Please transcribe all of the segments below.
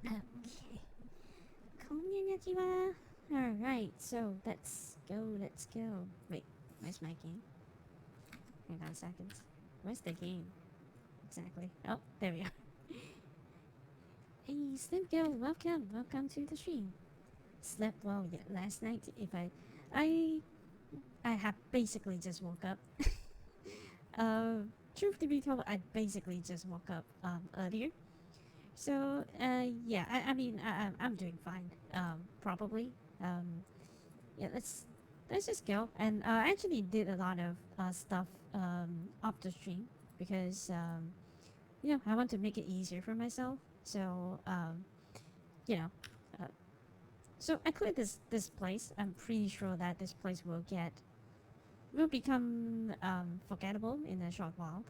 Okay. Konnichiwa. Alright, so let's go. Wait, where's my game? Hang on a second. Where's the game? Exactly. Oh, there we are. Hey, Slim Girl, welcome to the stream. Slept well yet last night. I, I have basically just woke up. Uh, Truth to be told, I basically just woke up earlier. So yeah, I mean I'm doing fine. Probably. Yeah, let's just go. And I actually did a lot of stuff off the stream because I want to make it easier for myself. So you know, uh, so I quit this place. I'm pretty sure that this place will become forgettable in a short while.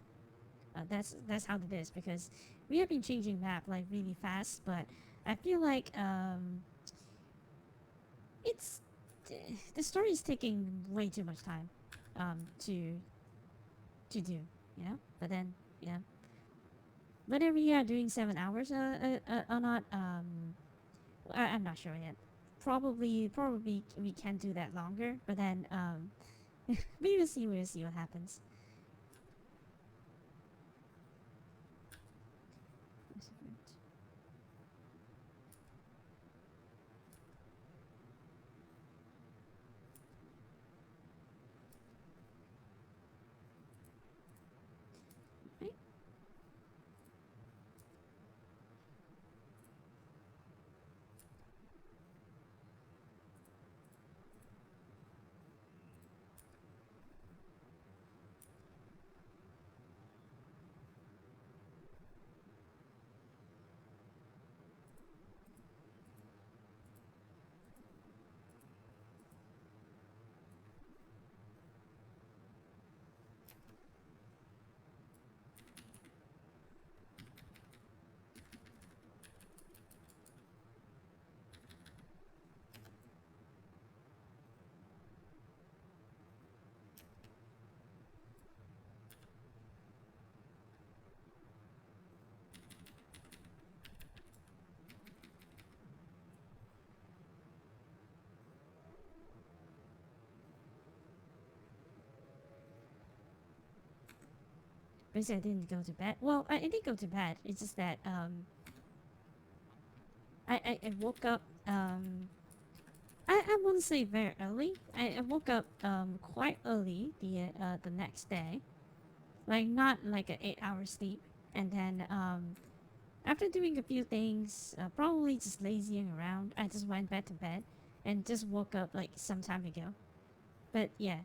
That's how it is because we have been changing map like really fast, but I feel like it's the story is taking way too much time to do, you know. But then yeah, whether we are doing 7 hours or not, I'm not sure yet. Probably we can do that longer, but then we will see what happens. Right? Basically, I didn't go to bed. Well, I did go to bed. It's just that I woke up I wouldn't say very early. I woke up quite early the next day, like not like an 8 hour sleep, and then after doing a few things, probably just lazying around, I just went back to bed and just woke up like some time ago. But yeah,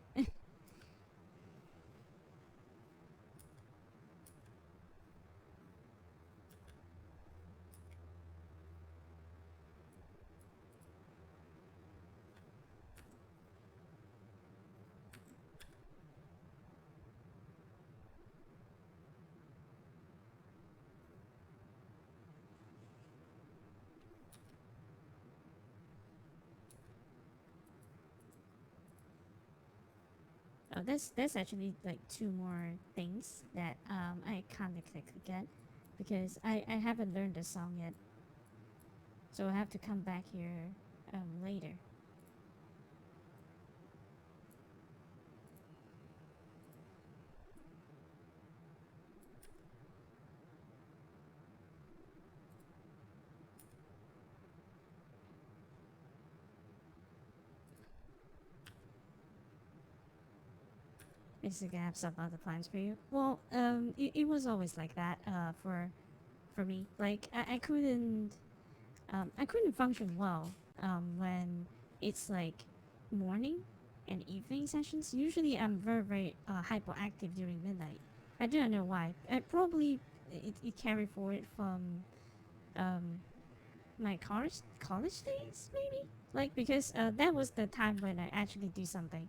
oh, that's actually like two more things that I kind of click again because I haven't learned the song yet, so I have to come back here later. Basically, I have some other plans for you. Well, it was always like that. For me, like I couldn't function well. When it's like morning and evening sessions. Usually, I'm very hyperactive during midnight. I don't know why. I probably it carried forward from um my college days, maybe. Like because that was the time when I actually do something.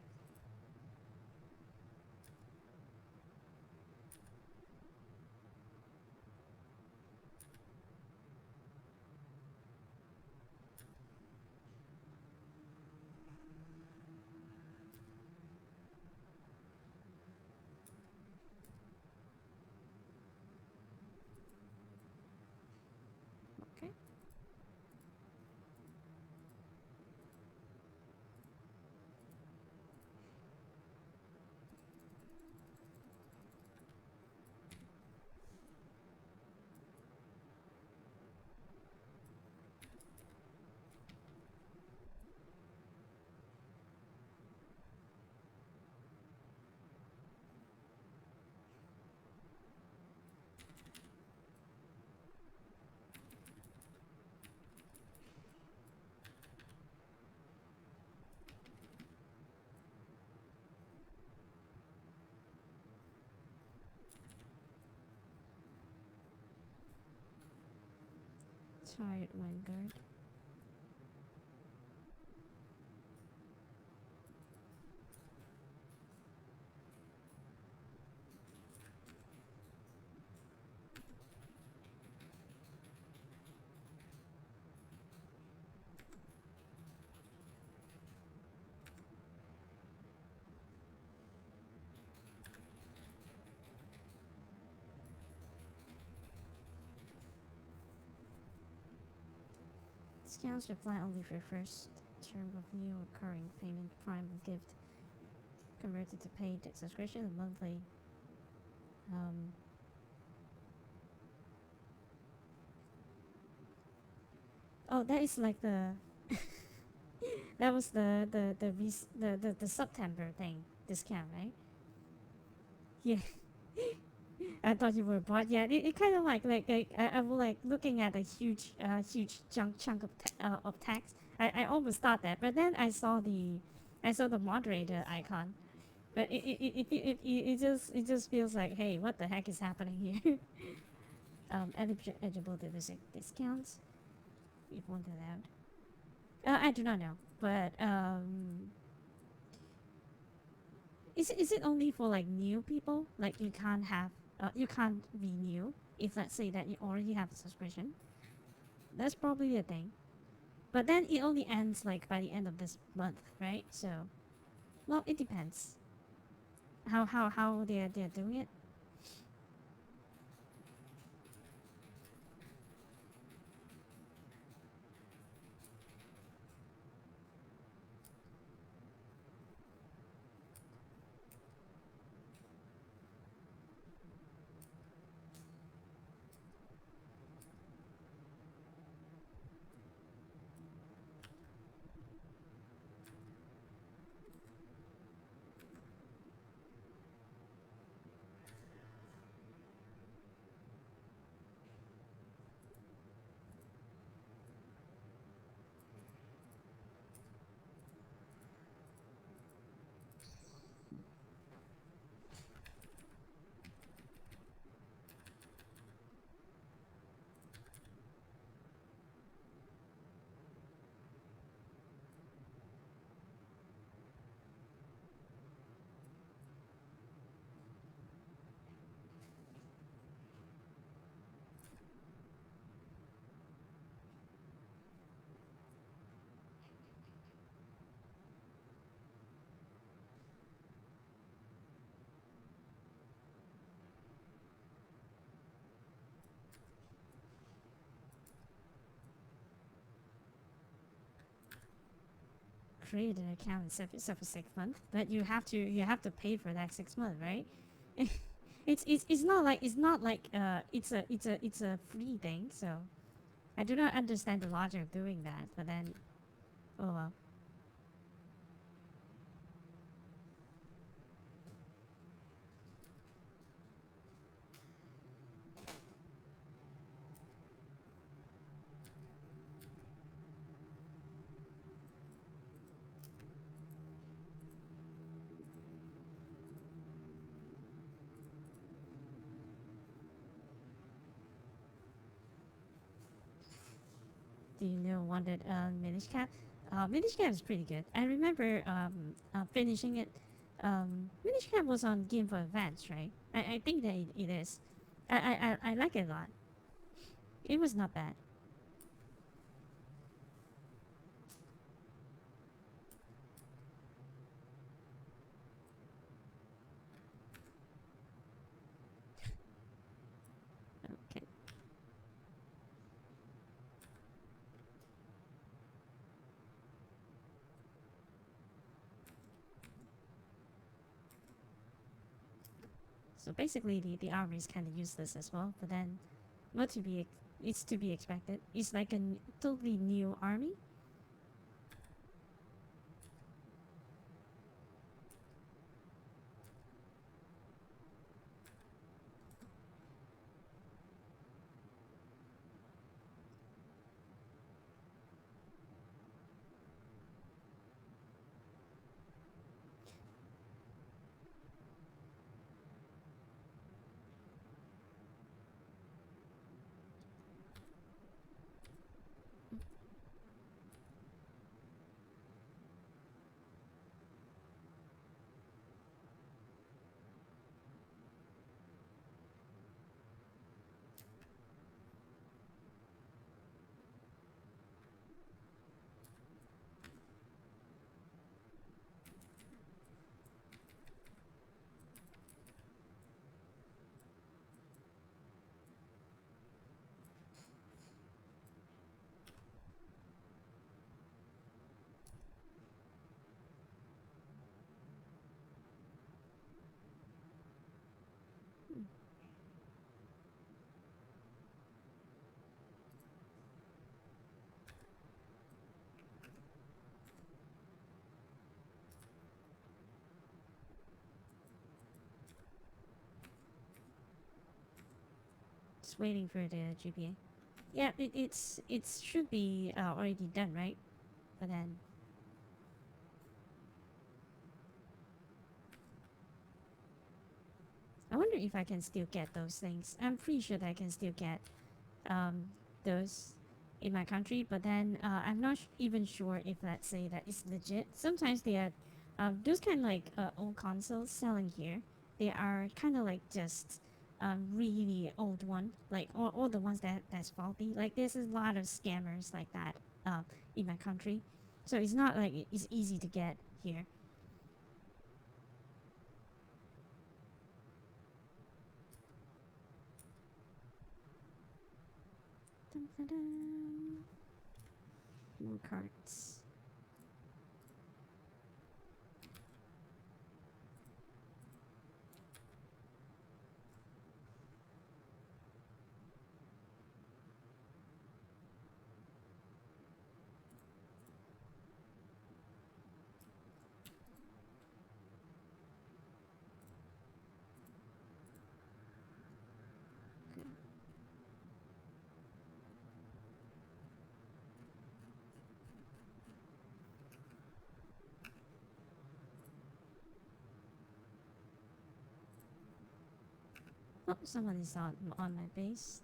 Okay. Tired Vanguard. Discounts apply only for first term of new recurring payment prime gift converted to paid subscription and monthly. Um, oh, that is like the that was the September thing discount, right? Yeah, I thought you were bought. Yeah, it kind of like I was like looking at a huge chunk of text. I almost thought that, but then I saw the moderator icon. But it just feels like, hey, what the heck is happening here? Eligible to visit discounts. You pointed out. I do not know, but is it only for like new people? Like you can't be new if let's say that you already have a subscription. That's probably a thing. But then it only ends like by the end of this month, right? So, well, it depends how they're doing it. Create an account and set yourself for 6 months, but you have to pay for that 6 months, right? It's not like it's a free thing. So I do not understand the logic of doing that. But then, oh well. Do you know wanted Minish Cap? Minish Cap is pretty good. I remember finishing it. Minish Cap was on Game for Advance, right? I think that it is. I like it a lot. It was not bad. Okay. So basically, the army is kind of useless as well. But then, what to be it's to be expected. It's like a totally new army. Just waiting for the GPA. Yeah, it should be already done, right? But then I wonder if I can still get those things. I'm pretty sure that I can still get um, those in my country, but then I'm not even sure if, let's say, that is legit. Sometimes they are those kind of like old consoles selling here. They are kind of like just really old one, like all the ones that's faulty. Like there's a lot of scammers like that in my country, so it's not like it's easy to get here. Dun, dun, dun. More cards. Oh, someone is on my base.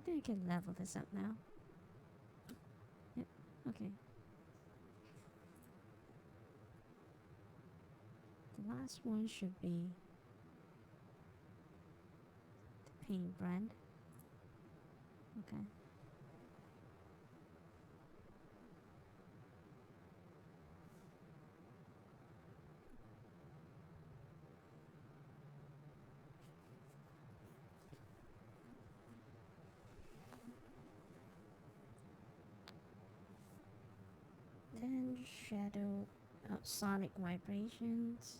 I think I can level this up now. Yep. Okay. The last one should be the paint brand. Okay. Then shadow sonic vibrations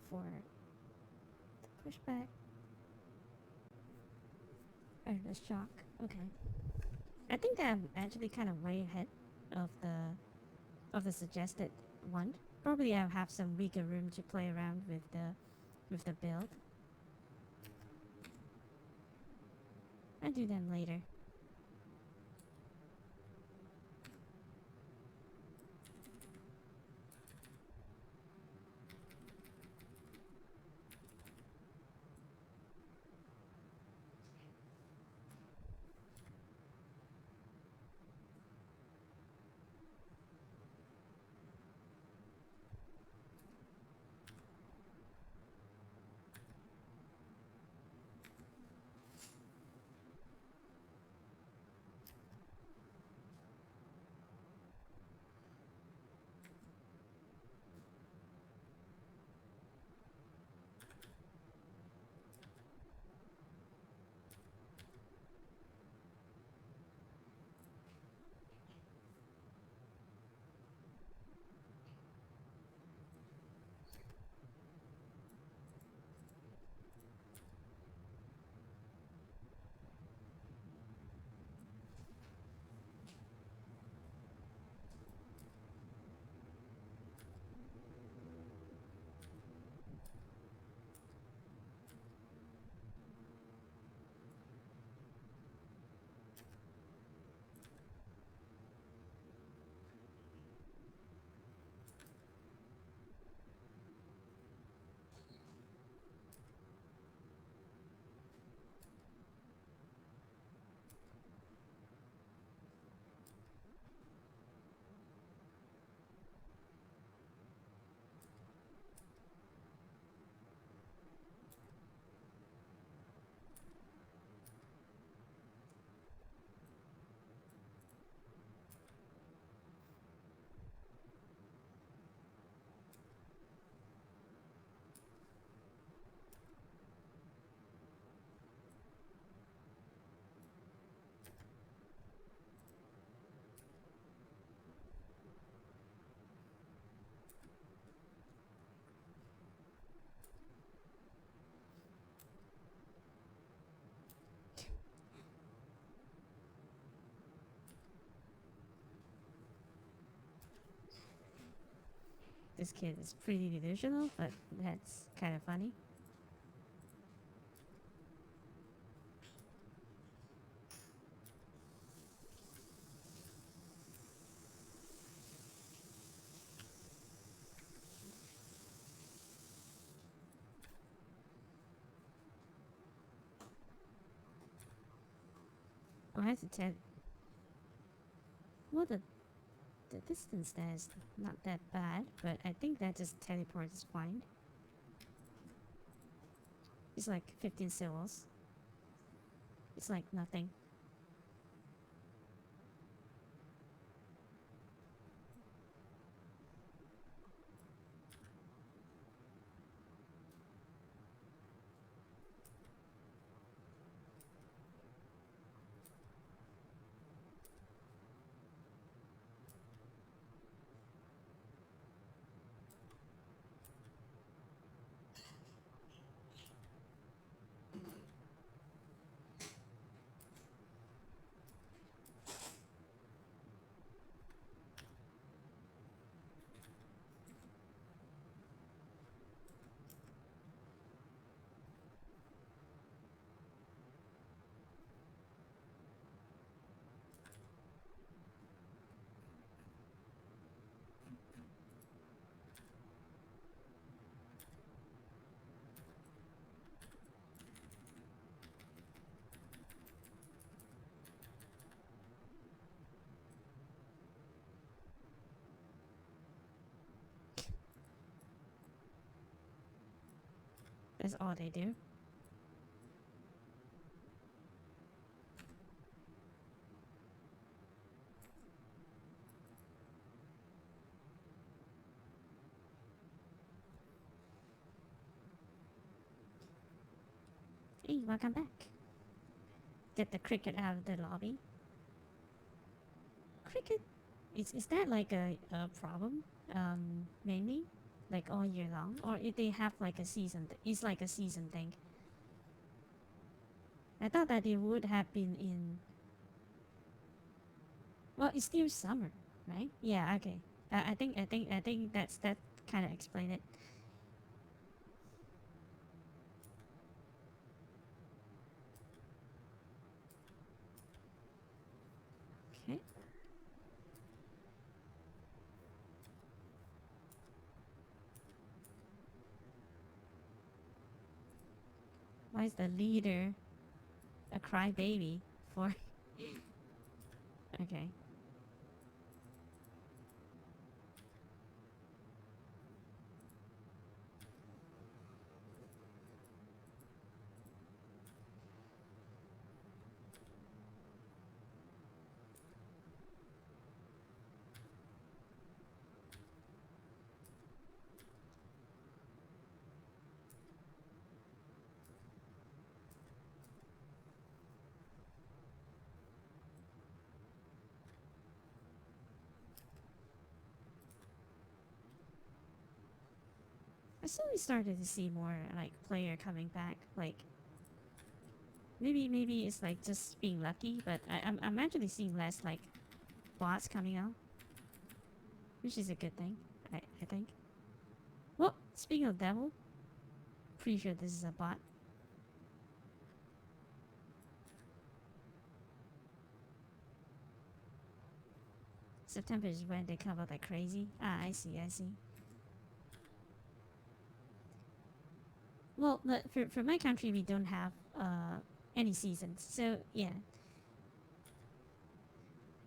for the pushback or the shock. Okay. I think that I'm actually kind of way ahead of the suggested one. Probably I'll have some wiggle room to play around with the build. I'll do them later. this kid is pretty delusional, but that's kind of funny. Oh, I have to tell. Well, the distance there is not that bad, but I think that just teleport is fine. It's like 15 syllables. It's like nothing. That's all they do. Hey, welcome back. Get the cricket out of the lobby. Cricket? Is that like a problem? Mainly? Like all year long? Or if they have like a season? It's like a season thing. I thought that it would have been in. Well, it's still summer, right? Yeah. Okay. I think that kind of explain it. Okay. Why is the leader a crybaby for? Okay. I slowly started to see more like player coming back. Like maybe it's like just being lucky, but I'm actually seeing less like bots coming out, which is a good thing. I think. Well, speaking of devil, pretty sure this is a bot. September is when they come out like crazy. Ah, I see, I see. Well, for my country, we don't have any seasons, so yeah.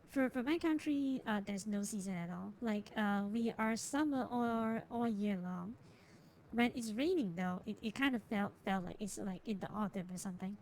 For my country, there's no season at all. Like we are summer all year long. When it's raining though, it kind of felt like it's like in the autumn or something.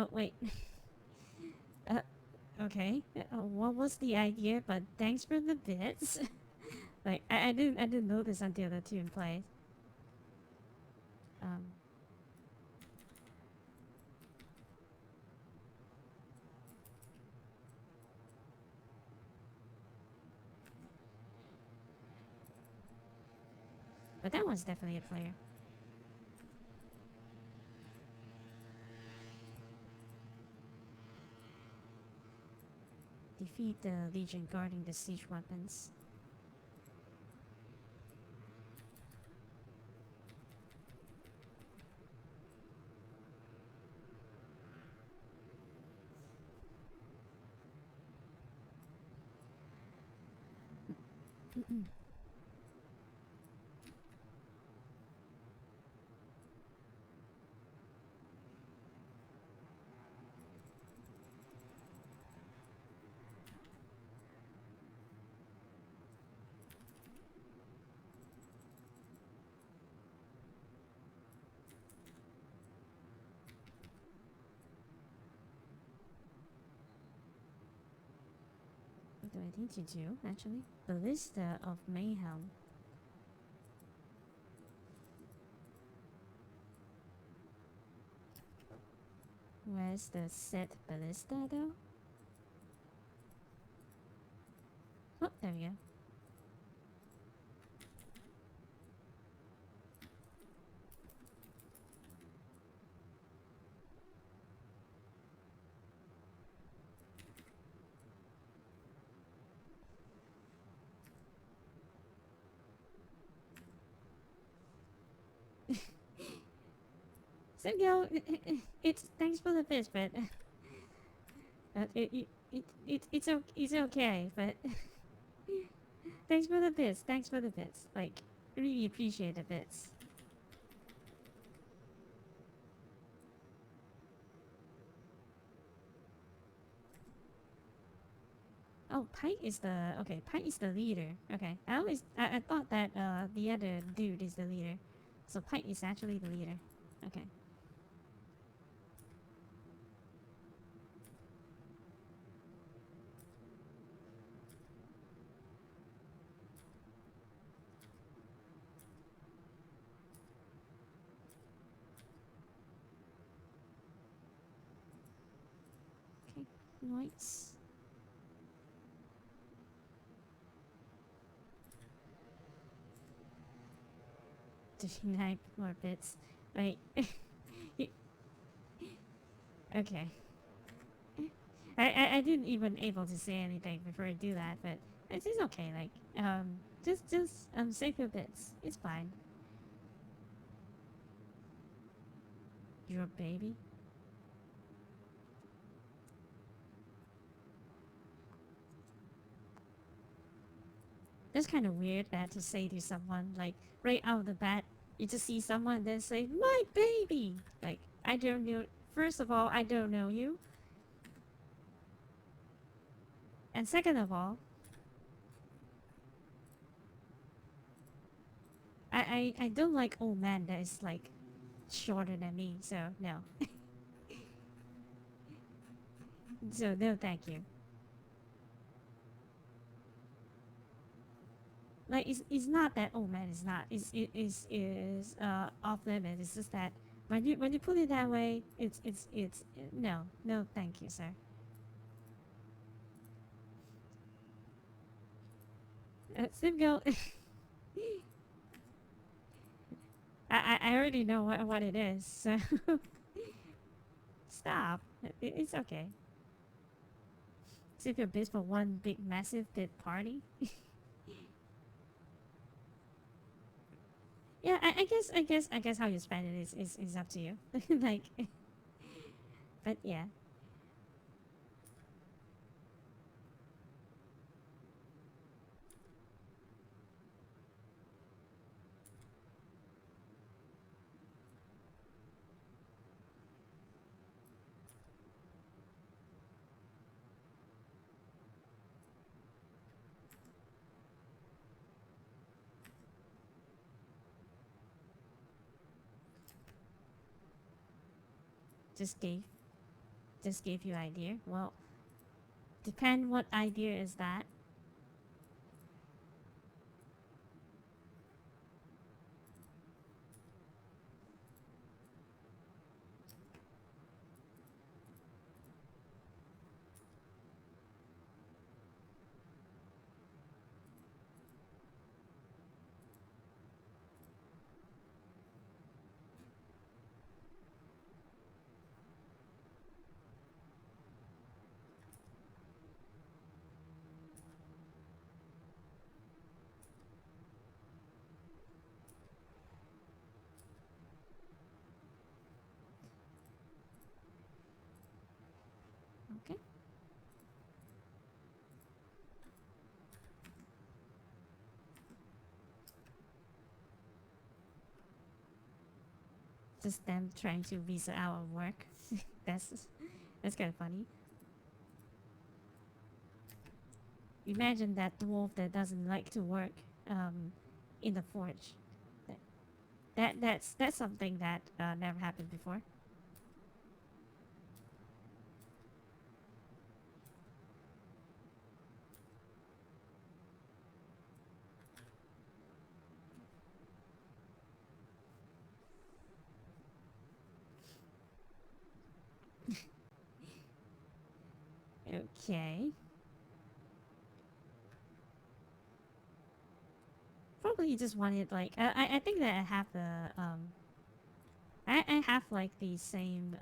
Oh wait. uh, okay. What was the idea? But thanks for the bits. Like I didn't know this until the tune played. Um, but that was definitely a player. Defeat the Legion guarding the siege weapons. What do I need to do, actually? Ballista of Mayhem. Where's the set Ballista, though? Oh, there we go. So, it's thanks for the fish, but it's okay, but thanks for the bits. Thanks for the bits. Like, really appreciate the bits. Oh, Pike is the okay. Pike is the leader. Okay, I thought that the other dude is the leader, so Pike is actually the leader. Okay. Okay. Nice. To 9 more bits. Wait. Okay. I didn't even able to say anything before I do that, but it's okay. Like just save your bits. It's fine. Your baby. That's kind of weird that to say to someone like right out of the bat. You just see someone and then say my baby. Like I don't know. First of all, I don't know you, and second of all, I don't like old man that is like shorter than me. So no. So no, thank you. Like it's not that oh man, it's not is off limit. It's just that when you put it that way, it's no, no, thank you, sir. Simgo, I already know what it is, so stop. It's okay. Save your bits for one big massive bit party. Yeah, I guess how you spend it is up to you. Like, but yeah, just gave. this gave you idea. Well, depend what idea is that. Okay. Just them trying to visa our work. that's that's kind of funny. Imagine that dwarf that doesn't like to work um, in the forge. That, that's something that never happened before. Okay. Probably you just wanted like I think that I have the I have like the same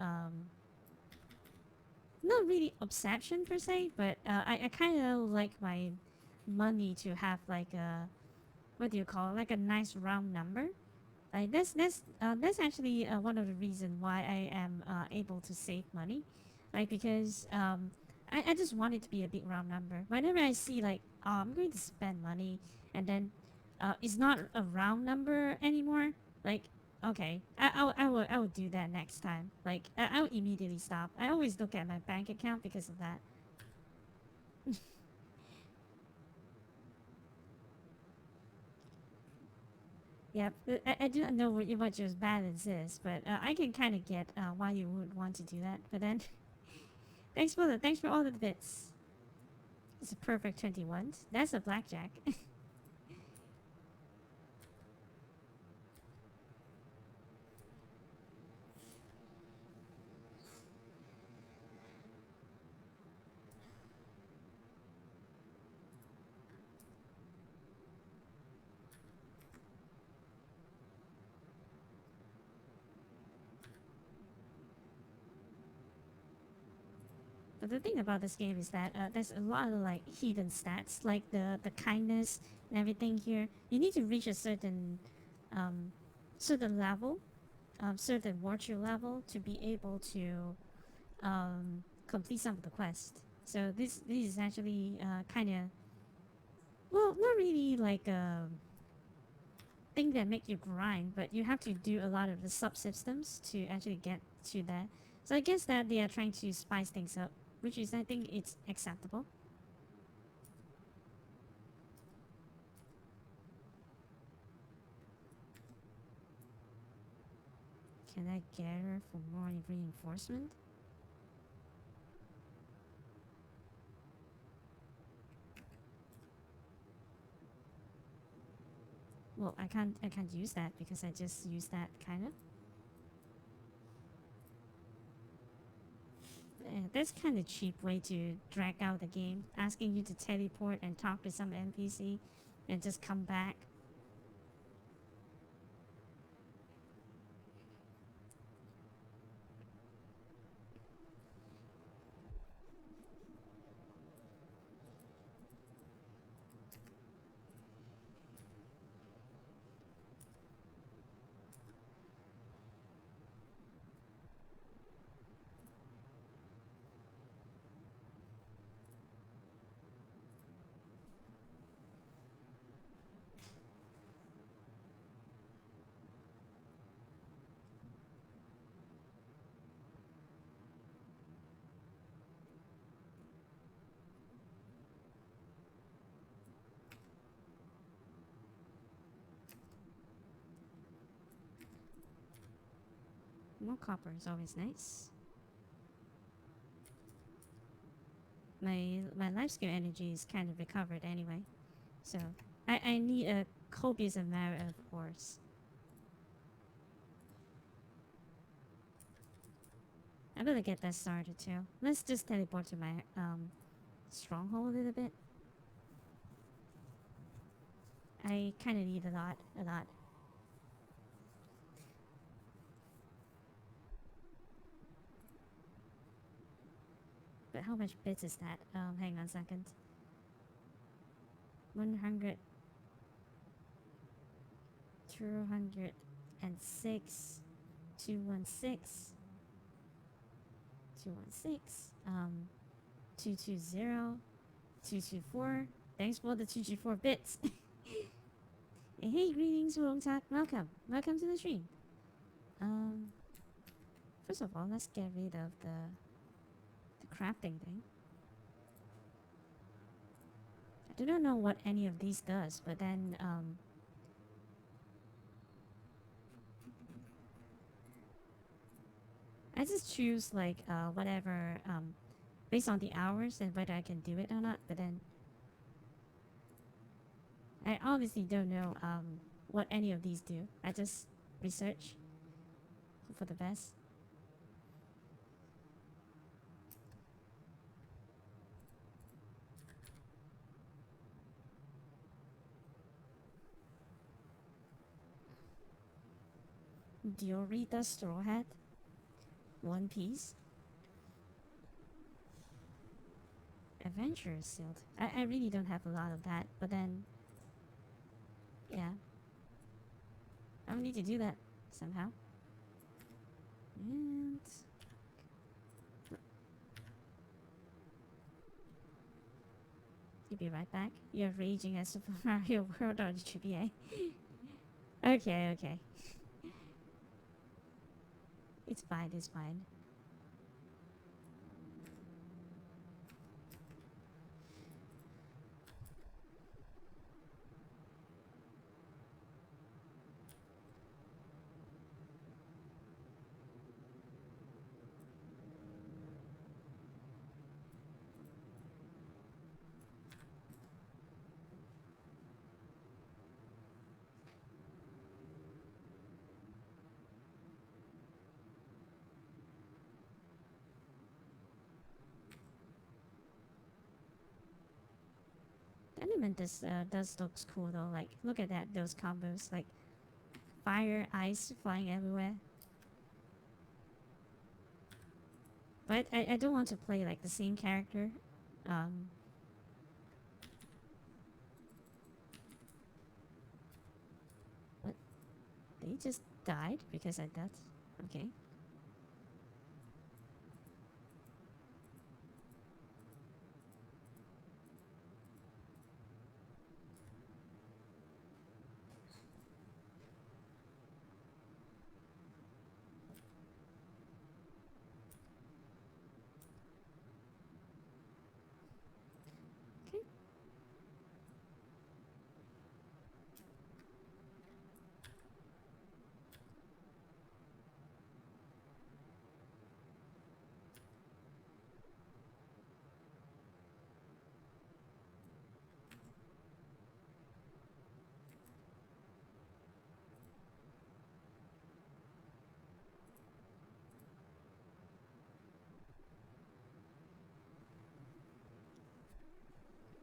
not really obsession per se, but I kind of like my money to have like a what do you call it? Like a nice round number. Like that's actually one of the reasons why I am able to save money, like because I just want it to be a big round number. Whenever I see like oh I'm going to spend money and then it's not a round number anymore, like okay I will do that next time. Like I will immediately stop. I always look at my bank account because of that. Yep, I do not know what your balance is, but I can kind of get why you would want to do that. But then thanks for all the bits. It's a perfect 21. That's a blackjack. But the thing about this game is that there's a lot of like hidden stats, like the kindness and everything here. You need to reach a um, certain level, certain virtue level to be able to complete some of the quest. So this is actually kind of well, not really like a thing that make you grind, but you have to do a lot of the subsystems to actually get to that. So I guess that they are trying to spice things up, which is I think it's acceptable. Can I gather for more reinforcement? Well, I can't use that because I just use that kind of. That's kind of cheap way to drag out the game, asking you to teleport and talk to some NPC, and just come back. More copper is always nice. my life skill energy is kind of recovered anyway. So I need a copious amount of ores. I better get that started too. Let's just teleport to my stronghold a little bit. I kind of need a lot, a lot. But how much bits is that? Hang on a second. 100, 206, 216, 216, 220, 224. Thanks for the 224 bits. Hey, greetings, Wongtak. Welcome. Welcome to the stream. Um, First of all, let's get rid of the crafting thing. I do not know what any of these does, but then, I just choose, like, whatever, based on the hours and whether I can do it or not, but then I obviously don't know, what any of these do. I just research for the best. Diorita Straw Hat, One Piece, Adventure Sealed. I really don't have a lot of that, but then, yeah. I will need to do that somehow. And you'll be right back. You're raging at Super Mario World or the GBA. Okay, okay. It's fine, it's fine. The element does looks cool though. Like, look at that, those combos. Like, fire, ice flying everywhere. But I don't want to play like the same character. Um, what? They just died because I died? Okay. Okay.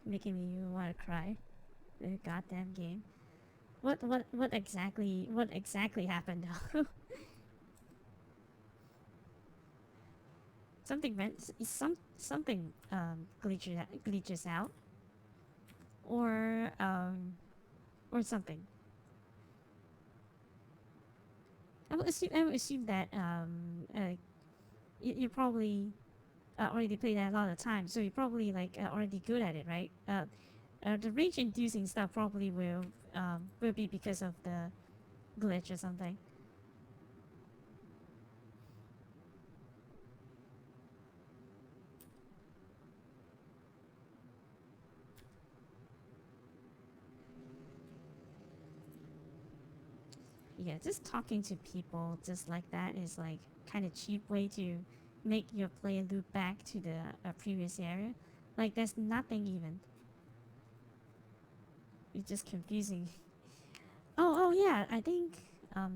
Making me want to cry. The goddamn game. What exactly happened? Something went something glitches out, or or something. I would assume that you probably already played that a lot of times, so you're probably like already good at it, right? The rage inducing stuff probably will be because of the glitch or something. Yeah, just talking to people just like that is like kind of cheap way to make your player loop back to the previous area. Like there's nothing even. It's just confusing. Oh yeah, I think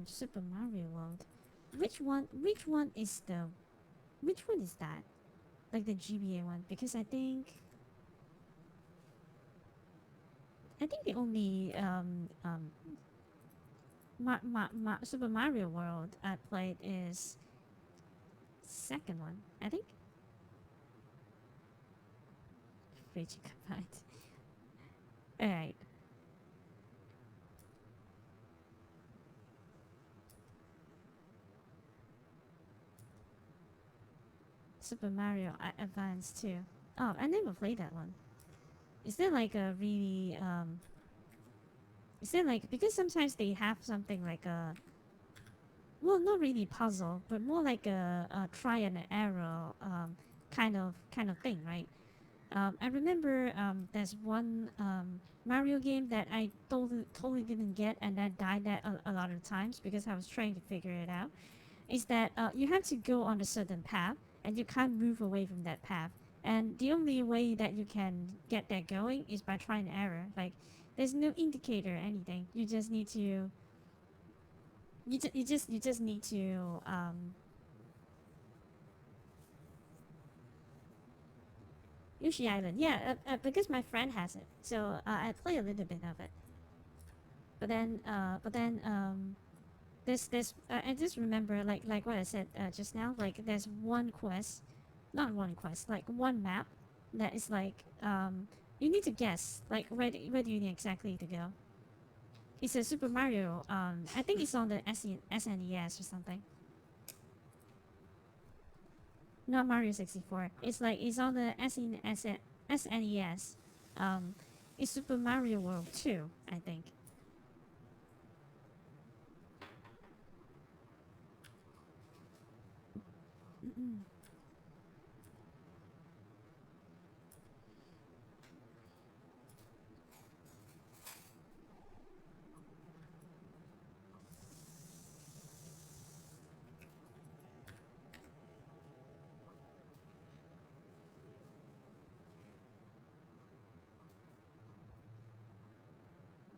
Super Mario World. Which one is the which one is that? Like the GBA one? Because I think the only Super Mario World I played is second one. I think Free Gigabyte. Alright. Super Mario Advance 2. Oh, I never played that one. Is there like a really is there like because sometimes they have something like a well not really puzzle but more like a try and error kind of thing, right? I remember there's one Mario game that I totally didn't get and I died that a lot of times because I was trying to figure it out. Is that you have to go on a certain path and you can't move away from that path. And the only way that you can get that going is by trying and error. Like there's no indicator or anything. You just need to you just need to Yoshi Island. Yeah, because my friend has it, so I play a little bit of it. But then this I just remember like what I said just now. Like there's one quest, not one quest, like one map that is like you need to guess like where do you need exactly to go. It's a Super Mario. I think it's on the SNES or something. Not Mario 64. It's like it's on the SNES. Um, it's Super Mario World 2, I think. Mm-mm.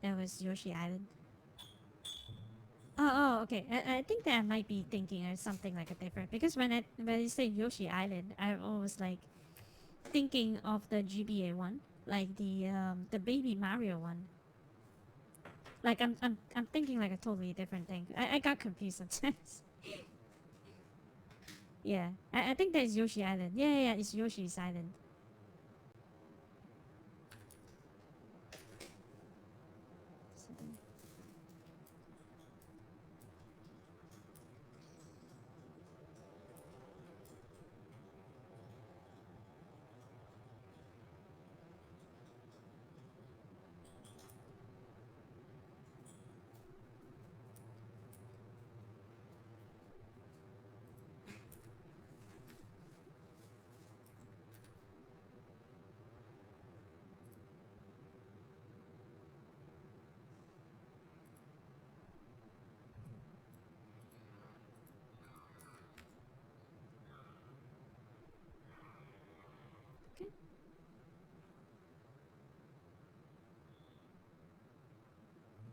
That was Yoshi Island. Okay. I think that I might be thinking of something like a different because when I say Yoshi Island, I'm always like thinking of the GBA one, like the Baby Mario one. Like I'm thinking like a totally different thing. I got confused sometimes. Yeah, I think that's Yoshi Island. Yeah, it's Yoshi's Island. So, okay.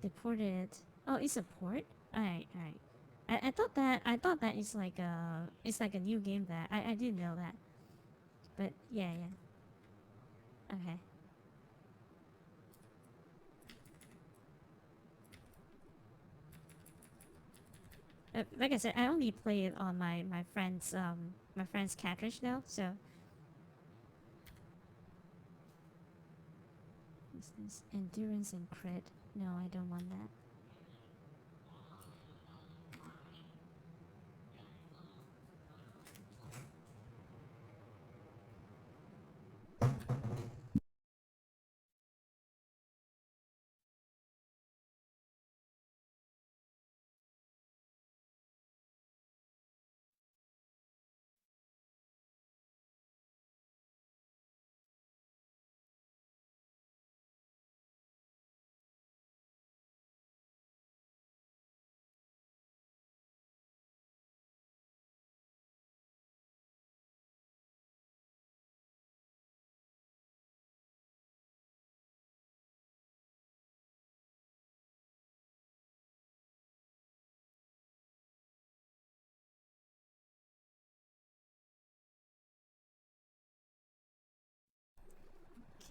They ported it. Oh, it's a port. Alright, alright. I thought that it's like a new game that I didn't know that. But yeah. Okay. Like I said, I only play it on my friend's cartridge though. So what's this? Endurance and crit. No, I don't want that.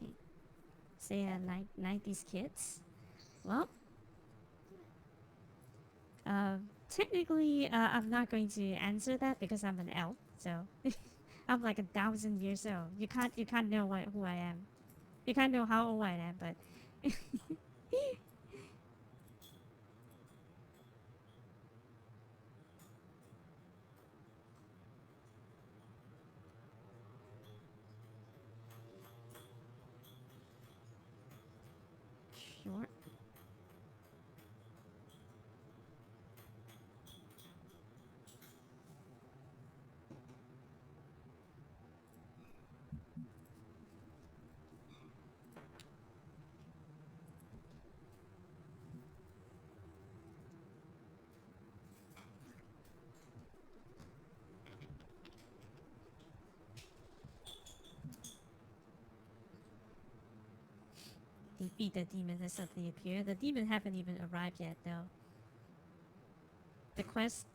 Okay. Say I like 90s kids. Well, uh, technically, I'm not going to answer that because I'm an elf. So I'm like 1,000 years old. You can't know who I am. You can't know how old I am, but sure. Defeat the demon that suddenly appear. The demon haven't even arrived yet, though. The quest,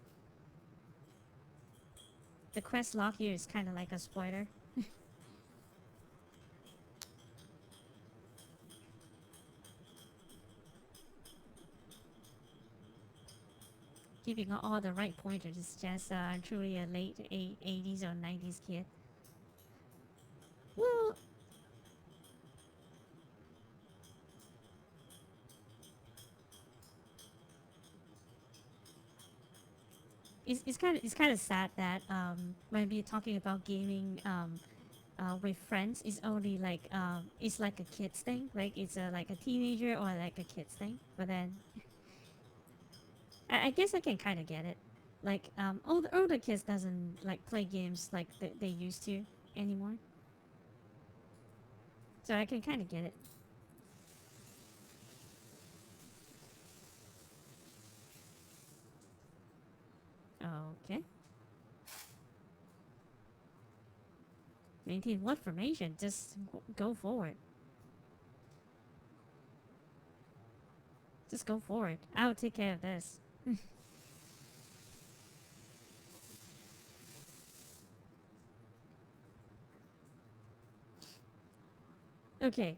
the quest log here is kind of like a spoiler, giving all the right pointers. It's just truly a late 80s or 90s kid. Well, it's kind of sad that when we're talking about gaming with friends, it's only like it's like a kids thing, like it's like a teenager or like a kids thing. But then I guess I can kind of get it. Like older kids doesn't like play games like they used to anymore, so I can kind of get it. Okay, maintain what formation? Just go forward. Just go forward. I'll take care of this. Okay.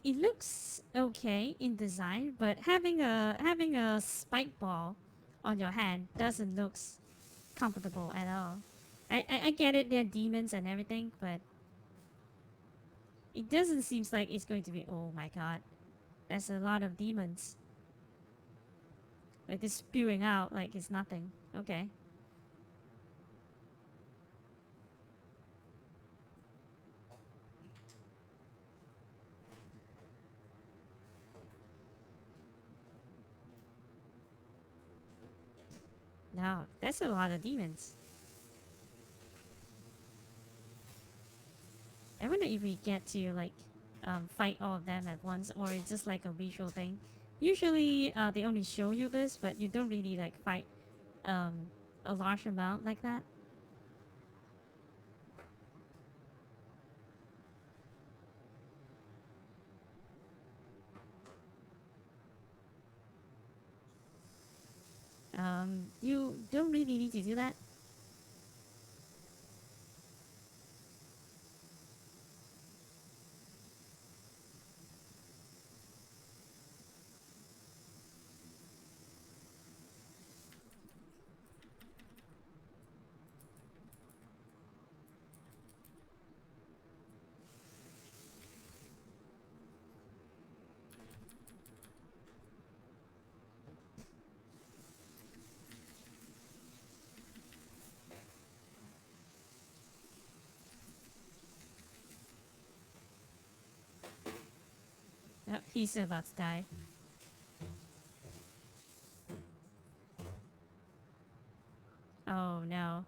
It looks okay in design, but having a spike ball on your hand doesn't look comfortable at all. I get it, they're demons and everything, but it doesn't seem like it's going to be. Oh my god, that's a lot of demons. Like this spewing out like it's nothing. Okay. No, that's a lot of demons. I wonder if we get to like fight all of them at once, or it's just like a visual thing. Usually, they only show you this, but you don't really like fight um, a large amount like that. You don't really need to do that. Yep, he's about to die. Oh no.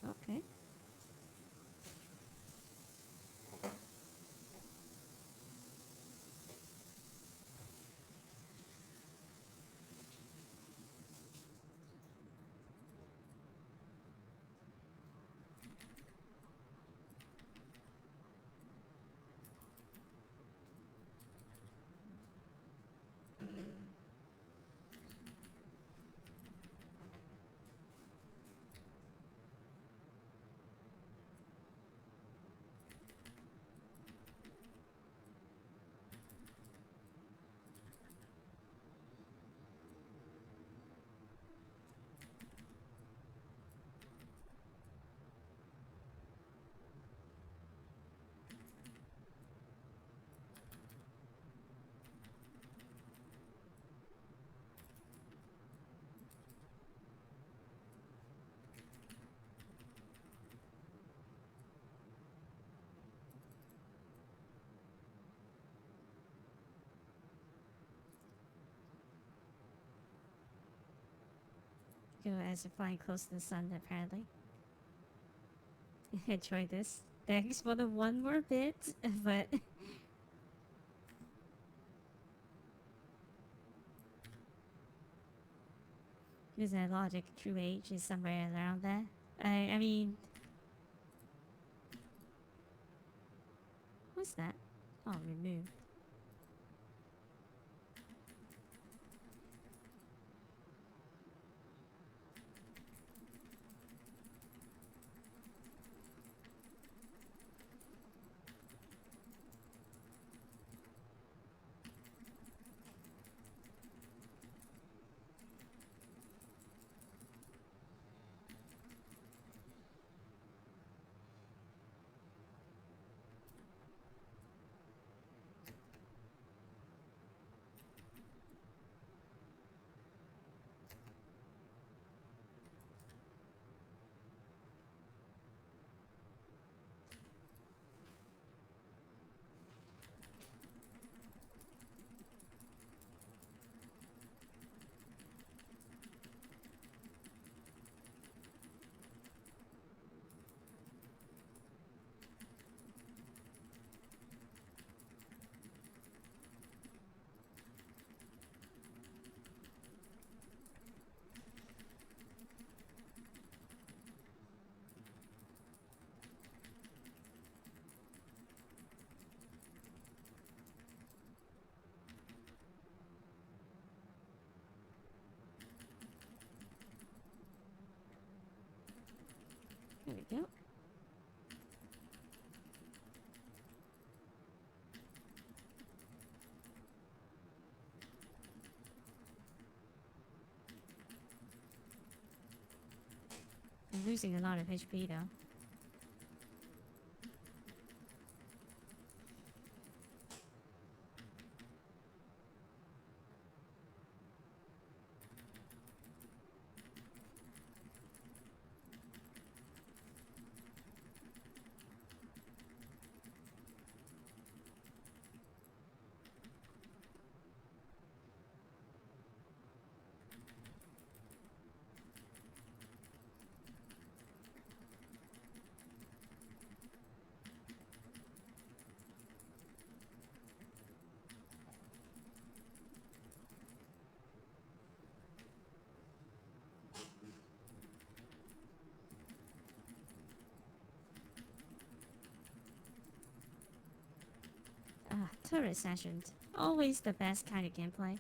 Okay. go as you're flying close to the sun, apparently. Enjoy this. Thanks for the one more bit, but use that logic, true age is somewhere around there. I mean, what's that? Oh, remove. There we go. I'm losing a lot of HP though. Ah, turret sessions. Always the best kind of gameplay.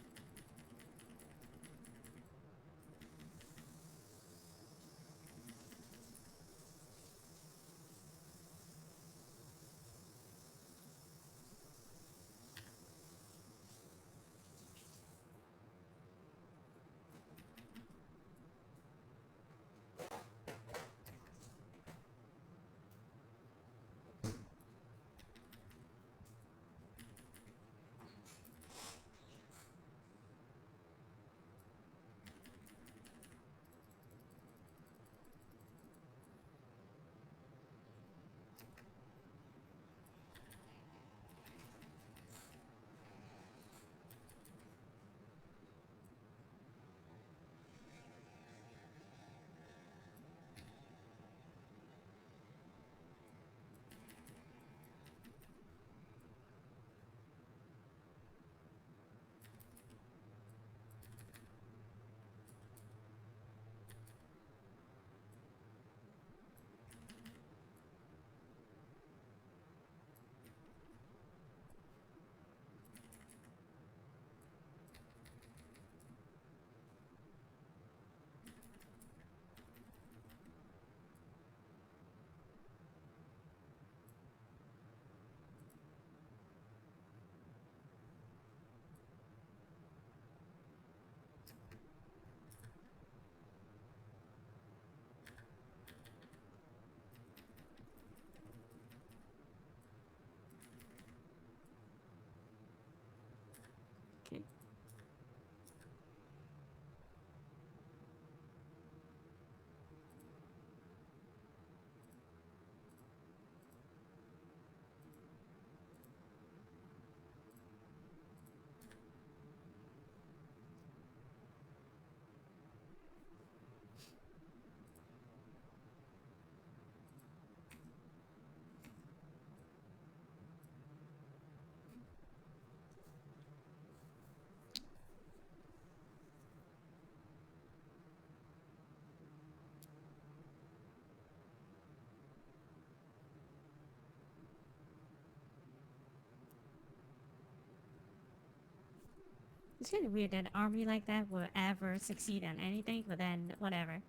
It's kind of weird that an army like that will ever succeed on anything, but then whatever.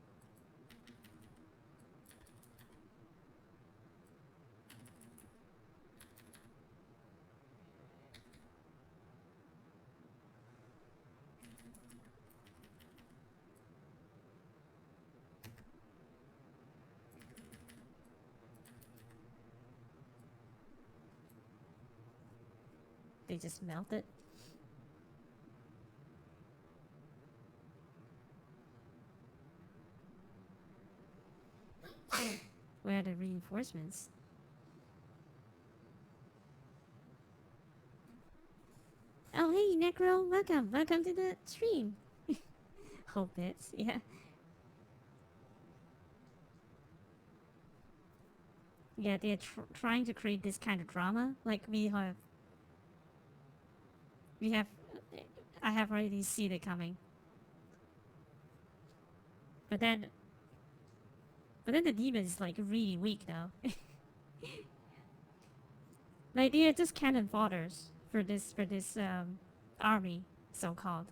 They just melt it. Where are the reinforcements? Oh, hey, Necro, welcome. Welcome to the stream. Hope it's, yeah. Yeah, they're trying to create this kind of drama. Like, we have, I have already seen it coming. But then, but then the demon is like really weak though. Like, they're just cannon fodders for this, army, so called.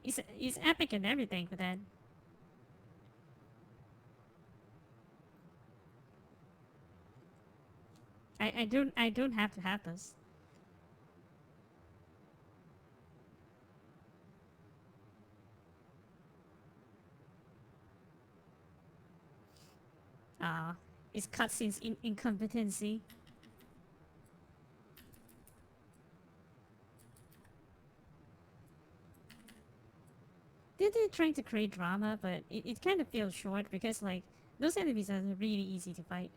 It's epic and everything, but then I don't have to have this. It's cutscenes incompetency. They're trying to create drama, but it kind of feels short because like those enemies are really easy to fight.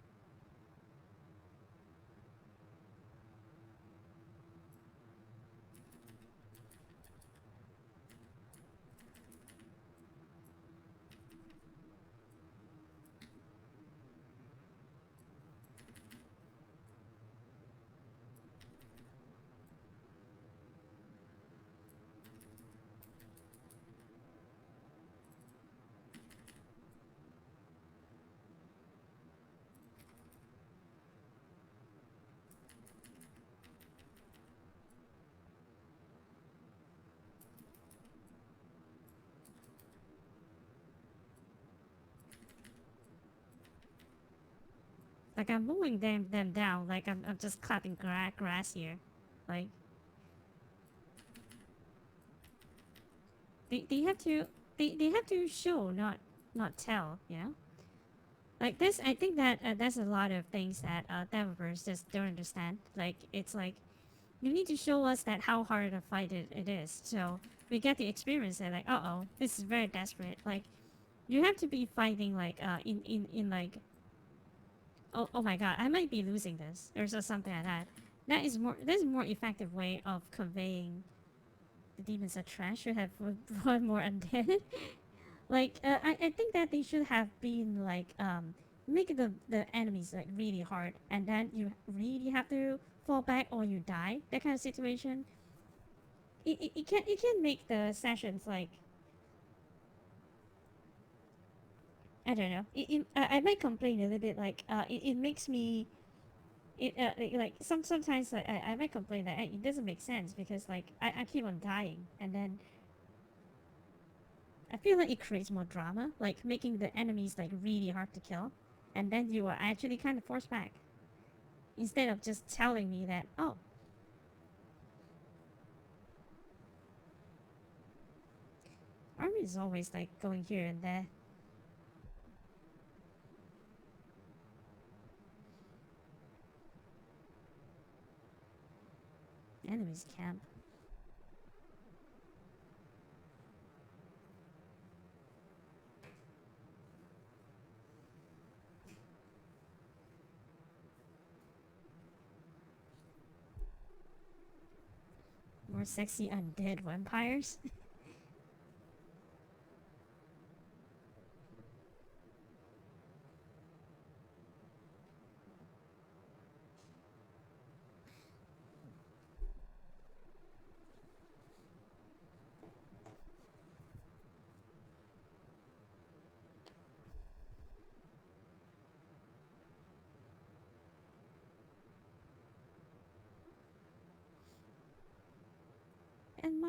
Like I'm mowing them down. Like I'm just cutting grass here. Like they have to they have to show, not tell. You know. Like this, I think that there's a lot of things that developers just don't understand. Like it's like you need to show us that how hard a fight it is, so we get the experience and like, oh, this is very desperate. Like you have to be fighting like in like, oh my god, I might be losing this or so something like that. There's a more effective way of conveying the demons are trash. Should have brought more undead. Like I think that they should have been like make the enemies like really hard, and then you really have to fall back or you die. That kind of situation. It can make the sessions like, I don't know. I might complain a little bit like it makes me like sometimes like, I might complain that it doesn't make sense because like I keep on dying, and then I feel like it creates more drama, like making the enemies like really hard to kill, and then you are actually kind of forced back instead of just telling me that, oh, army is always like going here and there. Enemies camp. More sexy undead vampires.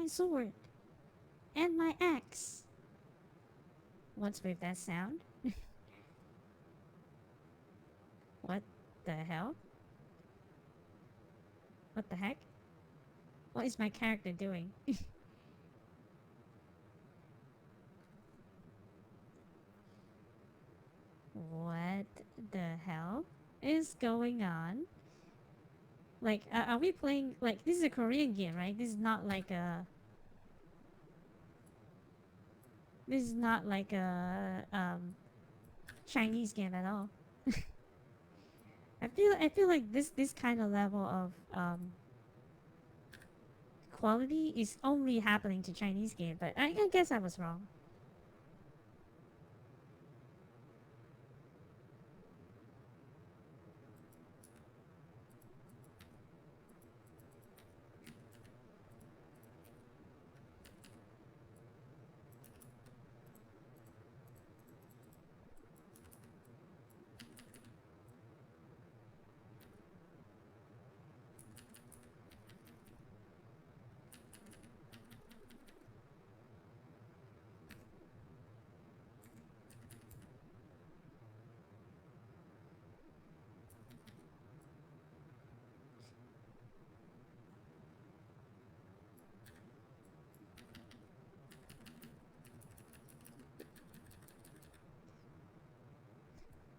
my sword and my axe. What's with that sound? What the hell? What the heck? What is my character doing? What the hell is going on? Like, are we playing... Like, this is a Korean game, right? This is not like a... This is not like a Chinese game at all. I feel like this kind of level of quality is only happening to Chinese game, but I guess I was wrong.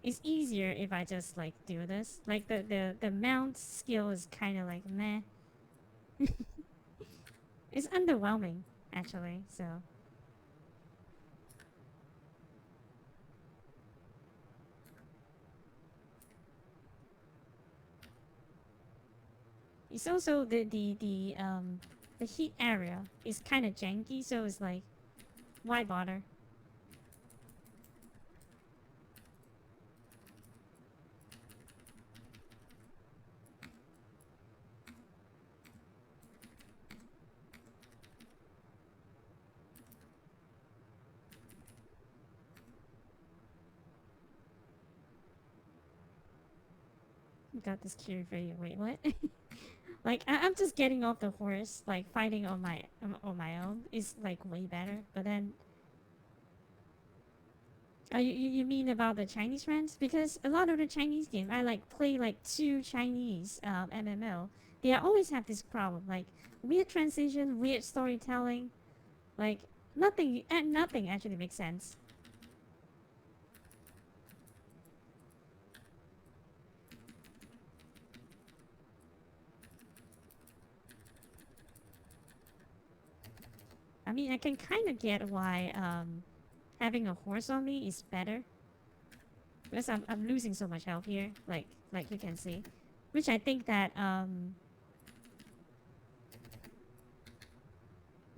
It's easier if I just like do this. Like the mount skill is kind of like meh. It's underwhelming actually. So it's also the heat area is kind of janky. So it's like, why bother? Got this cure for you. Wait, what? Like I'm just getting off the horse, like fighting on my own is like way better. But then, you mean about the Chinese friends? Because a lot of the Chinese game, I like play like two Chinese MMO. They always have this problem, like weird transition, weird storytelling, like nothing actually makes sense. I mean, I can kind of get why having a horse on me is better because I'm losing so much health here, like you can see, which I think that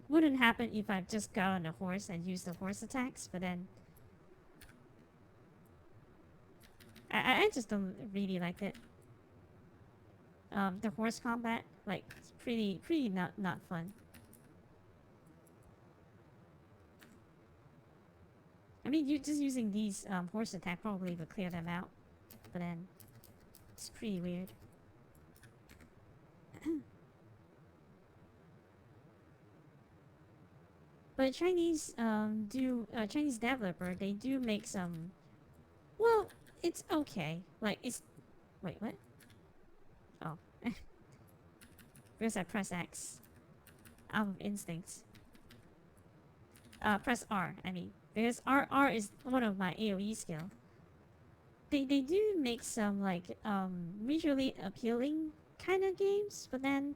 wouldn't happen if I just got on a horse and used the horse attacks. But then I just don't really like it. The horse combat, like, it's pretty not fun. I mean, you just using these horse attack probably would clear them out, but then it's pretty weird. But Chinese developer, they do make some. Well, it's okay. Like it's wait, what? Oh, because I press X out of instinct. Press R. I mean, because R is one of my AOE skill. They do make some like visually appealing kind of games, but then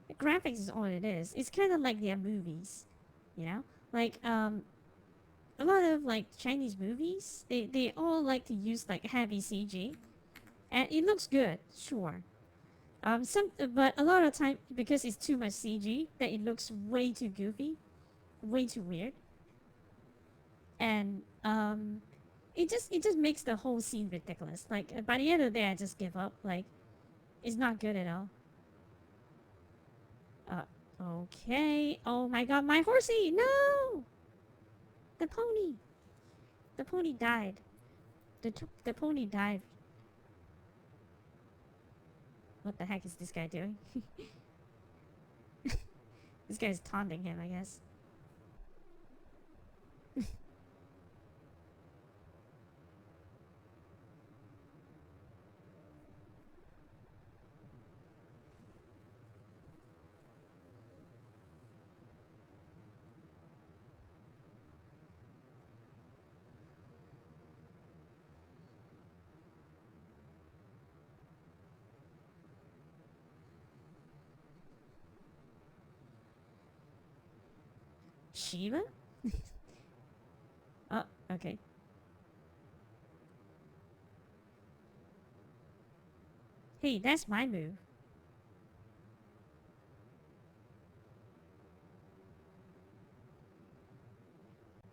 the graphics is all it is. It's kind of like their movies, you know. Like a lot of like Chinese movies, they all like to use like heavy CG, and it looks good, sure. But a lot of time because it's too much CG, that it looks way too goofy, way too weird, and it just makes the whole scene ridiculous. Like by the end of the day, I just give up. Like it's not good at all. Uh, okay. Oh my god, my horsey! No, the pony. The pony died. The pony died. What the heck is this guy doing? This guy's taunting him, I guess. Shiva? Oh, okay. Hey, that's my move.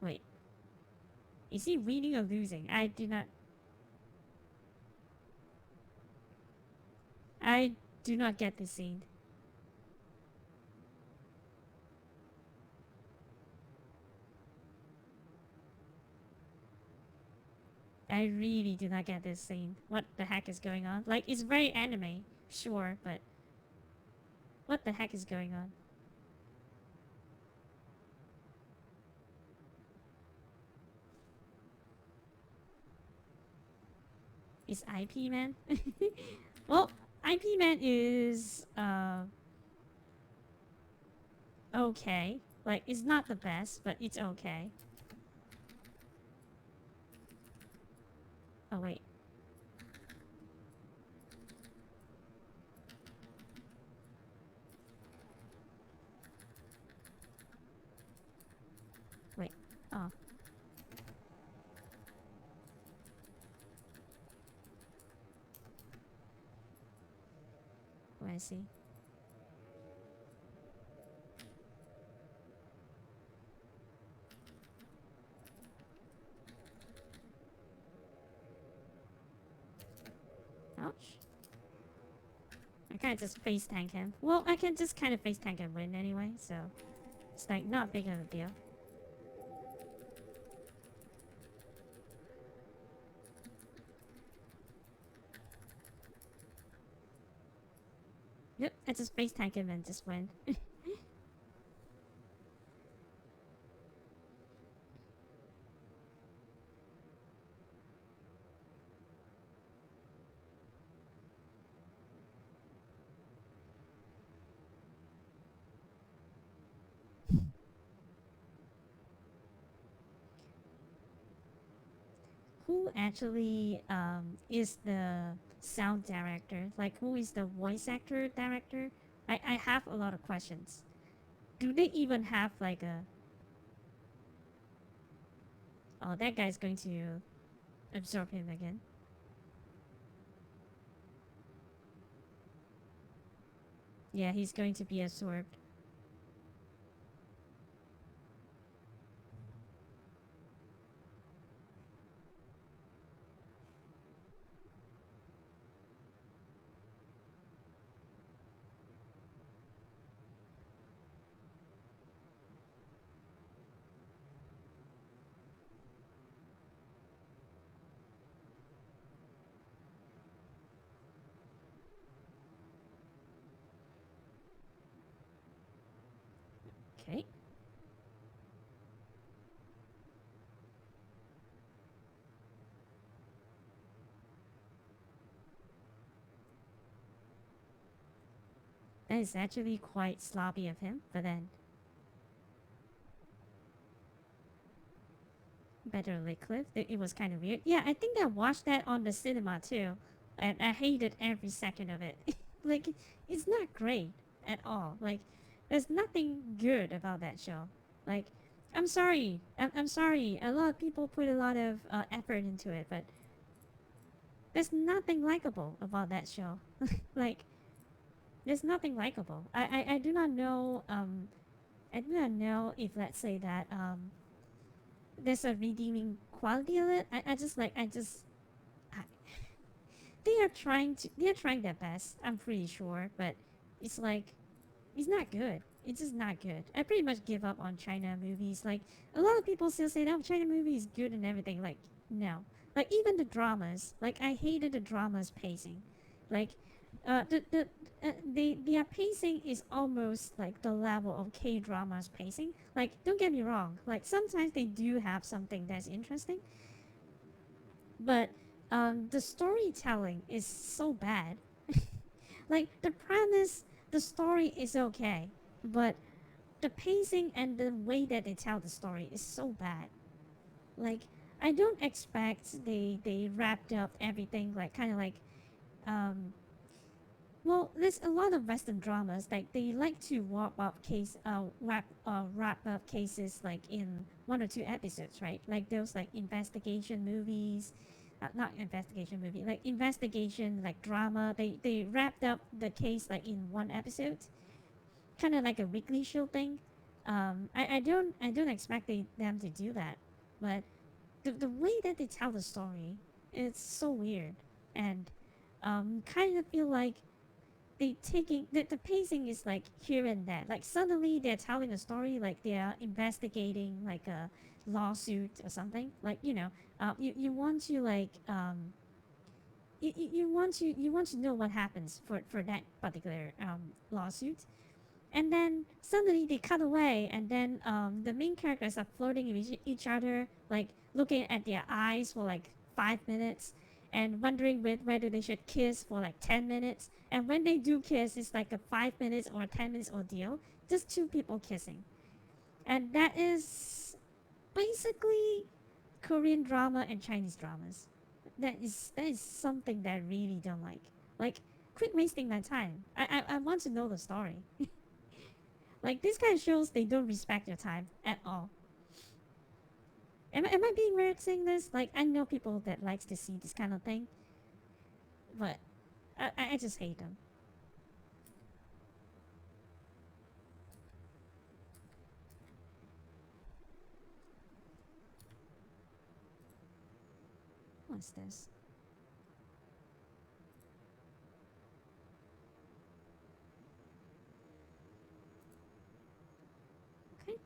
Wait, is he winning or losing? I do not. I do not get this scene. I really do not get this scene. What the heck is going on? Like, it's very anime, sure, but what the heck is going on? Is IP Man? Well, IP Man is okay. Like, it's not the best, but it's okay. Oh wait, wait. Oh, oh, I see. Ouch. I can't just face tank him. Well, I can just kind of face tank and win anyway, so it's like not big of a deal. Yep, I just face tank him and just win. Who actually is the sound director? Like, who is the voice actor director? I have a lot of questions. Do they even have like a? Oh, that guy's going to absorb him again. Yeah, he's going to be absorbed. Okay. That is actually quite sloppy of him, but then Better Lake Cliff. It was kind of weird. Yeah, I think I watched that on the cinema too, and I hated every second of it. Like, it's not great at all. Like, there's nothing good about that show. Like, I'm sorry. I'm sorry. A lot of people put a lot of effort into it, but there's nothing likable about that show. Like, there's nothing likable. I do not know. I do not know if, let's say that there's a redeeming quality of it. I just like I just I, they are trying their best. I'm pretty sure, but it's like it's not good. It's just not good. I pretty much give up on China movies. Like, a lot of people still say, "Oh, China movie is good and everything." Like, no. Like, even the dramas. Like, I hated the dramas pacing. Like, their pacing is almost like the level of K dramas pacing. Like, don't get me wrong. Like, sometimes they do have something that's interesting, but the storytelling is so bad. Like, the premise, the story is okay, but the pacing and the way that they tell the story is so bad. Like, I don't expect they wrapped up everything like kind of like um well, there's a lot of Western dramas like they like to wrap up cases like in 1 or 2 episodes, right? Like those like investigation movies, not investigation movie, like investigation like drama. They wrapped up the case like in 1 episode, kind of like a weekly show thing. I don't expect them to do that, but the way that they tell the story, it's so weird, and kind of feel like the pacing is like here and there. Like suddenly they're telling a story like they're investigating like a lawsuit or something. Like you want to like you want to know what happens for that particular lawsuit, and then suddenly they cut away, and then the main characters are flirting with each other, like looking at their eyes for like 5 minutes, and wondering whether they should kiss for like 10 minutes. And when they do kiss, it's like a 5 minutes or 10 minutes ordeal, just two people kissing, and that is basically Korean drama and Chinese dramas. That is something that I really don't like. Like, quit wasting my time. I want to know the story. Like these kind of shows, they don't respect your time at all. Am I being weird saying this? Like I know people that likes to see this kind of thing, but I just hate them. What's this? Okay.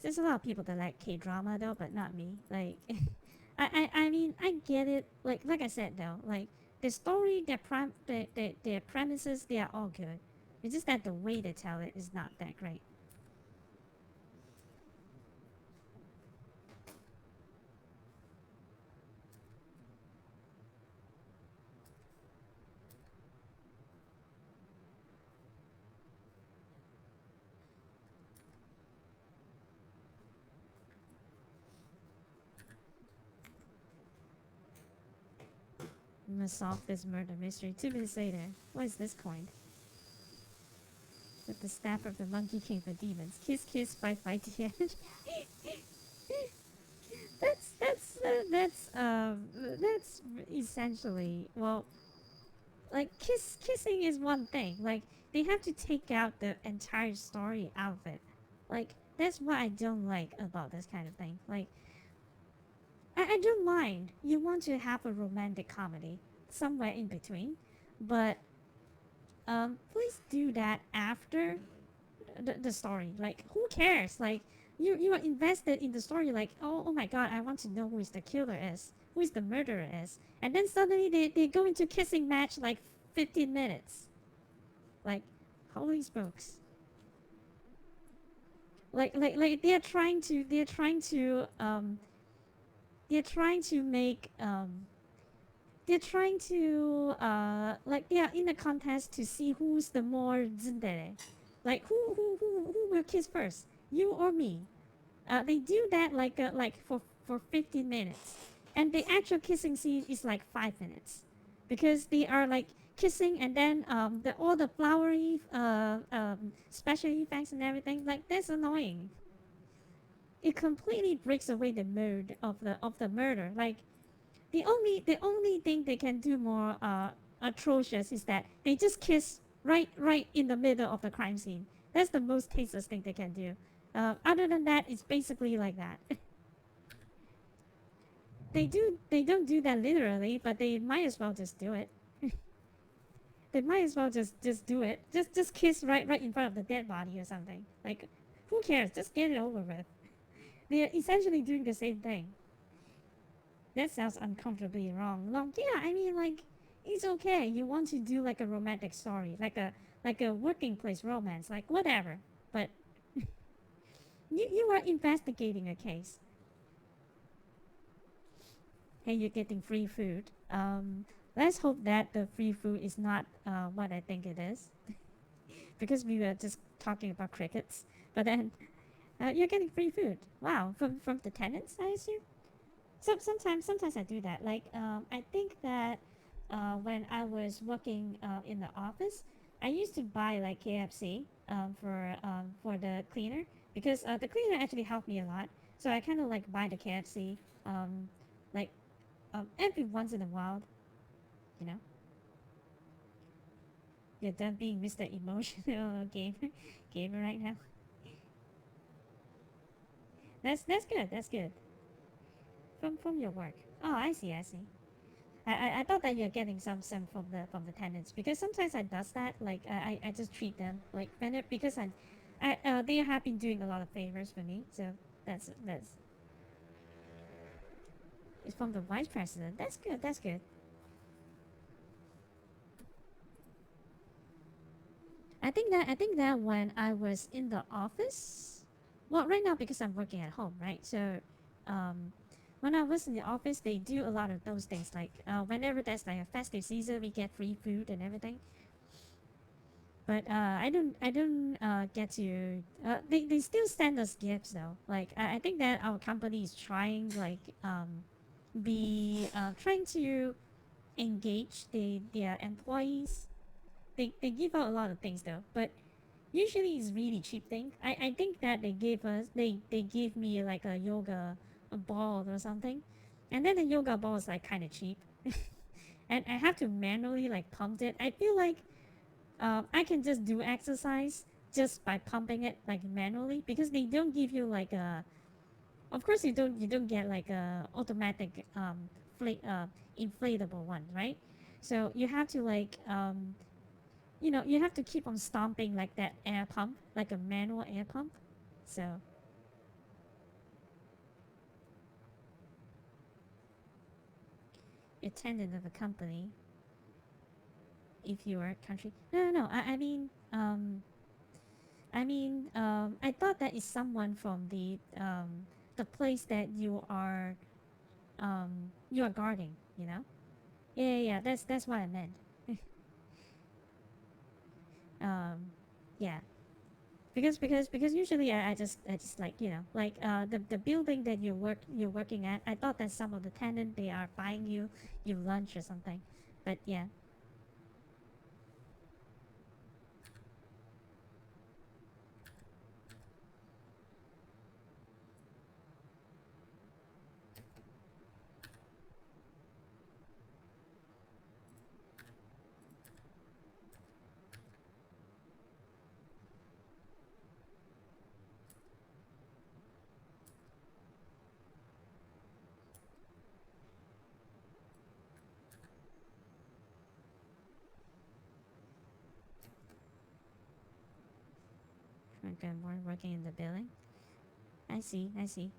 There's a lot of people that like K drama though, but not me. Like, I mean I get it. Like I said though, like the story, their premises, they are all good. It's just that the way they tell it is not that great. We must solve this murder mystery. 2 minutes later, what is this coin? With the staff of the Monkey King for demons. Kiss, kiss, fight, fight to the end. That's essentially, well, like kissing is one thing. Like they have to take out the entire story out of it. Like that's what I don't like about this kind of thing. Like I don't mind. You want to have a romantic comedy somewhere in between, but please do that after the story. Like who cares? Like you are invested in the story. Like oh my god, I want to know who is the killer is, who is the murderer is, and then suddenly they go into kissing match like 15 minutes. Like holy smokes. Like they're trying to make they're trying to like they are in a contest to see who's the more tsundere. Like who will kiss first, you or me? They do that like for 15 minutes, and the actual kissing scene is like 5 minutes, because they are like kissing, and then all the flowery special effects and everything, like that's annoying. It completely breaks away the mood of the murder. Like the only thing they can do more atrocious is that they just kiss right in the middle of the crime scene. That's the most tasteless thing they can do. Other than that, it's basically like that. They don't do that literally, but they might as well just do it. They might as well just do it. Just kiss right in front of the dead body or something. Like, who cares? Just get it over with. They're essentially doing the same thing. That sounds uncomfortably wrong. Like, yeah, I mean, like, it's okay. You want to do like a romantic story, like a working place romance, like whatever. But you are investigating a case. Hey, you're getting free food. Let's hope that the free food is not what I think it is, because we were just talking about crickets. But then you're getting free food. Wow, from the tenants, I assume. Sometimes I do that. Like I think that when I was working in the office, I used to buy like KFC for the cleaner, because the cleaner actually helped me a lot. So I kind of like buy the KFC um, like every once in a while. You know, you're done being Mr. Emotional gamer right now. That's good. That's good. From your work. Oh, I see. I see. I thought that you're getting some from the tenants, because sometimes I does that, like I just treat them like vendor, because they have been doing a lot of favors for me, so that's it's from the vice president. That's good. That's good. I think that when I was in the office, well, right now because I'm working at home, right? So, um, when I was in the office, they do a lot of those things. Like whenever there's like a festive season, we get free food and everything. But I don't get to. They still send us gifts though. Like I think that our company is trying like be trying to engage their employees. They give out a lot of things though, but usually it's really cheap thing. I think that they gave me like a yoga a ball or something, and then the yoga ball is like kind of cheap, and I have to manually like pump it. I feel like I can just do exercise just by pumping it like manually, because they don't give you like a. Of course, you don't get like a automatic inflatable one, right? So you have to like you have to keep on stomping like that air pump, like a manual air pump. So attendant of a company, if you are a country. No, no, no. I thought that is someone from the place that you are guarding. You know? Yeah, yeah, yeah. That's what I meant. um, yeah. Because usually I just like like the building that you're working at. I thought that some of the tenant they are buying you lunch or something, but yeah. Okay, more working in the building. I see. I see.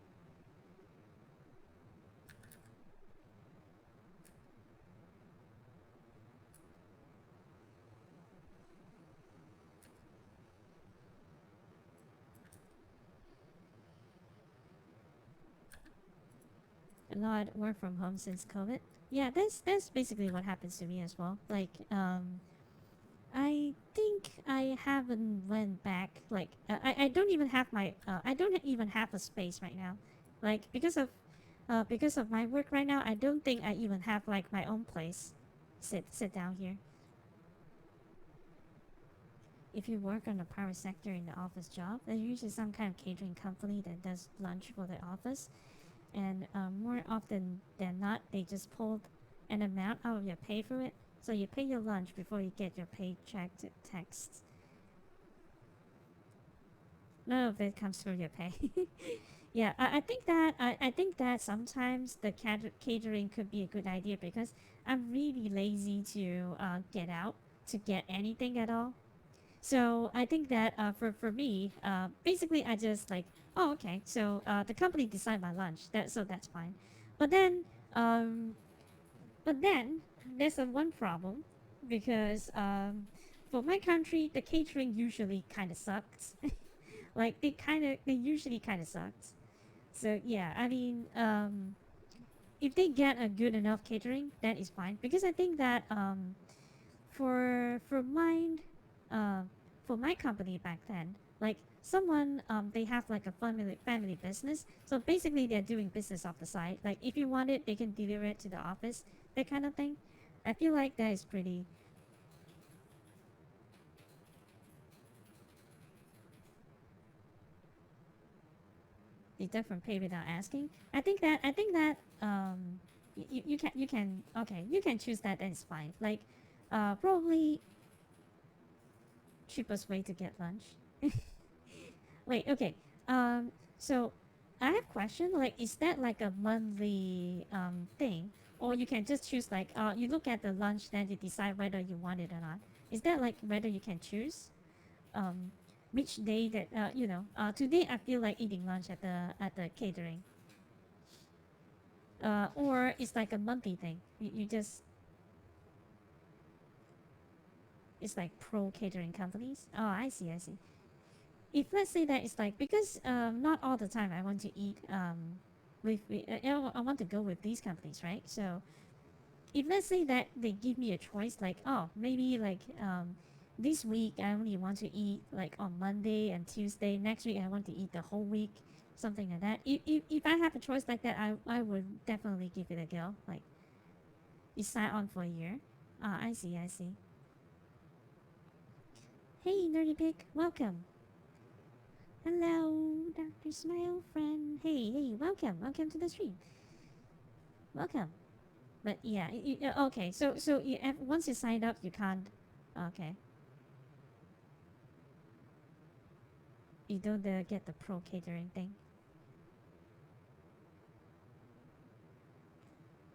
A lot work from home since COVID. Yeah, that's basically what happens to me as well. Like I think I haven't went back. Like I don't even have I don't even have a space right now. Like because of my work right now, I don't think I even have like my own place. Sit down here. If you work on the private sector in the office job, there's usually some kind of catering company that does lunch for the office, and more often than not, they just pull an amount out of your pay for it. So you pay your lunch before you get your paycheck text. None of it comes through your pay. Yeah, I think that sometimes the catering could be a good idea because I'm really lazy to get out to get anything at all. So I think that for me, basically I just like, oh okay, so the company decide my lunch, that's fine. But then um, but then there's a one problem because for my country the catering usually kind of sucks. Like they usually kind of sucks. So yeah, I mean, if they get a good enough catering, that is fine. Because I think that for mine, uh, for my company back then, like someone they have like a family business. So basically, they're doing business off the side. Like if you want it, they can deliver it to the office. That kind of thing. I feel like that is pretty. Deduct from pay without asking. I think that you can okay you can choose that and it's fine. Like probably cheapest way to get lunch. Wait, okay. So I have question. Like, is that like a monthly thing, or you can just choose like you look at the lunch, then you decide whether you want it or not. Is that like whether you can choose um which day that today I feel like eating lunch at the catering, or it's like a monthly thing. You just it's like pro catering companies. Oh, I see, I see. If let's say that it's like because not all the time I want to eat I want to go with these companies, right? So if let's say that they give me a choice, like oh maybe like this week I only want to eat like on Monday and Tuesday. Next week I want to eat the whole week, something like that. If I have a choice like that, I would definitely give it a go. Like you sign on for a year. Ah, I see, I see. Hey, Nerdy Pig, welcome. Hello, Dr. Smile friend. Hey, hey, welcome, welcome to the stream. Welcome. But yeah, okay. So once you signed up, you can't. Okay, you don't get the pro catering thing.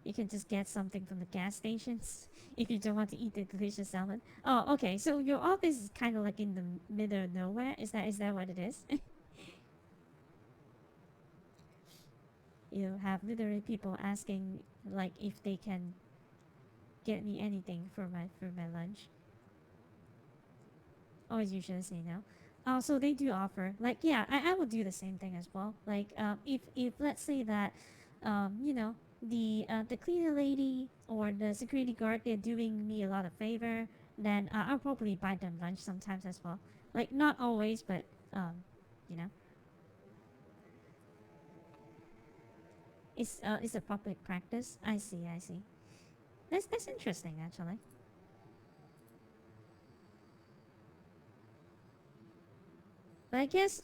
You can just get something from the gas stations if you don't want to eat the delicious salmon. Oh, okay. So your office is kind of like in the middle of nowhere. Is that what it is? You have literally people asking like if they can get me anything for my lunch. Always usually say no. So they do offer like yeah, I would do the same thing as well. Like if let's say that the cleaner lady or the security guard they're doing me a lot of favor, then I'll probably buy them lunch sometimes as well. Like not always, but you know, it's a public practice. I see, I see. That's interesting actually. But I guess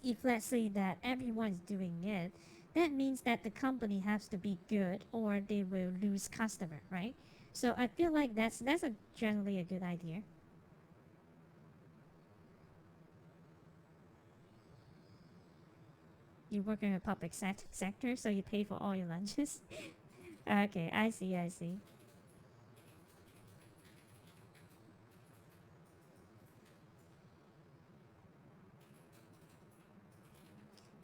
if let's say that everyone's doing it, that means that the company has to be good or they will lose customer, right? So I feel like that's a generally a good idea. You work in a public sector, so you pay for all your lunches. Okay, I see, I see.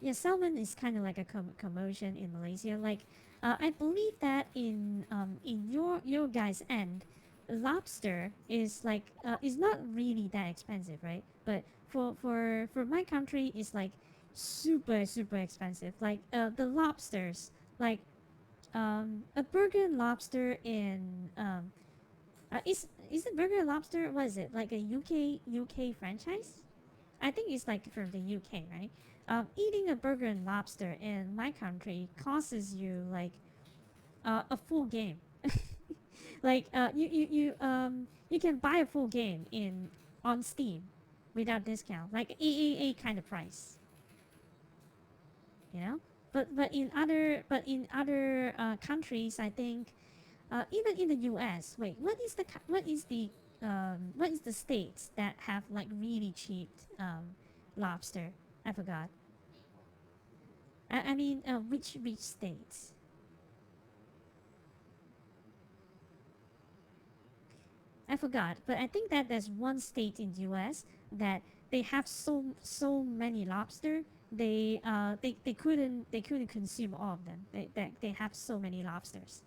Yeah, salmon is kind of like a commotion in Malaysia. Like, I believe that in your guys' end, lobster is like is not really that expensive, right? But for my country, it's like super expensive. Like the lobsters, like a burger lobster in is it burger lobster? What is it like a UK franchise? I think it's like from the UK, right? Eating a burger and lobster in my country costs you like a full game. Like you can buy a full game in on Steam without discount, like AAA kind of price, you know. But in other countries, I think even in the U.S. Wait, what is the states that have like really cheap lobster? I forgot. I mean, which states? I forgot, but I think that there's one state in U.S. that they have so many lobster. They couldn't consume all of them. They have so many lobsters.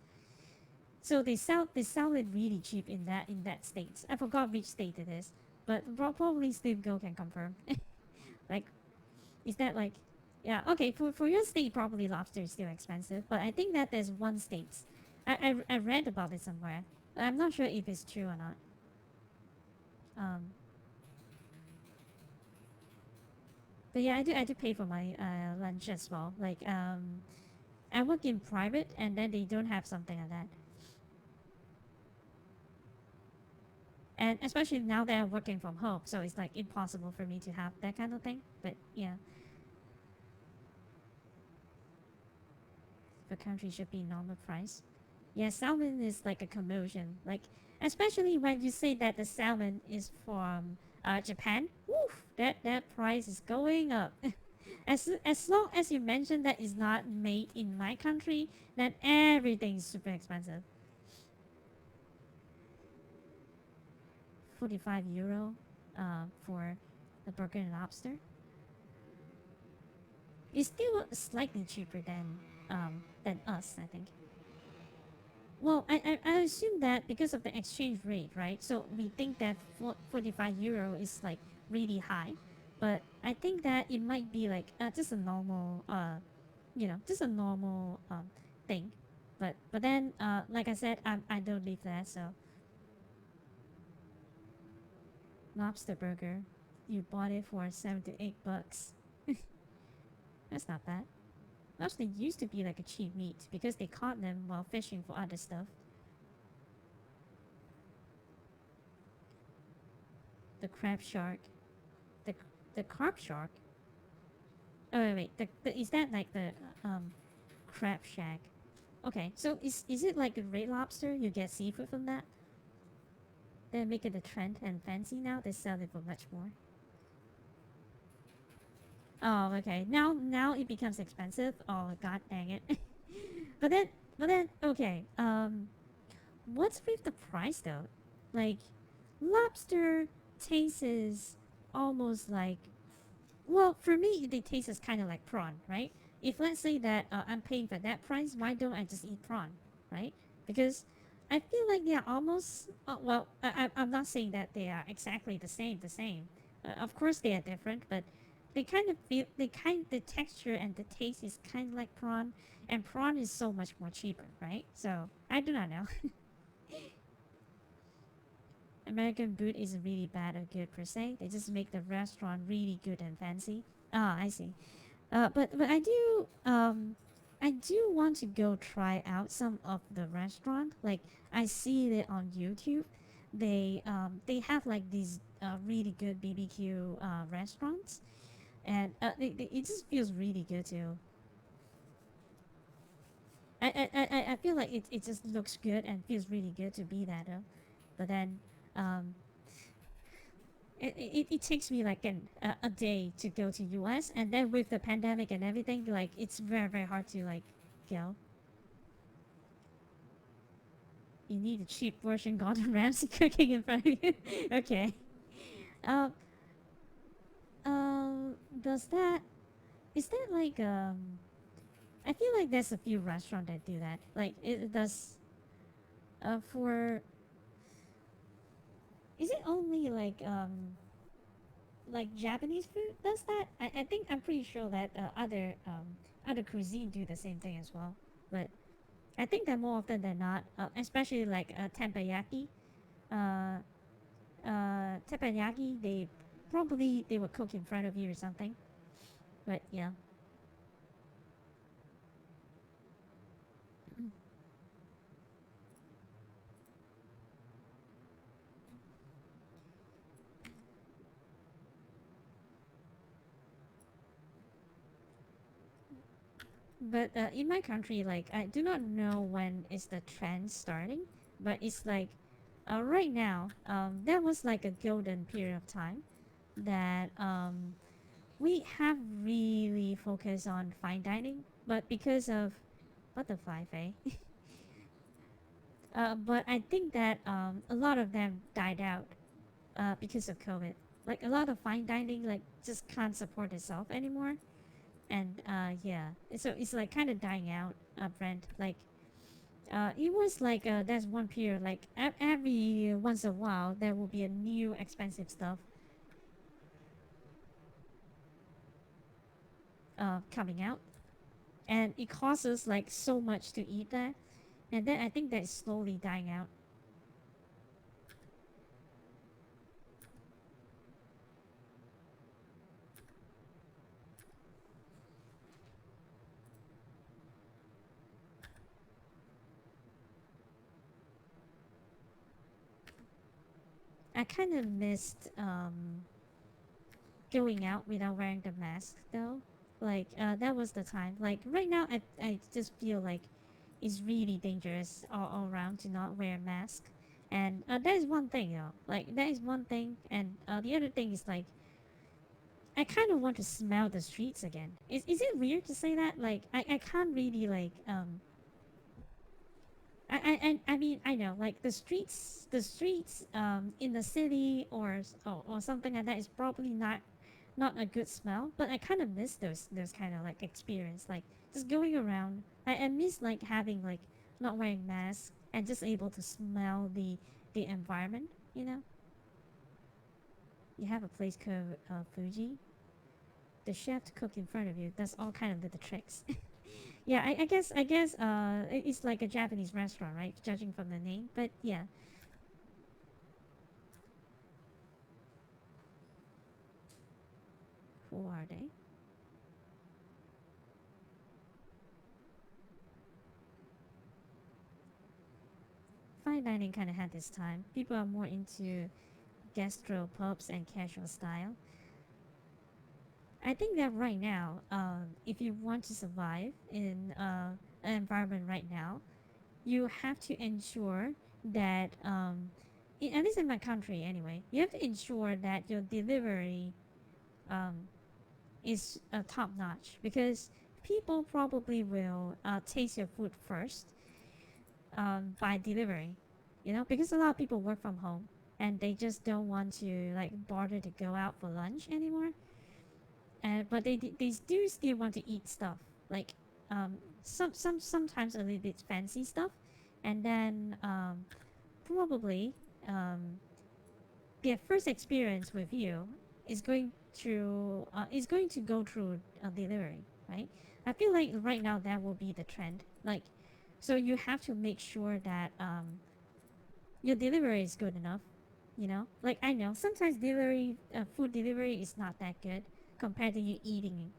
So they sell it really cheap in that state. I forgot which state it is, but probably Steve Go can confirm. Like, is that like, yeah, okay, for your state probably lobster is still expensive, but I think that there's one state. I read about it somewhere. I'm not sure if it's true or not. Um, but yeah, I do pay for my lunch as well. Like, I work in private, and then they don't have something like that. And especially now that I'm working from home, so it's like impossible for me to have that kind of thing. But yeah, the country should be normal price. Yeah, salmon is like a commotion. Like, especially when you say that the salmon is from Japan. Woof, that price is going up. As long as you mention that it's not made in my country, then everything is super expensive. 45 euro for the burger and lobster. It's still slightly cheaper than us, I think. Well, I assume that because of the exchange rate, right? So we think that 45 euro is like really high, but I think that it might be like just a normal, just a normal thing. But then, like I said, I don't live there, so lobster burger, you bought it for $7 to $8. That's not bad. Lobster used to be like a cheap meat because they caught them while fishing for other stuff. The crab shark, the the carp shark. Oh wait. Is that like the crab shack? Okay, so is it like a red lobster? You get seafood from that? They make it a trend and fancy now. They sell it for much more. Oh, okay. Now it becomes expensive. Oh god dang it. but then but then okay. What's with the price though? Like, lobster tastes almost like, well, for me, they taste as kind of like prawn, right? If let's say that I'm paying for that price, why don't I just eat prawn, right? Because I feel like they're almost, well, I'm not saying that they are exactly the same. Of course they are different, but they kind of feel, the texture and the taste is kind of like prawn, and prawn is so much more cheaper, right? So, I do not know. American food isn't really bad or good per se. They just make the restaurant really good and fancy. Ah, I see. But I do want to go try out some of the restaurant. Like, I see it on YouTube. They have like these really good BBQ restaurants, and it just feels really good too. I feel like it just looks good and feels really good to be that though. But then um, it takes me like a day to go to US, and then with the pandemic and everything, like it's very hard to like go. You need a cheap version Gordon Ramsay cooking in front of you. Okay. Um. Does that is that like I feel like there's a few restaurants that do that. Like it does. For is it only like Japanese food does that? I think I'm pretty sure that other cuisine do the same thing as well. But I think that more often than not, especially like teppanyaki, uh, teppanyaki, they will cook in front of you or something. But yeah, but in my country, like I do not know when is the trend starting, but it's like right now, there was like a golden period of time that We have really focused on fine dining, but because of butterfly Faye. But I think that a lot of them died out because of COVID. Like a lot of fine dining, like just can't support itself anymore, and yeah, so it's like kind of dying out. Brand like it was like there's one period like every once in a while there will be a new expensive stuff coming out, and it costs us like so much to eat that, and then I think that's slowly dying out. I kind of missed going out without wearing the mask though. Like that was the time. Like right now, I just feel like it's really dangerous all around to not wear a mask. And that is one thing, Like that is one thing, and the other thing is like I kind of want to smell the streets again. Is it weird to say that? Like I can't really like I mean I know like the streets in the city or something like that is probably not a good smell, but I kind of miss those kind of like experience, like just going around. I miss like having like not wearing masks and just able to smell the environment. You know, you have a place called Fuji. The chef to cook in front of you. That's all kind of the tricks. Yeah, I guess it's like a Japanese restaurant, right? Judging from the name, but yeah, who are they? Fine dining kind of had this time. People are more into gastro pubs and casual style. I think that right now, if you want to survive in an environment right now, you have to ensure that, at least in my country anyway, you have to ensure that your delivery um, is top notch because people probably will taste your food first by delivery, because a lot of people work from home and they just don't want to like bother to go out for lunch anymore. But they do still want to eat stuff like sometimes a little bit fancy stuff, and then probably um, their first experience with you is going to go through delivery, right? I feel like right now that will be the trend. Like, so you have to make sure that your delivery is good enough. Like I know sometimes food delivery is not that good compared to you eating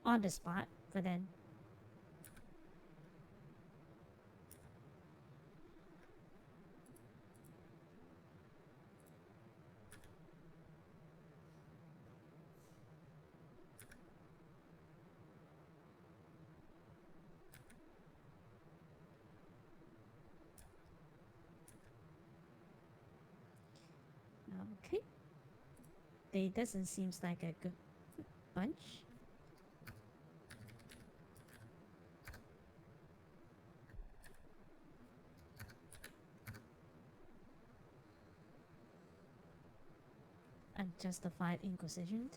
on the spot. But then, okay, they doesn't seems like a good bunch. Unjustified inquisition.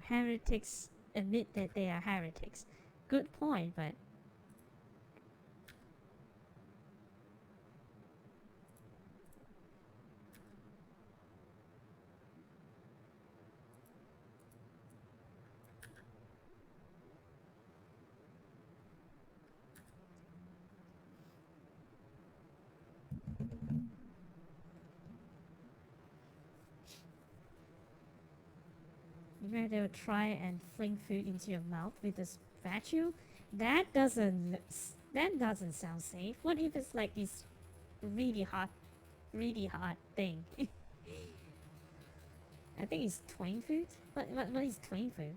Heretics admit that they are heretics. Good point, but Where they'll try and fling food into your mouth with a spatula. That doesn't. That doesn't sound safe. What if it's like this really hot thing? I think it's twin food. What is twin food?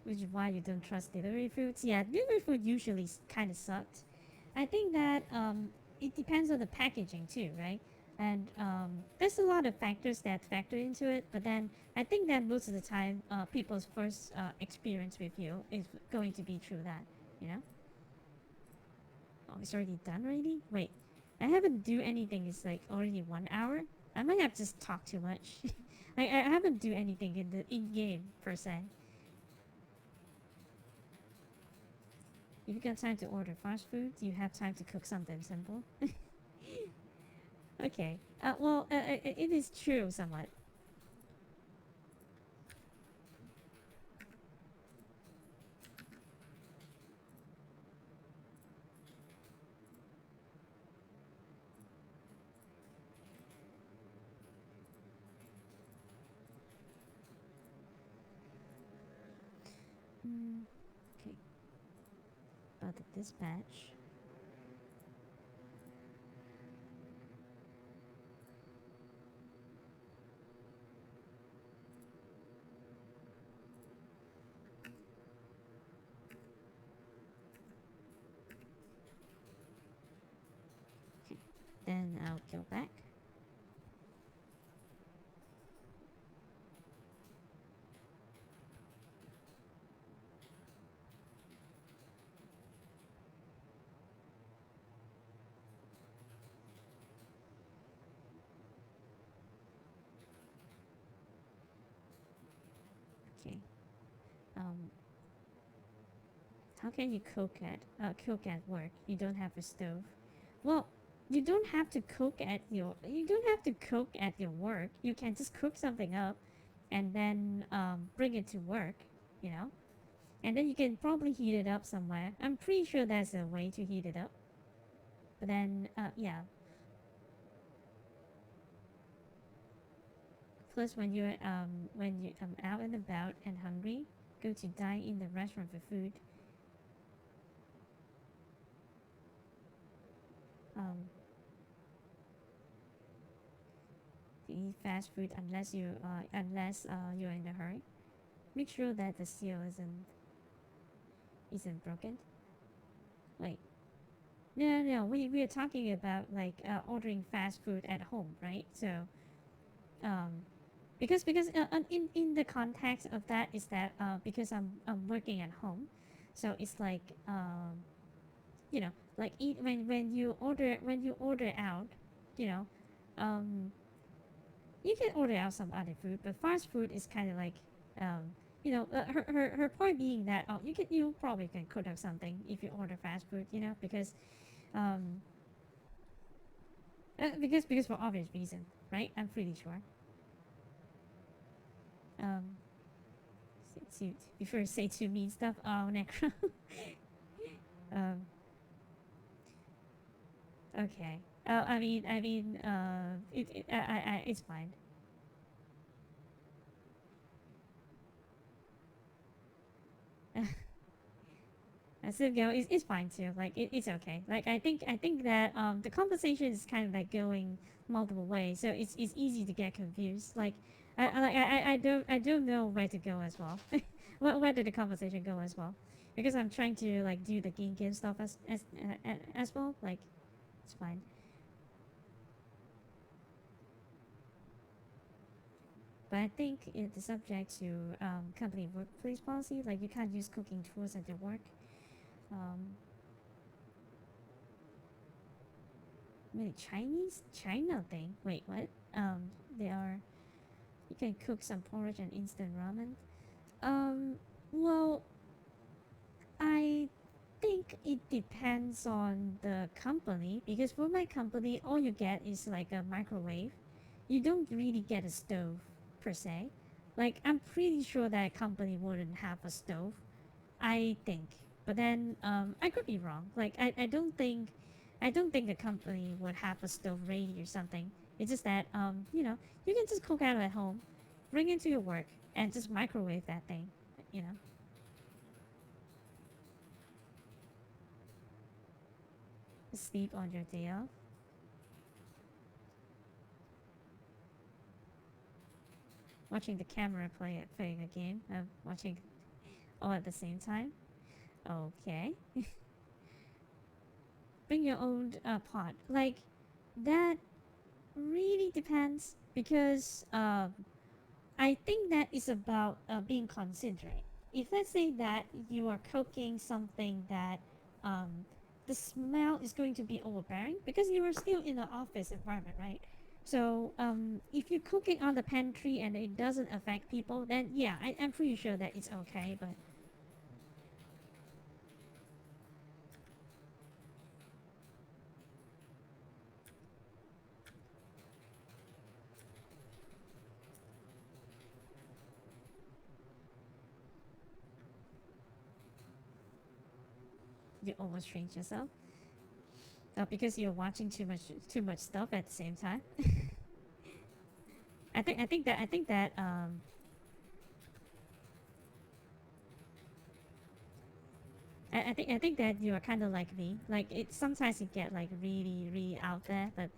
Which is why you don't trust delivery foods. Yeah, delivery food usually kind of sucks. I think that it depends on the packaging too, right? And there's a lot of factors that factor into it. But then I think that most of the time, people's first experience with you is going to be through that. You know? Oh, it's already done already. Wait, I haven't do anything. It's like already 1 hour. I might have just talked too much. I haven't do anything in the in game per se. If you got time to order fast food, you have time to cook something simple. Okay. Well, it is true somewhat. Mm, okay. About the dispatch. Then I'll go back. Okay. Um, how can you cook at work? You don't have a stove. Well, you don't have to cook at your. You don't have to cook at your work. You can just cook something up, and then bring it to work. You know, and then you can probably heat it up somewhere. I'm pretty sure there's a way to heat it up. But then, yeah. Plus, when you out and about and hungry, go to dine in the restaurant for food. Um, to eat fast food unless you're in a hurry. Make sure that the seal isn't broken. Wait, no. We are talking about like ordering fast food at home, right? So um, because in the context of that is that because I'm working at home, so it's like you know, like eat when you order out, you know, um, you can order out some other food, but fast food is kind of like, um, her point being that you probably can cook up something if you order fast food, you know, um, because for obvious reason, right? I'm pretty sure. Um, before you say too mean stuff, oh, necro. um, okay. It's fine. Still go. It's fine too. Like it's okay. Like I think that the conversation is kind of like going multiple ways, so it's easy to get confused. Like I don't know where to go as well. Where did the conversation go as well? Because I'm trying to like do the game stuff as well. Like it's fine. But I think it's subject to company workplace policy. Like you can't use cooking tools at your work. Um, Maybe Chinese China thing. Wait, what? They are. You can cook some porridge and instant ramen. Um, well, I think it depends on the company because for my company, all you get is like a microwave. You don't really get a stove per se. Like I'm pretty sure that company wouldn't have a stove. I think, but then I could be wrong. Like I don't think I don't think the company would have a stove ready or something. It's just that you can just cook out at home, bring it to your work, and just microwave that thing. You know, sleep on your day off, watching the camera playing a game, watching all at the same time. Okay, bring your own pot. Like that really depends because I think that is about being considerate. If let's say that you are cooking something that um, the smell is going to be overbearing because you are still in an office environment, right? So if you're cooking on the pantry and it doesn't affect people, then yeah, I'm pretty sure that it's okay. But you overstrain yourself because you're watching too much stuff at the same time. I think that I think that you are kind of like me. Like it sometimes you get like really out there, but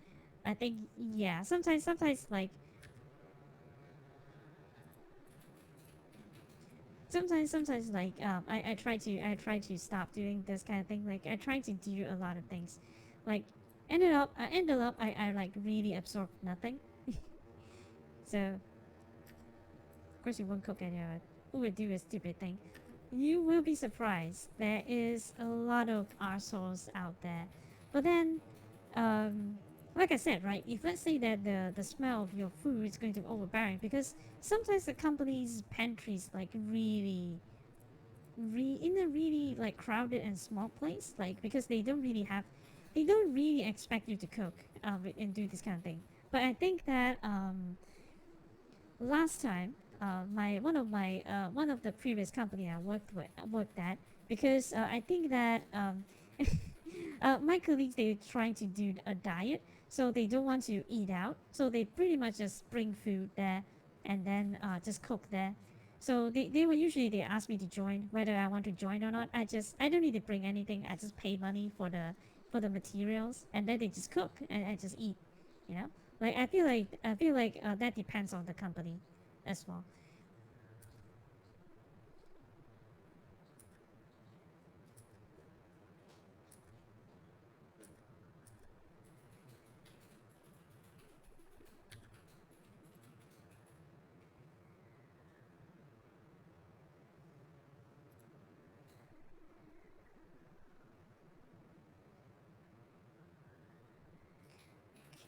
I think yeah, sometimes like sometimes like I try to stop doing this kind of thing. Like I try to do a lot of things, like ended up I like really absorb nothing. So of course you won't cook any of it. Who would do a stupid thing? You will be surprised. There is a lot of assholes out there, but then um, like I said, right? If let's say that the smell of your food is going to be overbearing, because sometimes the company's pantries like in a really like crowded and small place, like because they don't really expect you to cook and do this kind of thing. But I think that last time, one of the previous company I worked at, because I think that my colleagues they're trying to do a diet, so they don't want to eat out, so they pretty much just bring food there and then just cook there. So they ask me to join, whether I want to join or not. I don't need to bring anything. I just pay money for the materials, and then they just cook and I just eat. You know, like I feel like that depends on the company as well.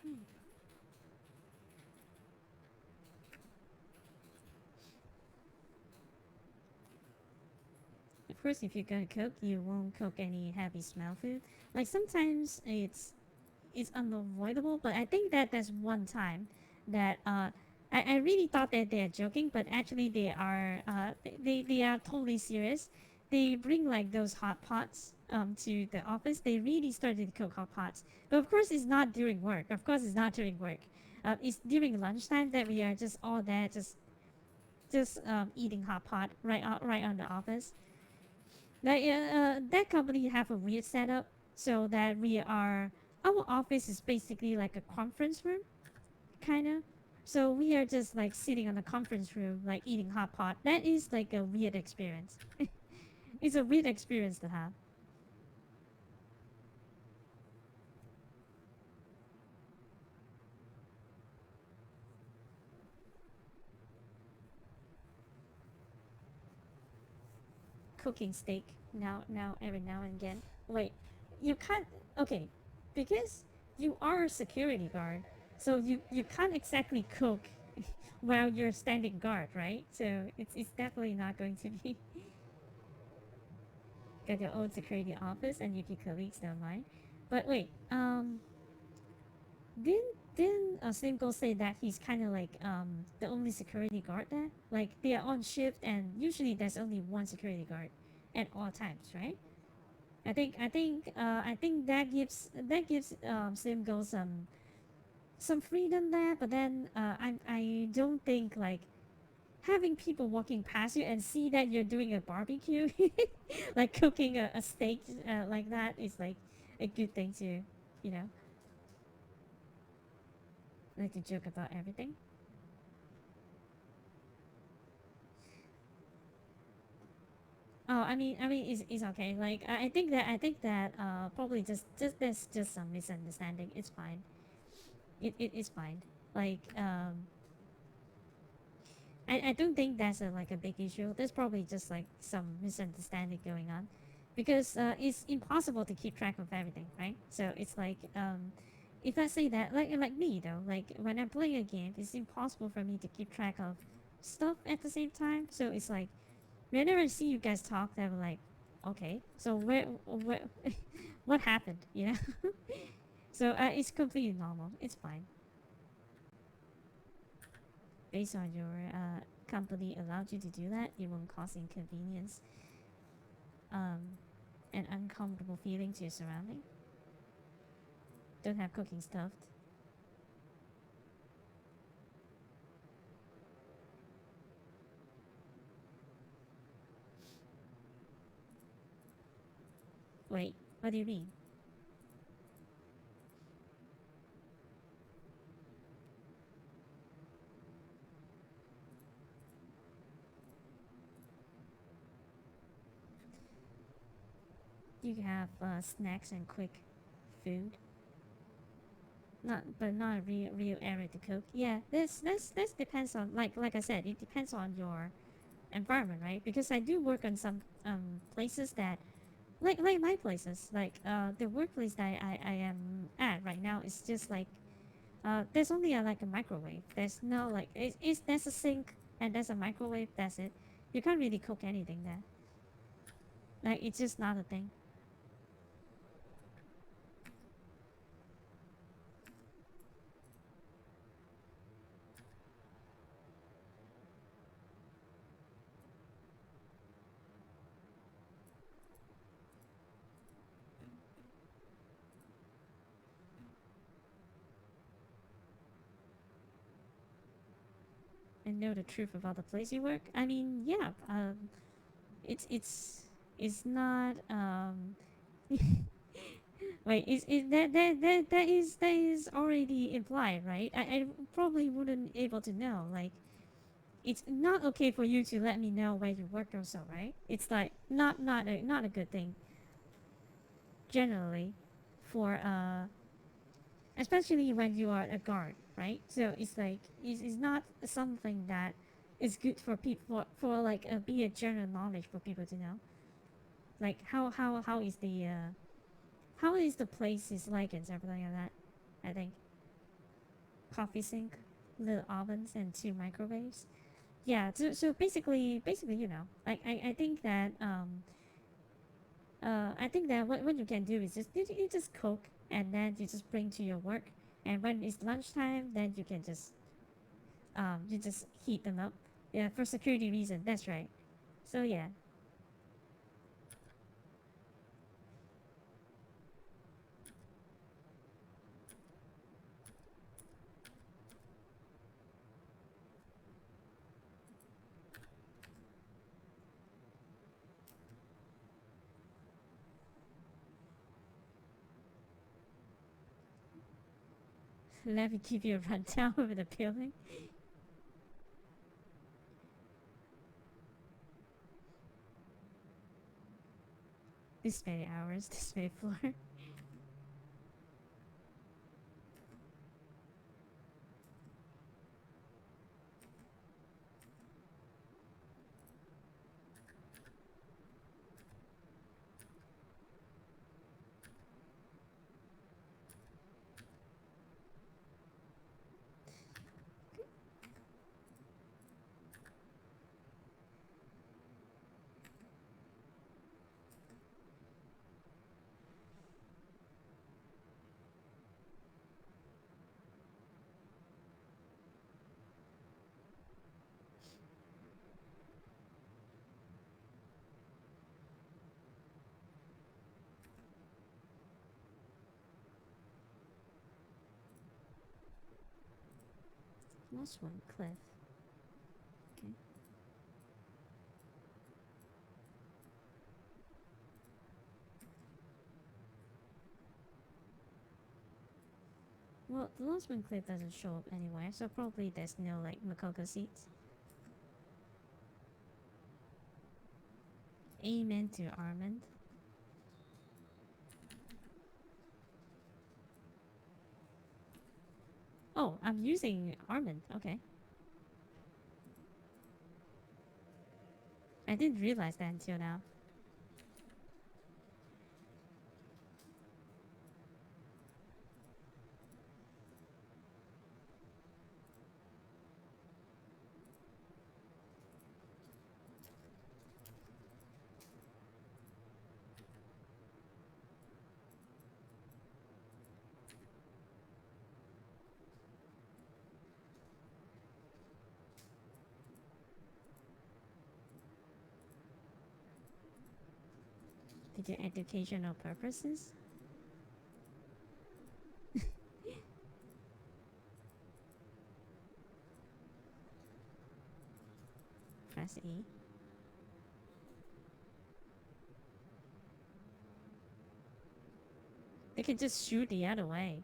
Okay. Of course, if you're gonna cook, you won't cook any heavy smell food. Like sometimes it's unavoidable, but I think that there's one time that I really thought that they're joking, but actually they are totally serious. They bring like those hot pots to the office. They really started to cook hot pots, but of course it's not during work. Of course it's not during work. It's during lunchtime that we are just all there, just eating hot pot right on the office. Like that company have a weird setup, so that our office is basically like a conference room, kind of. So we are just like sitting on the conference room, like eating hot pot. That is like a weird experience. It's a weird experience to have. Cooking steak now every now and again. Wait, you can't. Okay, because you are a security guard, so you can't exactly cook while you're standing guard, right? So it's definitely not going to be got your own security office and your colleagues don't mind. But wait, didn't Simco say that he's kind of like the only security guard there? Like they are on shift and usually there's only one security guard at all times, right? I think that gives Simgo some freedom there, but then I don't think like having people walking past you and see that you're doing a barbecue, like cooking a steak like that is like a good thing to, you know, like to joke about everything. Oh, I mean, it's okay. Like, I think that probably just there's just some misunderstanding. It's fine. It is fine. Like, I don't think that's like a big issue. There's probably just like some misunderstanding going on, because it's impossible to keep track of everything, right? So it's like, if I say that, like me though, like when I'm playing a game, it's impossible for me to keep track of stuff at the same time. So it's like whenever I see you guys talk, I'm like, okay, so where what happened? You know. So it's completely normal. It's fine. Based on your company allowed you to do that, it won't cause inconvenience, um, and uncomfortable feeling to your surrounding. Don't have cooking stuffed. Wait, what do you mean? You have snacks and quick food, not a real area to cook. Yeah, this depends on, like I said, it depends on your environment, right? Because I do work on some places that, like my places, like the workplace that I am at right now is just like, there's only like a microwave. There's no like, there's a sink and there's a microwave. That's it. You can't really cook anything there. Like, it's just not a thing. And know the truth about the place you work. I mean, yeah. It's not. Wait, that is already implied, right? I probably wouldn't able to know. Like, it's not okay for you to let me know where you work also, right? It's like not a good thing generally, for especially when you are a guard, right? So it's like, it's not something that is good for people, for like be a general knowledge for people to know. Like, how is the place is like and everything like that. I think coffee sink, little ovens, and two microwaves. Yeah. So basically, like I think that what you can do is just you just cook, and then you just bring to your work, and when it's lunchtime, then you just heat them up. Yeah, for security reason. That's right. So yeah. Let me give you a rundown of the building. This many hours, this many floor. Lost one cliff. Okay. Well, the Lost one cliff doesn't show up anywhere, so probably there's no like Makoko seats. Amen to Armand. Oh, I'm using Armand. Okay. I didn't realize that until now. Did your educational purposes? Press E. They can just shoot the other way.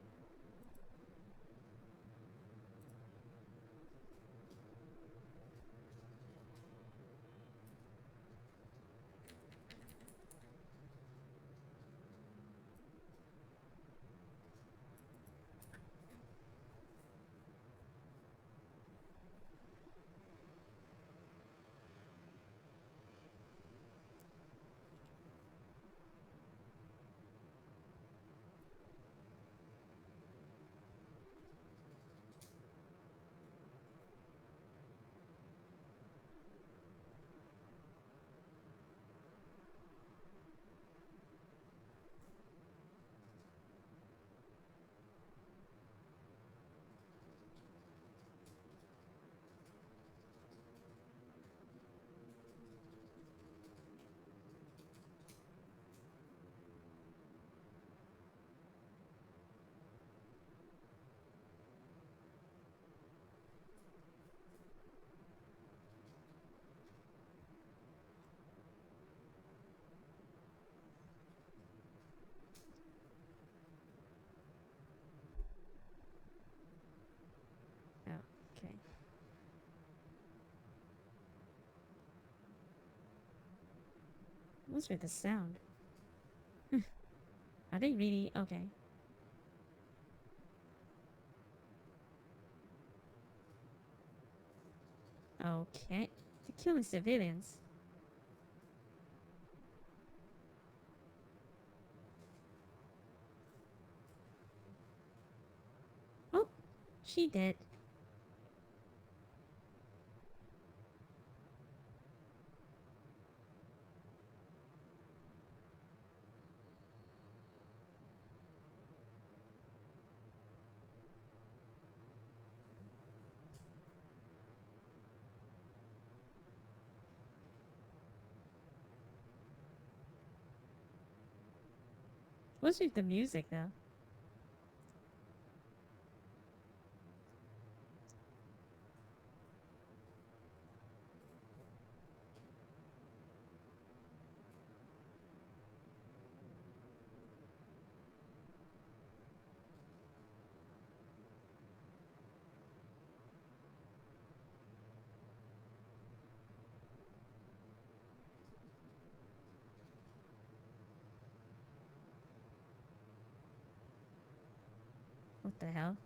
Oh, okay. What's with the sound? Are they really okay? Okay. They're killing civilians. Oh, she did. What's with the music though? What the hell?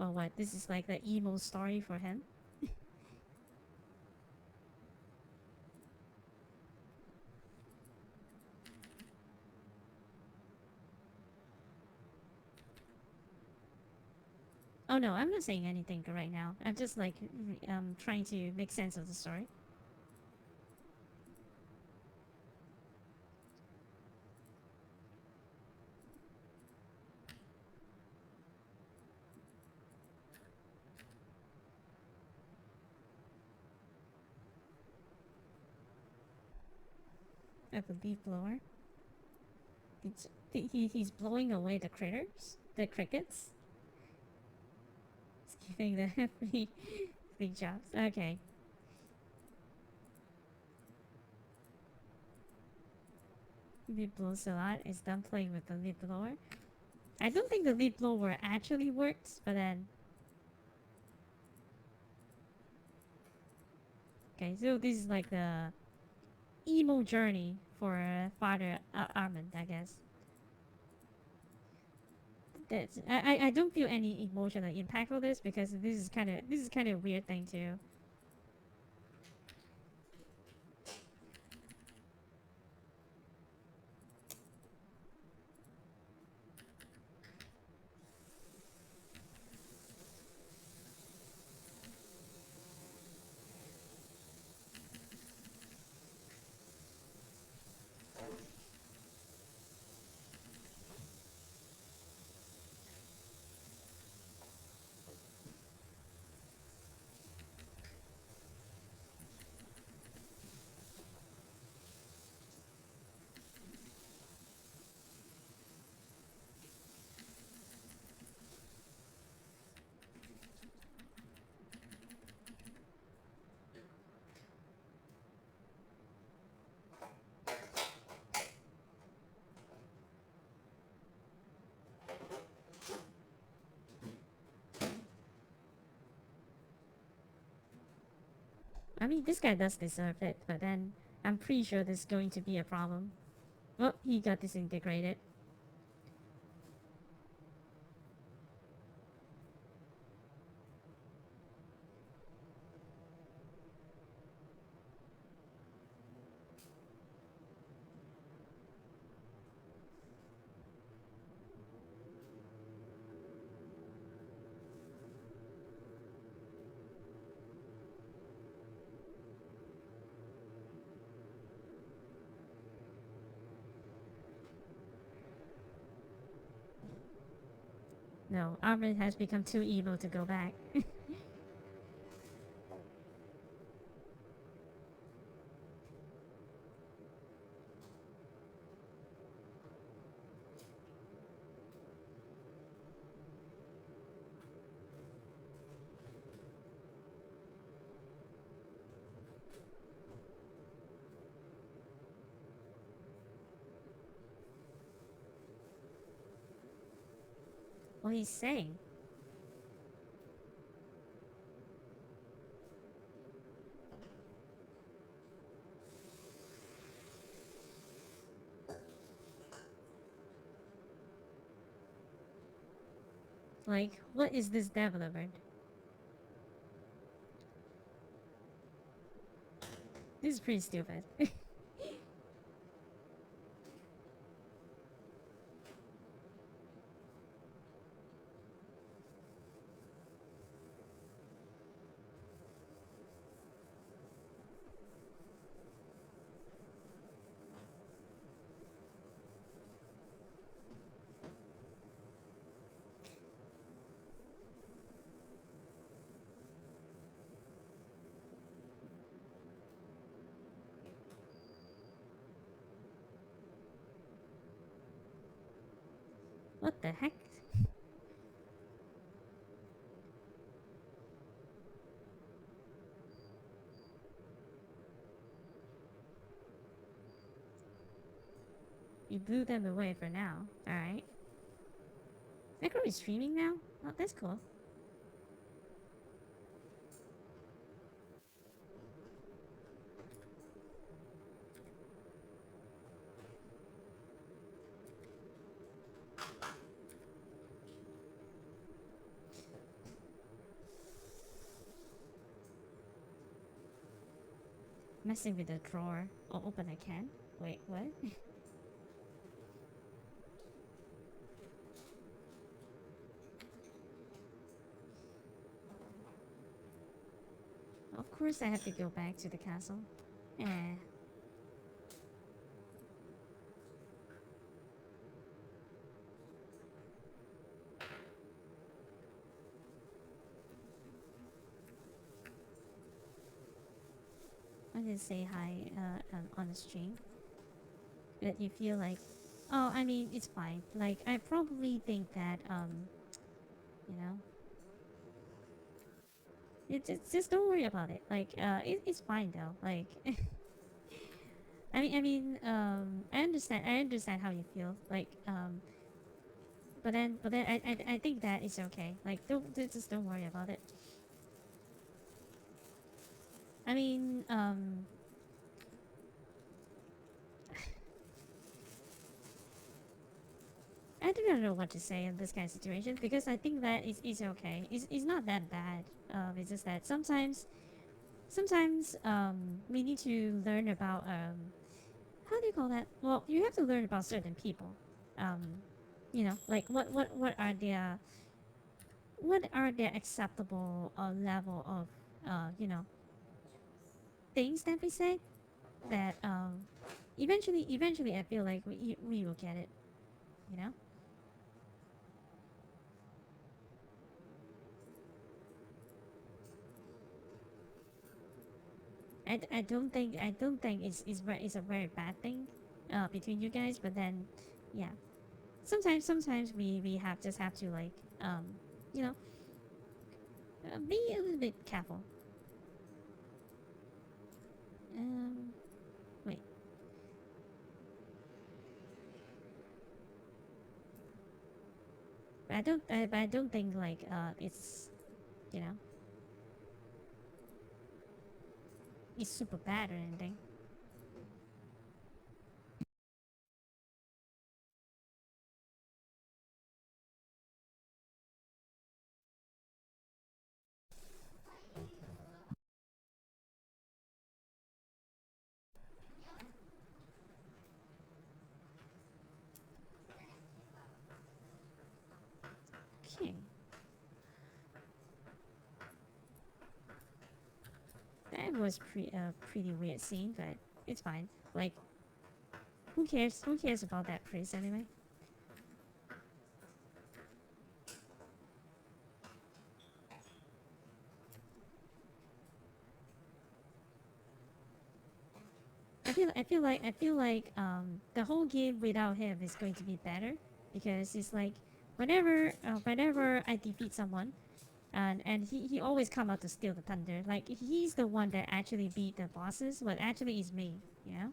Or what? This is like the emo story for him? Oh no, I'm not saying anything right now. I'm just like trying to make sense of the story. Of the leaf blower. He's blowing away the critters, the crickets. He's giving them free jobs. Okay. Leaf blows a lot. Is done playing with the leaf blower. I don't think the leaf blower actually works, but then okay. So this is like the emo journey for Father Armand, I guess. I don't feel any emotional impact for this because this is kind of a weird thing too. I mean, this guy does deserve it, but then I'm pretty sure there's going to be a problem. Well, he got disintegrated. No, Armin has become too evil to go back. Well, he's saying. Like, what is this development? This is pretty stupid. What the heck? You blew them away for now. Alright. Necro is streaming now? Oh, that's cool. messing with the drawer. I'll open a can. Wait, what? Of course I have to go back to the castle. Eh. I did say hi on the stream. But you feel like, oh, I mean, it's fine. Like, I probably think that, you know, just don't worry about it. Like, it's fine though. Like, I understand how you feel. Like, but then I think that is okay. Like, just don't worry about it. I mean, I do not know what to say in this kind of situation because I think that is okay. It's not that bad. It's just that sometimes we need to learn about how do you call that? Well, you have to learn about certain people. Um, like what are their acceptable level of things that we say that eventually I feel like we will get it. You know. I don't think it's a very bad thing between you guys, but then yeah, sometimes we have just have to like you know be a little bit careful. Um, wait, but I don't think like it's you know it's super bad or anything. Okay, that was pretty weird scene, but it's fine. Like who cares? Who cares about that priest anyway? I feel like the whole game without him is going to be better because it's like whenever I defeat someone and he always come out to steal the thunder. Like he's the one that actually beat the bosses, but actually is me, you know?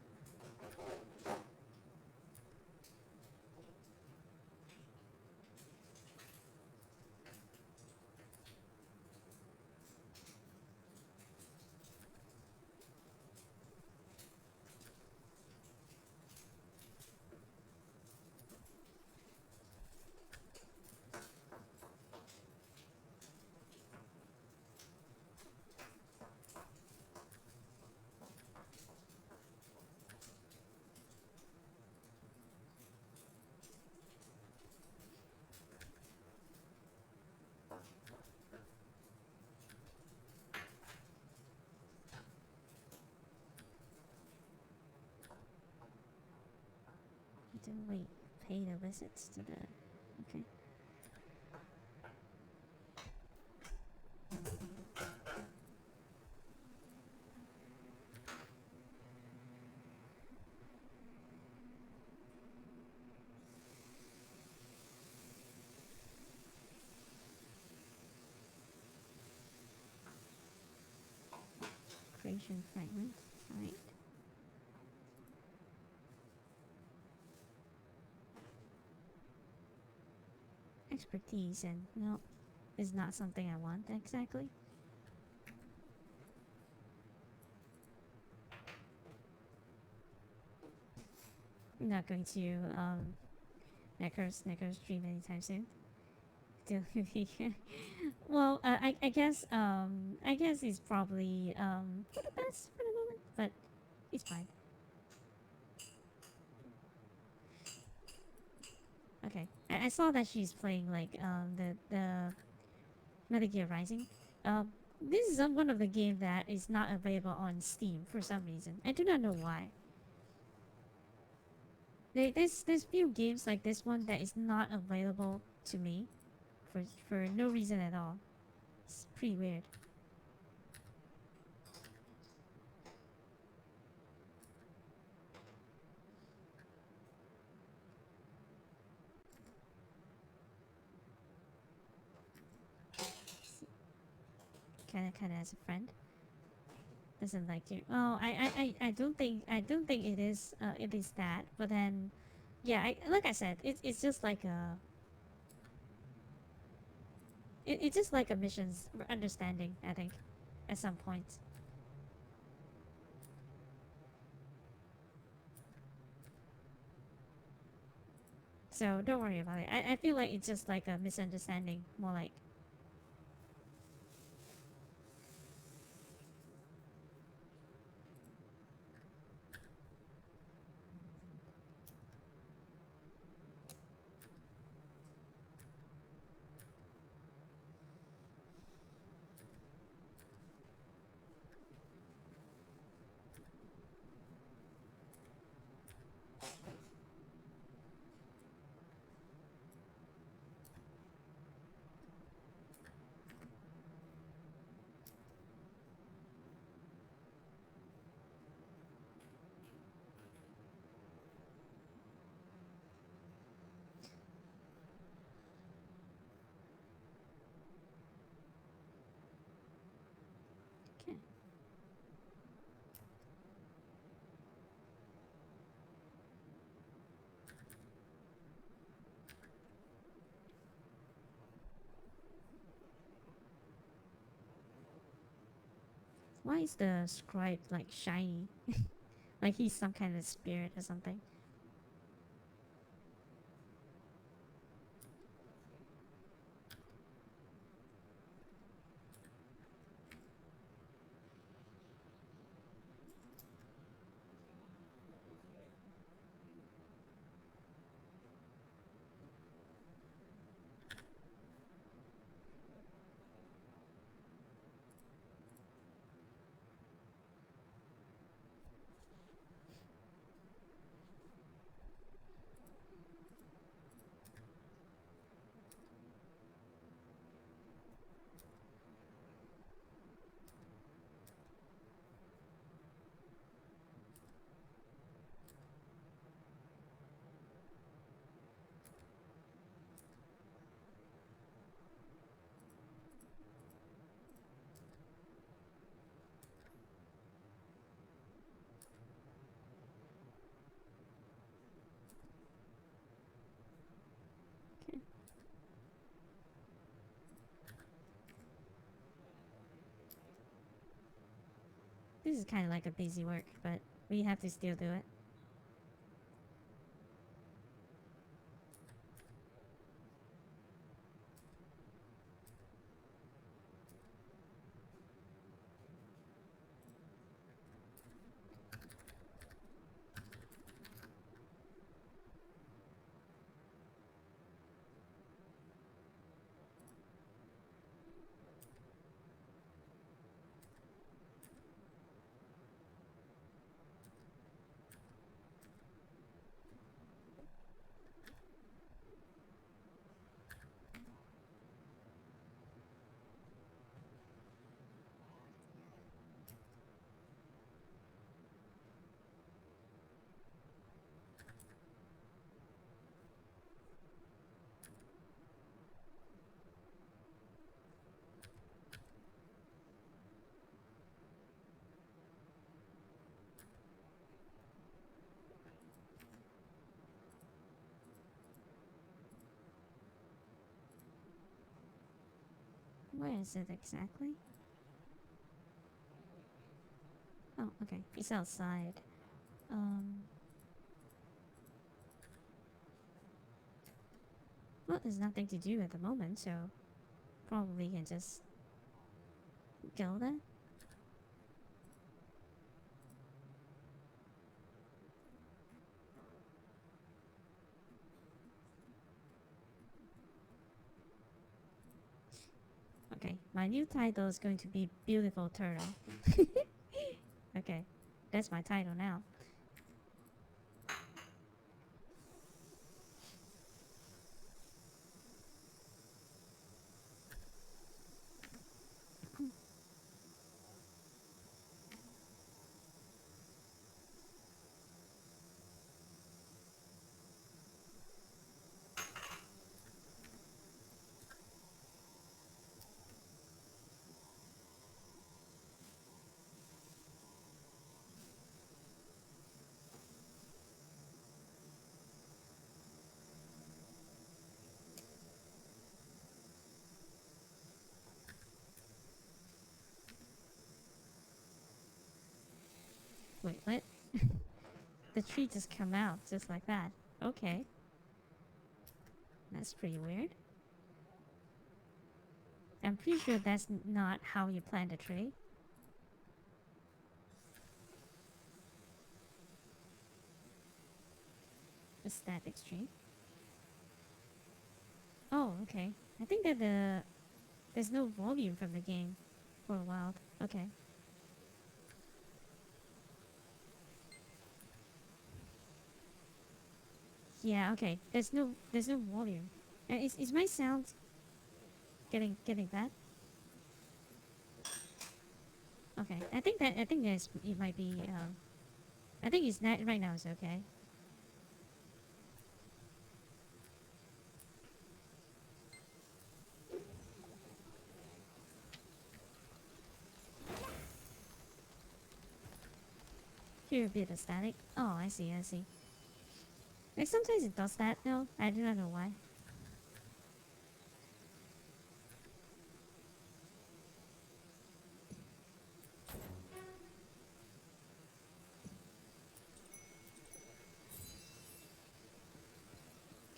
Didn't we pay the visits to the okay. Creation fragment. Alright. Expertise and no is not something I want exactly. I'm not going to Necro's stream anytime soon. Well, I guess it's probably for the best for the moment. but it's fine. Okay, I saw that she's playing like the Metal Gear Rising. This is one of the games that is not available on Steam for some reason. I do not know why. There's few games like this one that is not available to me for no reason at all. It's pretty weird. Kinda as a friend. Doesn't like you. Oh, I don't think it is that. But then, yeah, like I said, it's just like a it's just like a missions understanding. I think at some point. So don't worry about it. I feel like it's just like a misunderstanding, more like. Okay. Why is the scribe like shiny? Like he's some kind of spirit or something. Okay. This is kind of like a busy work, but we have to still do it. Where is it exactly? Oh, okay. It's outside. Um. Well, there's nothing to do at the moment, so probably can just go there. Okay, my new title is going to be Beautiful Turtle. Okay, that's my title now. Wait, what? The tree just come out just like that. Okay, that's pretty weird. I'm pretty sure that's not how you plant a tree. A static tree. Oh, okay. I think that there's no volume from the game for a while. Okay. Yeah. Okay. There's no volume. Is my sound getting bad? Okay. I think there's it might be. I think it's not right now. It's okay. Hear a bit of static. Oh, I see. I see. Like sometimes it does that though. I do not know why.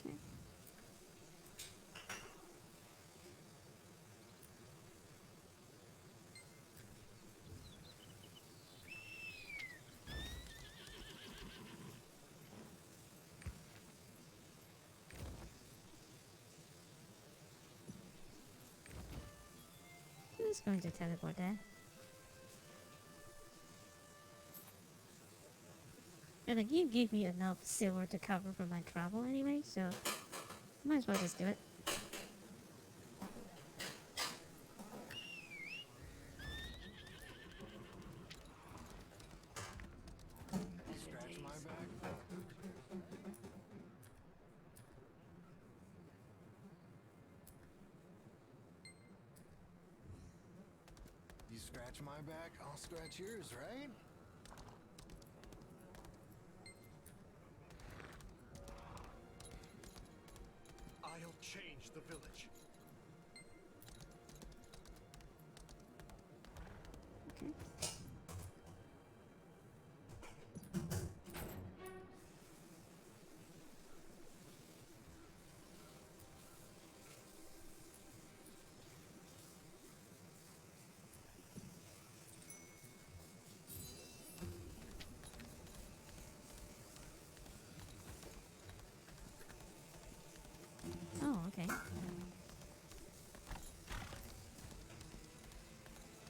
Okay. Who's going to teleport there? And the game gave me enough silver to cover for my travel anyway, so might as well just do it. Scratch my back? You scratch my back, I'll scratch yours, right? I'll change the village. Okay. Oh, okay.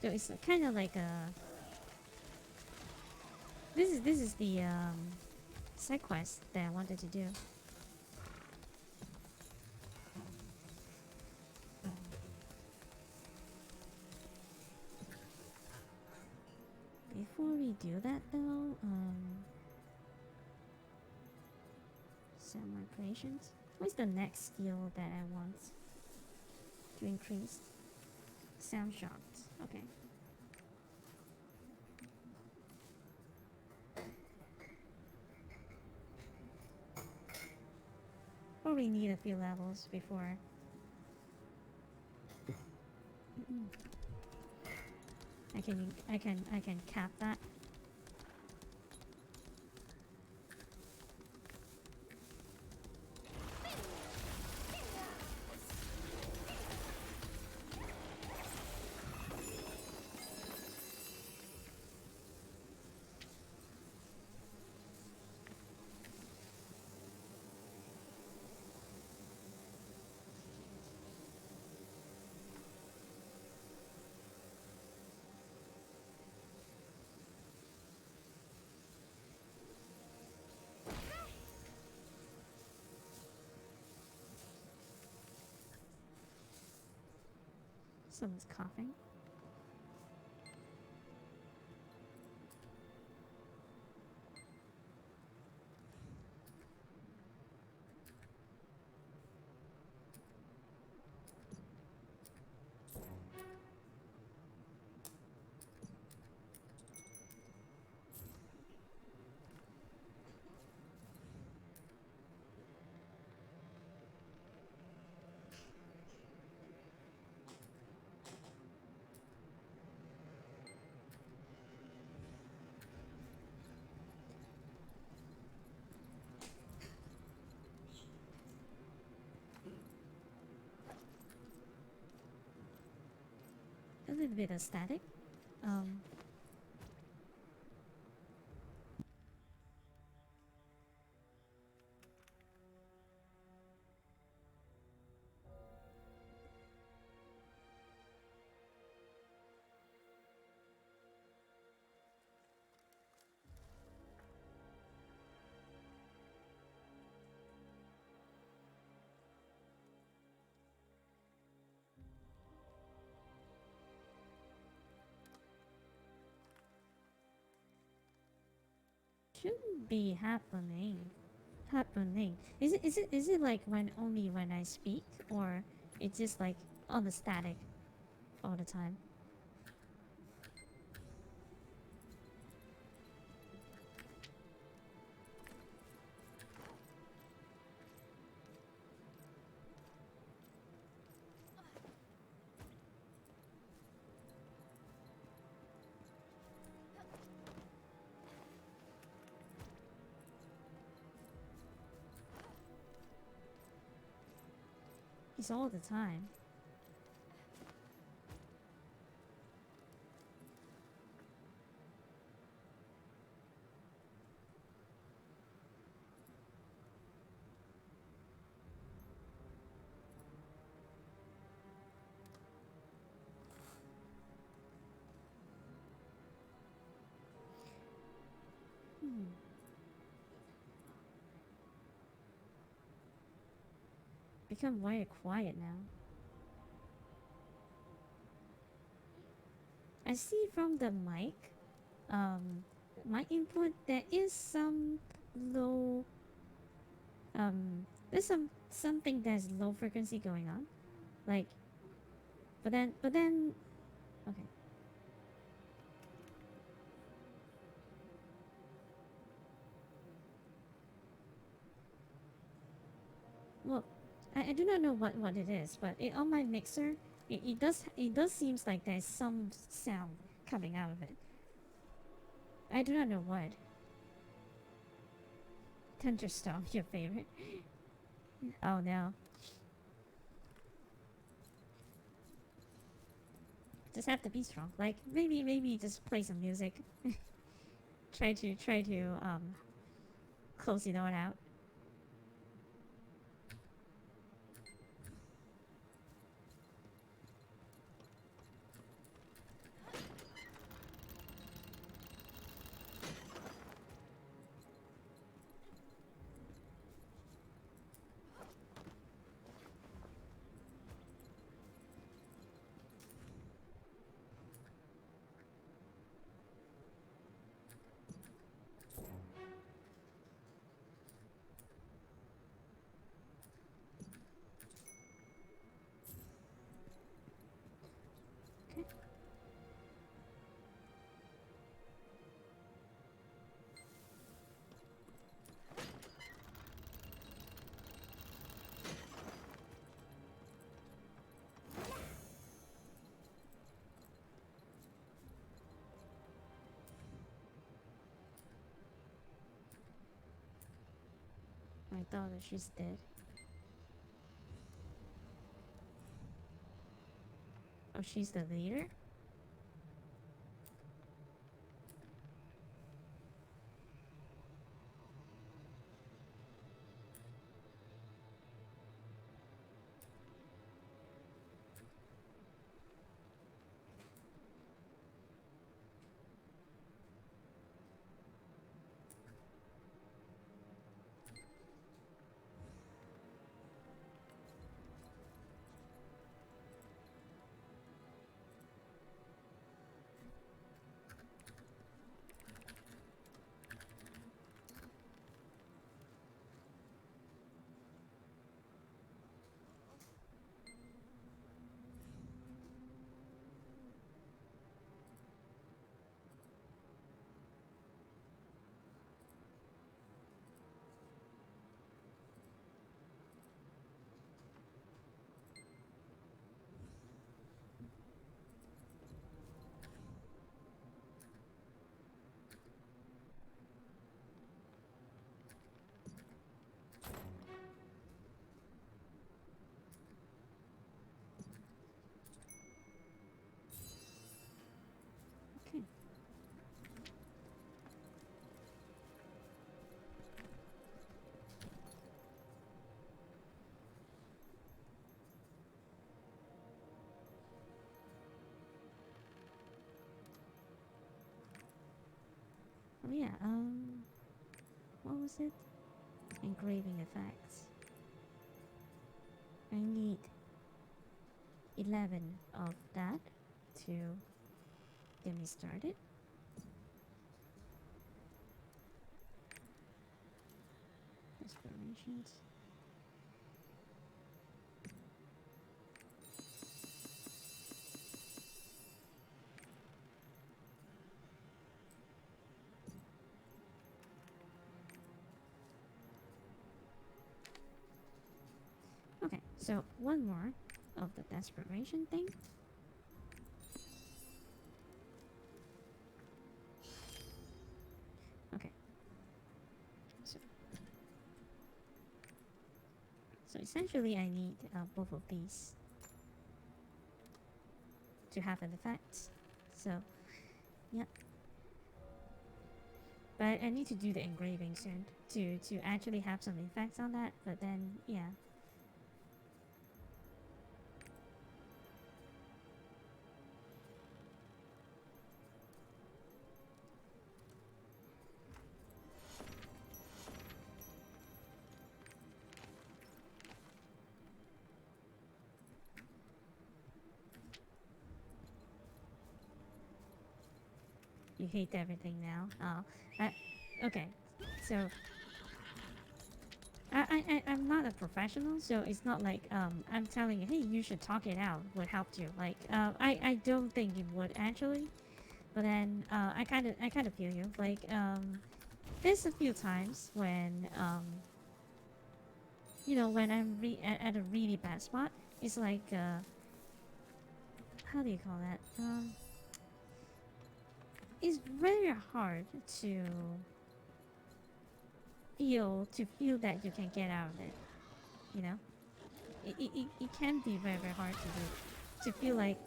So it's kind of like a. This is the side quest that I wanted to do. Before we do that though, sound creations. What's the next skill that I want to increase? Sound shots. Okay. Probably need a few levels before. I can cap that. Someone's coughing. A little bit of static. Um, Shouldn't be happening. Is it like when only when I speak, or it's just like on the static all the time? It's all the time. Hmm. Become very quiet now. I see from the mic, my input, there is some low, there's something that's low frequency going on, like, but then, okay. Well, I do not know what it is, but on my mixer, it does seems like there's some sound coming out of it. I do not know what. Thunderstorm, your favorite? Oh no. Just have to be strong. Like maybe just play some music. try to close it all out. Okay. My daughter, she's dead. Oh, she's the leader? Oh yeah, what was it? Engraving effects. I need 11 of that to get me started. Aspirations. Okay, so one more of the desperation thing. Okay, so essentially I need both of these to have an effect. So yeah, but I need to do the engraving soon to actually have some effects on that. But then yeah. You hate everything now. Oh, okay. So I'm not a professional, so it's not like I'm telling you, hey, you should talk it out. Would help you. Like I don't think it would actually. But then I kind of feel you. Like there's a few times when you know, when I'm at a really bad spot. It's like how do you call that? It's very hard to feel that you can get out of it. You know, it can be very very hard to do. To feel like,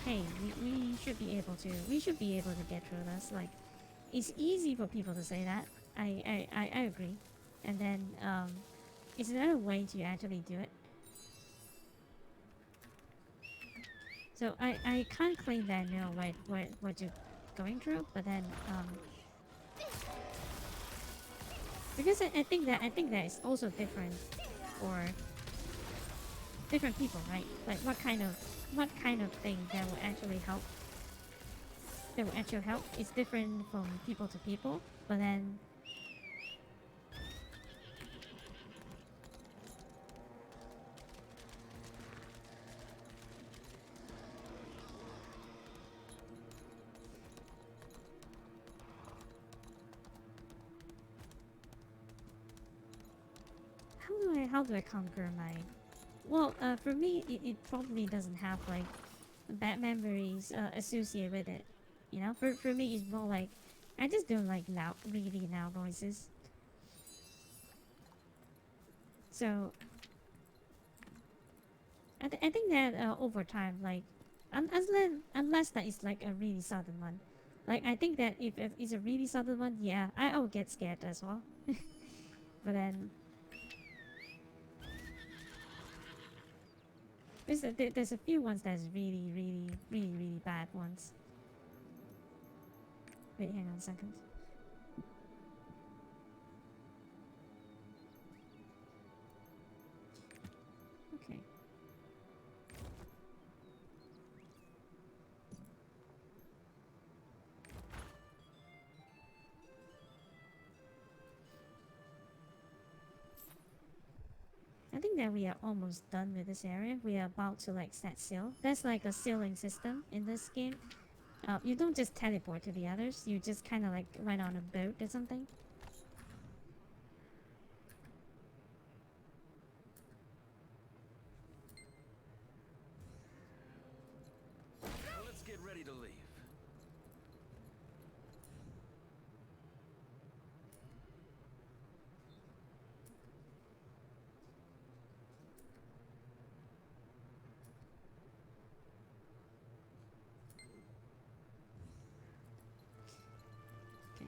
hey, we should be able to get through this. Like, it's easy for people to say that. I agree, and then it's another way to actually do it. So I can't claim that I know what you're going through, but then because I think that it's also different for different people, right? Like what kind of thing that will actually help is different from people to people. But then how do I conquer my well, for me, it probably doesn't have like bad memories associated with it. You know, for me, it's more like I just don't like really loud noises. So I think that over time, like unless that is like a really sudden one, like I think that if it's a really sudden one, yeah, I will get scared as well. But then there's a few ones that's really bad ones. Wait, hang on a second. Okay. I think that we are almost done with this area. We are about to like set sail. There's like a sailing system in this game. You don't just teleport to the others. You just kind of like run on a boat or something. Now let's get ready to leave. Okay.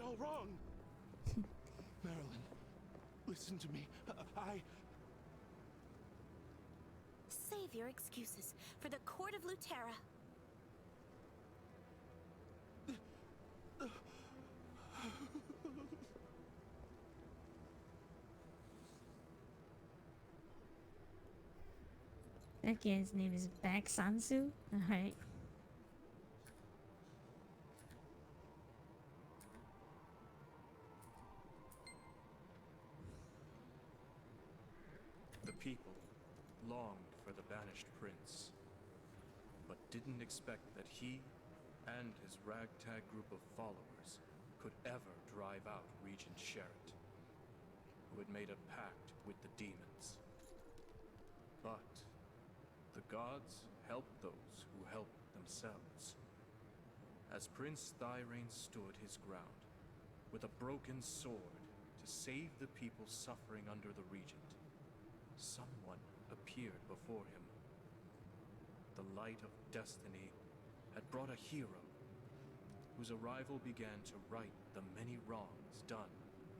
all wrong. Marilyn, listen to me. I... Save your excuses for the court of Lutera. That guy's name is Bak Sansu. Alright. The people longed for the banished prince, but didn't expect that he and his ragtag group of followers could ever drive out Regent Sherritt, who had made a pact with the demons. But the gods helped those who helped themselves. As Prince Thyrain stood his ground, with a broken sword to save the people suffering under the Regent, someone appeared before him. The light of destiny had brought a hero, whose arrival began to right the many wrongs done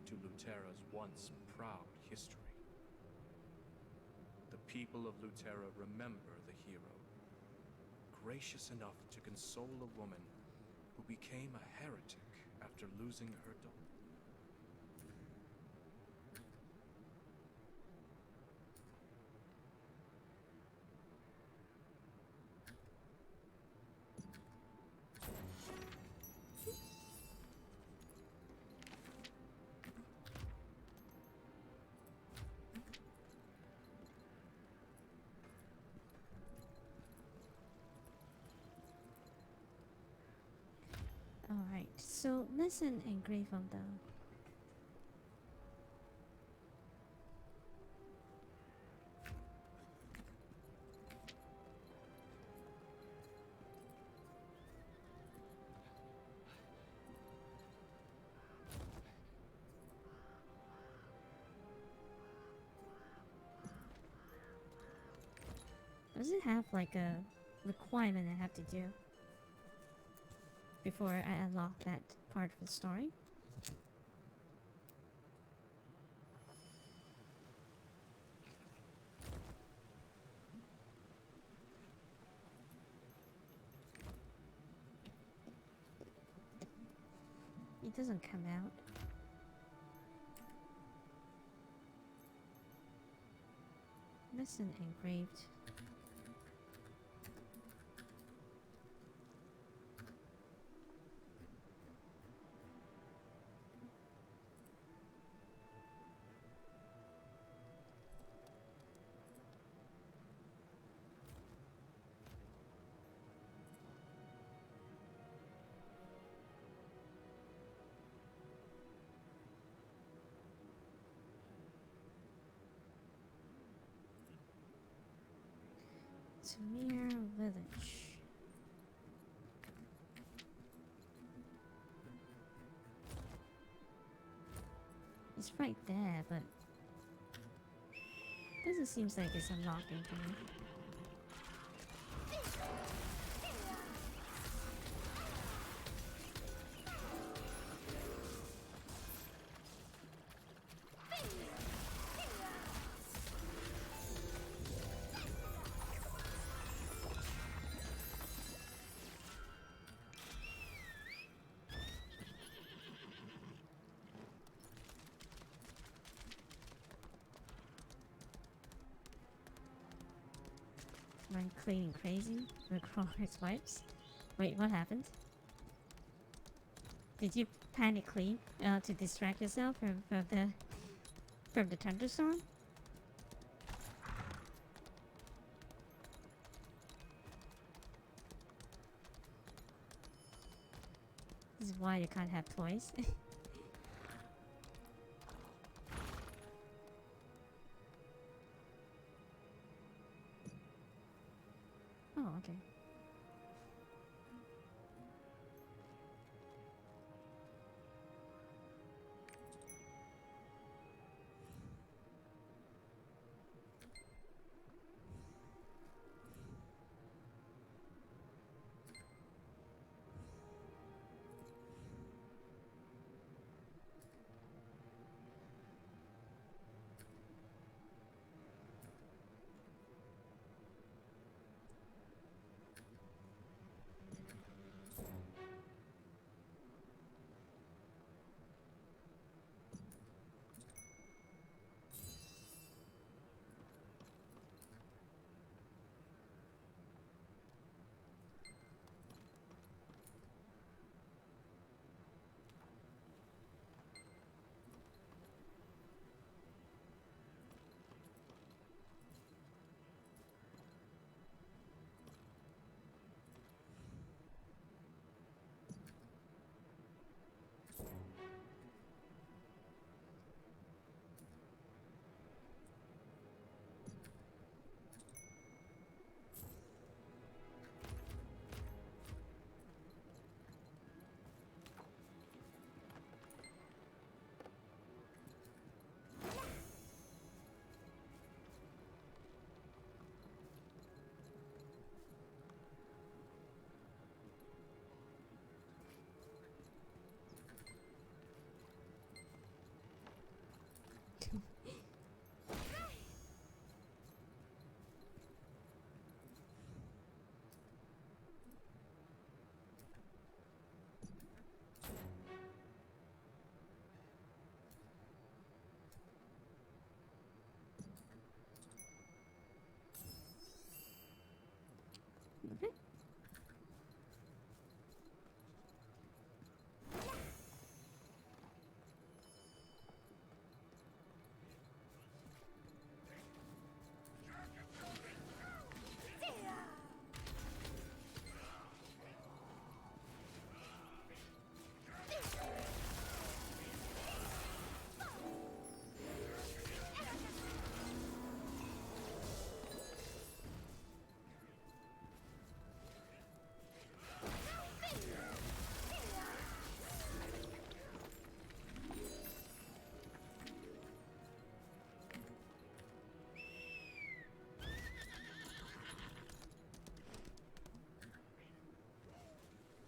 to Lutera's once proud history. The people of Lutera remember the hero, gracious enough to console a woman who became a heretic after losing her daughter. Alright, so listen and grave them down. Does it have like a requirement I have to do before I unlock that part of the story? It doesn't come out. Listen engraved. Tamir Village. It's right there, but doesn't seem like it's unlocking to me. I'm cleaning crazy with Crawler's wipes. Wait, what happened? Did you panic clean to distract yourself from the thunderstorm? This is why you can't have toys. Oh, okay. Okay.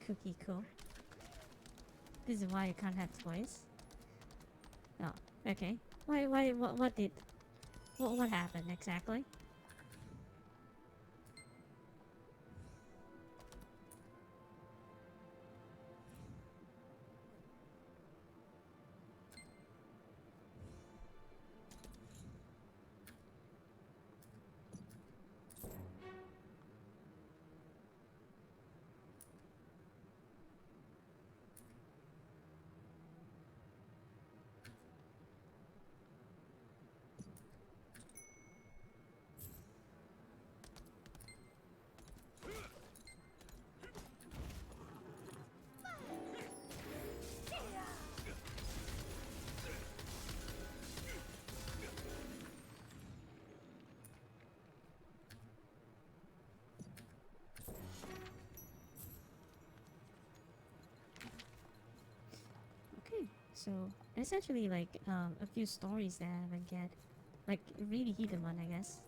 Cookie cool. This is why you can't have toys. Oh, okay. Why, what happened exactly? Okay, so there's actually like a few stories that I haven't get, like really hidden one, I guess.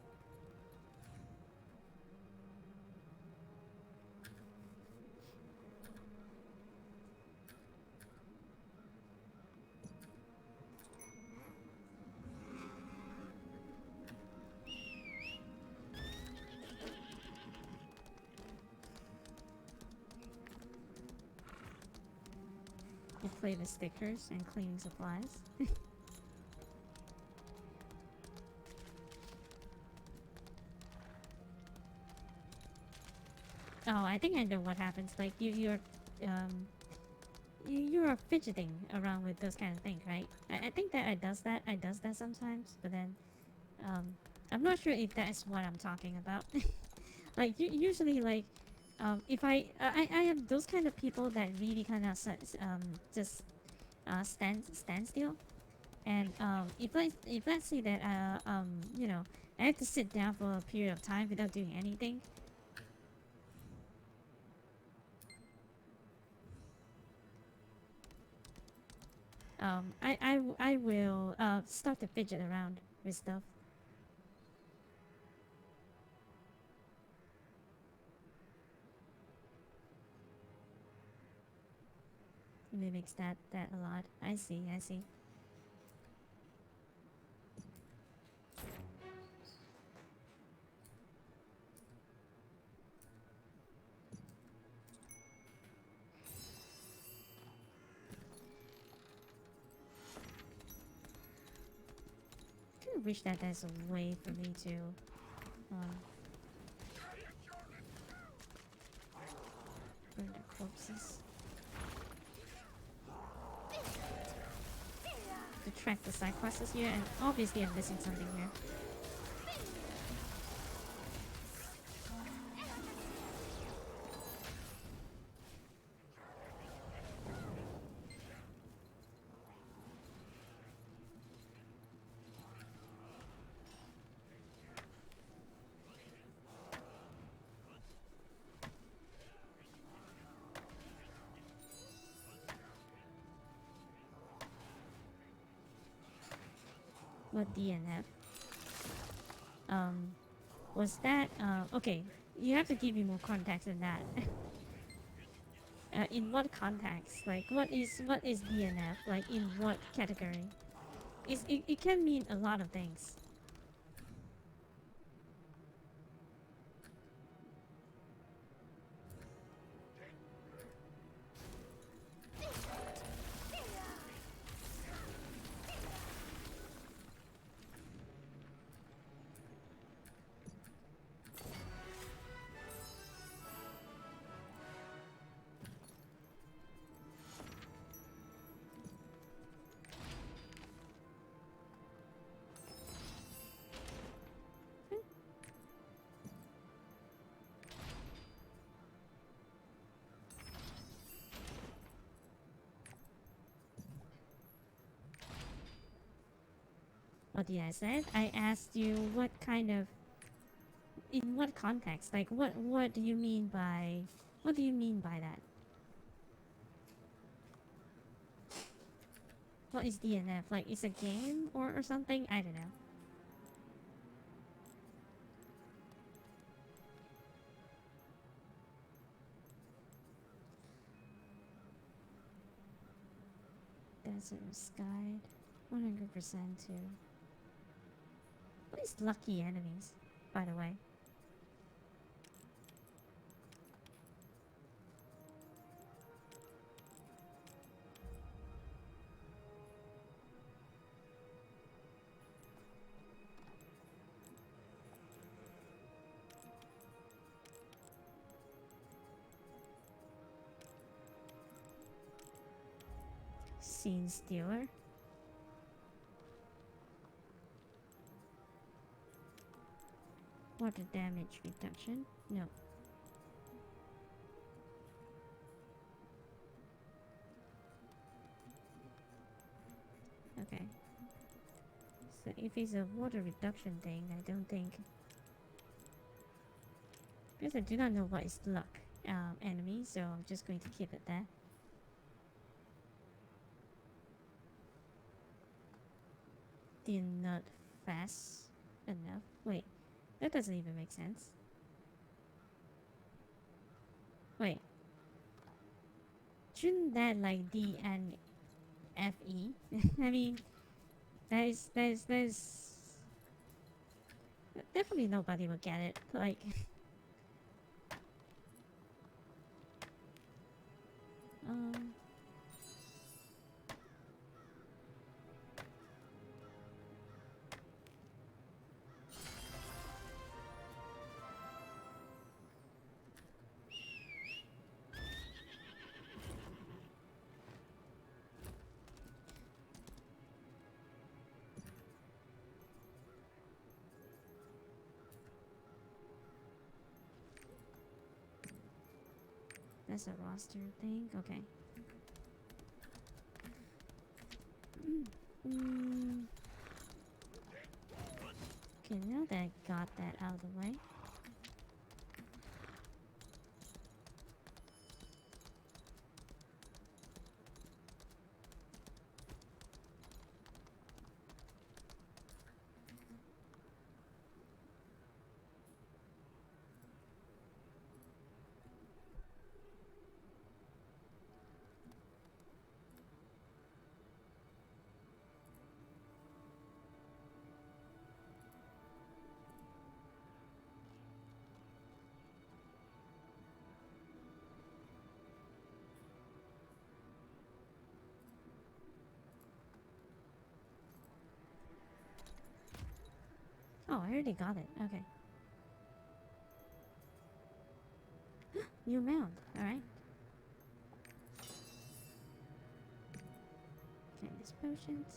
You play with stickers and cleaning supplies. Oh, I think I know what happens. Like um, you're fidgeting around with those kind of things, right? I think that I does that. I does that sometimes, but then um, I'm not sure if that's what I'm talking about. Like usually, like if I am those kind of people that really kind of just stand still, and if let's say that you know, I have to sit down for a period of time without doing anything. I will start to fidget around with stuff. Mimics that a lot. I see. I see. Kind of wish that there's a way for me to um, burn the corpses. To track the side quests here, and obviously I'm missing something here. What DNF? Was that okay? You have to give me more context than that. In what context? Like, what is DNF? Like, in what category? It can mean a lot of things. What did I say? I asked you what kind of, in what context? Like, what do you mean by, what do you mean by that? What is DNF? Like, it's a game or something? I don't know. Desert's Guide. 100% too. What is lucky enemies, by the way? Scene Stealer. Water damage reduction? No. Okay. So if it's a water reduction thing, I don't think... Because I do not know what is luck enemy, so I'm just going to keep it there. They're not fast enough. Wait, that doesn't even make sense. Wait. Shouldn't that like D and FE? I mean, there's definitely nobody will get it. Like, um, that's a roster thing. Okay. Okay, now that I got that out of the way. Oh, I already got it. Okay. New mount. Alright. Okay, these potions.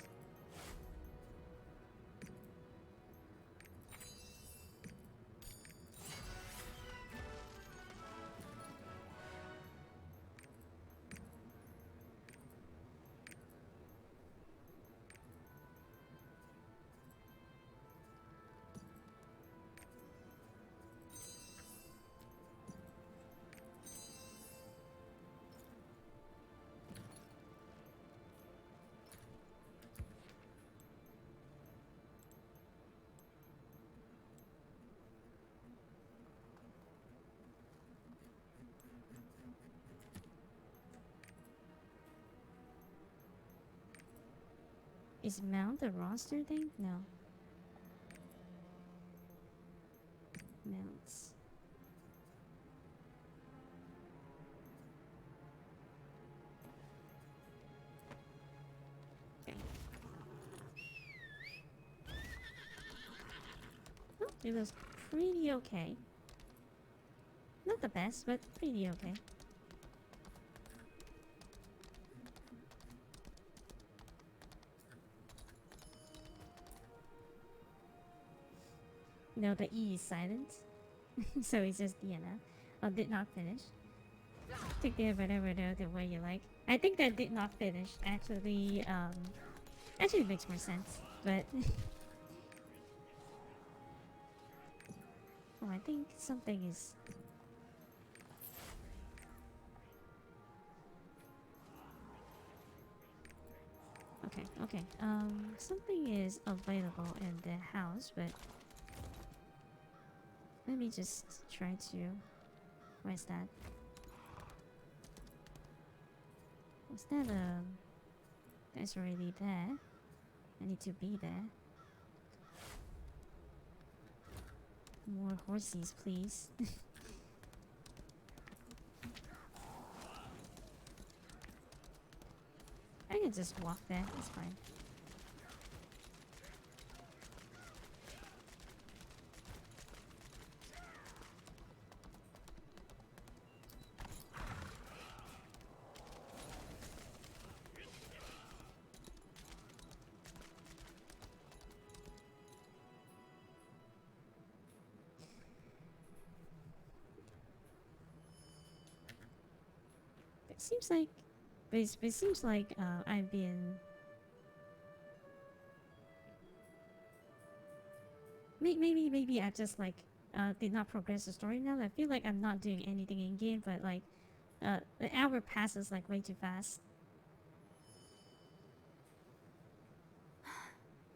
Is mount a roster thing? No. Mounts. Okay. Oh, it was pretty okay. Not the best, but pretty okay. No, the E is silent. So it's just DNF. Oh, did not finish. Take the whatever the way you like. I think that did not finish actually actually makes more sense. But Oh, I think something is. Okay, okay. Something is available in the house, but let me just try to. Where's that? Was that that's already there. I need to be there. More horses, please. I can just walk there. It's fine. It seems like, it seems like I've been. Maybe I just like did not progress the story now. I feel like I'm not doing anything in game, but like the hour passes like way too fast.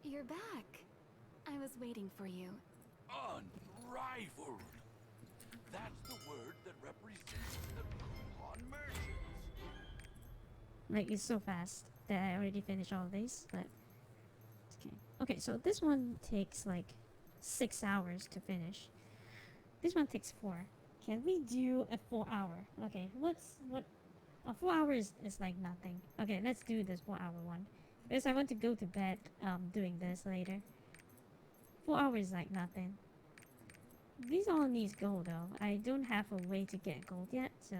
You're back. I was waiting for you. Unrivaled. That's the word that represents the Wuhan merchants. Like it's so fast that I already finished all of these, but okay. Okay, so this one takes like 6 hours to finish. This one takes 4. Can we do a 4-hour? Okay, what a 4 hour is like nothing. Okay, let's do this 4-hour one. Because I want to go to bed doing this later. 4 hours is like nothing. These all needs gold though. I don't have a way to get gold yet, so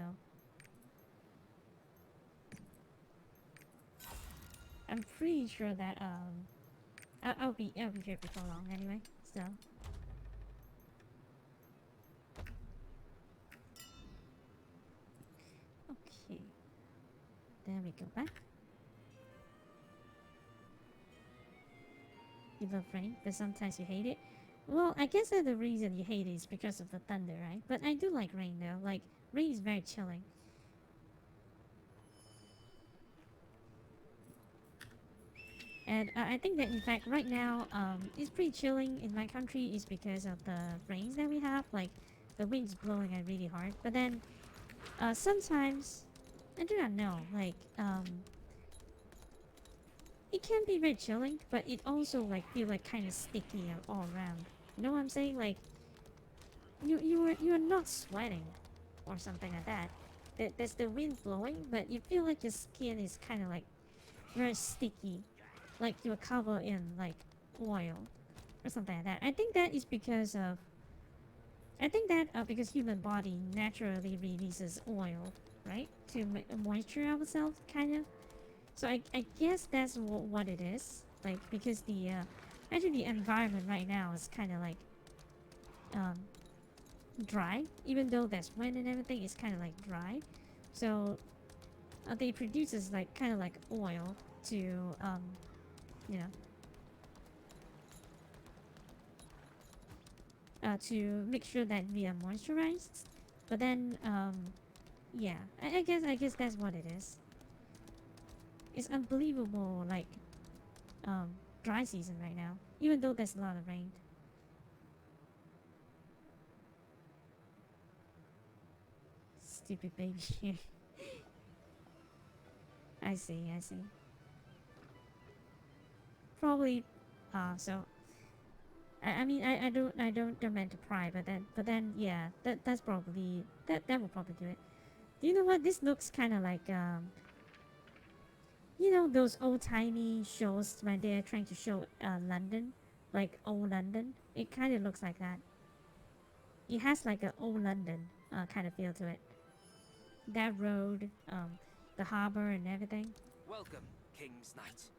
I'm pretty sure that I'll be here before long anyway. So okay, then we go back. You love rain, but sometimes you hate it. Well, I guess that the reason you hate it is because of the thunder, right? But I do like rain though. Like rain is very chilling. And I think that in fact right now it's pretty chilling in my country is because of the rains that we have. Like the wind's blowing really hard. But then sometimes I do not know. Like it can be very chilling, but it also like feel like kind of sticky all around. You know what I'm saying? Like you are not sweating or something like that. There's the wind blowing, but you feel like your skin is kind of like very sticky, like you're covered in like oil or something like that. I think that is because of. I think that because human body naturally releases oil, right, to moisture ourselves, kind of. So I guess that's what it is. Like because the actually the environment right now is kind of like um, dry, even though there's wind and everything. It's kind of like dry, so they produces like kind of like oil to you know to make sure that we are moisturized. But then yeah, I guess that's what it is. It's unbelievable like dry season right now, even though there's a lot of rain. Stupid baby here. I see, I see. Probably so I mean I don't meant to pry, but then yeah, that's probably that will probably do it. Do you know what? This looks kinda like you know those old timey shows when they're trying to show London, like old London. It kinda looks like that. It has like an old London kind of feel to it. That road, the harbor and everything. Welcome, King's Knight.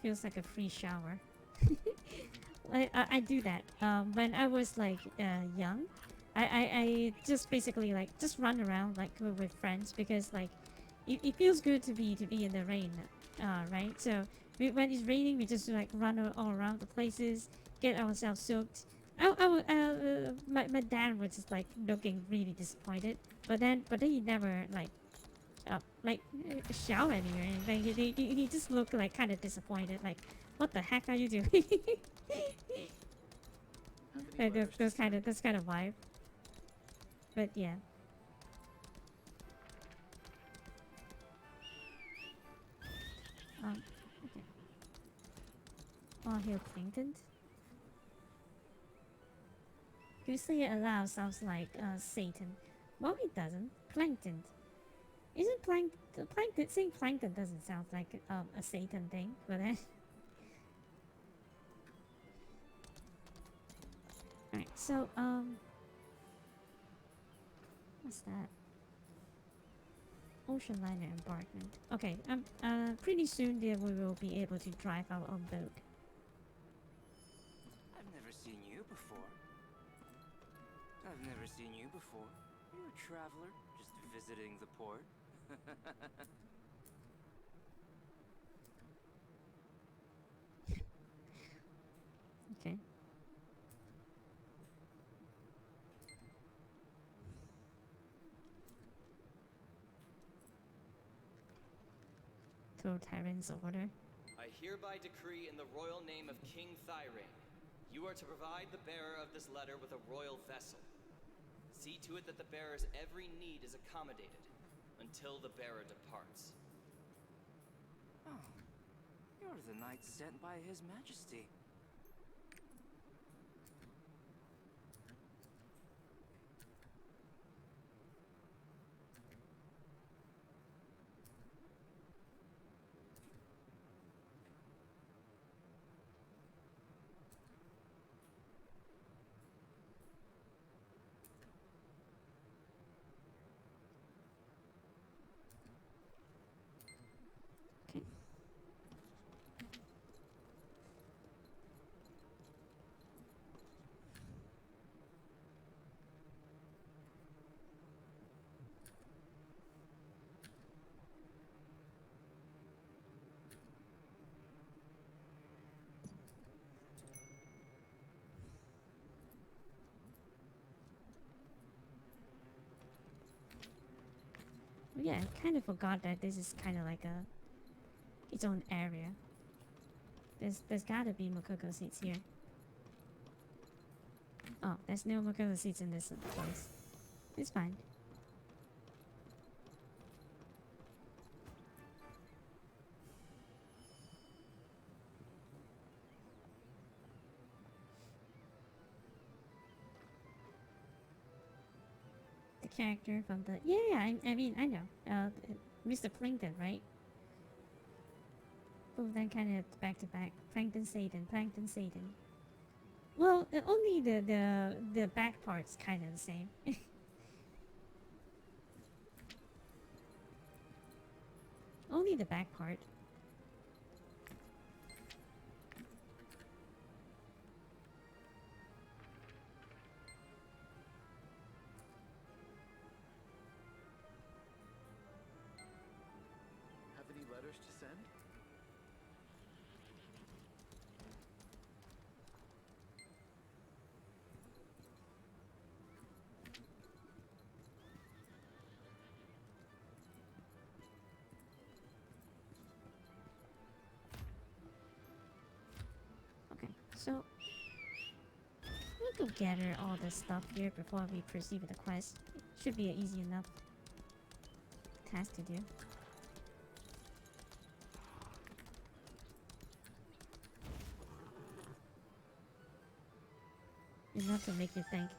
Feels like a free shower. I do that. When I was like young, I just basically like just run around like with friends because like it feels good to be in the rain, right? So when it's raining, we just like run all around the places, get ourselves soaked. My dad was just like looking really disappointed, but then he never like shout at me or anything. He just looked like kind of disappointed, like what the heck are you doing? Like those kind of vibe. But yeah. Okay. Oh, here plankton. You say it aloud sounds like Satan. Well, it doesn't. Plankton. Isn't plankton? Saying plankton doesn't sound like a Satan thing, but then. Alright, so what's that? Ocean liner embarkment. Okay, pretty soon there we will be able to drive our own boat. I've never seen you before. I've never seen you before. Are you a traveler, just visiting the port? Okay. Throw Tyrant's order. I hereby decree in the royal name of King Thyrane, you are to provide the bearer of this letter with a royal vessel. See to it that the bearer's every need is accommodated until the bearer departs. Oh, you're the knight sent by His Majesty. Okay. Oh, yeah, I kind of forgot that this is kind of like its own area. There's gotta be Makoko seats here. Oh, there's no Makoko seats in this place. It's fine. The character from the I mean I know Mr. Plankton, right? Oh, then kind of back to back. Plankton Satan, Plankton Satan. Well, only the back part's kind of the same. Only the back part. Have any letters to send? Okay, so we'll go gather all the stuff here before we proceed with the quest. It should be an easy enough task to do. Enough to make you think.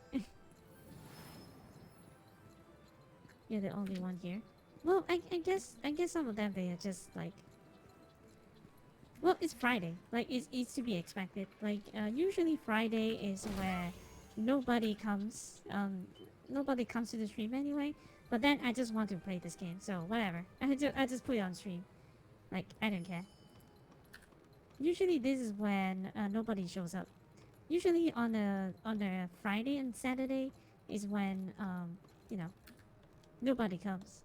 You're the only one here. Well, I guess some of them they are just like. Well, it's Friday. Like it's to be expected. Like usually Friday is where nobody comes. Nobody comes to the stream anyway. But then I just want to play this game, so whatever. I just put it on stream. Like I don't care. Usually this is when nobody shows up. usually on a Friday and Saturday is when you know, nobody comes.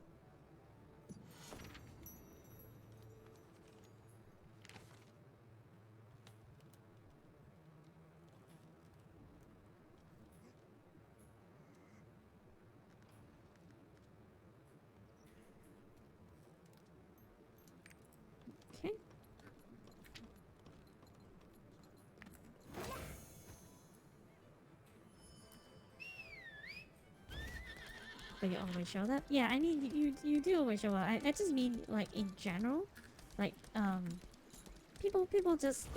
Okay. But you always show up? Yeah, I mean you do always show up. I just mean like in general. Like people just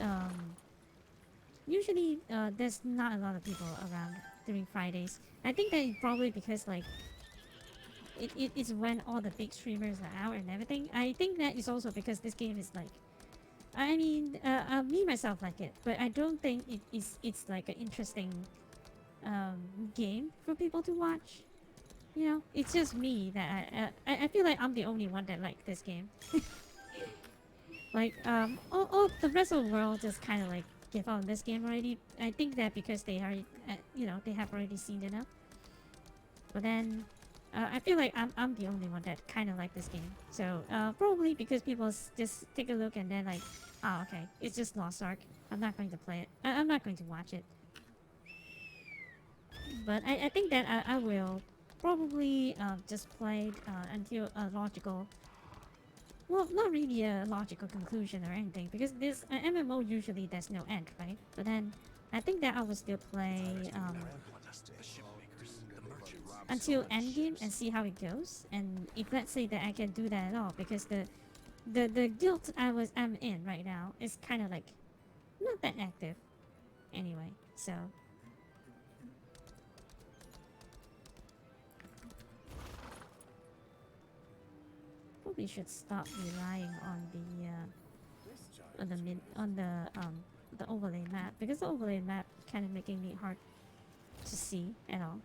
usually there's not a lot of people around during Fridays. I think that probably because like it is when all the big streamers are out and everything. I think that is also because this game is like, I mean, me myself like it, but I don't think it's like an interesting game for people to watch. You know, it's just me that I feel like I'm the only one that like this game. Like all the rest of the world just kind of like give up on this game already. I think that because they already you know, they have already seen enough. But then I feel like I'm the only one that kind of like this game. So probably because people just take a look and then like, oh okay, it's just Lost Ark. I'm not going to play it. I'm not going to watch it. But I think that I will probably just play until a logical, well, not really a logical conclusion or anything, because this MMO usually there's no end, right? But then I think that I will still play The shipmakers, the merchants. until endgame and see how it goes. And if let's say that I can do that at all, because the guild I'm in right now is kind of like not that active anyway. So probably should stop relying on the overlay map, because the overlay map kind of making me hard to see at all.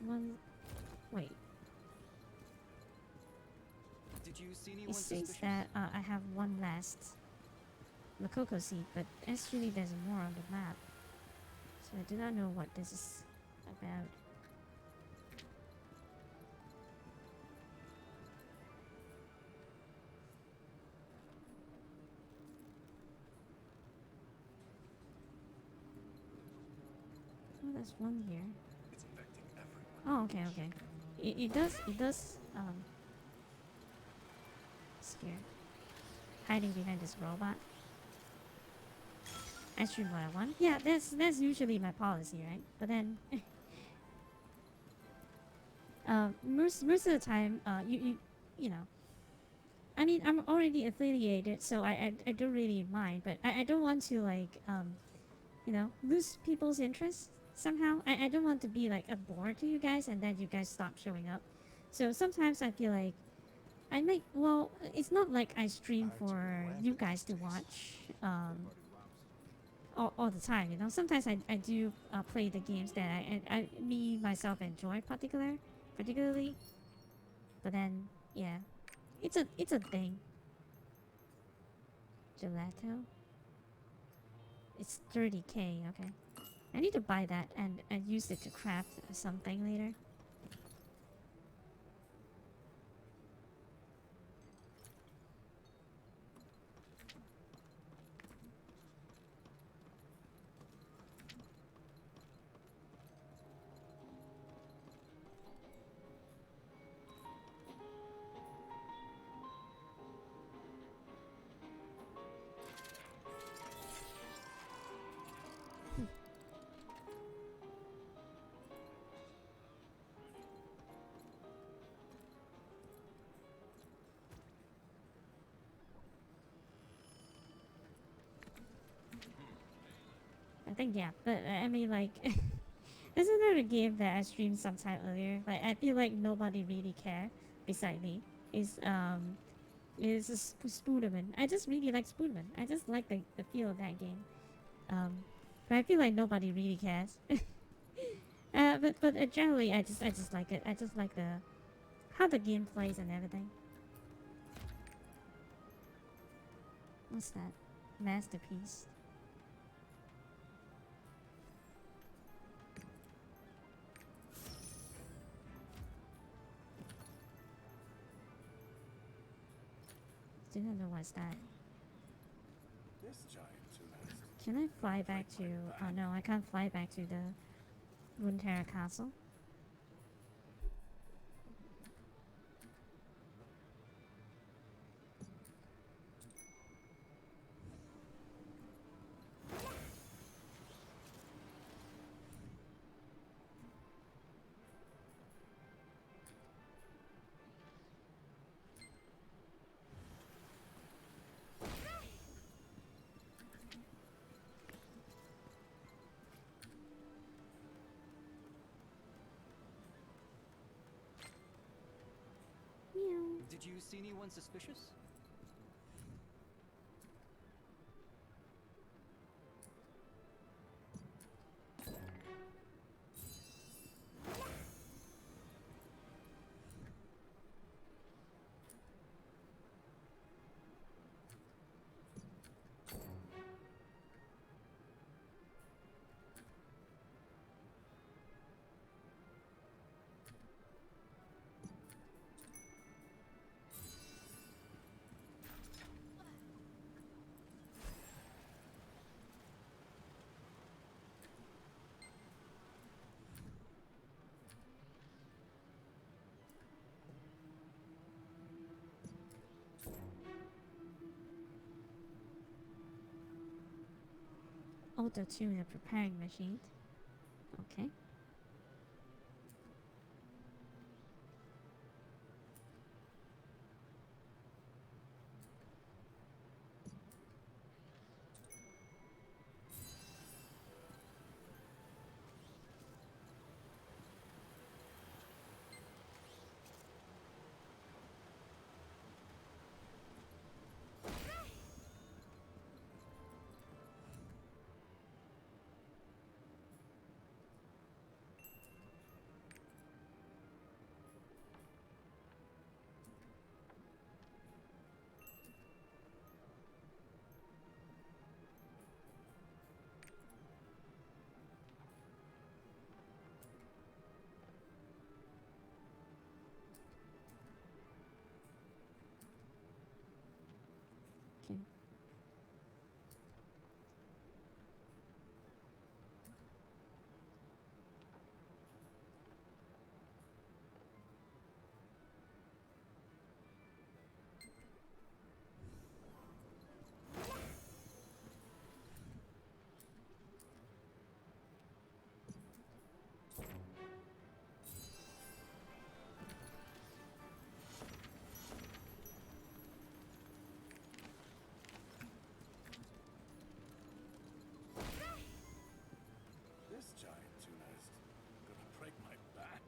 One, wait. Did you see It anyone says suspicious? that I have one last Makoko seed, but actually there's more on the map, so I do not know what this is about. Oh, there's one here. It's infecting everyone. Oh, okay, okay. It does scare. Hiding behind this robot. I shoot what I want. Yeah, that's usually my policy, right? But then, most of the time, you know, I mean, I'm already affiliated, so I don't really mind. But I don't want to like you know, lose people's interest somehow. I don't want to be like a bore to you guys and then you guys stop showing up. So sometimes I feel like I make, well, it's not like I stream for you guys to watch all the time, you know. Sometimes I do play the games that I me myself enjoy particularly. But then yeah, it's a thing. Gelato. It's 30k. Okay, I need to buy that and use it to craft something later. I think yeah, but I mean like, there's another game that I streamed sometime earlier. Like I feel like nobody really care beside me. Is Spooderman. I just really like Spooderman. I just like the feel of that game. But I feel like nobody really cares. But generally I just like it. I just like the how the game plays and everything. What's that? Masterpiece. Didn't know what's that. This giant tuna is Can I fly back to... Oh no, I can't fly back to the Runeterra castle. Meow. Did you see anyone suspicious? Auto tune the preparing machine. Okay. Okay. this giant tuna is gonna break my back.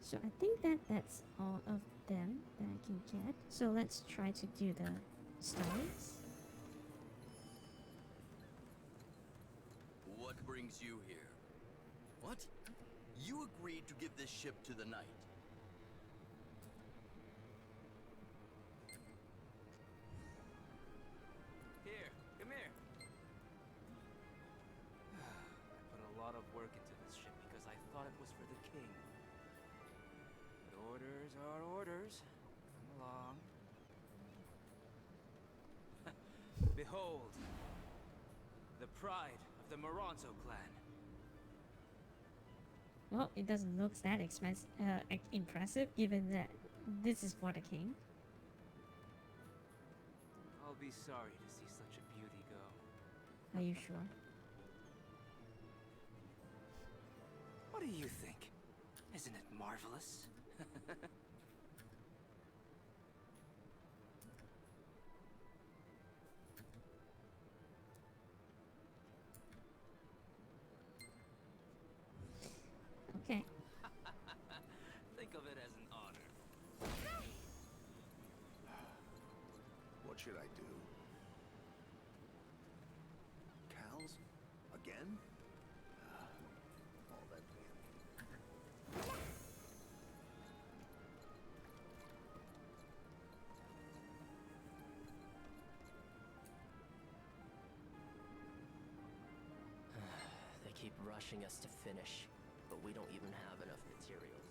So I think that's all of them that I can get. So let's try to do the stories. What brings you here? What? You agreed to give this ship to the knight. Here, come here. I put a lot of work into this ship because I thought it was for the king. But orders are orders. Come along. Behold, the pride of the Moronto clan. Well, it doesn't look that impressive, given that this is for the king. I'll be sorry to see such a beauty go. Are you sure? What do you think? Isn't it marvelous? Okay. Think of it as an honor. What should I do? Cows? Again? All that damn. They keep rushing us to finish, but we don't even have enough materials.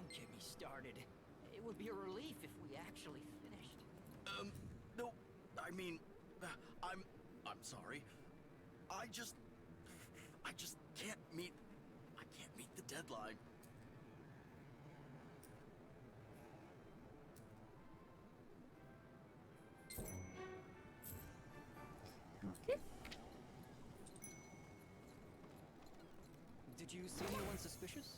Don't get me started. It would be a relief if we actually finished. No, I mean, I'm sorry. I just can't meet the deadline. Okay. Did you see anyone suspicious?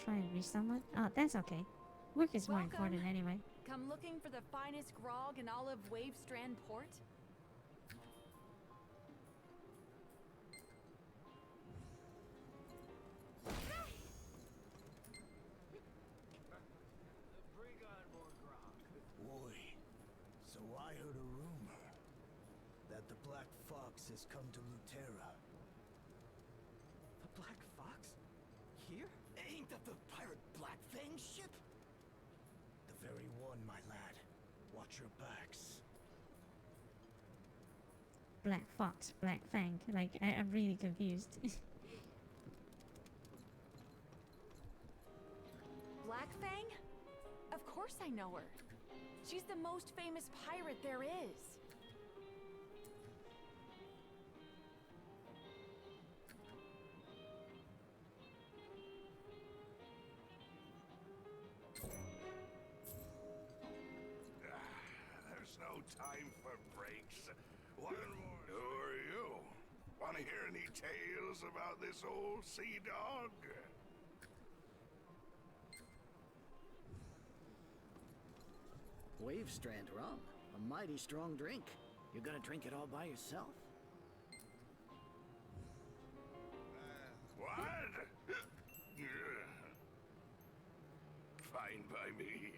Try and reach someone? Oh, that's okay. Work is more Welcome. important anyway. Come looking for the finest grog in all of Wavestrand Port? Boy, so I heard a rumor that the Black Fox has come to Lutera. The Black Fox? Here? Ain't that the pirate Black Fang ship? The very one, my lad. Watch your backs. Black Fox, Black Fang. Like, I'm really confused. Black Fang? Of course I know her. She's the most famous pirate there is. There's no time for breaks. One more. Who are you? Want to hear any tales about this old sea dog? Wavestrand rum. A mighty strong drink. You're gonna drink it all by yourself? What? Fine by me.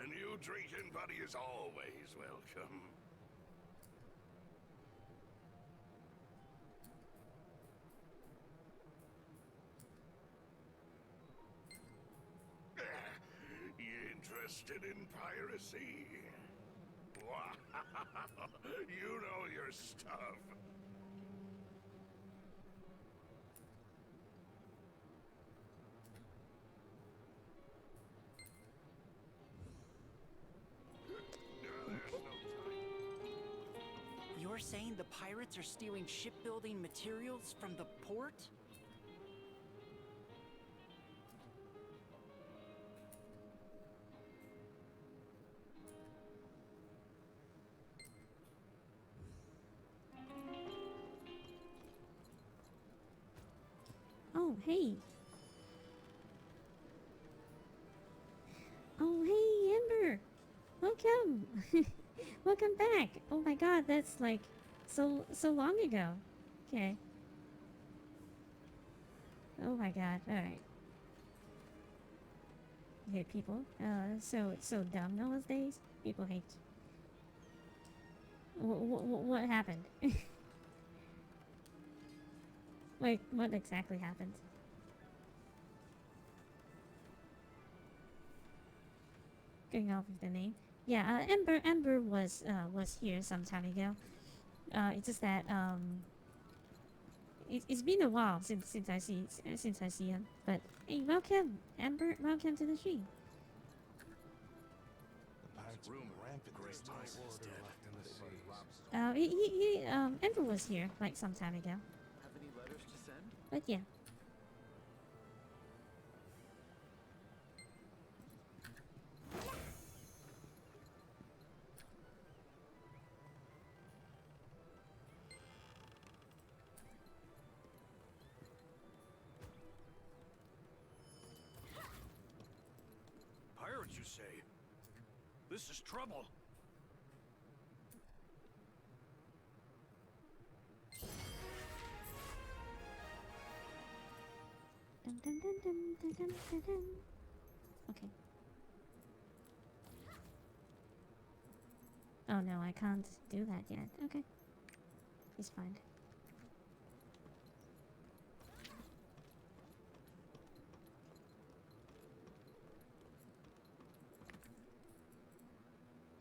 A new drinking buddy is always welcome. You interested in piracy? Wow, you know your stuff. You're saying the pirates are stealing shipbuilding materials from the port? Oh, hey. Oh, hey, Ember. Welcome. Welcome back. Oh my god, that's like so long ago. Okay. Oh my god. All right. Okay, people. So dumb those days. People hate. What happened? Like, what exactly happened? Going off of the name. Yeah, Ember was here some time ago. It's just that it's been a while since I see him. But hey, welcome, Ember. Welcome to the stream. Ember was here like some time ago. Have any letters to send? But yeah. Pirates, you say? This is trouble. Dun, dun, dun, dun, dun, dun, dun, dun. Okay. Oh no, I can't do that yet. Okay. It's fine.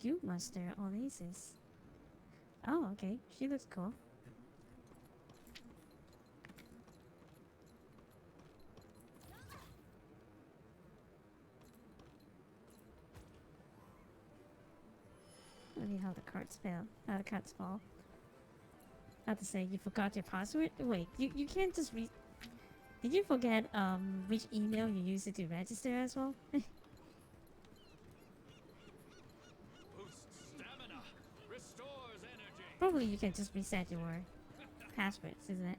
Guildmaster Oasis. Oh, okay. She looks cool. Funny how the cards fail. How the cards fall. I have to say, you forgot your password? Wait, you can't just Did you forget which email you used to register as well? Boosts stamina, restores energy. Probably you can just reset your passwords, isn't it?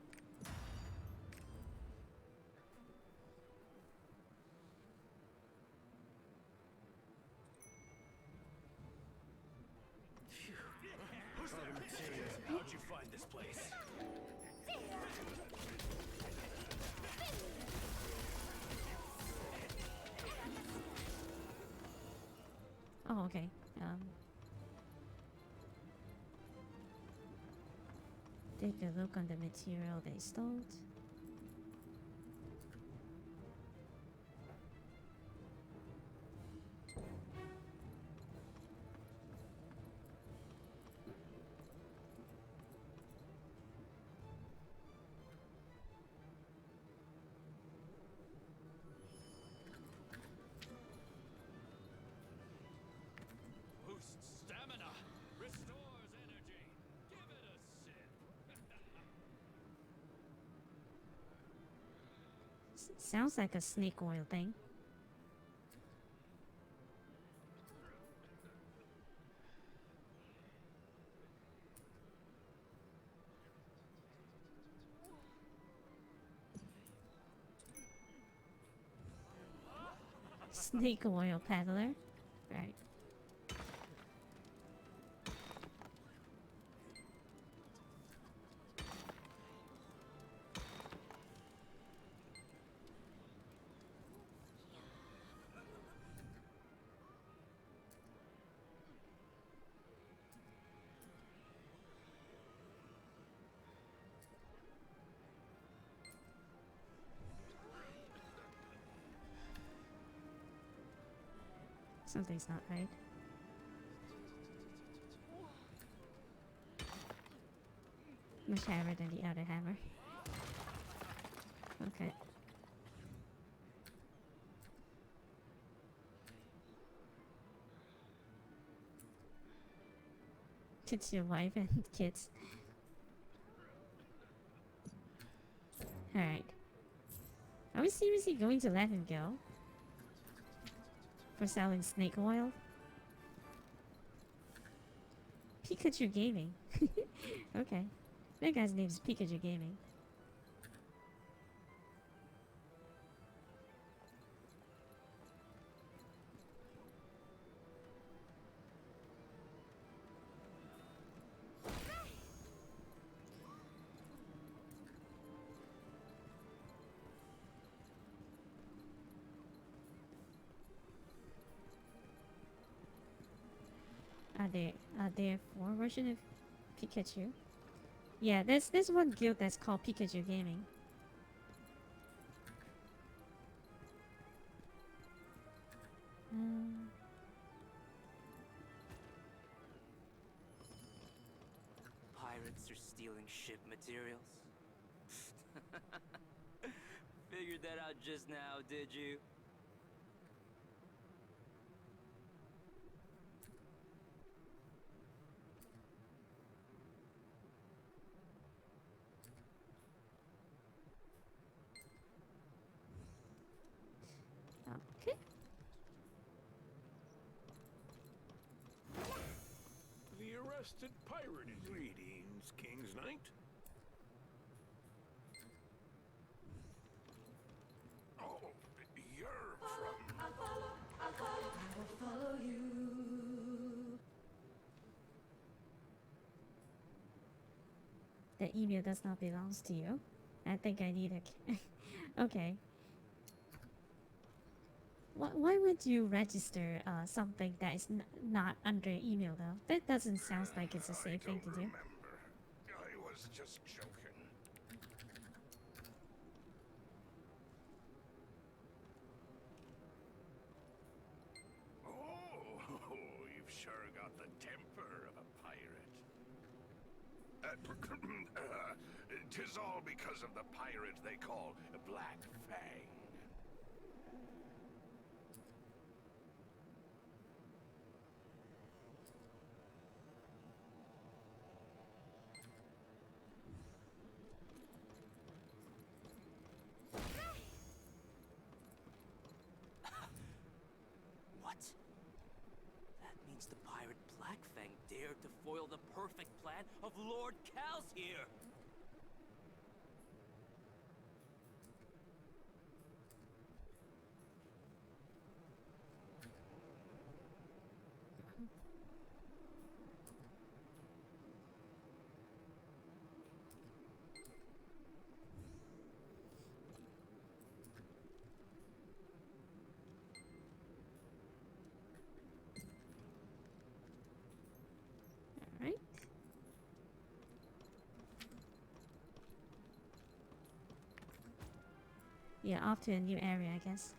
How'd you find this place? Oh, okay. Take a look on the material they stole. Boosts stamina, restores energy. Give it a sip. Sounds like a snake oil thing. Snake oil peddler. Right. Something's not right. Much hammer than the other hammer. Okay. It's your wife and kids. Alright. Are we seriously going to let him go? For selling snake oil? Pikachu Gaming. Okay. That guy's name is Pikachu Gaming. Are there four versions of Pikachu? Yeah, there's one guild that's called Pikachu Gaming. Pirates are stealing ship materials? Figured that out just now, did you? Okay. The arrested pirate is greetings, King's Knight. Oh, you're from... I will follow you. The email does not belong to you. I think I need a... Okay. Why would you register something that is not under email though? That doesn't sound like it's a safe thing to do. I was just joking. Oh, you've sure got the temper of a pirate. 'Tis all because of the pirate they call Black Fang. What? That means the pirate Blackfang dared to foil the perfect plan of Lord Cal's. Alright. Yeah, off to a new area, I guess.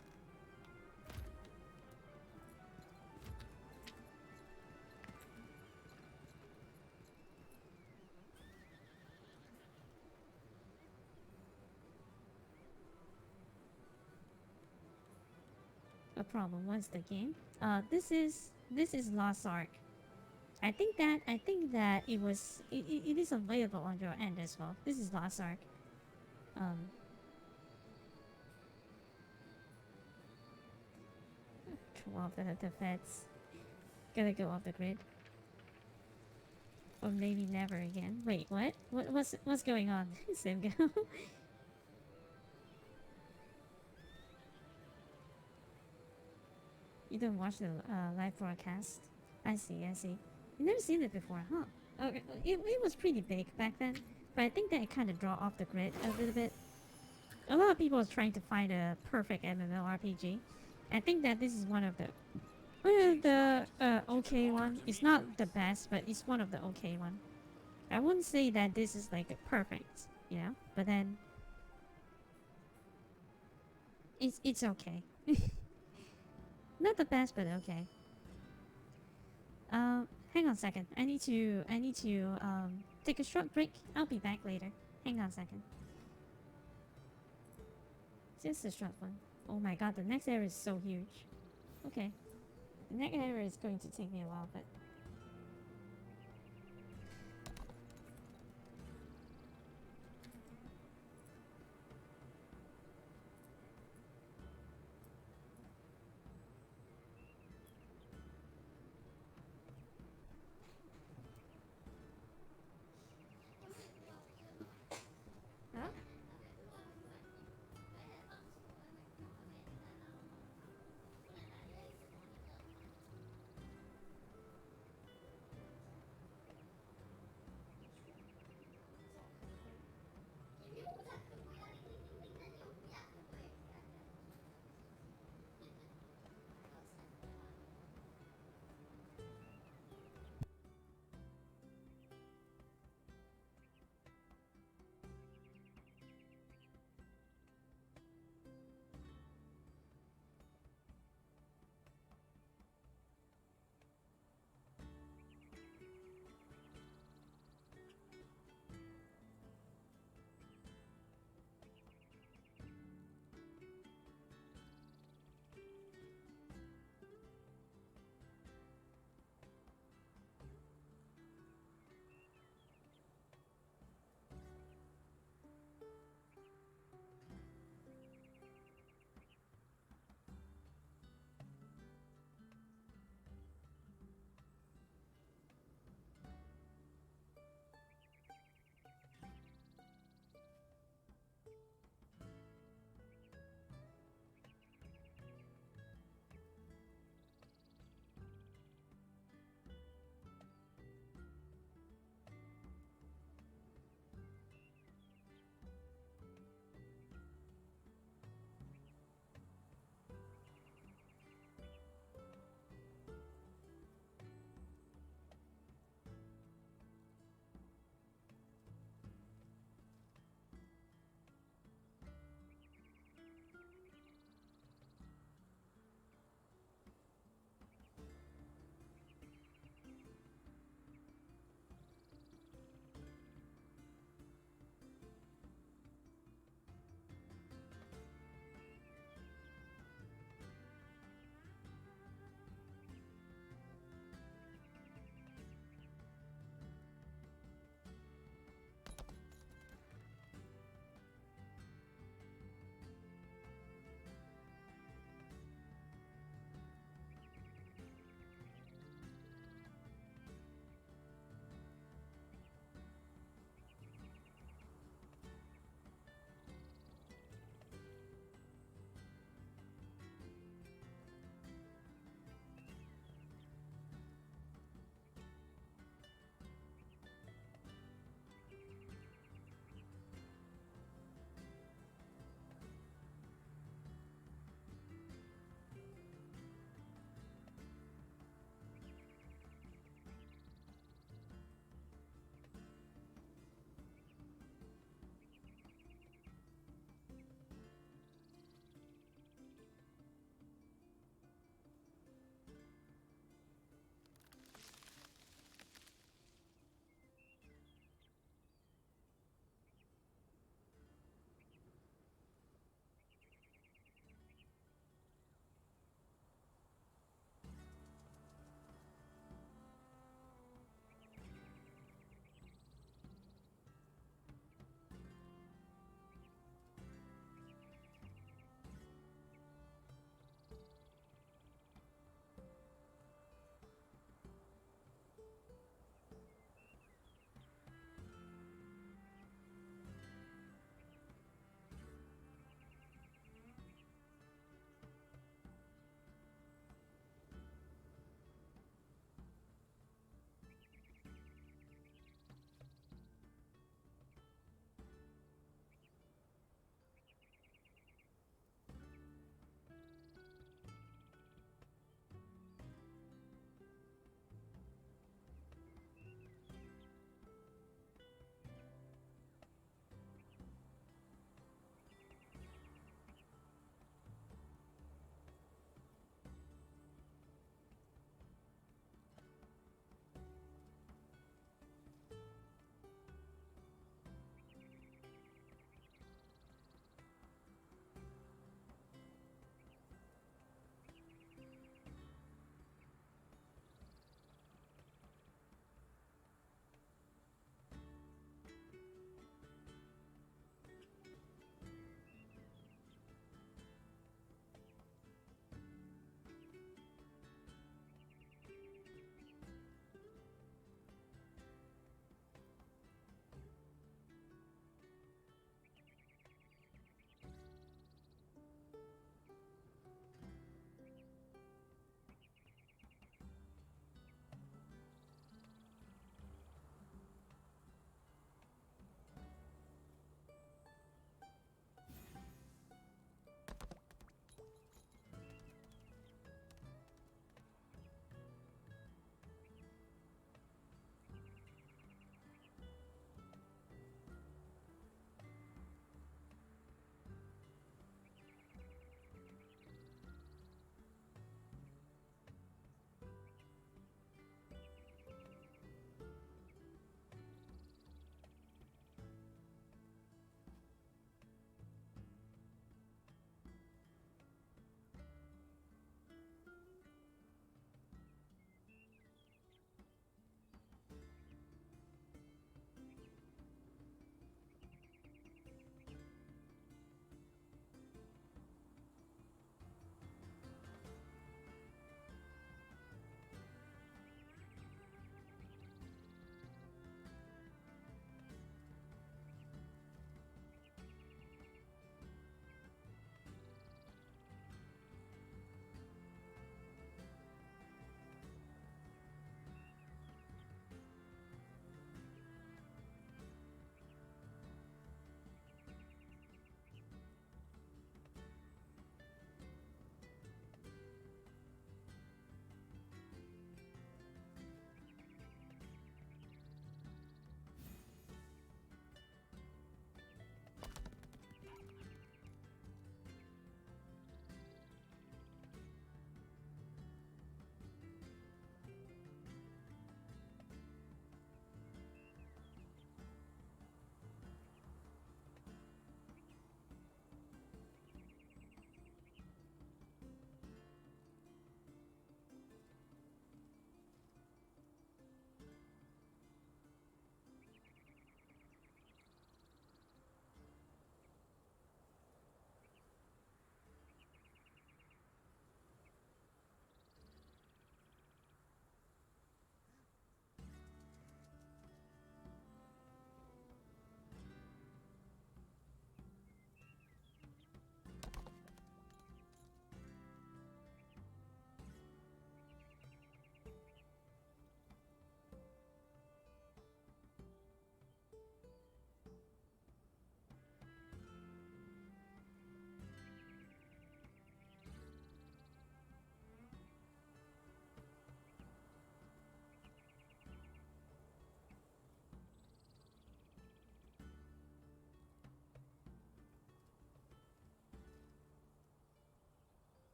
A problem was the game. This is Lost Ark. I think that it is available on your end as well. This is Lost Ark. Throw off the feds. Gotta go off the grid. Or maybe never again. Wait, what? What's going on? Simgo. You don't watch the live broadcast? I see. You've never seen it before, huh? Okay, it was pretty big back then, but I think that it kind of dropped off the grid a little bit. A lot of people are trying to find a perfect MMORPG. I think that this is one of the okay one. It's not the best, but it's one of the okay one. I wouldn't say that this is like a perfect, you know, but then it's okay. Not the best, but okay. Hang on a second. I need to take a short break. I'll be back later. Hang on a second. Just a short one. Oh my god, the next area is so huge. Okay. The next area is going to take me a while, but huh?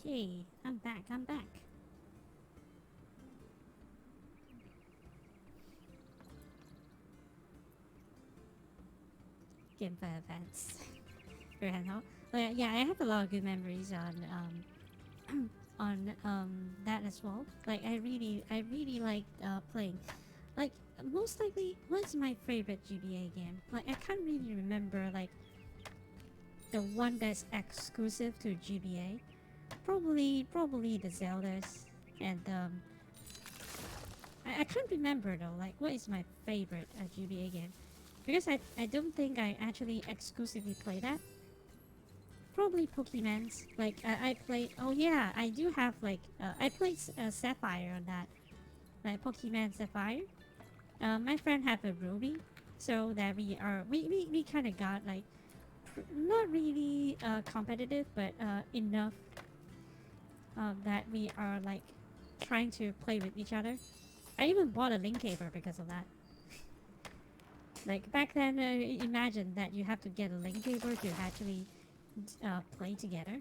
Okay, I'm back, I'm back. Campfire events. Right now. But yeah, I have a lot of good memories on that as well. Like I really liked playing. Like most likely, what's my favorite GBA game? Like I can't really remember like the one that's exclusive to GBA. Probably the Zeldas and I can't remember though. Like what is my favorite GBA game? Because I don't think I actually exclusively play that. Probably Pokemon's. Like I played. Oh yeah, I do have like I played Sapphire on that. Like Pokemon Sapphire. My friend have a Ruby, so that we kind of got like not really competitive, but enough that we are like trying to play with each other. I even bought a link caber because of that. Like back then, imagine that you have to get a link caber to actually play together.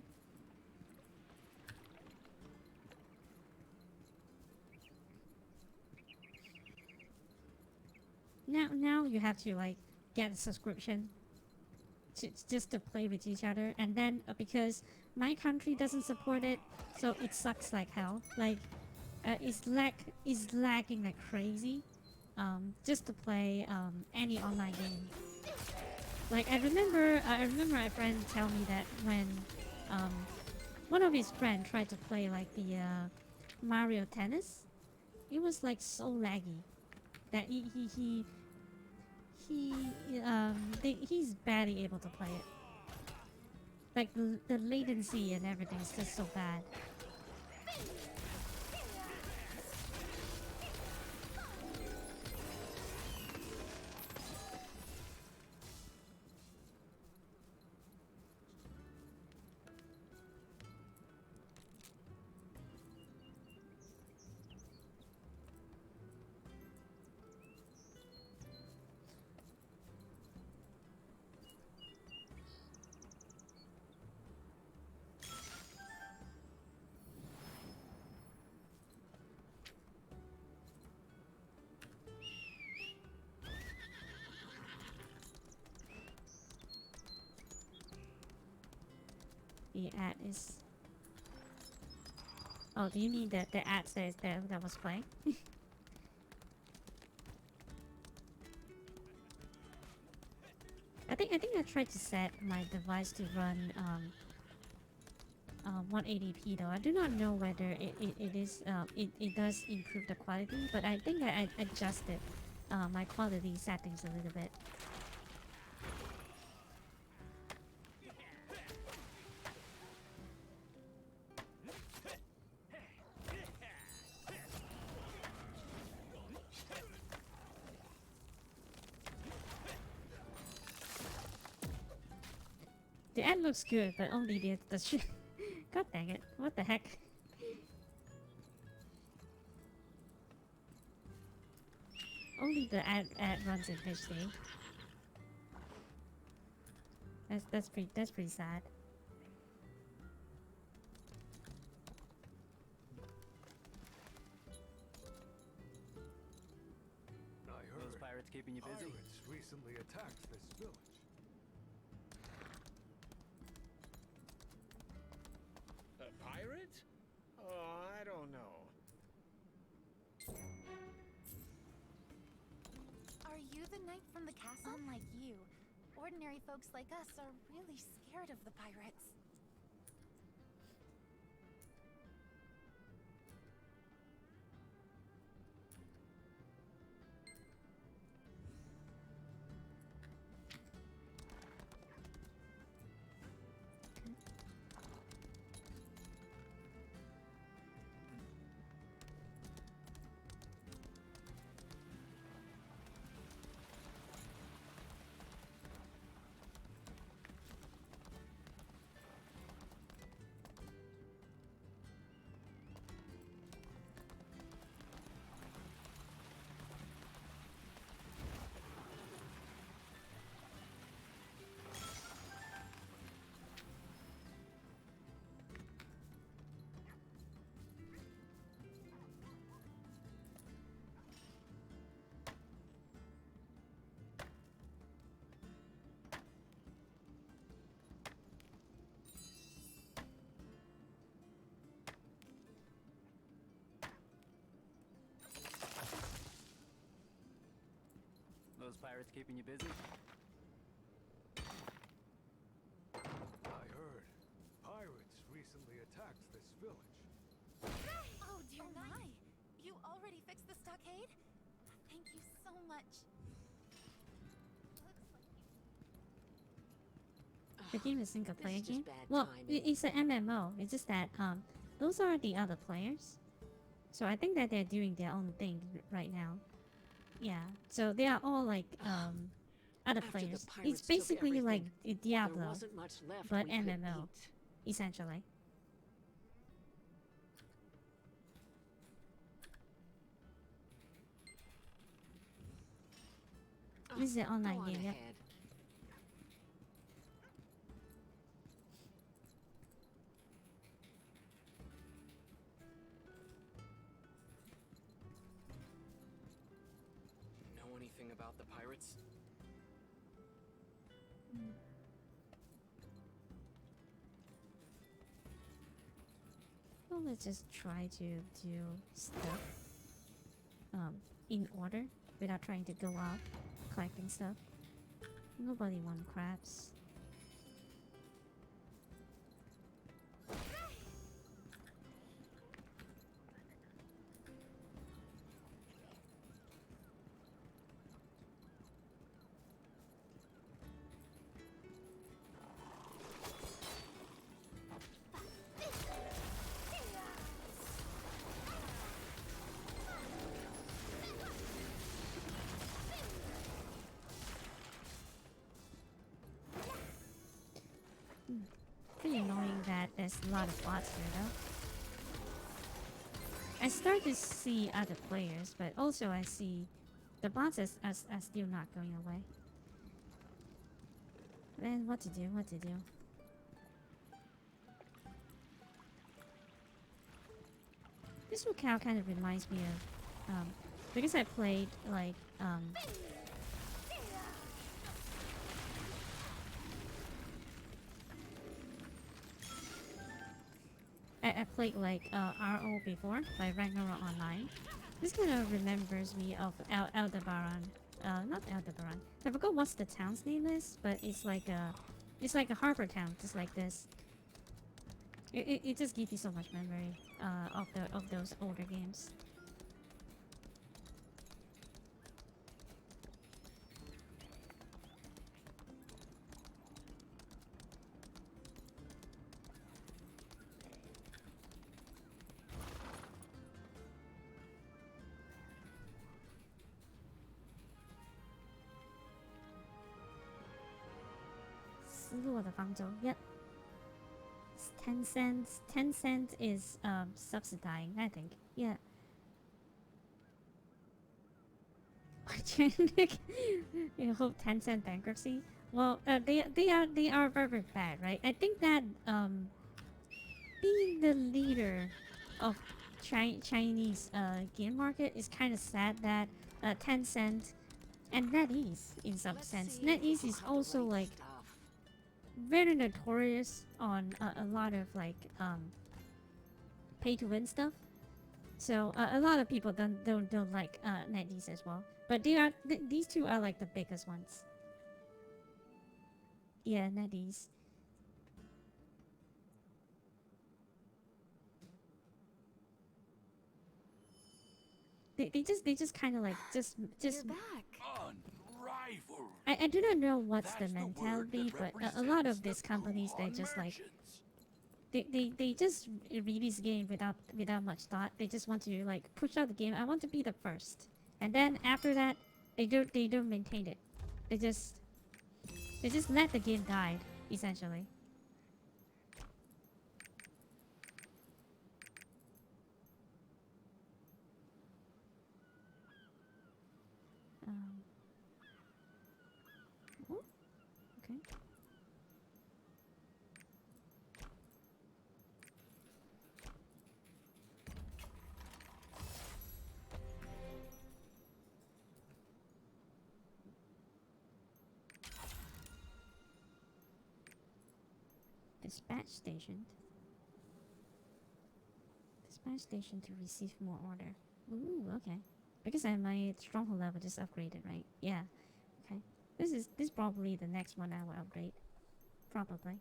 Now you have to like get a subscription just to play with each other, and then because my country doesn't support it, so it sucks like hell. Like it's lagging like crazy. Just to play any online game. Like I remember my friend tell me that when um, one of his friends tried to play like the Mario Tennis, it was like so laggy that he's barely able to play it. Like the latency and everything's just so bad. The ad is... Oh, do you mean the ad says that was playing? I think I tried to set my device to run 180p though. I do not know whether it does improve the quality, but I think I adjusted my quality settings a little bit. The ad looks good, but only the God dang it! What the heck? Only the ad runs in HD. That's pretty sad. I heard Those pirates keeping you busy? pirates recently attacked this village. A pirate? Oh, I don't know. Are you the knight from the castle? Unlike you, ordinary folks like us are really scared of the pirates. those pirates keeping you busy? I heard pirates recently attacked this village. Oh dear my! You already fixed the stockade? Thank you so much. The game is single player This is just game. bad Well, timing. it's an MMO. It's just that those are the other players. So I think that they're doing their own thing right now. Yeah. So they are all like other After the players. It's pirates took basically like everything, Diablo, there wasn't much left but we could MMO, eat. essentially. This is an online Go on game. Yep. ahead. Know anything about the pirates? Well, let's just try to do stuff in order without trying to go out collecting stuff. Nobody wants crabs. Pretty annoying that there's a lot of bots here though. I start to see other players, but also I see the bots are still not going away. Man, what to do, what to do. This locale kind of reminds me of, because I played like, I played like RO before, like Ragnarok Online. This kind of remembers me of Aldebaran. Not Aldebaran. I forgot what's the town's name is, but it's like a harbor town, just like this. It just gives you so much memory of those older games. Yep. It's 10 cents. 10 cents is subsidizing, I think. Yeah. You hope 10 cent bankruptcy. Well, they are very, very bad, right? I think that being the leader of Chinese game market is kind of sad that Tencent and NetEase in some sense. NetEase is also like very notorious on a lot of like pay to win stuff. So a lot of people don't like NetEase as well. But they are these two are like the biggest ones. Yeah, NetEase. They just kind of like just You're back. Unrivaled. I do not know what's That's the the word mentality, that but a lot of represents these the companies they Wuhan just like merchants. they just release game without much thought. They just want to like push out the game. I want to be the first, and then after that they don't maintain it. They just let the game die essentially. Oh, okay. Dispatch station. Dispatch station to receive more order. Ooh, okay. Because my stronghold level just upgraded, right? Yeah. This probably the next one I will upgrade. Probably.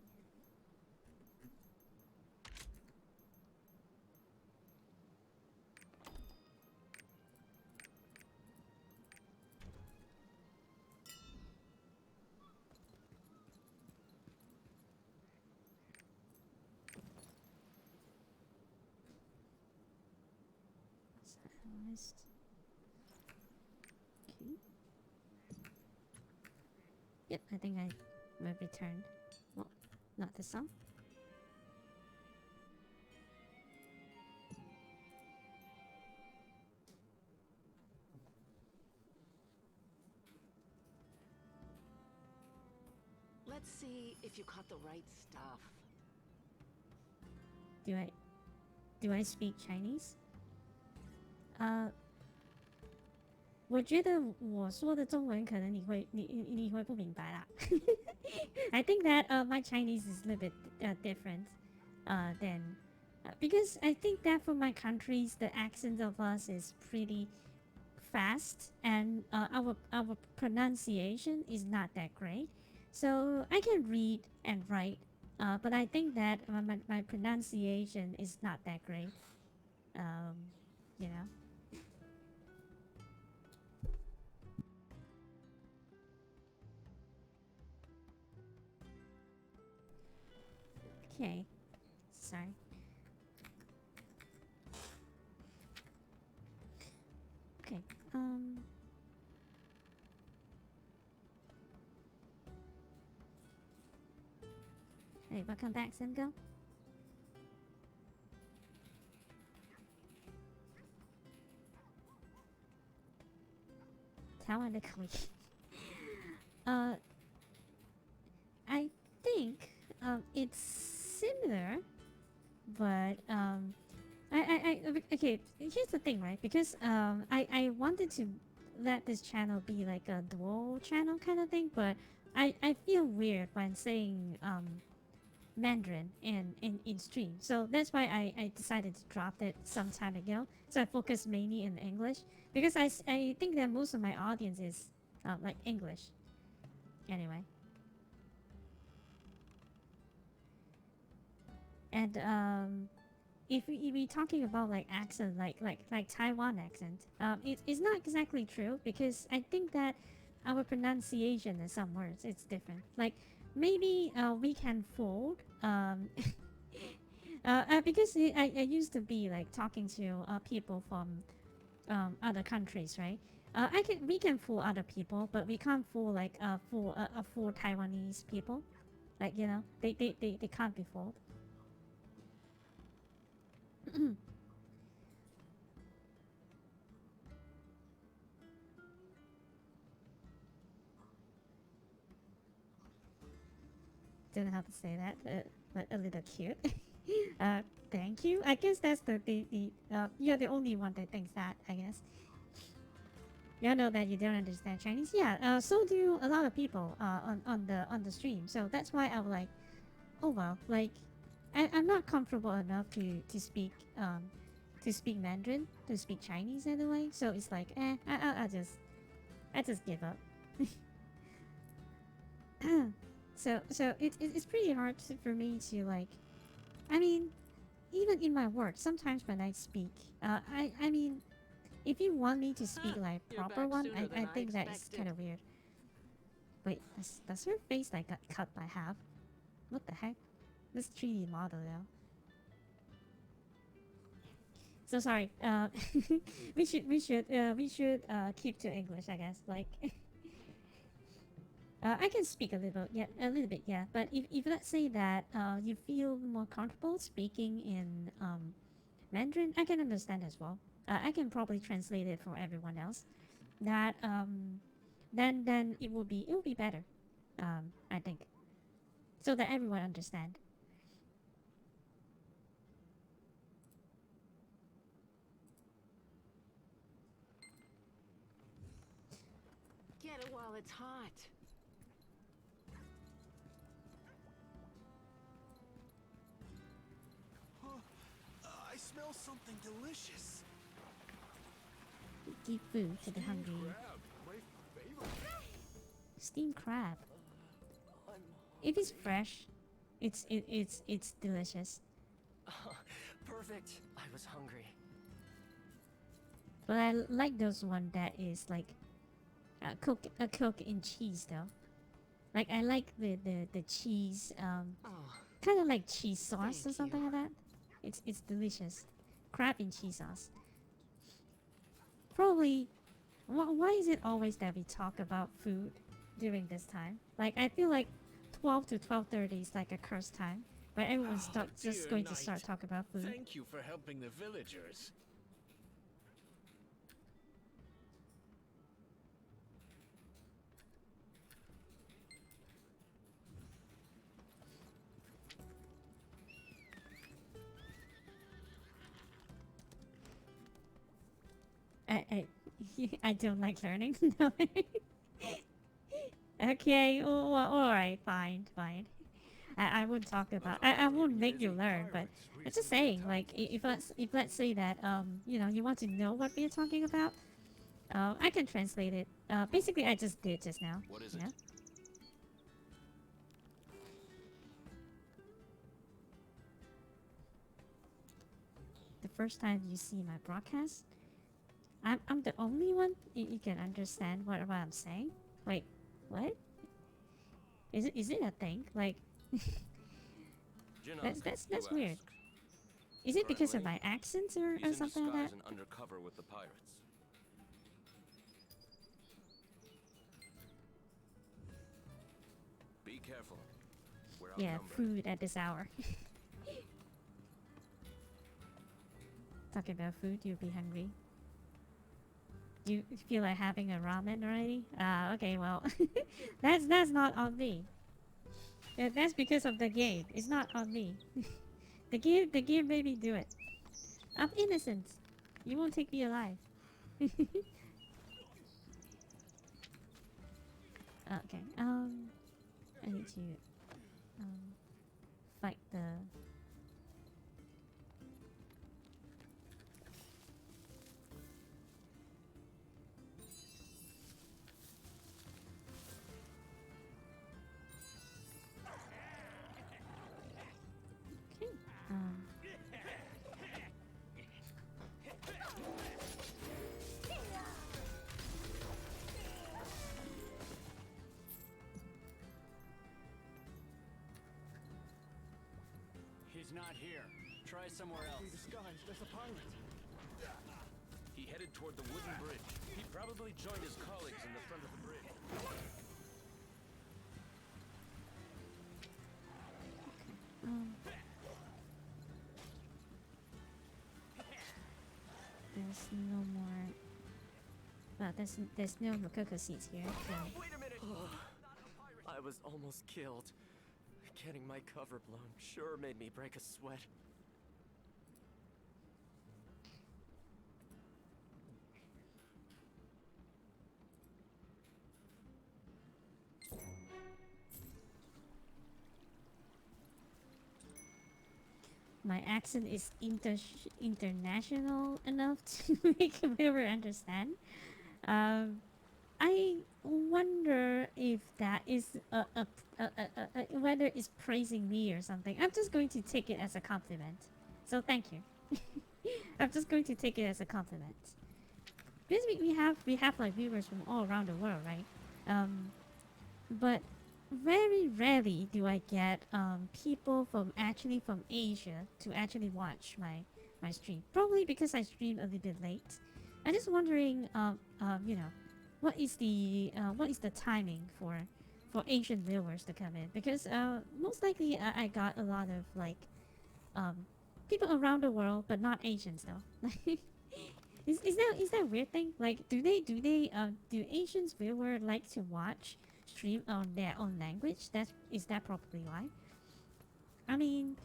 List. Okay. Yep, I think I will return. Well, not this song. Let's see if you caught the right stuff. Do I speak Chinese? 我觉得我说的中文可能你会不明白啦。I think that my Chinese is a little bit different than because I think that for my countries the accent of us is pretty fast and our pronunciation is not that great. So I can read and write, but I think that my pronunciation is not that great. You know. Okay. Sorry. Okay. Hey, welcome back, Simgo. Tower the Queen. I think it's similar, but okay. Here's the thing, right? Because I wanted to let this channel be like a dual channel kind of thing, but I feel weird when saying Mandarin in stream. So that's why I decided to drop it some time ago. So I focus mainly in English because I think that most of my audience is like English. Anyway. And if we talking about like accent, like Taiwan accent, it's not exactly true because I think that our pronunciation in some words it's different. Like maybe we can fold because I used to be like talking to people from other countries, right? We can fool other people, but we can't fool like fool Taiwanese people. Like you know, they can't be fooled. Don't know how to say that, but a little cute. Thank you. I guess that's the you're the only one that thinks that. I guess. You know that you don't understand Chinese. Yeah. So do a lot of people on the stream. So that's why I'm like, oh well, like I'm not comfortable enough to speak Mandarin, to speak Chinese anyway. So it's like, I just give up. So it's pretty hard for me to like, I mean, even in my work, sometimes when I speak, I mean, if you want me to speak like proper one, I think that is kind of weird. Wait, does her face like got cut by half? What the heck? This 3D model though. So sorry. We should keep to English, I guess. Like, I can speak a little bit, yeah. But if let's say that you feel more comfortable speaking in Mandarin, I can understand as well. I can probably translate it for everyone else. That then it will be better. I think, so that everyone understand. Get it while it's hot. I smell something delicious. Give food to the hungry. steamed crab. If it's fresh, it's delicious. Perfect. I was hungry. But I like those one that is like cooked in cheese though. Like I like the cheese kind of like cheese sauce or something like that. It's delicious. Crab in cheese sauce. Probably. Why is it always that we talk about food during this time? Like I feel like 12 to 12:30 is like a cursed time, where everyone's just going to start talking about food. Thank you for helping the villagers. I I don't like learning. No. Okay, well, all right, fine. I won't talk about. I won't make you learn, but I'm just saying, like, if let's say that you know, you want to know what we're talking about, I can translate it. Basically, I just did just now. What is you it? know? The first time you see my broadcast, I'm the only one you can understand what I'm saying. Wait, what? Is it a thing? Like, that's weird. Is it because of my accent or something like that? And undercover with the pirates. Be careful. We're Yeah, outnumbered. food at this hour. Talking about food, you'll be hungry. You feel like having a ramen already? Okay, well, that's not on me. Yeah, that's because of the game. It's not on me. The game made me do it. I'm innocent. You won't take me alive. Okay. I need to fight the. Okay. He's not here. Try somewhere else. Disguised as a pirate. He headed toward the wooden bridge. He probably joined his colleagues in the front of the bridge. There's no more. Well, there's no Makoko seats here. So. Wait a minute! I was almost killed. Getting my cover blown sure made me break a sweat. My accent is international enough to make a viewer understand. I wonder if that is whether it's praising me or something. I'm just going to take it as a compliment. So thank you. I'm just going to take it as a compliment. Because we have like viewers from all around the world, right? But very rarely do I get people from Asia to actually watch my stream. Probably because I stream a little bit late. I'm just wondering, you know, what is the timing for Asian viewers to come in? Because most likely I got a lot of like people around the world, but not Asians though. is that a weird thing? Like, do Asians viewer like to watch stream on their own language? Is that probably why? I mean,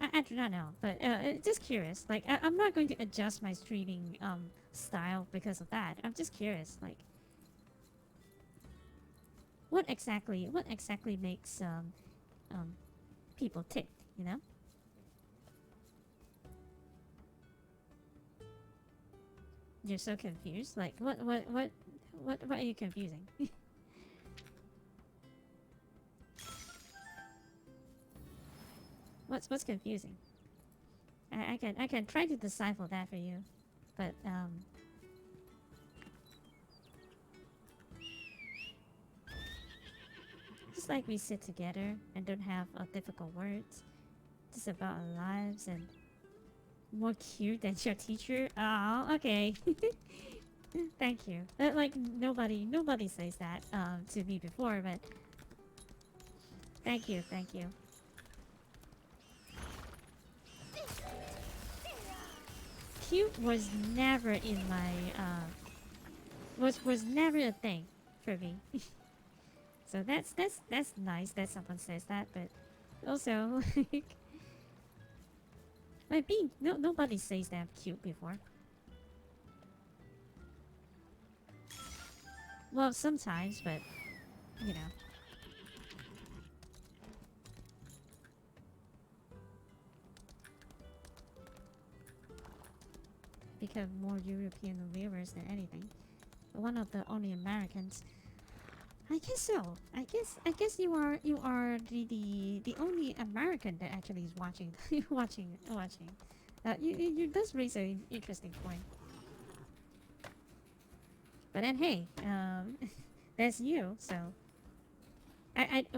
I do not know, but just curious. Like, I'm not going to adjust my streaming style because of that. I'm just curious, like, what exactly makes people tick, you know? You're so confused. Like, what are you confusing? What's confusing? I can try to decipher that for you, but just like we sit together and don't have difficult words, just about our lives and more cute than your teacher. Oh, okay. Thank you. Like nobody says that to me before, but thank you, thank you. Cute was never in my was never a thing for me. So that's nice that someone says that, but also like being nobody says that I'm cute before. Well, sometimes, but you know. Become more European viewers than anything. One of the only Americans. I guess so. I guess you are the only American that actually is watching watching. You does raise an interesting point. But then hey, that's you. So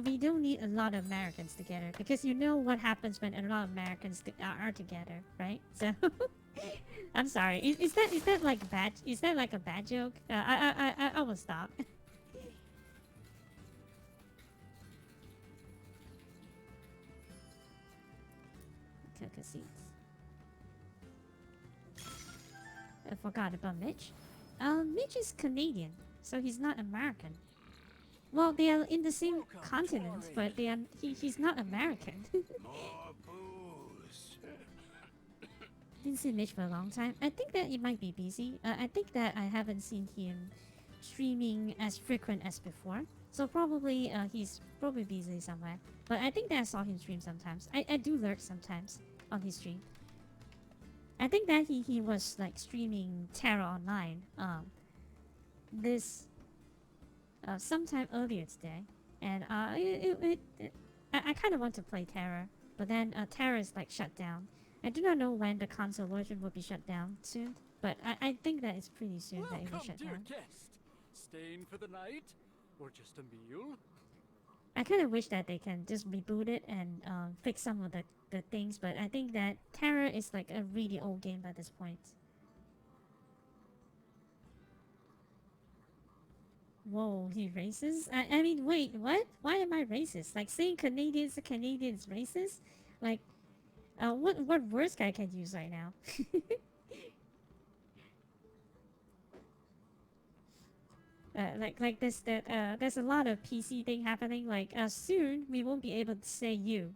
we don't need a lot of Americans together because you know what happens when a lot of Americans are together, right? So I'm sorry. Is that like bad? Is that like a bad joke? I will stop. Coca seats. I forgot about Mitch. Mitch is Canadian, so he's not American. Well, they are in the same continent, but he's not American. More booze. Didn't see Mitch for a long time. I think that he might be busy. I think that I haven't seen him streaming as frequent as before. So probably he's probably busy somewhere. But I think that I saw him stream sometimes. I do lurk sometimes on his stream. I think that he was like streaming Terra Online this sometime earlier today. And I kind of want to play Terra, but then Terra is like shut down. I do not know when the console version will be shut down soon, but I think that it's pretty soon that it will shut down. Guest. Staying for the night? Or just a meal? I kind of wish that they can just reboot it and fix some of the things, but I think that Terra is like a really old game by this point. Whoa, he racist? I mean, wait, what? Why am I racist? Like saying Canadians racist? Like, what words I can use right now? Like this that there's a lot of PC thing happening. Like soon we won't be able to say you.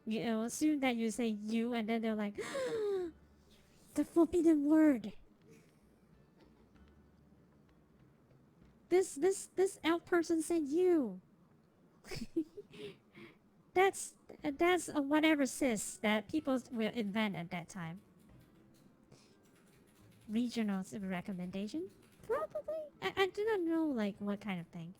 You know, soon that you say you, and then they're like, the forbidden word. This elf person said you. that's whatever cis that people will invent at that time. Regional recommendation? Probably. I do not know like what kind of thing.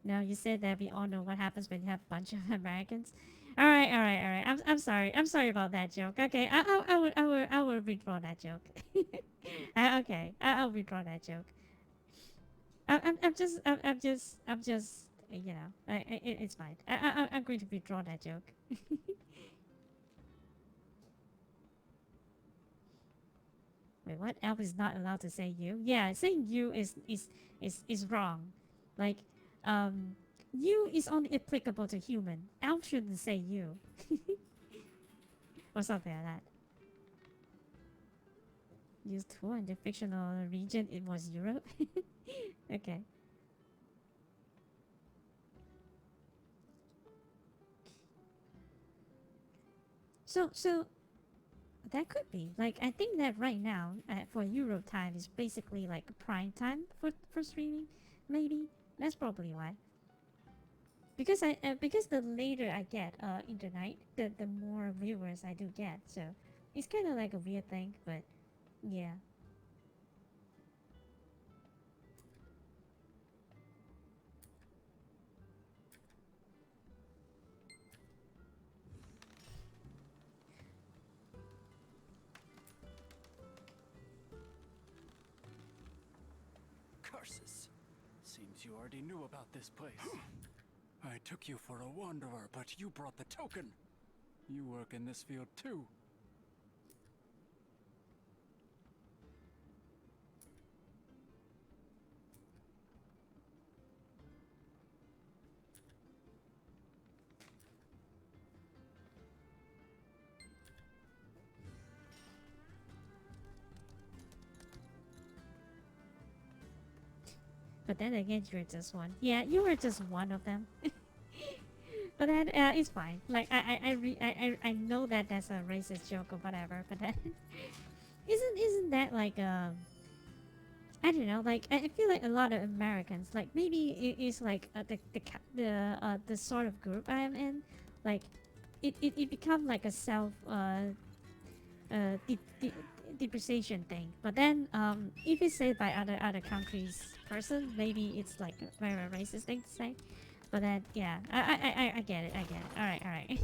No, you said that we all know what happens when you have a bunch of Americans. All right. I'm sorry. I'm sorry about that joke. Okay, I will withdraw that joke. Okay, I'll withdraw that joke. I'm just you know, it's fine. I'm going to withdraw that joke. Wait, what? Elf is not allowed to say you? Yeah, saying you is wrong. Like, you is only applicable to human. Elf shouldn't say you. Or something like that. Used tour in the fictional region, it was Europe. Okay. So that could be like I think that right now for Europe time is basically like prime time for streaming. Maybe that's probably why. Because because the later I get into night, the more viewers I do get. So it's kind of like a weird thing, but yeah. Curses. Seems you already knew about this place. I took you for a wanderer, but you brought the token. You work in this field too. But then again, you're just one. Yeah, you were just one of them. But then it's fine. Like I know that that's a racist joke or whatever. But then isn't that like I don't know. Like I feel like a lot of Americans, like maybe it is like the sort of group I am in, like it become like a self depreciation thing. But then if it's said by other countries person, maybe it's like a very racist thing to say. But then yeah, I get it. I get it. All right.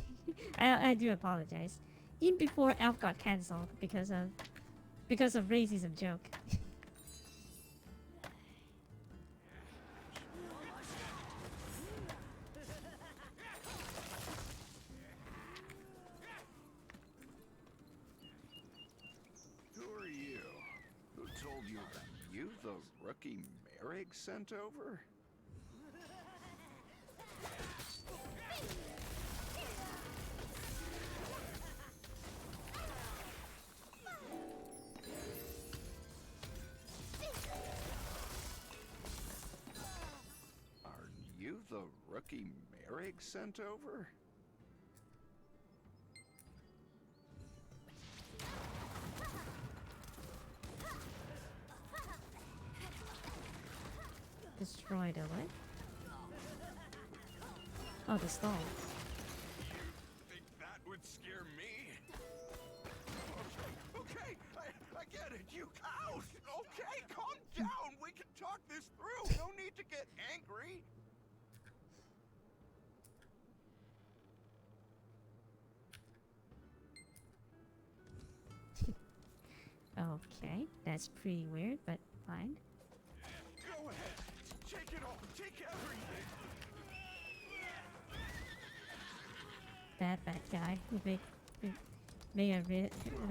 I do apologize. Even before Elf got cancelled because of racism joke. Who are you? Who told you that? You the rookie Merrick sent over? Are you the rookie Merrick sent over? Destroy the what? Oh, the stall. Think that would scare me? Okay, I get it, you cows! Okay, calm down! We can talk this through! No need to get angry! Okay, that's pretty weird, but fine. Go ahead! Take it all! Take everything! Bad guy. He made a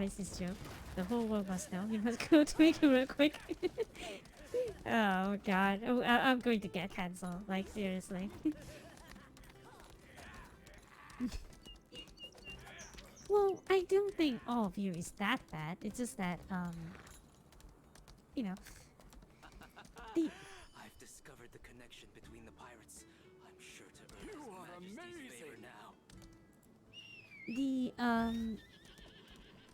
racist joke. The whole world must know. He must go to make it real quick. Oh god. Oh, I'm going to get cancelled. Like, seriously. Well, I don't think all of you is that bad. It's just that, you know. I've discovered the connection between the pirates. I'm sure to earn His Majesty's favor now.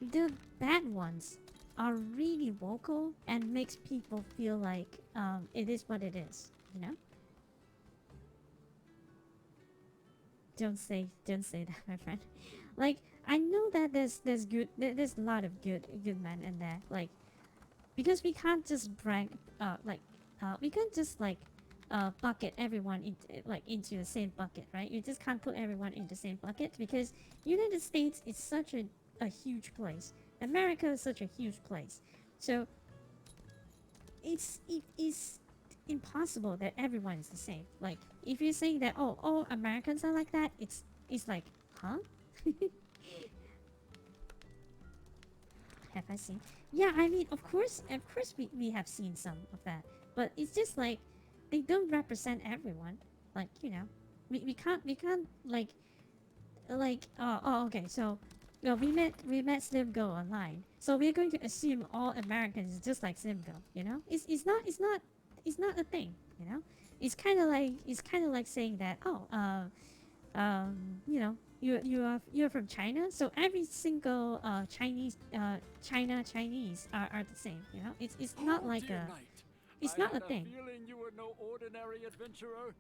The bad ones are really vocal and makes people feel like it is what it is, you know? Don't say that, my friend. Like, I know that there's a lot of good men in there, like, because we can't just brag we can't just bucket everyone into the same bucket, right? You just can't put everyone in the same bucket because United States is such a huge place. America is such a huge place. So it is impossible that everyone is the same. Like if you're saying that all Americans are like that, it's like, huh? Have I seen? Yeah, I mean, of course we have seen some of that, but it's just like they don't represent everyone. Like, you know, we can't okay, so we met Slim Go online, so we're going to assume all Americans is just like Slim Go, you know? It's not a thing, you know? It's kind of like saying that you know, you're from China, so every single Chinese are the same, you know? It's not like a it's not a thing. Feeling you were no ordinary adventurer.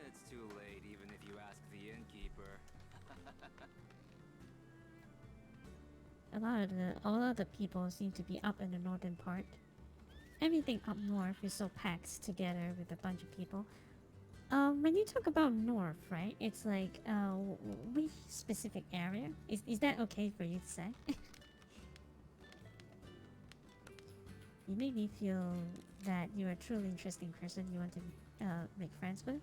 It's too late, even if you ask the innkeeper. A lot of the people seem to be up in the northern part. Everything up north is so packed together with a bunch of people. When you talk about north, right? It's like which specific area? Is that okay for you to say? You made me feel that you're a truly interesting person you want to make friends with.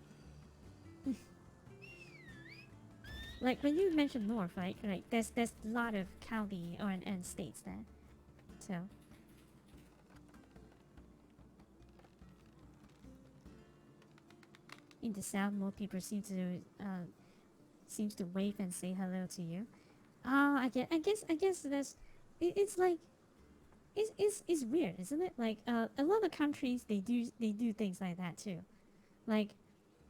Like when you mentioned north, right? Like there's a lot of county or and states there. So in the south, more people seems to wave and say hello to you. Oh, I guess that's it's like it's weird, isn't it? Like a lot of countries they do things like that too. Like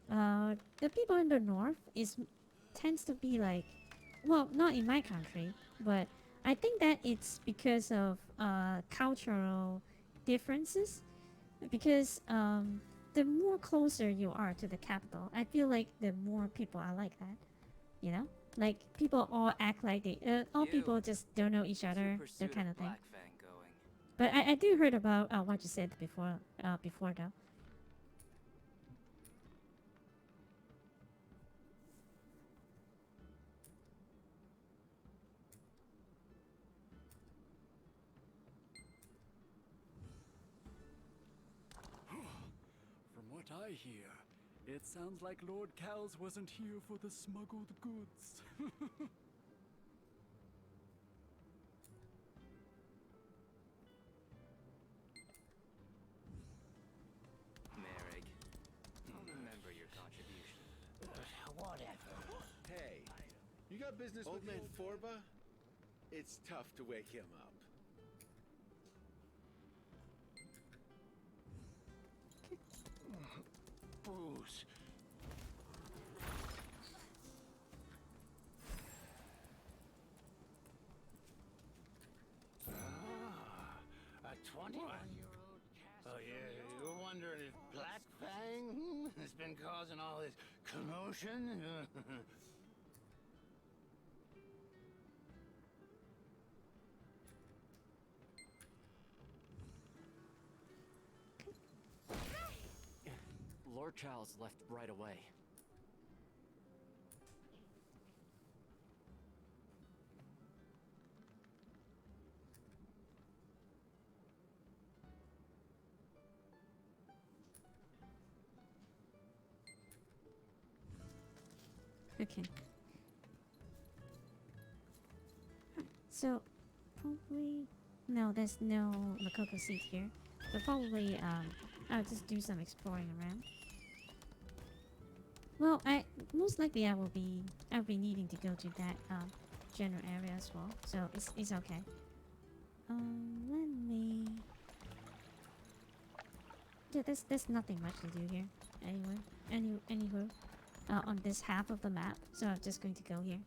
the people in the north is tends to be like, well, not in my country, but I think that it's because of cultural differences. Because the more closer you are to the capital, I feel like the more people are like that. You know, like people all act like they all people just don't know each other, that kind of thing. But I do heard about what you said before though. From what I hear, it sounds like Lord Cal's wasn't here for the smuggled goods. Merrick, I'll remember your contribution. Whatever. Hey, you got business with man Forba? It's tough to wake him up. Booze. A 21-year-old cast. Oh, yeah, you're wondering if Black Fang has been causing all this commotion? Lord Charles left right away. Okay. So probably no, there's no Makoko seat here. But probably I'll just do some exploring around. Well, most likely I'll be needing to go to that general area as well. So it's okay. Let me. Yeah, there's nothing much to do here. Anyway, anywho, on this half of the map. So I'm just going to go here.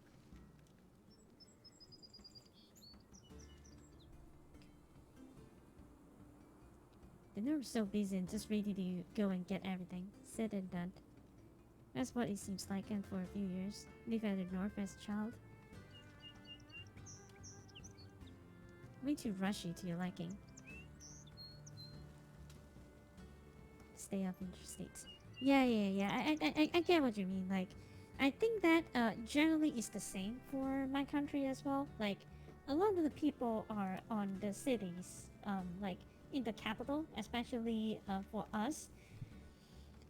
The nerve's so busy and just ready to go and get everything said and done. That's what it seems like, and for a few years. Live at the north as a child. Way too rushy to your liking. Stay up interstates. Yeah. I get what you mean. Like, I think that generally is the same for my country as well. Like, a lot of the people are on the cities, like in the capital, especially for us.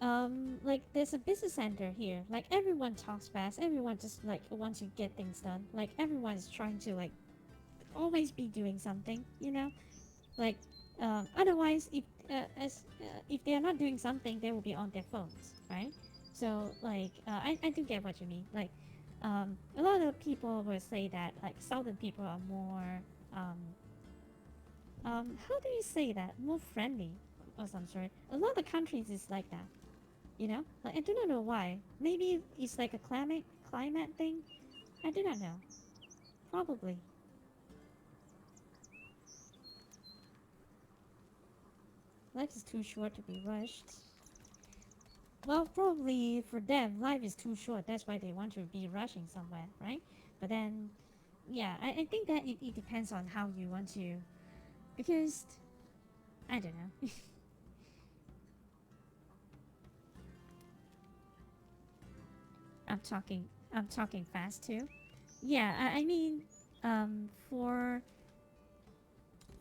Like there's a business center here. Like everyone talks fast. Everyone just like wants to get things done. Like everyone is trying to like always be doing something. You know, like otherwise if they are not doing something, they will be on their phones, right? So like I do get what you mean. Like a lot of people will say that like southern people are more how do you say that, more friendly or some sort. A lot of countries is like that, you know. Like, I do not know why. Maybe it's like a climate thing. I do not know. Probably. Life is too short to be rushed. Well, probably for them, life is too short. That's why they want to be rushing somewhere, right? But then, yeah, I think that it depends on how you want to. Because, I don't know. I'm talking fast too. Yeah, I mean, for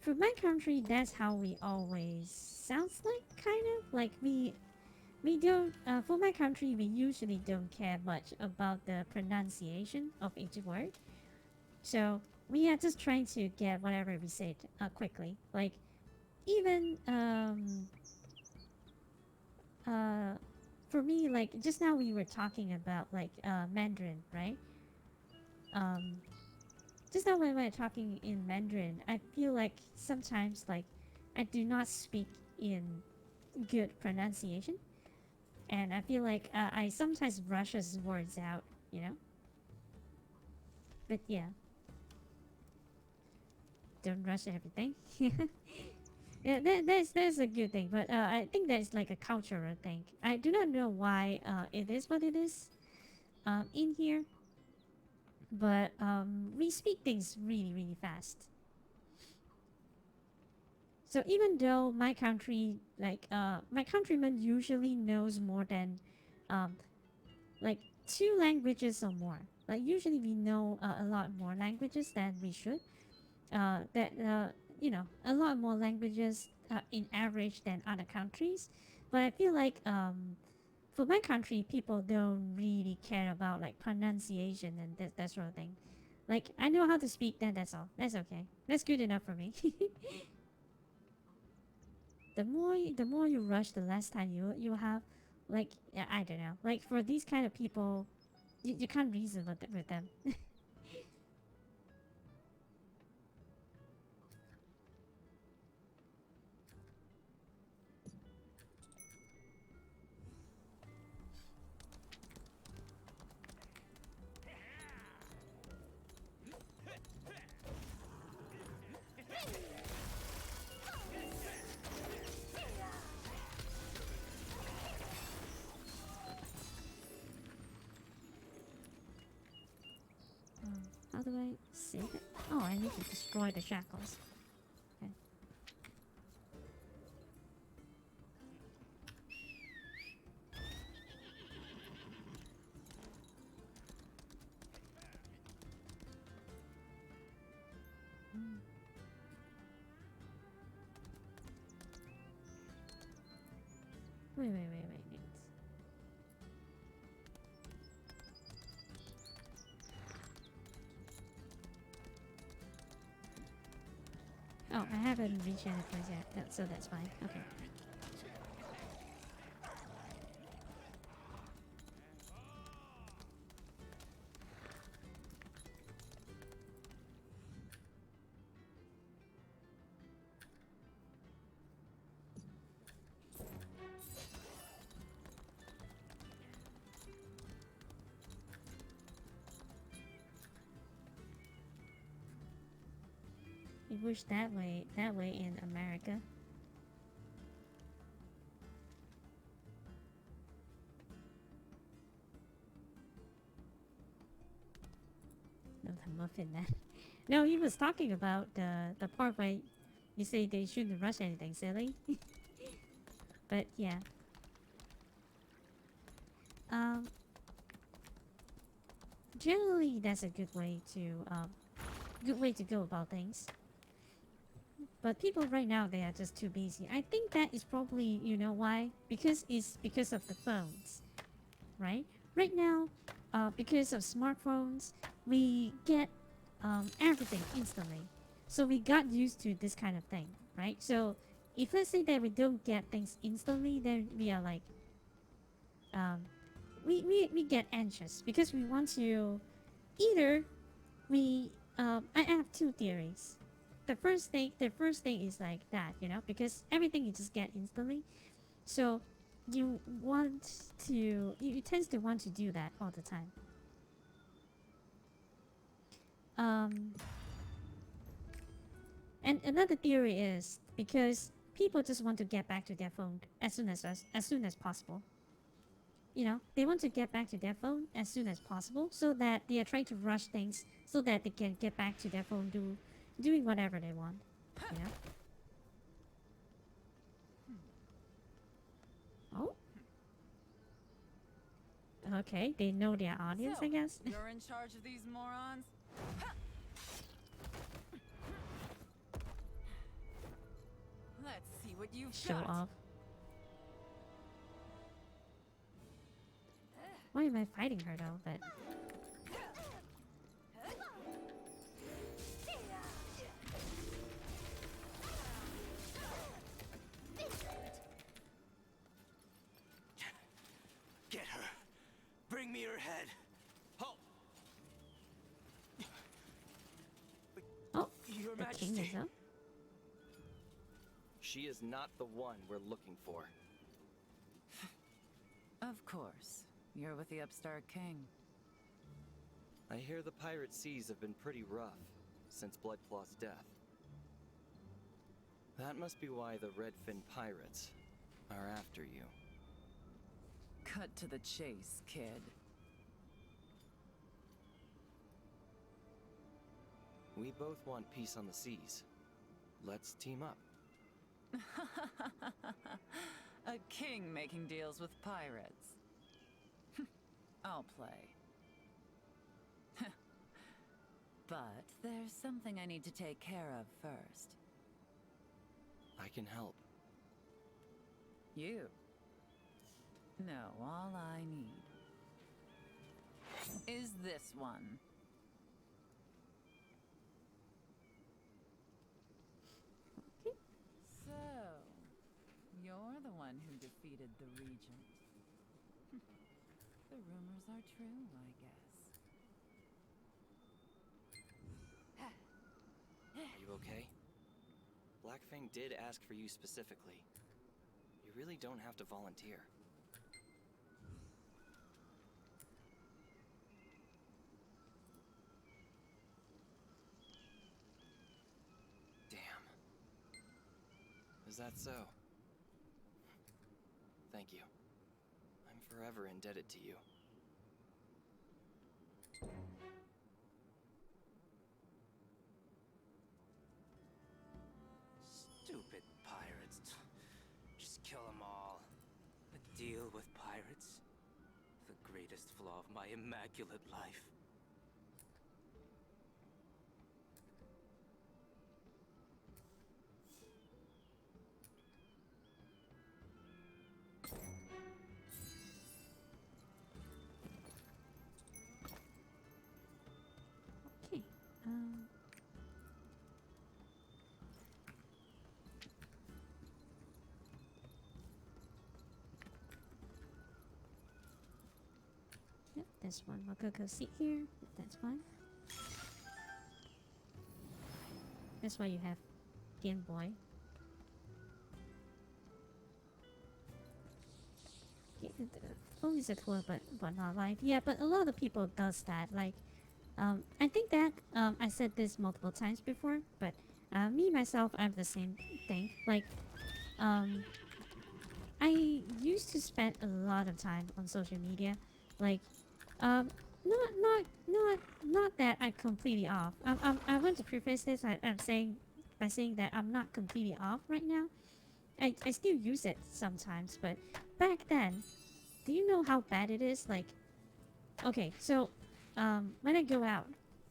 my country, that's how we always sounds like, kind of like we don't. For my country, we usually don't care much about the pronunciation of each word. So we are just trying to get whatever we said quickly. Like even for me, like just now we were talking about like Mandarin, right? Um, just now when we're talking in Mandarin, I feel like sometimes like I do not speak in good pronunciation, and I feel like I sometimes rushes words out, you know. But yeah, don't rush everything. Yeah, that's a good thing, but I think that's like a cultural thing. I do not know why it is what it is in here, but we speak things really really fast. So even though my country, like my countrymen usually knows more than um, like two languages or more. Like usually we know a lot more languages than we should. That you know, a lot more languages in average than other countries. But I feel like for my country, people don't really care about like pronunciation and that sort of thing. Like I know how to speak, then that's all. That's okay. That's good enough for me. The more you rush, the less time you have. Like yeah, I don't know. Like for these kind of people, you can't reason with them. How do I save it? Oh, I need to destroy the shackles. Okay. Mm. Wait. Oh, I haven't reached any place yet, so that's fine. Okay. You wish that way in America. No, the muffin man. No, he was talking about the part where you say they shouldn't rush anything, silly. But yeah. Um, generally that's a good way to go about things. But people right now they are just too busy. I think that is probably you know why? Because it's because of the phones, right? Right now, because of smartphones, we get everything instantly. So we got used to this kind of thing, right? So if let's say that we don't get things instantly, then we are like, um, we get anxious because we want to either we I have two theories. The first thing is like that, you know, because everything you just get instantly. So you want to you tends to want to do that all the time. Um, and another theory is because people just want to get back to their phone as soon as possible. You know, they want to get back to their phone as soon as possible, so that they are trying to rush things so that they can get back to their phone doing whatever they want. You know. Oh. Okay, they know their audience, I guess. You're in charge of these morons? Let's see what you've Show got. off. Why am I fighting her though? But Get her. Bring me her head. Halt. oh, Your the king is Majesty. up. She is not the one we're looking for. Of course. You're with the upstart king. I hear the pirate seas have been pretty rough since Bloodclaw's death. That must be why the Redfin pirates are after you. Cut to the chase, kid. We both want peace on the seas. Let's team up. A king making deals with pirates. I'll play. But there's something I need to take care of first. I can help. You? No, all I need is this one. So, you're the one who defeated the Regent. The rumors are true, I guess. Are you okay? Blackfang did ask for you specifically. You really don't have to volunteer. Damn. Is that so? Thank you. I'm forever indebted to you. Stupid pirates. Just kill them all. A deal with pirates? The greatest flaw of my immaculate life. Okay. Yep, this one. We'll go sit here. That's fine. That's why you have Game Boy. Yeah, phone is a tool, but not live. Yeah, but a lot of people does that. Like, I think that I said this multiple times before, but me myself, I have the same thing. Like, I used to spend a lot of time on social media. Like, not that I'm completely off. I want to preface this. I'm saying by saying that I'm not completely off right now. I still use it sometimes, but back then, do you know how bad it is? Like, okay, so when I go out,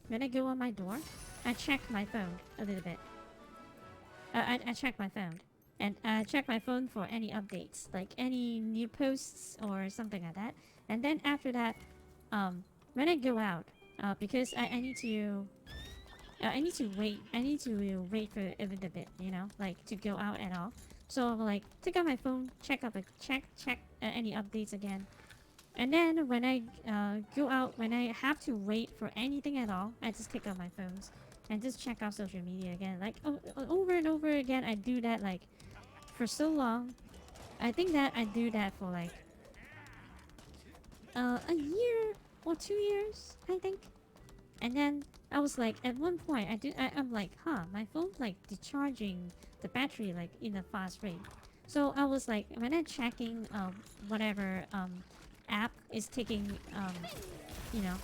when I go on my door, I check my phone a little bit. I check my phone, and I check my phone for any updates, like any new posts or something like that. And then after that, when I go out, because I need to wait. I need to wait for a little bit, you know, like to go out at all. So like take out my phone, check any updates again, and then when I go out, when I have to wait for anything at all, I just take out my phones and just check out social media again. Like over and over again, I do that like for so long. I think that I do that for like a year or 2 years, I think. And then I was like, at one point, I'm like, my phone's like discharging the battery like in a fast rate. So I was like, when I'm checking whatever app is taking you know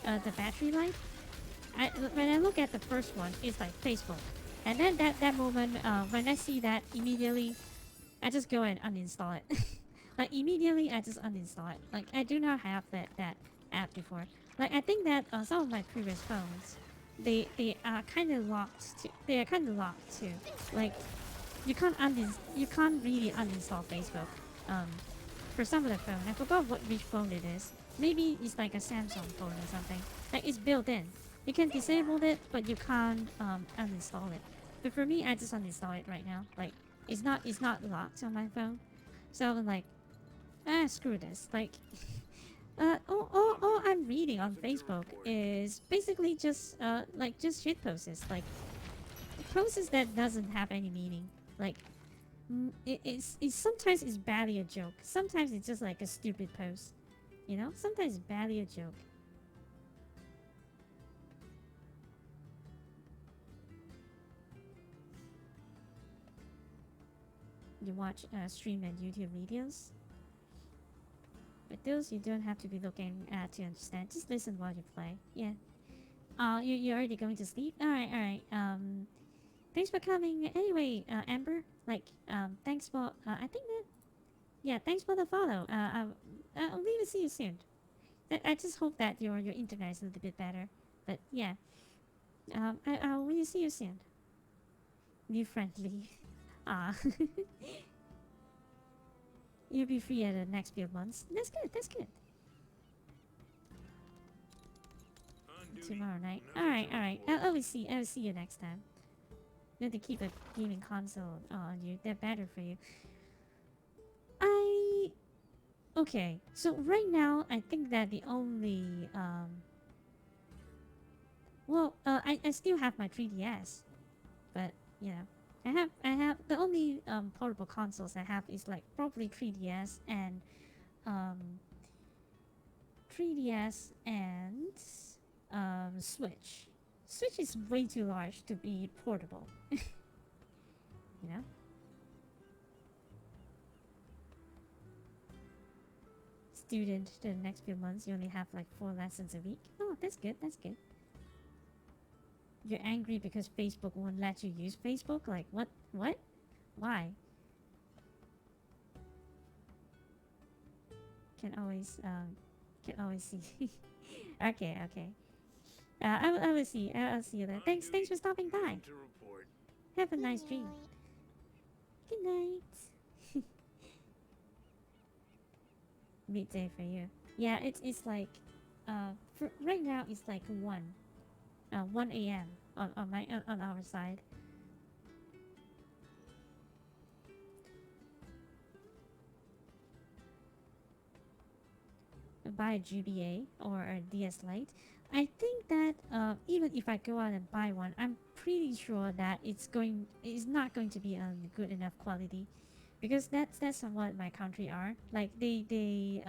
the battery life, when I look at the first one, it's like Facebook, and then that moment when I see that, immediately I just go and uninstall it. Like immediately I just uninstall it. Like I do not have that app before. Like I think that on some of my previous phones, they are kind of locked to. They are kind of locked too. Like you can't really uninstall Facebook. For some of the phone, I forgot which phone it is. Maybe it's like a Samsung phone or something. Like it's built in. You can disable it, but you can't uninstall it. But for me, I just uninstall it right now. Like it's not locked on my phone, so I'm like, screw this. Like, all I'm reading on Facebook is basically just like just shit posts. Like posts that doesn't have any meaning. Like it's sometimes it's barely a joke. Sometimes it's just like a stupid post. You know? Sometimes it's barely a joke. You watch stream and YouTube videos. But those you don't have to be looking at to understand. Just listen while you play. Yeah. You're already going to sleep? Alright. Thanks for coming. Anyway, Amber, like, thanks for, I think that, yeah, thanks for the follow. I'll maybe see you soon. I just hope that your internet is a little bit better. But yeah, I'll really see you soon. Be friendly. Ah. You'll be free at the next few months. That's good. Tomorrow night. Alright. I'll see you next time. You have to keep a gaming console on you. They're better for you. Okay, so right now, I think that the only, I still have my 3DS. But, you know, I have, the only, portable consoles I have is, like, probably 3DS and, 3DS and, Switch. Switch is way too large to be portable. You know? Student the next few months, you only have like 4 lessons a week. Oh, that's good. You're angry because Facebook won't let you use Facebook? Like, what? Why? Can always see. Okay. I will see. I'll see you there. Thanks for stopping by. Have a nice dream. Good night. Midday for you. Yeah, it's like, for right now it's like 1 a.m. on our side. Buy a GBA or a DS Lite. I think that even if I go out and buy one, I'm pretty sure that it's not going to be good enough quality, because that's what my country are. Like they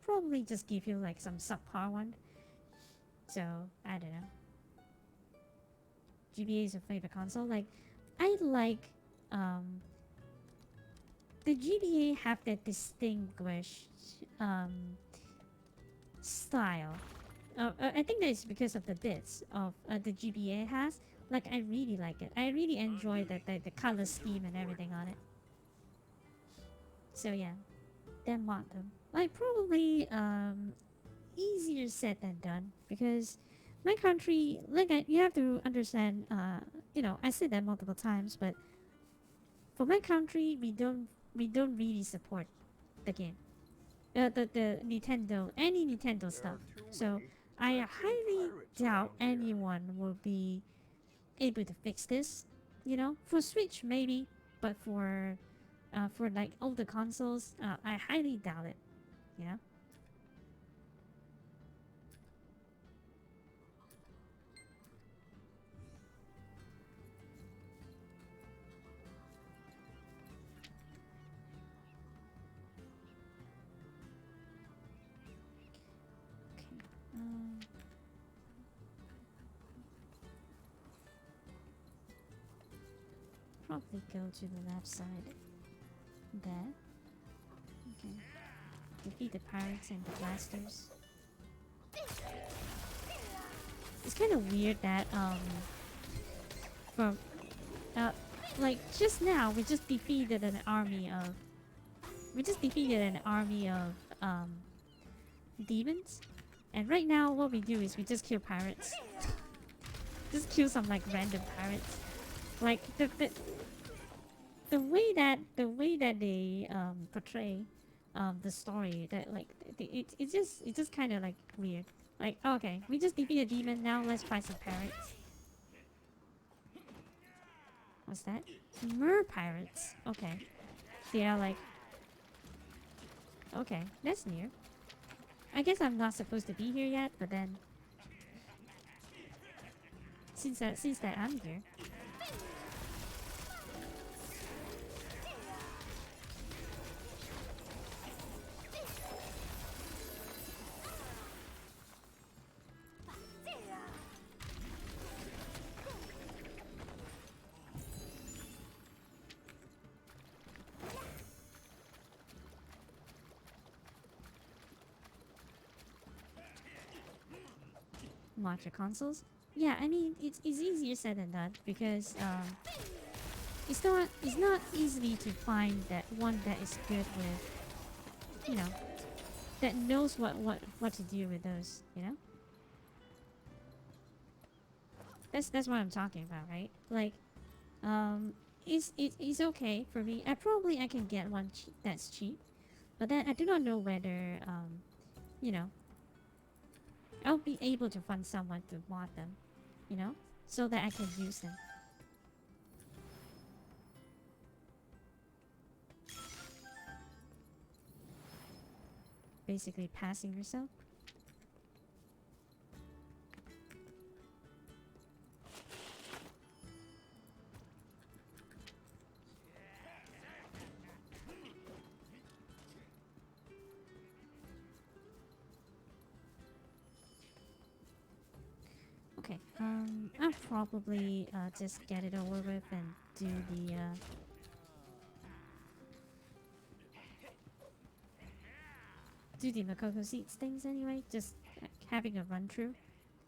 probably just give you like some subpar one. So I don't know. GBA is a favorite console. Like I like the GBA have that distinguished style. I think that it's because of the bits of the GBA has. Like I really like it. I really enjoy the color scheme and everything on it. So yeah, then mod them. Like probably easier said than done, because my country, like you have to understand. You know, I said that multiple times, but for my country, we don't really support the game. The Nintendo, any Nintendo stuff. So I highly doubt anyone will be able to fix this. You know, for Switch maybe, but for like older consoles, I highly doubt it. You know. Probably go to the left side. There. Okay. Defeat the pirates and the blasters. It's kind of weird that from like just now we just defeated an army of we just defeated an army of demons, and right now what we do is we just kill pirates. Just kill some like random pirates. Like the way that they portray the story, that like it's just kind of like weird. Like, okay, we just defeated a demon, now let's fight some pirates. What's that? Mer pirates. Okay. They are like... Okay, that's new. I guess I'm not supposed to be here yet, but then... Since that I'm here... Watch your consoles? Yeah, I mean it's easier said than done because it's not easy to find that one that is good with, you know, that knows what to do with those, you know. That's what I'm talking about, right? Like, it's okay for me. I can get one that's cheap, but then I do not know whether you know, I'll be able to find someone to mod them, you know, so that I can use them. Basically passing yourself. Okay, I'll probably just get it over with and do the Makoko Seats things anyway, just having a run through,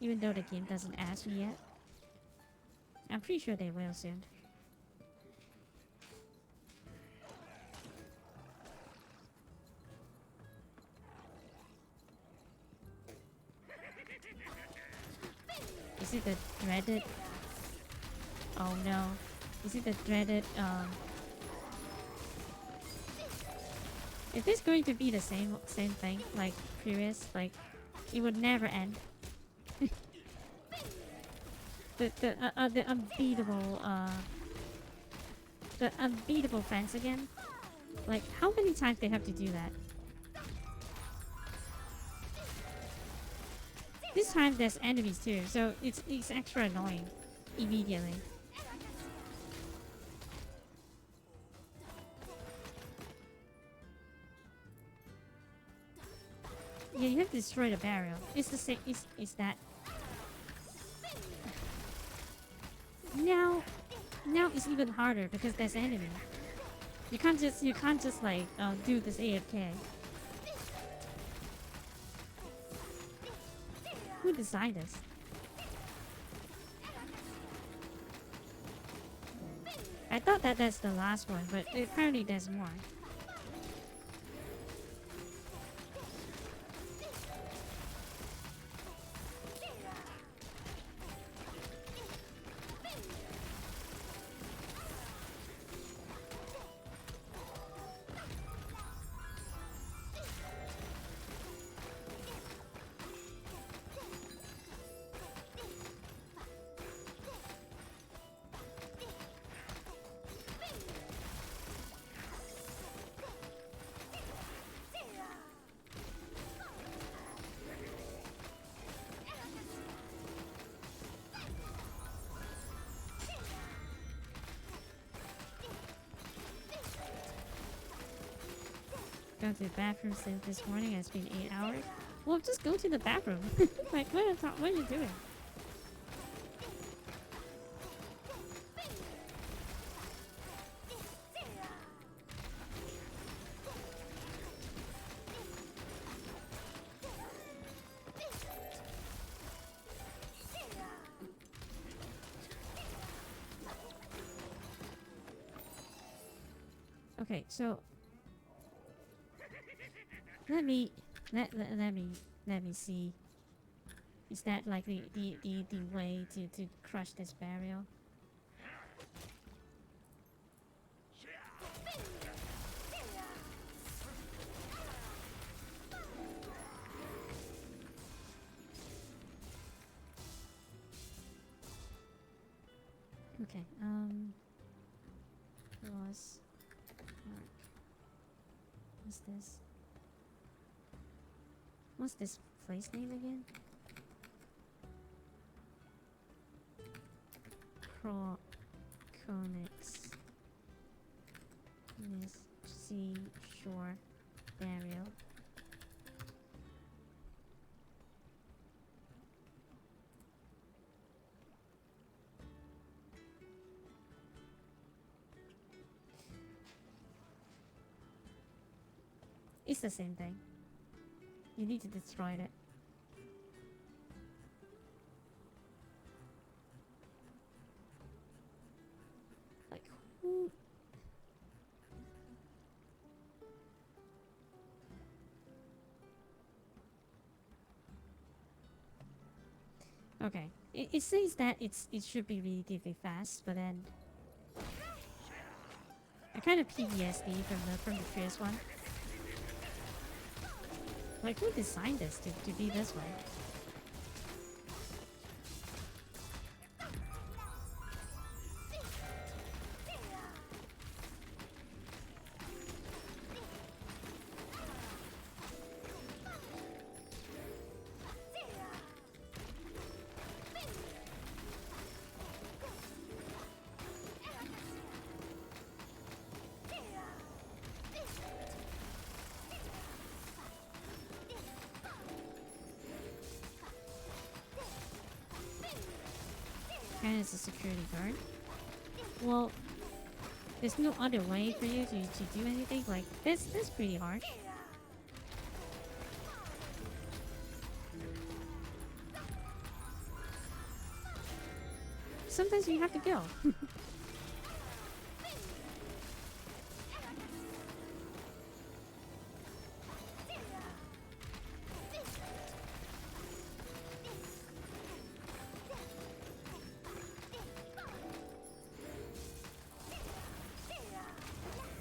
even though the game doesn't ask me yet. I'm pretty sure they will soon. Is it the dreaded... Oh no. Is it the dreaded, If it's going to be the same thing like previous, like it would never end. The unbeatable fence again. Like, how many times they have to do that? This time there's enemies too, so it's extra annoying immediately. Yeah, you have to destroy the barrel. It's the same. It's that. Now it's even harder because there's enemy. You can't just like do this AFK. Who designed this? I thought that that's the last one, but apparently there's more. Go to the bathroom since this morning. It's been 8 hours. Well, just go to the bathroom. Like, what are you doing? Okay, so let me let me see. Is that like the way to crush this barrier? Okay, Lost Ark. What's this? What's this place name again? Conix. Miss Seashore Burial. It's the same thing. You need to destroy it. Like who? Okay. It says that it should be relatively fast, but then I kind of PTSD from the previous one. Like who designed this to be this way? And it's a security guard. Well, there's no other way for you to do anything. Like that's pretty harsh. Sometimes you have to go.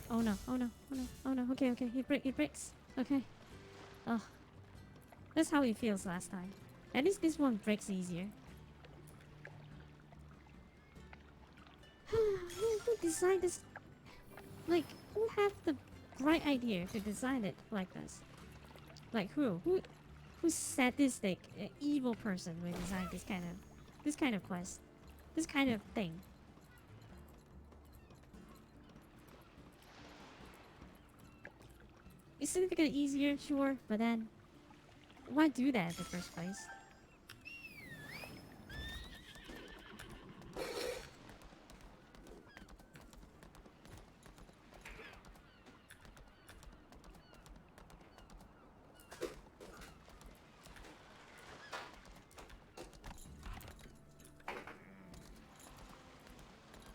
Oh no, oh no, oh no, oh no. Okay, okay, he breaks. Okay. Oh. That's how it feels last time. At least this one breaks easier. Who designed this? Like, who have the bright idea to design it like this? Like who? Who's sadistic, evil person will design this kind of quest? This kind of thing? It's significantly easier, sure, but then why do that in the first place?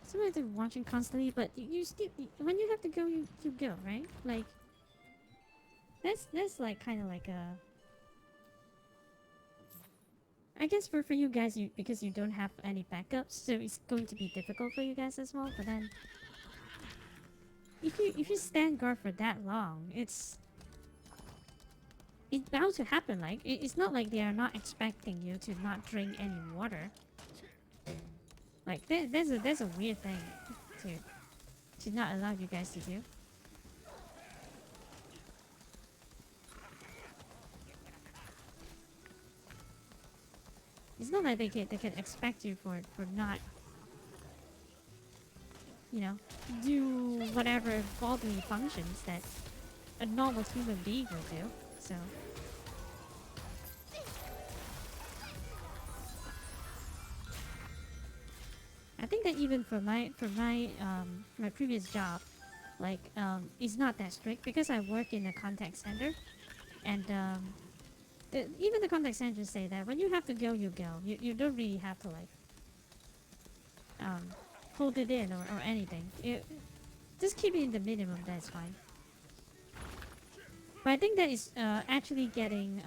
Sometimes I'm watching constantly, but you still when you have to go, you go, right? Like that's like kind of like a. I guess for you guys, because you don't have any backups, so it's going to be difficult for you guys as well. But then, if you stand guard for that long, it's bound to happen. Like it's not like they are not expecting you to not drink any water. Like there's a weird thing to not allow you guys to do. It's not like they can expect you for not, you know, do whatever bodily functions that a normal human being would do. So I think that even for my my previous job, like it's not that strict because I work in a contact center, and even the contact centers say that when you have to go, you go. You don't really have to like hold it in or anything. Just keep it in the minimum. That's fine. But I think that is actually getting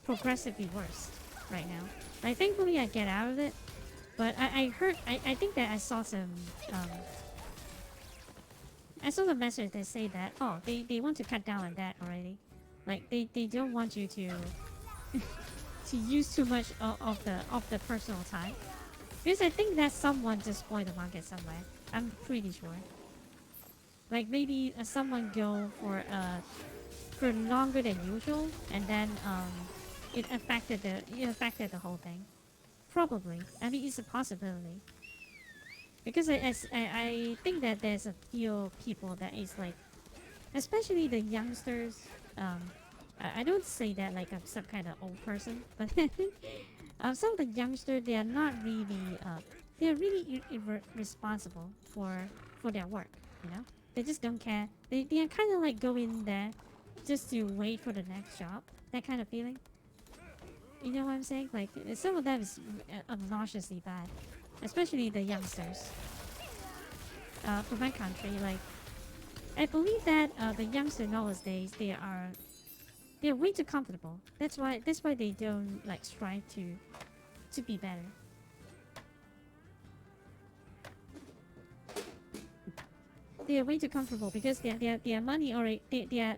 progressively worse right now. Like, thankfully I get out of it, but I heard, I think that I saw some message that say that, oh, they want to cut down on that already. Like, they don't want you to to use too much of the personal time. Because I think that someone just spoiled the market somewhere. I'm pretty sure. Like, maybe someone go for longer than usual, and then it affected the whole thing. Probably. I mean, it's a possibility. Because I think that there's a few people that is like, especially the youngsters. I don't say that like I'm some kind of old person, but some of the youngsters, they are not really they are really irresponsible for their work. You know, they just don't care. They are kind of like going there just to wait for the next job. That kind of feeling. You know what I'm saying? Like, some of them is obnoxiously bad, especially the youngsters. For my country, like, I believe that the youngsters nowadays, they're way too comfortable. That's why they don't like strive to be better. They are way too comfortable because their money already,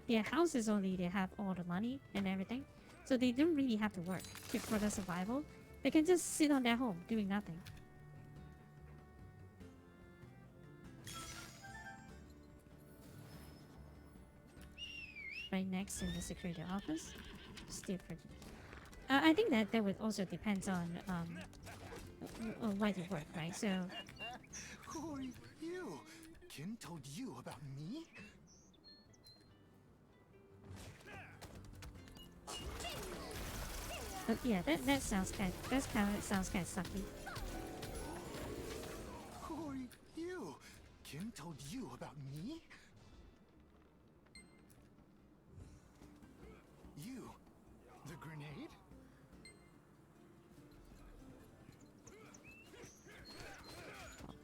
their houses only, they have all the money and everything, so they don't really have to work for their survival. They can just sit on their home doing nothing. Right next in the security office. Still pretty. I think that would also depends on where you work, right? So. Who are you? Kin told you about me? Yeah, that sounds kind of sucky. Who are you? Kin told you about me? You, the grenade?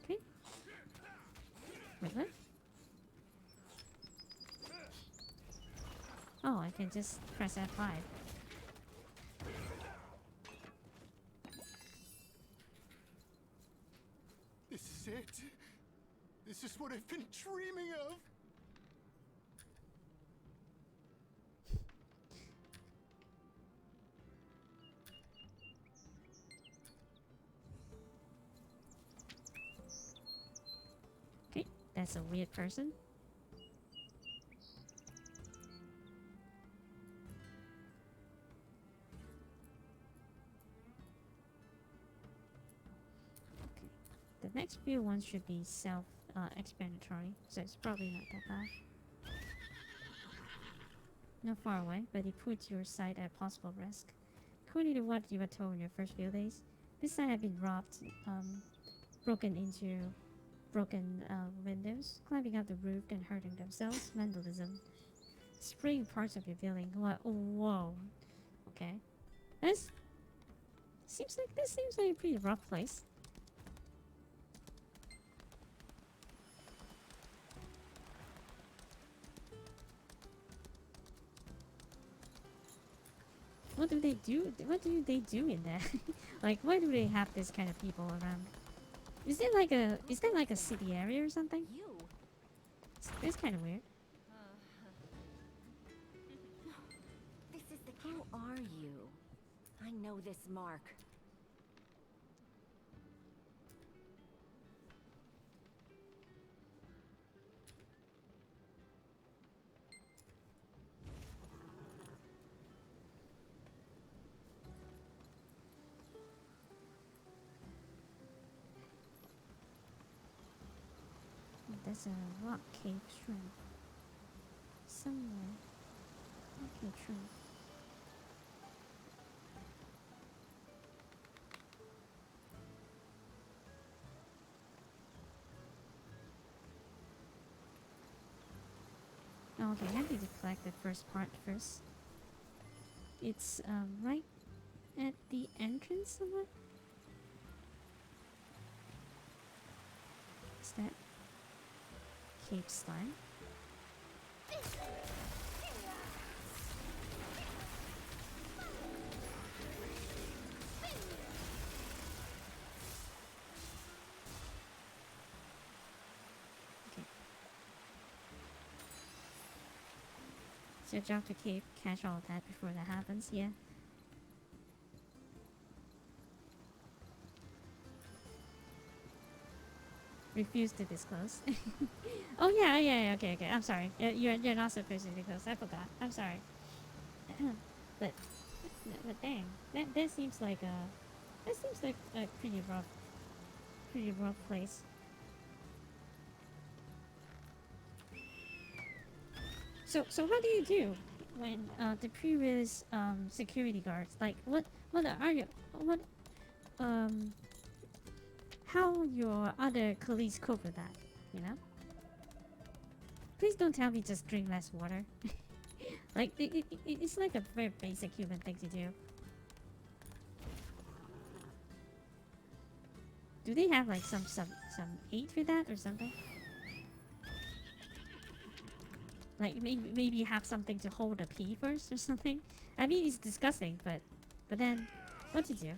Okay. Really? Oh, I can just press F5. This is it. This is what I've been dreaming of. Okay, that's a weird person. The next few ones should be self-explanatory, so it's probably not that bad. Not far away, but it puts your site at possible risk. According to what you were told in your first few days, this site had been robbed, broken windows, climbing out the roof and hurting themselves, vandalism, spraying parts of your building. What? Whoa. Okay. This seems like a pretty rough place. What do they do? What do they do in there? Like, why do they have this kind of people around? Is there like a city area or something? It's kind of weird. This is the. Who are you? I know this mark. There's a rock cave shrimp. Somewhere. Rock cave shrimp. Oh, okay, I need to collect the first part first. It's right at the entrance somewhere? Is that cave slime? It's your job to catch all of that before that happens, yeah. Refuse to disclose. Oh yeah, okay. I'm sorry. You're not supposed to disclose. I forgot. I'm sorry. but dang, that seems like a pretty rough place. So how do you do when the previous security guards, like what are you what how your other colleagues cope with that, you know? Please don't tell me just drink less water. Like it's like a very basic human thing to do. Do they have like some aid for that or something? Like maybe have something to hold a pee first or something. I mean it's disgusting, but then what to do?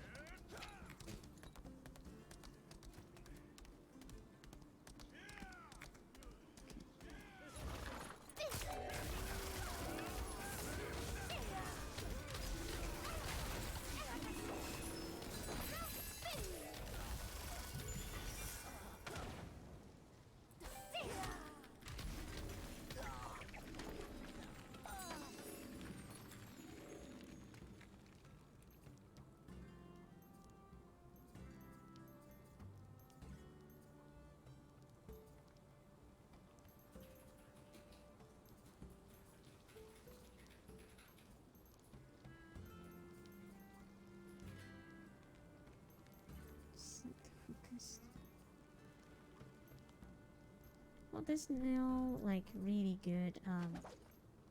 Well, there's no like really good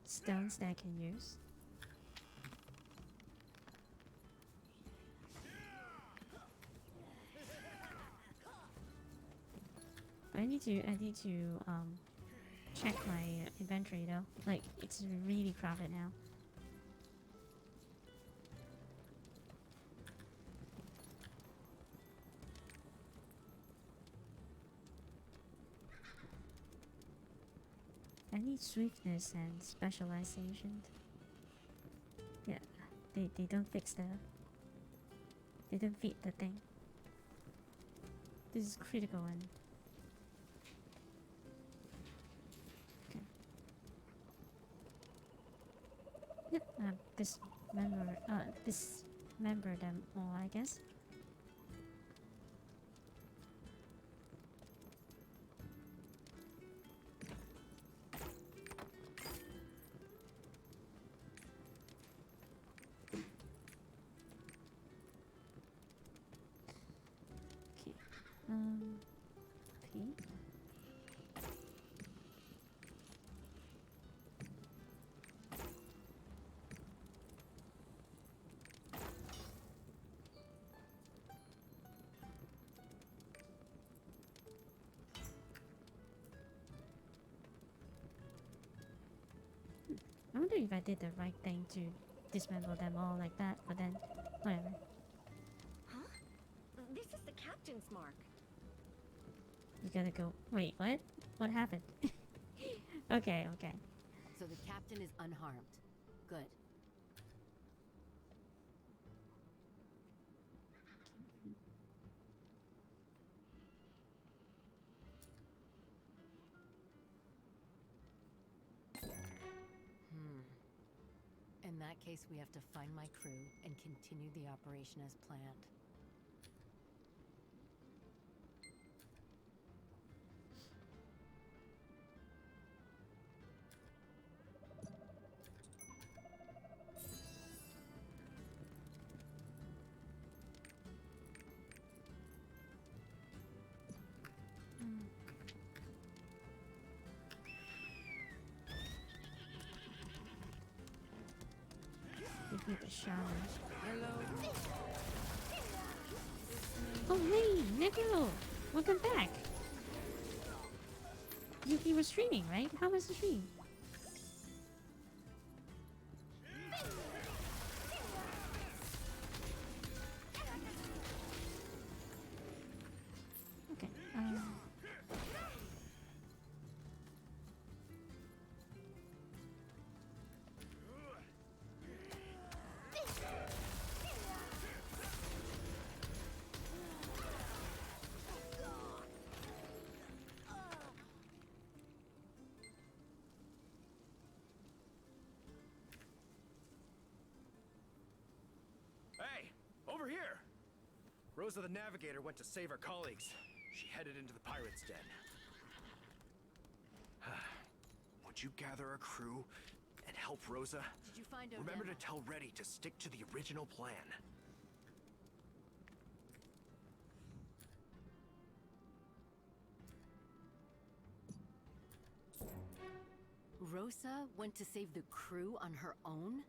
stones that I can use. I need to check my inventory though. Like it's really crowded now. I need swiftness and specialization. Yeah, they don't fix the... They don't fit the thing. This is critical and... Okay. Yeah, dismember them all, I guess. P. I wonder if I did the right thing to dismember them all like that, but then, whatever. Huh? This is the captain's mark. You gotta go. Wait, what? What happened? Okay. So the captain is unharmed. Good. In that case, we have to find my crew and continue the operation as planned. Give me the shower. Oh hey, Nico! Welcome back! You were streaming, right? How was the stream? Okay, over here! Rosa the Navigator went to save her colleagues. She headed into the pirates' den. Would you gather a crew and help Rosa? Did you find Remember Odema? to tell Reddy to stick to the original plan. Rosa went to save the crew on her own?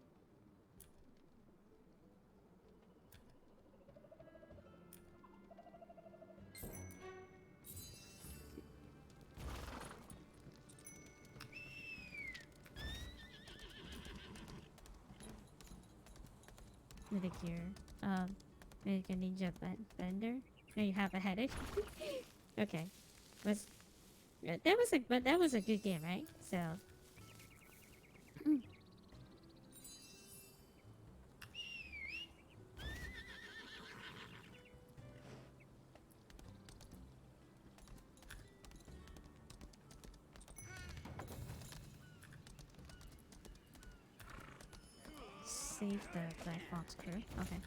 With a cure. Make a ninja bender. Now you have a headache. Okay. That was a good game, right? So. Save the Black Fox crew. Okay.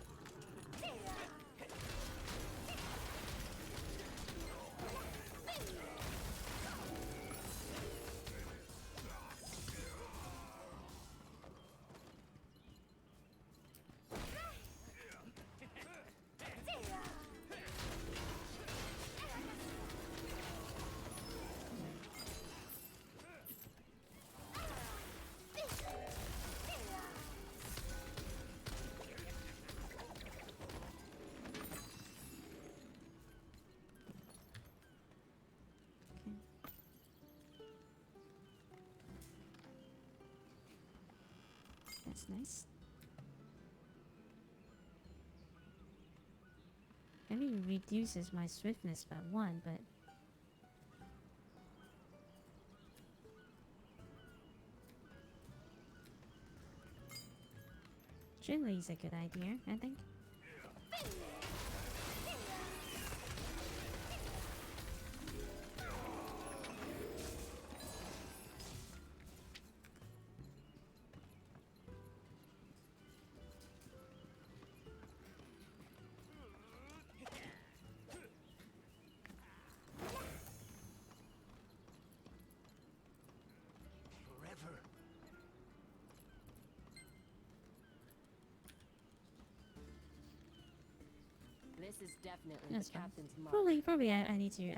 That's nice. I mean, it reduces my swiftness by 1, but... Generally is a good idea, I think. Forever. This is definitely That's the fine. captain's mark. Probably I need to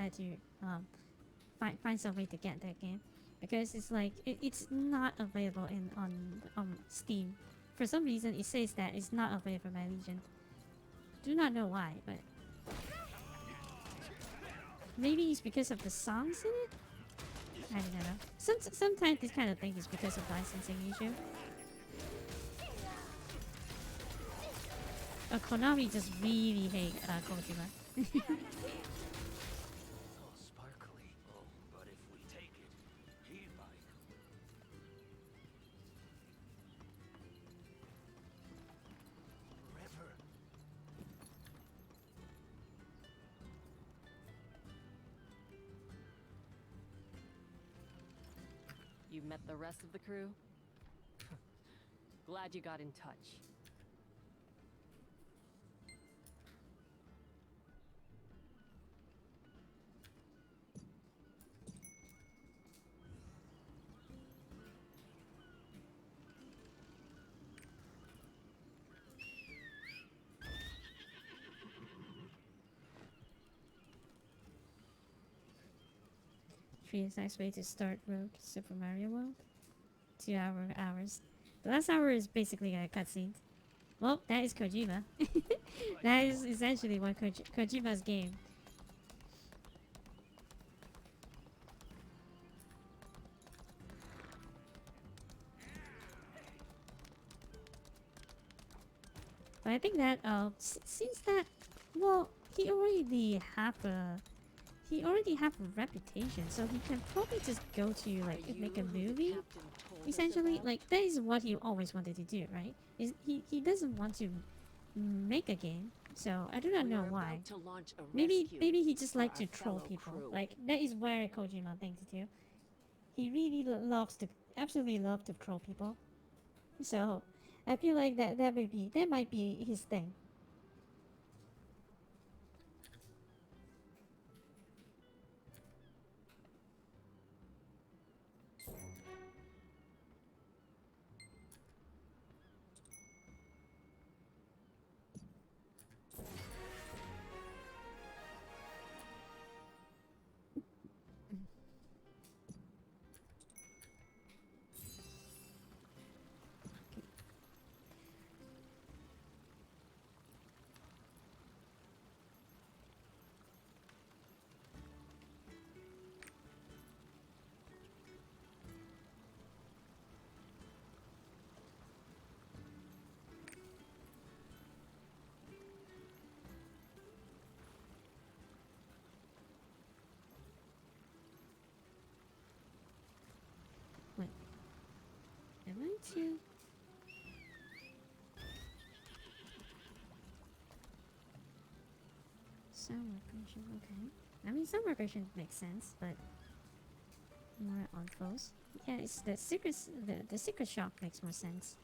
find some way to get that game, because it's like it's not available on Steam. For some reason, it says that it's not available by Legion. Do not know why, but maybe it's because of the songs in it. I don't know. Sometimes this kind of thing is because of licensing issue. Konami just really hate Kojima. All sparkly. Oh, but if we take it, he like. Forever. You met the rest of the crew? Glad you got in touch. Three is nice way to start Road Super Mario World. 2 hours. The last hour is basically a cutscene. Well, that is Kojima. That is essentially what Kojima's game. But I think that since that, well, he already have a reputation, so he can probably just go to like make a movie. Essentially, like that is what he always wanted to do, right? He doesn't want to make a game, so I do not know why. Maybe he just like to troll people. Like that is where Kojima thing to do. He really absolutely love to troll people. So I feel like that might be his thing. Wait. Am I too? Summer version, okay. I mean, summer version makes sense, but more on foes. Yeah, it's the secret. The secret shop makes more sense.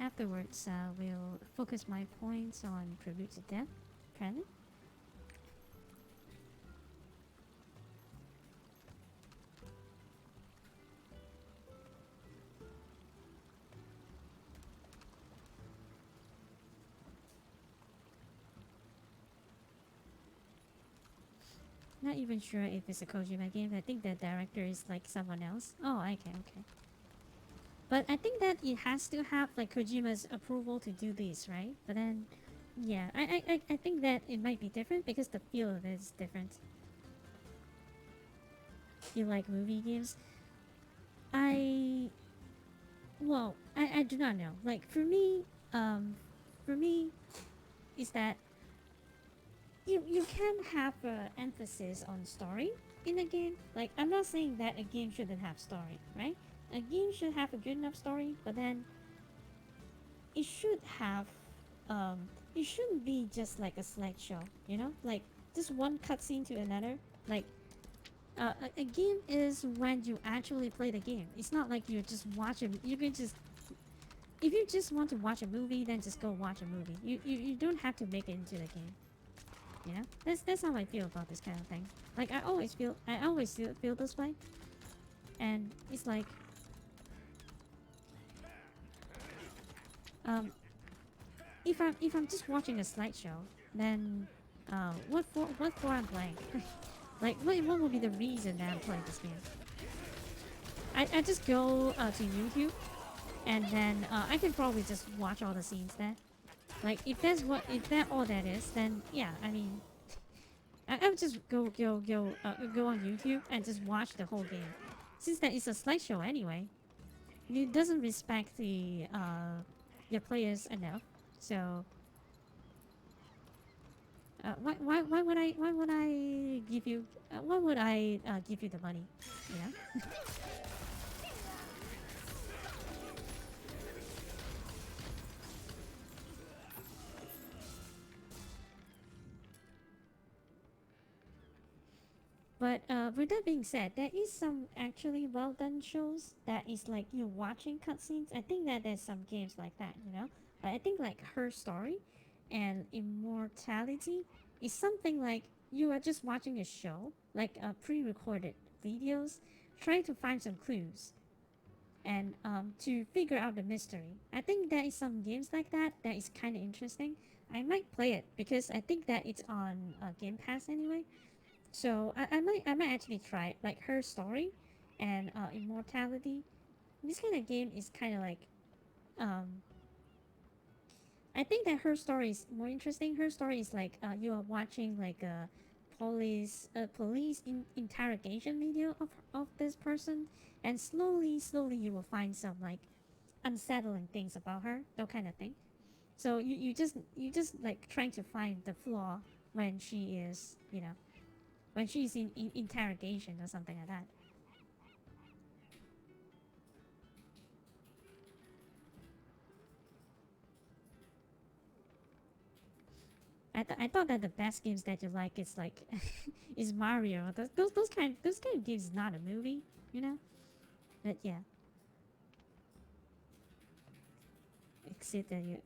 Afterwards, we'll focus my points on Prelude to Death, apparently. Not even sure if it's a Kojima game. I think the director is like someone else. Oh, okay, okay. But I think that it has to have like Kojima's approval to do this, right? But then, yeah, I think that it might be different because the feel of it is different. You like movie games? Well, I do not know. Like for me, is that you can have emphasis on story in a game. Like I'm not saying that a game shouldn't have story, right? A game should have a good enough story, but then it should have it shouldn't be just like a slideshow, you know? Like just one cutscene to another. Like a game is when you actually play the game. It's not like you just watch it. You can just if you just want to watch a movie, then just go watch a movie. You don't have to make it into the game. You know? That's how I feel about this kind of thing. Like I always feel this way. And it's like if I'm just watching a slideshow, then what for I'm playing? Like what would be the reason that I'm playing this game? I just go to YouTube, and then I can probably just watch all the scenes there. Like if that all that is, then yeah, I mean, I would just go on YouTube and just watch the whole game, since that it's a slideshow anyway. It doesn't respect the your players enough, so why would I give you give you the money, you know? But with that being said, there is some actually well done shows that is like you're watching cutscenes. I think that there's some games like that, you know. But I think like Her Story and Immortality is something like you are just watching a show, like pre-recorded videos, trying to find some clues and to figure out the mystery. I think there is some games like that that is kind of interesting. I might play it because I think that it's on Game Pass anyway. So I might actually try it, like Her Story and Immortality. This kind of game is kind of like um I think that Her Story is more interesting. Her Story is like you are watching like a police interrogation video of this person, and slowly you will find some like unsettling things about her, that kind of thing. So you just like trying to find the flaw when she is, you know, when she's in interrogation or something like that. I thought that the best games that you like is like is Mario. Those kind of games is not a movie, you know. But yeah, except that you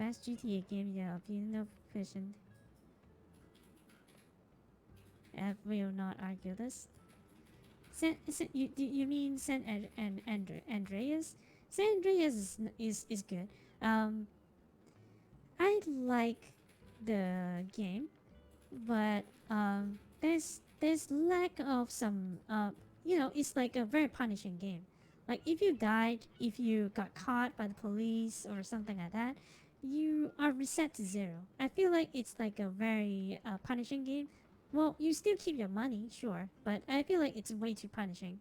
best GTA game, yeah, opinion of Vision. I will not argue this. You mean Andreas? San Andreas is good. I like the game, but there's lack of some it's like a very punishing game. Like if you died, if you got caught by the police or something like that, you are reset to 0. I feel like it's like a very punishing game. Well, you still keep your money, sure, but I feel like it's way too punishing,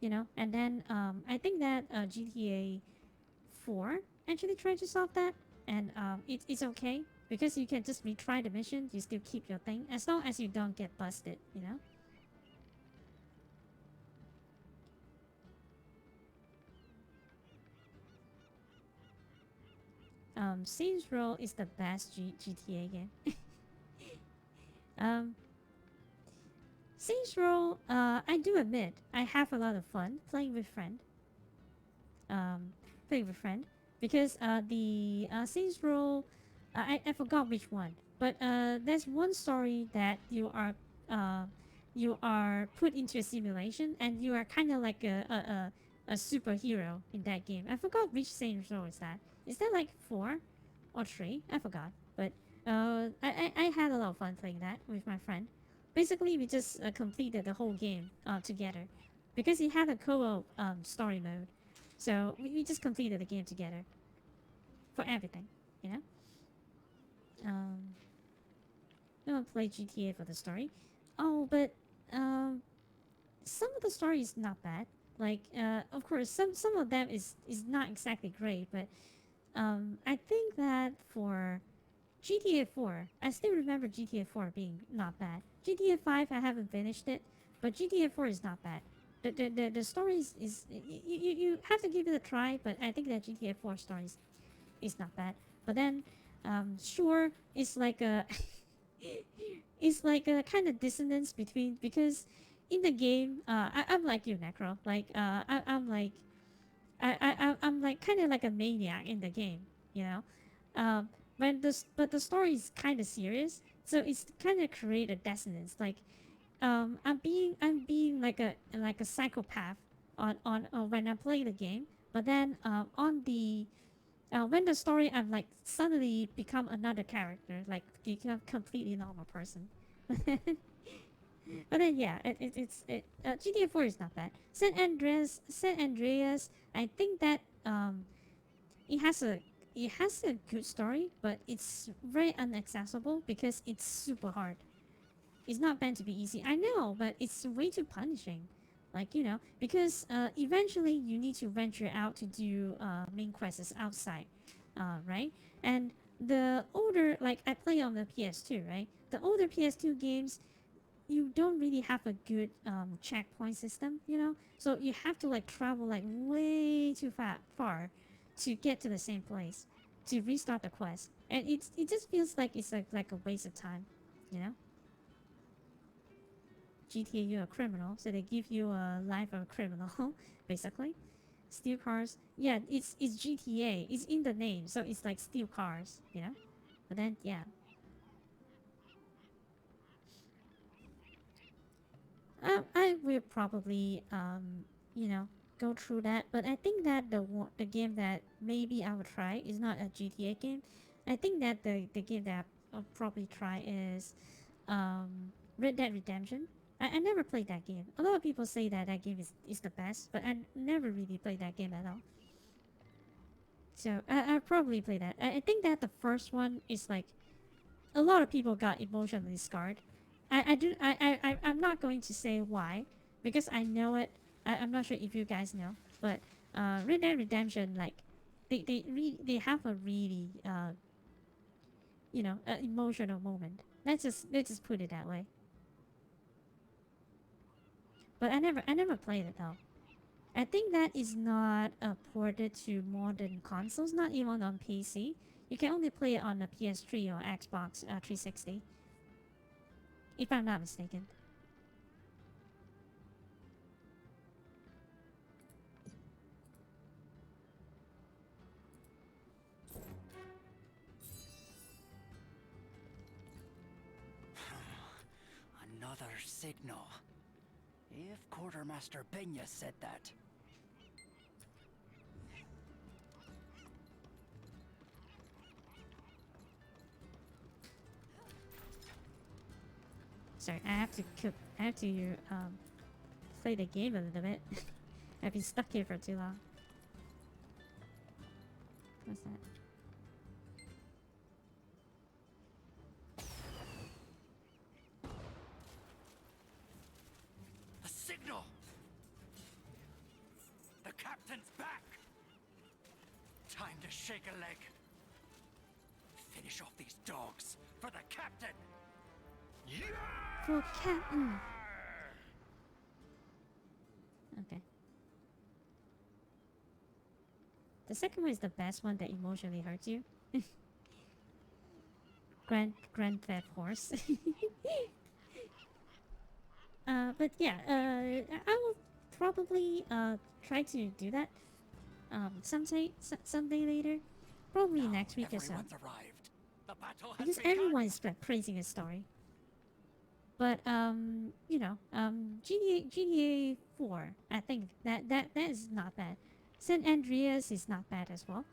And then I think that GTA 4 actually tried to solve that, and it's okay because you can just retry the mission. You still keep your thing as long as you don't get busted. Saints Row is the best GTA game. um, Saints Row, I do admit I have a lot of fun playing with friend. Um, Playing with friend because the Saints Row, I forgot which one, but there's one story that you are put into a simulation and you are kind of like a superhero in that game. I forgot which Saints Row is that. Is that like 4 or 3? I forgot, but I had a lot of fun playing that with my friend. Basically, we just completed the whole game together because it had a co-op story mode. So we just completed the game together for everything, you know. No one played GTA for the story. Oh, but some of the story is not bad. Like, of course, some of them is not exactly great, but I think that for GTA 4, I still remember GTA 4 being not bad. GTA 5, I haven't finished it, but GTA 4 is not bad. The story is you have to give it a try, but I think that GTA 4 story is not bad. But then, sure, it's like a it's like a kind of dissonance between because in the game, I'm like you, Necro. Like, I'm like I'm like kind of like a maniac in the game, you know. But the story is kind of serious, so it's kind of create a dissonance. Like, I'm being like a psychopath on when I play the game, but then on the when the story I'm like suddenly become another character, like become a completely normal person. But then yeah, GTA 4 is not bad. San Andreas, I think that it has a it has a good story, but it's very inaccessible because it's super hard. It's not meant to be easy. I know, but it's way too punishing. Like, because eventually you need to venture out to do main quests outside, right? And the older, like I play on the PS2, right? The older PS2 games, you don't really have a good checkpoint system. So you have to like travel like way too far to get to the same place to restart the quest, and it just feels like it's like a waste of time, you know. GTA, you're a criminal, so they give you a life of a criminal, basically. Steal cars, yeah, it's GTA, it's in the name, so it's like steal cars. But then, yeah. I will probably, go through that, but I think that the game that maybe I would try is not a GTA game. I think that the game that I'll probably try is Red Dead Redemption. I never played that game. A lot of people say that that game is the best, but I never really played that game at all. So I'll probably play that. I think that the first one is like a lot of people got emotionally scarred. I'm not going to say why because I know it. I'm not sure if you guys know, but Red Dead Redemption, like they have a really emotional moment. Let's just put it that way. But I never played it though. I think that is not ported to modern consoles, not even on PC. You can only play it on a PS3 or Xbox 360, if I'm not mistaken. signal. If Quartermaster Benya said that. Sorry, I have to play the game a little bit. I've been stuck here for too long. What's that? A signal! The captain's back! Time to shake a leg. Finish off these dogs for the captain! For captain. Okay. The second one is the best one that emotionally hurts you. Grand Theft Horse. But yeah, I will probably try to do that someday later, probably next week or so. Arrived. The battle has Because begun. everyone is like praising his story. But you know, GTA 4, I think that is not bad. San Andreas is not bad as well.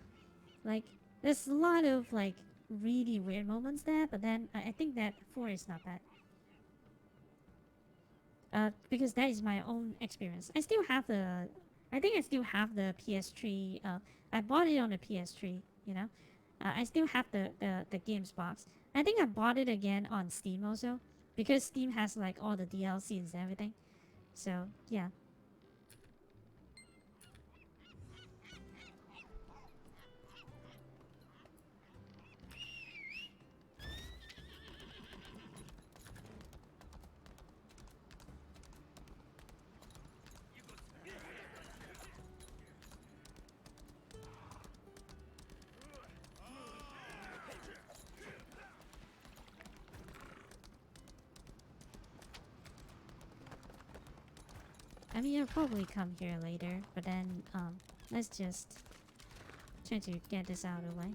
Like, there's a lot of like really weird moments there, but then I think that 4 is not bad. Because that is my own experience. I still have the, I think I still have the PS3. I bought it on the PS3. You know, I still have the games box. I think I bought it again on Steam also, because Steam has like all the DLCs and everything. So yeah. I mean, I'll probably come here later, but then, let's just try to get this out of the way.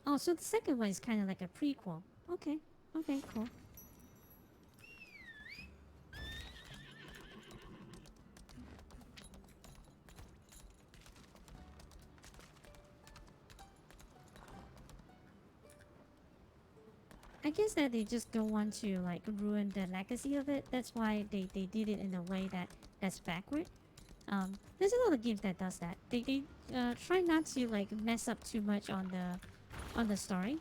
Oh, so the second one is kind of like a prequel. Okay, okay, cool. I guess that they just don't want to like ruin the legacy of it. That's why they did it in a way that's backward. There's a lot of games that does that. They try not to like mess up too much on the story,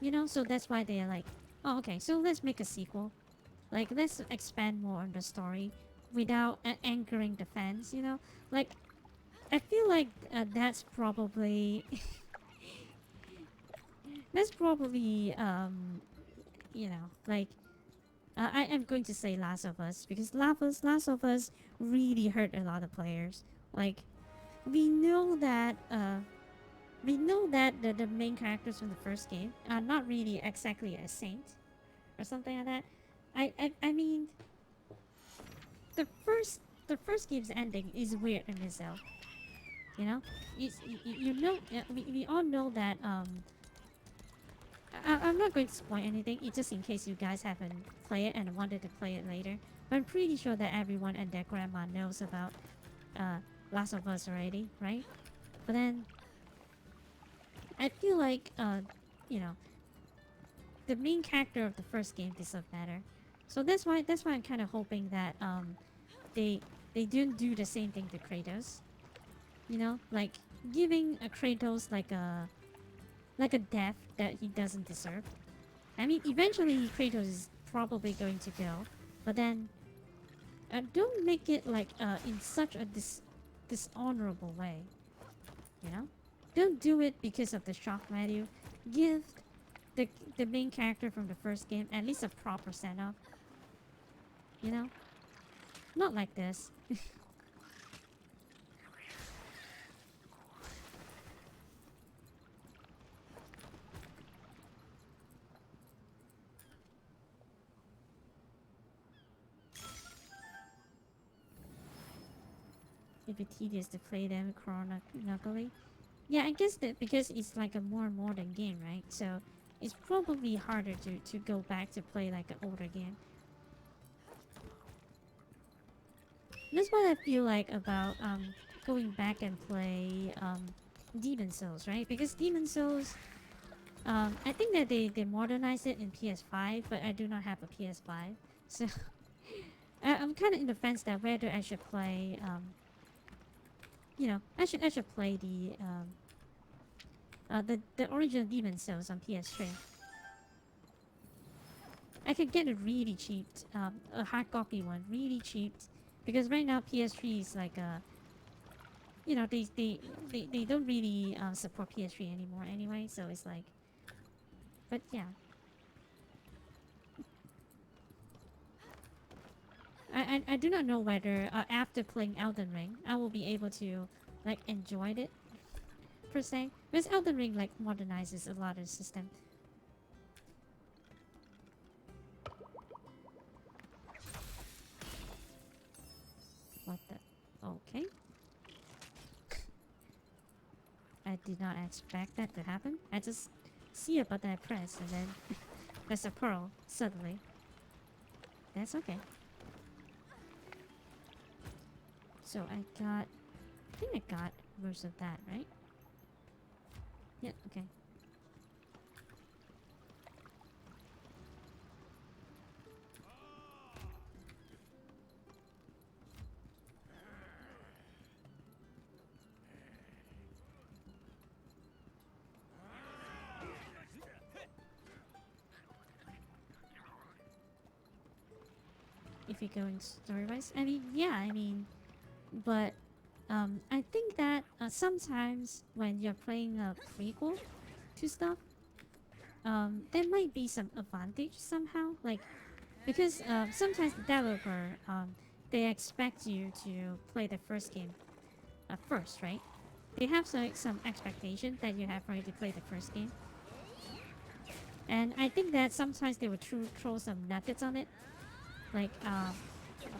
you know. So that's why they're like, oh, okay, so let's make a sequel. Like, let's expand more on the story without anchoring the fans, you know. Like, I feel like that's probably that's probably you know, like, I am going to say Last of Us, because Last of Us really hurt a lot of players. Like, we know that the main characters from the first game are not really exactly a saint or something like that. I mean, the first game's ending is weird in itself. You know, you know, we all know that I'm not going to spoil anything, just in case you guys haven't played it and wanted to play it later. But I'm pretty sure that everyone and their grandma knows about Last of Us already, right? But then, I feel like, you know, the main character of the first game deserves better. So that's why I'm kind of hoping that they didn't do the same thing to Kratos. You know, like giving a Kratos like a death that he doesn't deserve. I mean, eventually Kratos is probably going to go, but then don't make it like in such a dishonorable way. You know, don't do it because of the shock value. Give the main character from the first game at least a proper send-off. You know, not like this. if it's tedious to play them chronologically. Yeah, I guess that because it's like a more modern game, right? So it's probably harder to go back to play like an older game. That's what I feel like about going back and play Demon Souls, right? Because Demon Souls, I think that they modernized it in PS5, but I do not have a PS5, so I'm kind of in the fence that whether I should play, you know, I should play the original Demon Souls on PS3. I could get it really cheap, a hard copy one, really cheap, because right now PS3 is like a, you know, they don't really support PS3 anymore anyway, so it's like, but yeah. I do not know whether after playing Elden Ring I will be able to like enjoy it per se, because Elden Ring like modernizes a lot of the system. What the? Okay. I did not expect that to happen. I just see a button I press and then there's a pearl suddenly. That's okay. So I think I got most of that, right? Yeah, okay. If you're going story-wise, I mean, yeah, I mean, but I think that sometimes when you're playing a prequel to stuff, there might be some advantage somehow, like because sometimes the developer they expect you to play the first game first, right? They have some expectation that you have already played the first game, and I think that sometimes they would throw some nuggets on it, like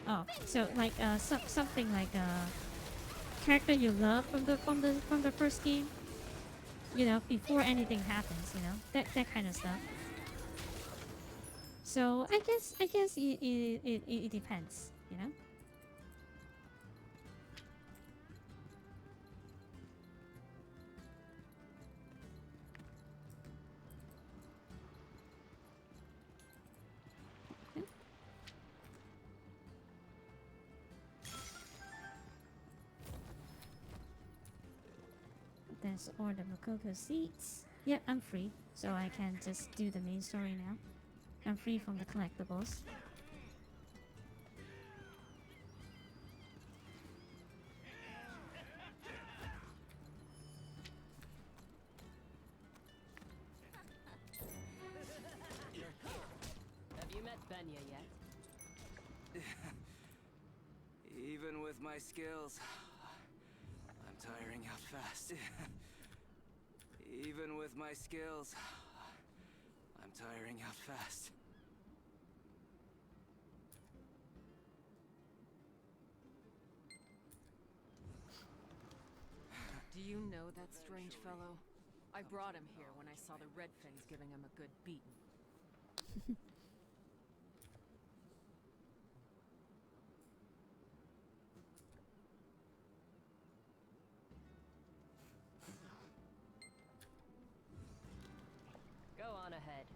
oh, so like something like a character you love from the first game, you know, before anything happens, you know, that kind of stuff. So I guess it depends, you know. Okay. That's all the Makoko seats. Yep, I'm free, so I can just do the main story now. I'm free from the collectibles. Have you met Benya yet? Even with my skills, I'm tiring out fast. Even with my skills, I'm tiring out fast. Do you know that strange fellow? I brought him here when I saw the Red Fangs giving him a good beating. Go on ahead.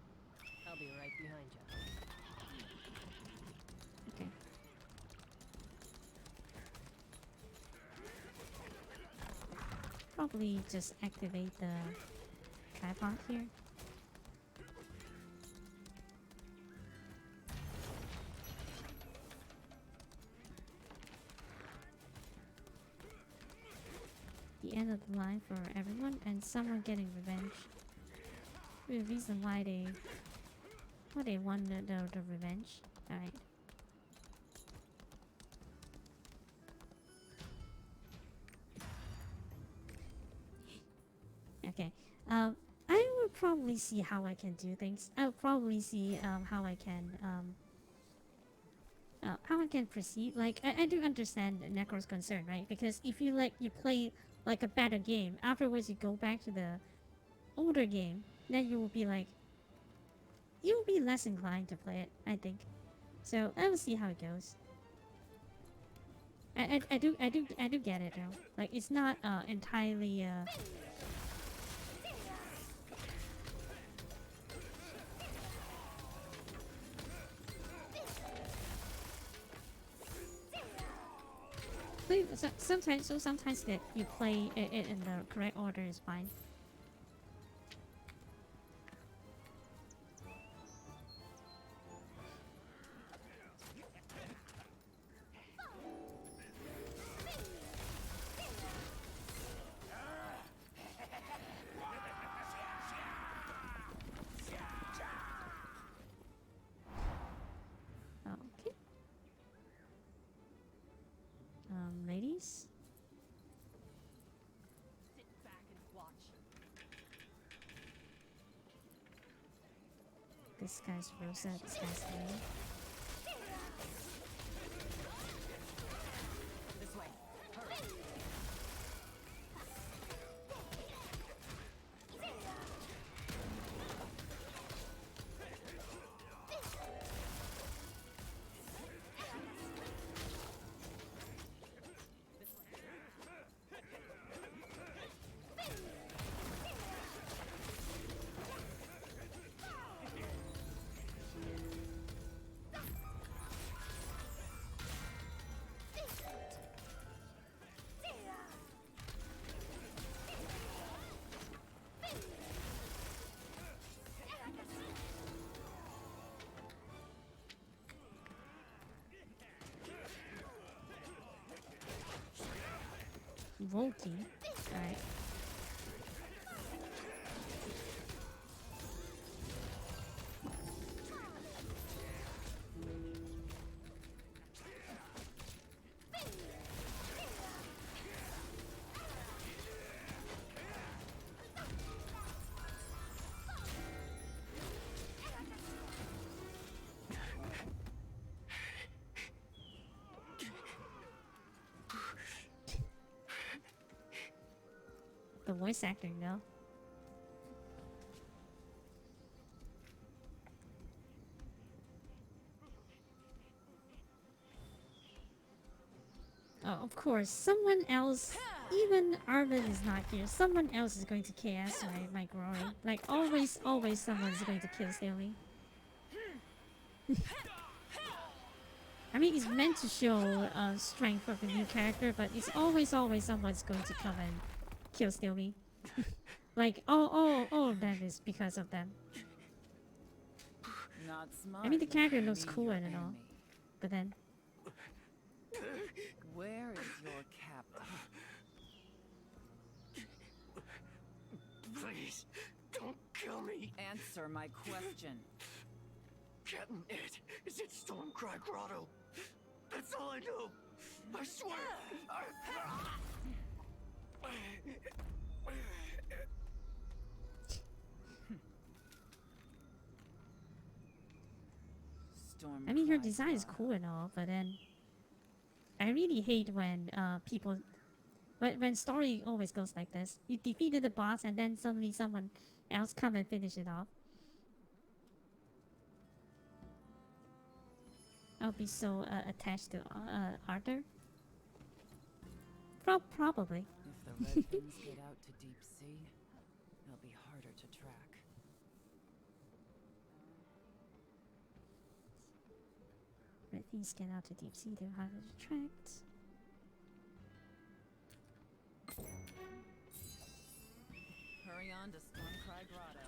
I'll be right behind you. Okay. Probably just activate the tripod here. The end of the line for everyone and someone getting revenge. The reason why they want the revenge. Alright. Okay. I will probably see how I can do things. I'll probably see how I can how I can proceed. Like I do understand Necro's concern, right? Because if you you play like a better game, afterwards you go back to the older game, then you will be like you'll be less inclined to play it, I think. So I will see how it goes. I do get it though. Like it's not entirely sometimes that you play it in the correct order is fine. Okay. Ladies. Sit back and watch. This guy's Rosa, this guy's Lee. This way. Hurry. Volky. Alright. The voice acting though. Oh, of course, someone else, even Arvin is not here, someone else is going to KS my glory. Like, always someone's going to kill Staley. I mean, it's meant to show strength of the new character, but it's always someone's going to come and kill Staley. Like, all of that is because of them. Not smart. I mean, the character looks cool and all, but then... Where is your captain? Please, don't kill me. Answer my question. Captain Ed is at Stormcry Grotto. That's all I know. I swear. I mean, her design is cool and all, but then... I really hate when people... When story always goes like this. You defeated the boss and then suddenly someone else come and finish it off. I'll be so attached to Arthur. Probably. If the Red Things get out to deep sea, they'll be harder to track. Red Things get out to deep sea, they're harder to track. Hurry on to Stormcry Grotto.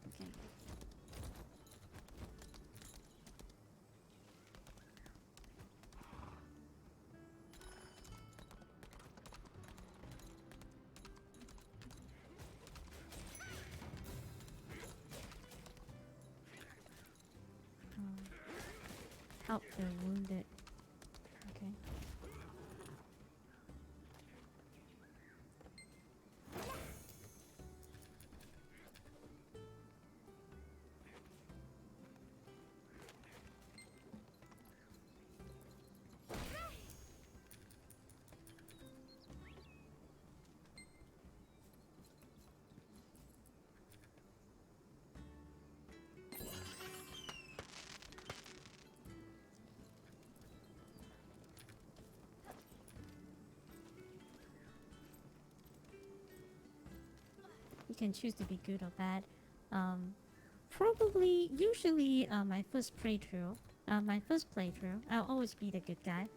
Okay. Help the wounded. Okay. can choose to be good or bad. Probably, usually, my first playthrough, I'll always be the good guy.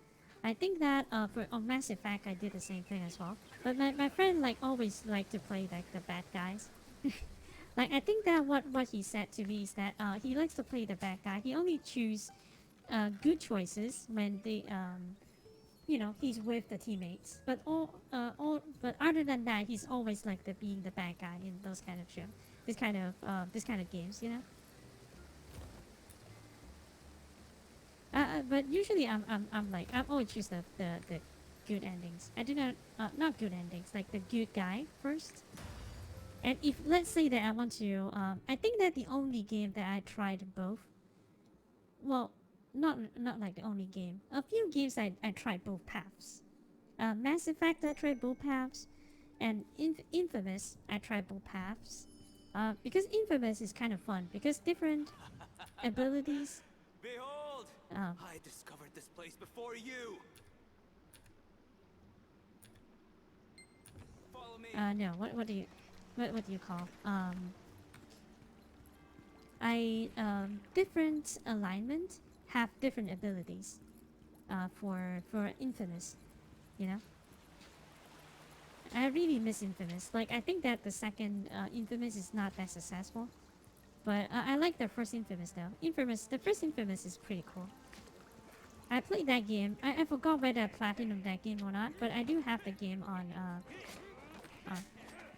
I think that for on Mass Effect, I did the same thing as well. But my friend like always liked to play like the bad guys. Like I think that what he said to me is that he likes to play the bad guy. He only choose good choices when they you know, he's with the teammates. But but other than that, he's always like being the bad guy in those kind of show, this kind of games, you know. But usually I'm always choose the good endings. I do not good endings, like the good guy first. And if let's say that I want to, I think that the only game that I tried both, well, not like the only game. A few games I tried both paths. Mass Effect I tried both paths, and Infamous I tried both paths. Because Infamous is kind of fun because different abilities. Behold! I discovered this place before you. Follow me. No, what do you call? Different alignment have different abilities. For Infamous, you know. I really miss Infamous. Like I think that the second Infamous is not that successful, but I like the first Infamous though. The first Infamous is pretty cool. I played that game. I forgot whether I platinum that game or not, but I do have the game on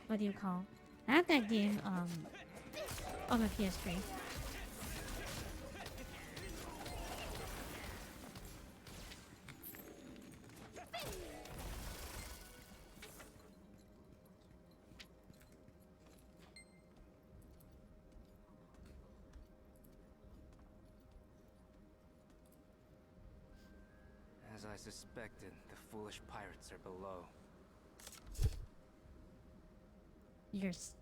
what do you call? I have that game on my PS3. As I suspected, the foolish pirates are below. Yours.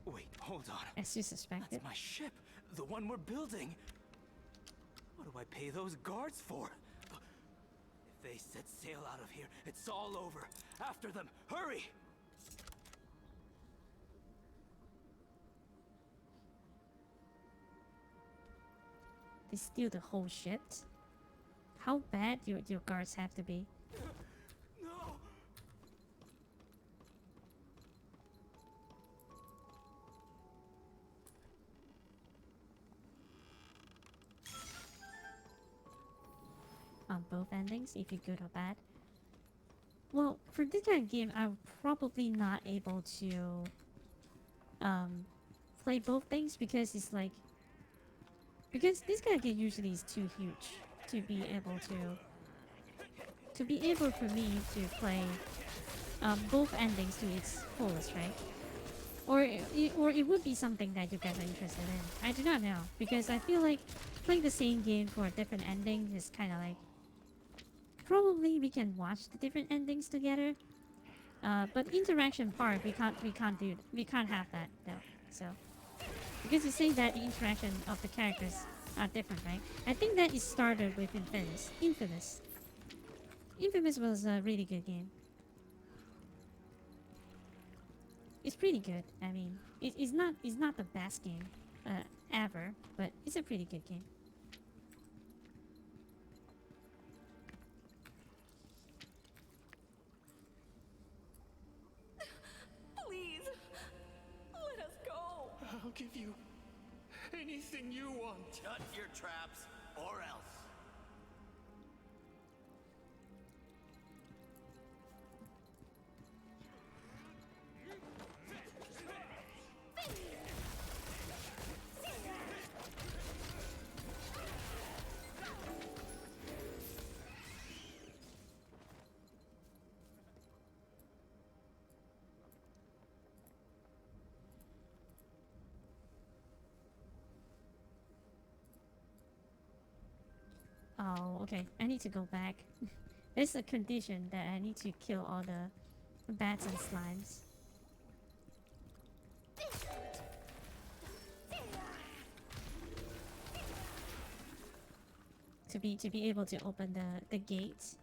Wait, hold on. As you suspected. That's my ship, the one we're building. What do I pay those guards for? If they set sail out of here, it's all over. After them, hurry! They steal the whole ship. How bad your guards have to be? No! On both endings, if you're good or bad. Well, for this kind of game, I'm probably not able to play both things because it's like because this kind of game usually is too huge to be able for me to play both endings to its fullest, right? Or it would be something that you guys are interested in. I do not know because I feel like playing the same game for a different ending is kind of like probably we can watch the different endings together. But interaction part we can't have that though. So because you say that the interaction of the characters are different, right? I think that it started with Infamous. Infamous was a really good game. It's pretty good. I mean, it's not the best game ever, but it's a pretty good game. Please, let us go. I'll give you anything you want. Shut your traps, or else. Oh, okay. I need to go back. There's a condition that I need to kill all the bats and slimes. To be able to open the gates.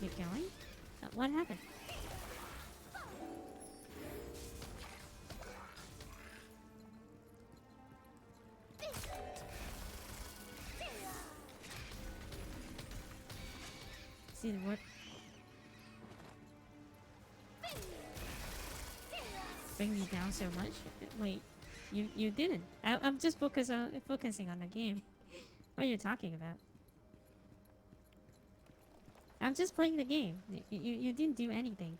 Keep going. What happened? See the word? Bring me down so much? Wait, you didn't. I'm just focusing on the game. What are you talking about? I'm just playing the game. You didn't do anything.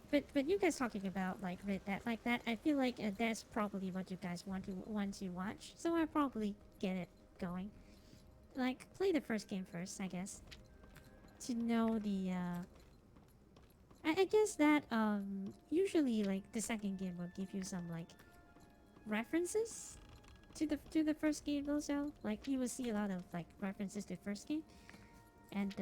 But you guys talking about like Red Dead like that, I feel like that's probably what you guys want to watch. So I'll probably get it going. Like play the first game first, I guess. To know the I guess that usually like the second game will give you some like references to the first game also. Like you will see a lot of like references to the first game. And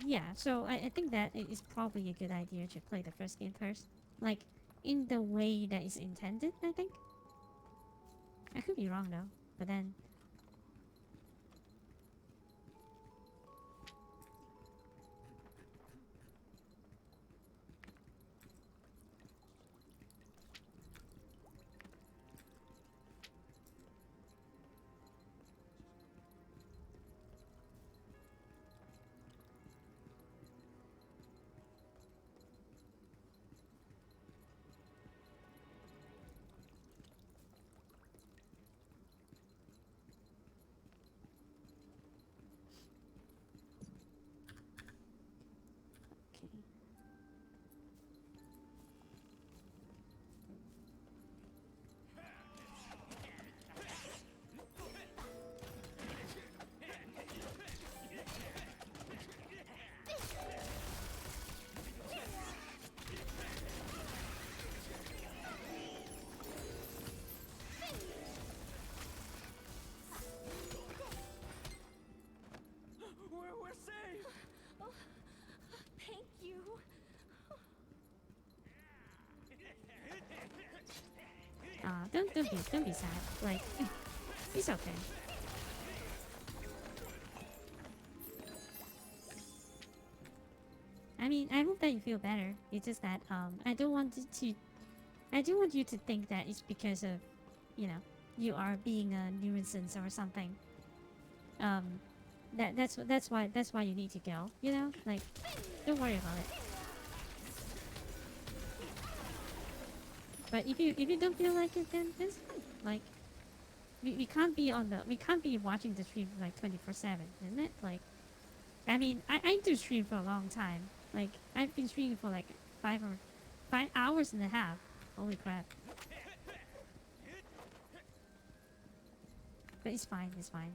yeah, so I think that it is probably a good idea to play the first game first. Like in the way that is intended, I think. I could be wrong though, but then We're safe! Oh, thank you. don't be sad. Like it's okay. I mean, I hope that you feel better. It's just that I don't want you to think that it's because of, you know, you are being a nuisance or something. That's why you need to go. You know, like don't worry about it. But if you don't feel like it, then it's fine. Like we can't be watching the stream like 24/7, isn't it? Like I mean, I do stream for a long time. Like I've been streaming for like 5 hours and a half. Holy crap! But it's fine. It's fine.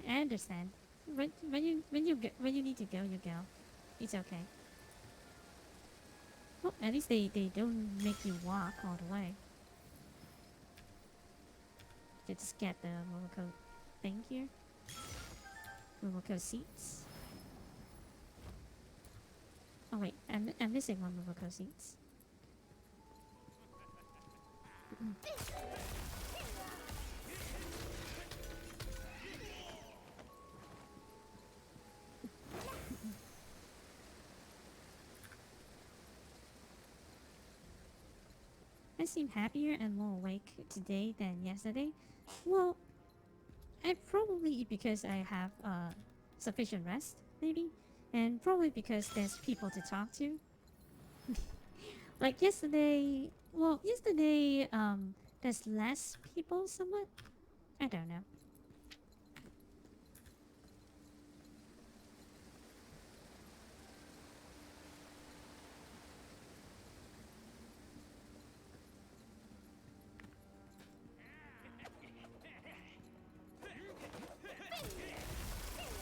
I understand. When you need to go, you go. It's okay. Well, at least they don't make you walk all the way. You just get the Momoko thing here. Momoko seats. Oh wait, I'm missing one Momoko seats. I seem happier and more awake today than yesterday. Well, I probably because I have sufficient rest, maybe, and probably because there's people to talk to. Like yesterday, well, yesterday there's less people somewhat. I don't know.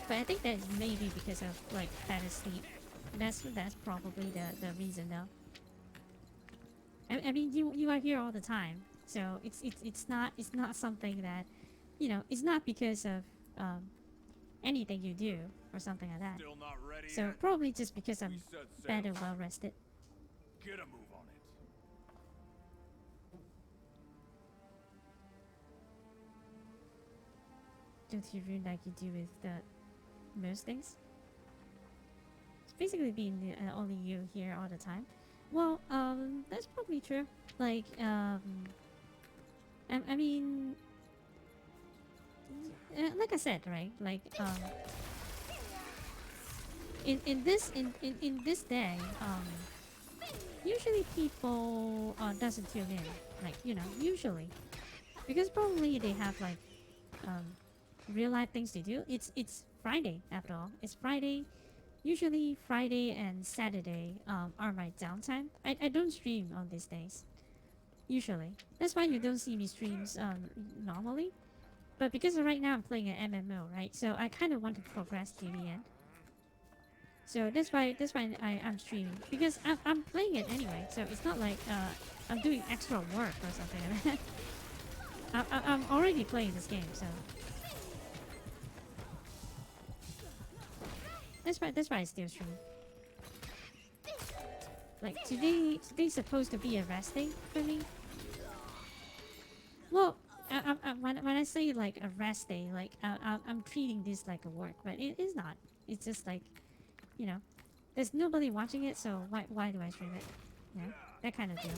But I think that is maybe because of like better sleep. That's probably the reason though. I mean you are here all the time, so it's not something that, you know, it's not because of anything you do or something like that. Still not ready So yet? probably just because I'm set better sail. well rested. Get a move on it. Don't you ruin like you do with the most things? It's basically being only you here all the time. Well, that's probably true. Like, I mean, like I said, right? Like, in this day, usually people doesn't tune in. Like, you know, usually, because probably they have like real life things to do. It's Friday after all. It's Friday. Usually Friday and Saturday are my downtime. I don't stream on these days. Usually. That's why you don't see me streams normally. But because right now I'm playing an MMO, right? So I kind of want to progress to the end. So that's why I'm streaming. Because I'm playing it anyway. So it's not like I'm doing extra work or something like that. I'm already playing this game, so... That's why I still stream. Like today's supposed to be a rest day for me. Well, when I say like a rest day, like I'm treating this like a work, but it is not. It's just like, you know, there's nobody watching it, so why do I stream it? You know, that kind of deal.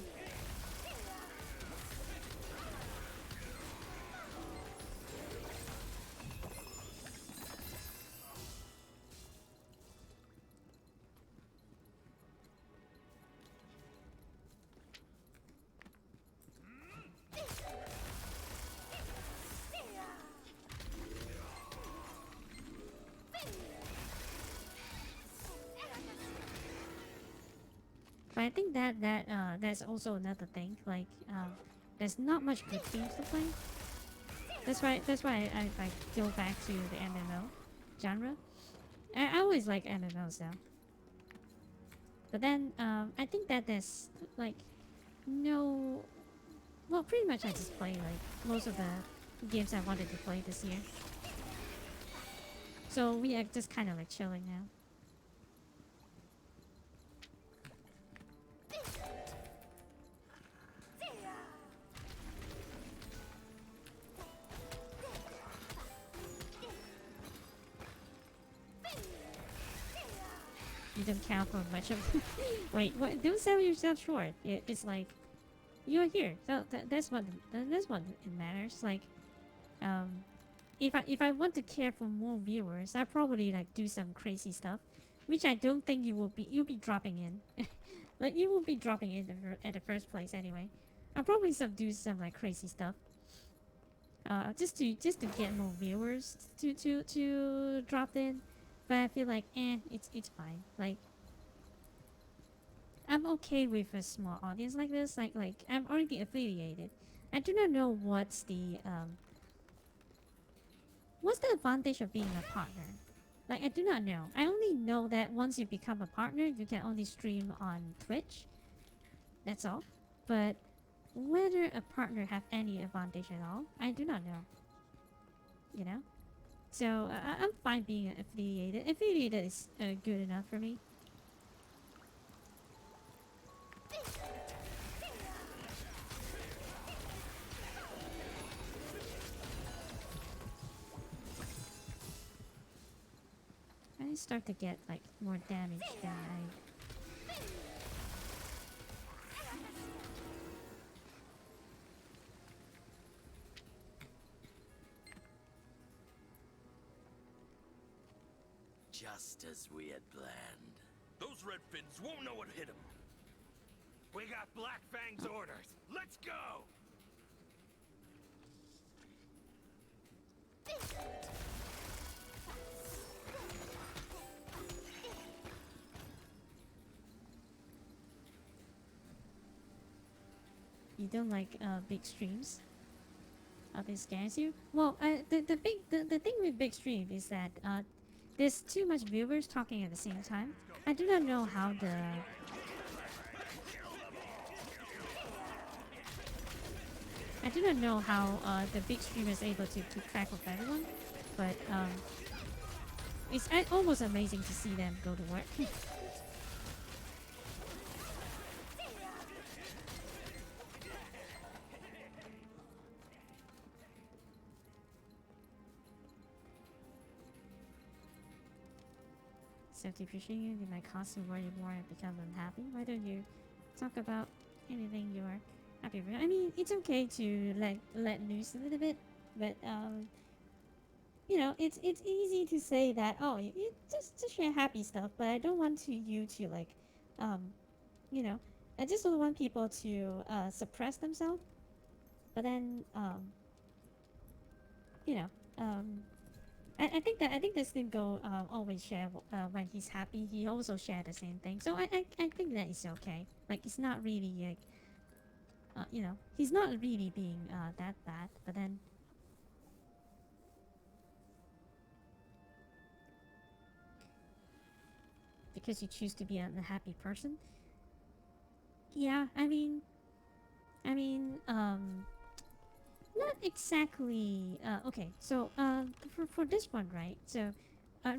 But I think that's also another thing. Like, there's not much good games to play. That's why I go back to the MMO genre. I always like MMOs though. But then I think that there's like no. Well, pretty much I just play like most of the games I wanted to play this year. So we are just kind of like chilling now. You don't count for much of. Wait, what? Don't sell yourself short. It's like you're here, so that's what it matters. Like, if I want to care for more viewers, I probably like do some crazy stuff, which I don't think you will be. You'll be dropping in, like you will be dropping in at the first place anyway. I'll probably do some like crazy stuff. Just to get more viewers to drop in. But I feel like, it's fine. Like, I'm okay with a small audience like this. Like I'm already affiliated. I do not know what's the advantage of being a partner. Like, I do not know. I only know that once you become a partner, you can only stream on Twitch. That's all. But whether a partner have any advantage at all, I do not know. You know? So, I'm fine being affiliated. Affiliated is good enough for me. I start to get, like, more damage than I... Just as we had planned. Those red fins won't know what hit them. We got Black Fang's orders. Let's go! You don't like big streams? It scares you? Well, the thing with big stream is that there's too much viewers talking at the same time. I do not know how the big streamer is able to keep track of everyone, but it's almost amazing to see them go to work. So depreciating you might constantly worry more and become unhappy. Why don't you talk about anything you are happy with? I mean, it's okay to let loose a little bit, but you know, it's easy to say that, oh, you just share happy stuff, but I don't want you to like, um, you know, I just don't want people to suppress themselves. But then, you know, I think this thing go always share when he's happy. He also share the same thing. So I think that is okay. Like it's not really like, you know, he's not really being that bad. But then because you choose to be a happy person, yeah. Not exactly. Okay, so for this one, right? So, I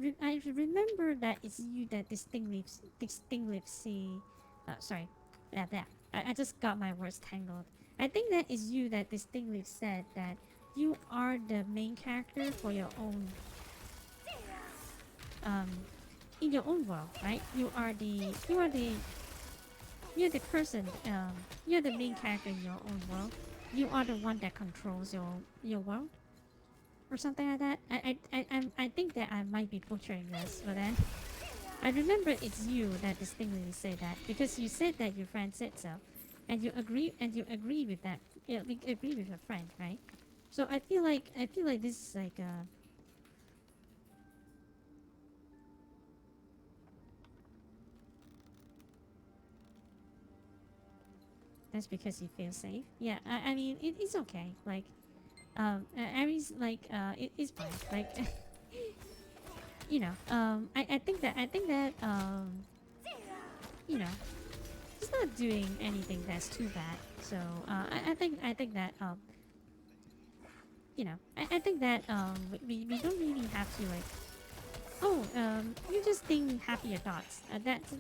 remember that it's you that distinctively. Sorry, that. I just got my words tangled. I think that is you that distinctly said that you are the main character for your own. Um, in your own world, right? You're the person. You're the main character in your own world. You are the one that controls your world, or something like that. I think that I might be butchering this, but then I remember it's you that distinctly say that because you said that your friend said so, and you agree with that. Yeah, like, agree with your friend, right? So I feel like this is like a. That's because you feel safe. Yeah, I mean it's okay. Like, Aries, like it's fine. Like, you know, I think that you know, he's not doing anything that's too bad. So I think that you know, I think that we don't really have to like. Oh, you just think happier thoughts. That's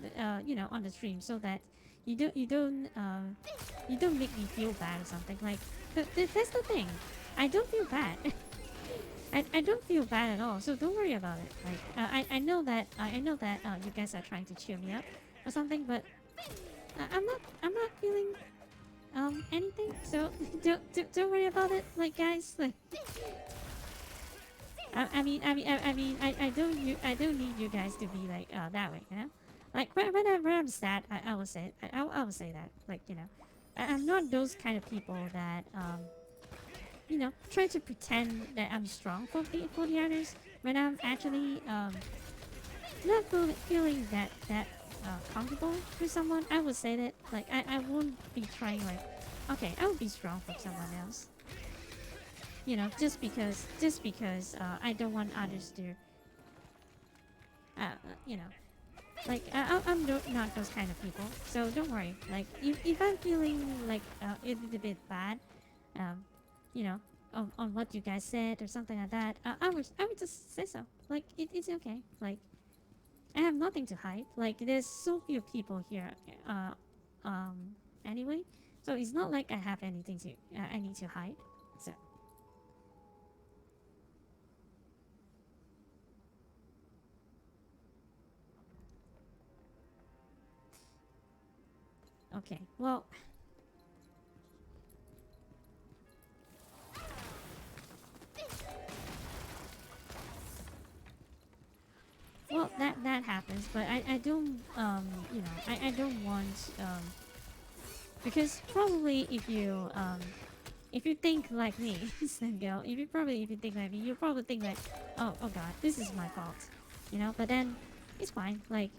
you know, on the stream, so that you don't make me feel bad or something. Like that's the thing. I don't feel bad. I don't feel bad at all. So don't worry about it. Like I know that you guys are trying to cheer me up or something, but I'm not feeling anything. So don't worry about it. Like guys, like. I don't need you guys to be like that way, you know. Like whenever I'm sad, I will say it. I will say that. Like you know, I'm not those kind of people that you know, try to pretend that I'm strong for the others when I'm actually not feeling that comfortable with someone. I would say that like I won't be trying like okay, I will be strong for someone else. You know, just because I don't want others to you know, like I'm not those kind of people. So don't worry. Like if I'm feeling like a little bit bad, you know, on what you guys said or something like that, I would just say so. Like it's okay. Like I have nothing to hide. Like there's so few people here, um, anyway. So it's not like I have anything to I need to hide. So. Okay, well. Well, that happens, but I don't you know I don't want because probably if you think like me, Slim Girl, if you think like me, you probably think like oh god, this is my fault, you know. But then it's fine. Like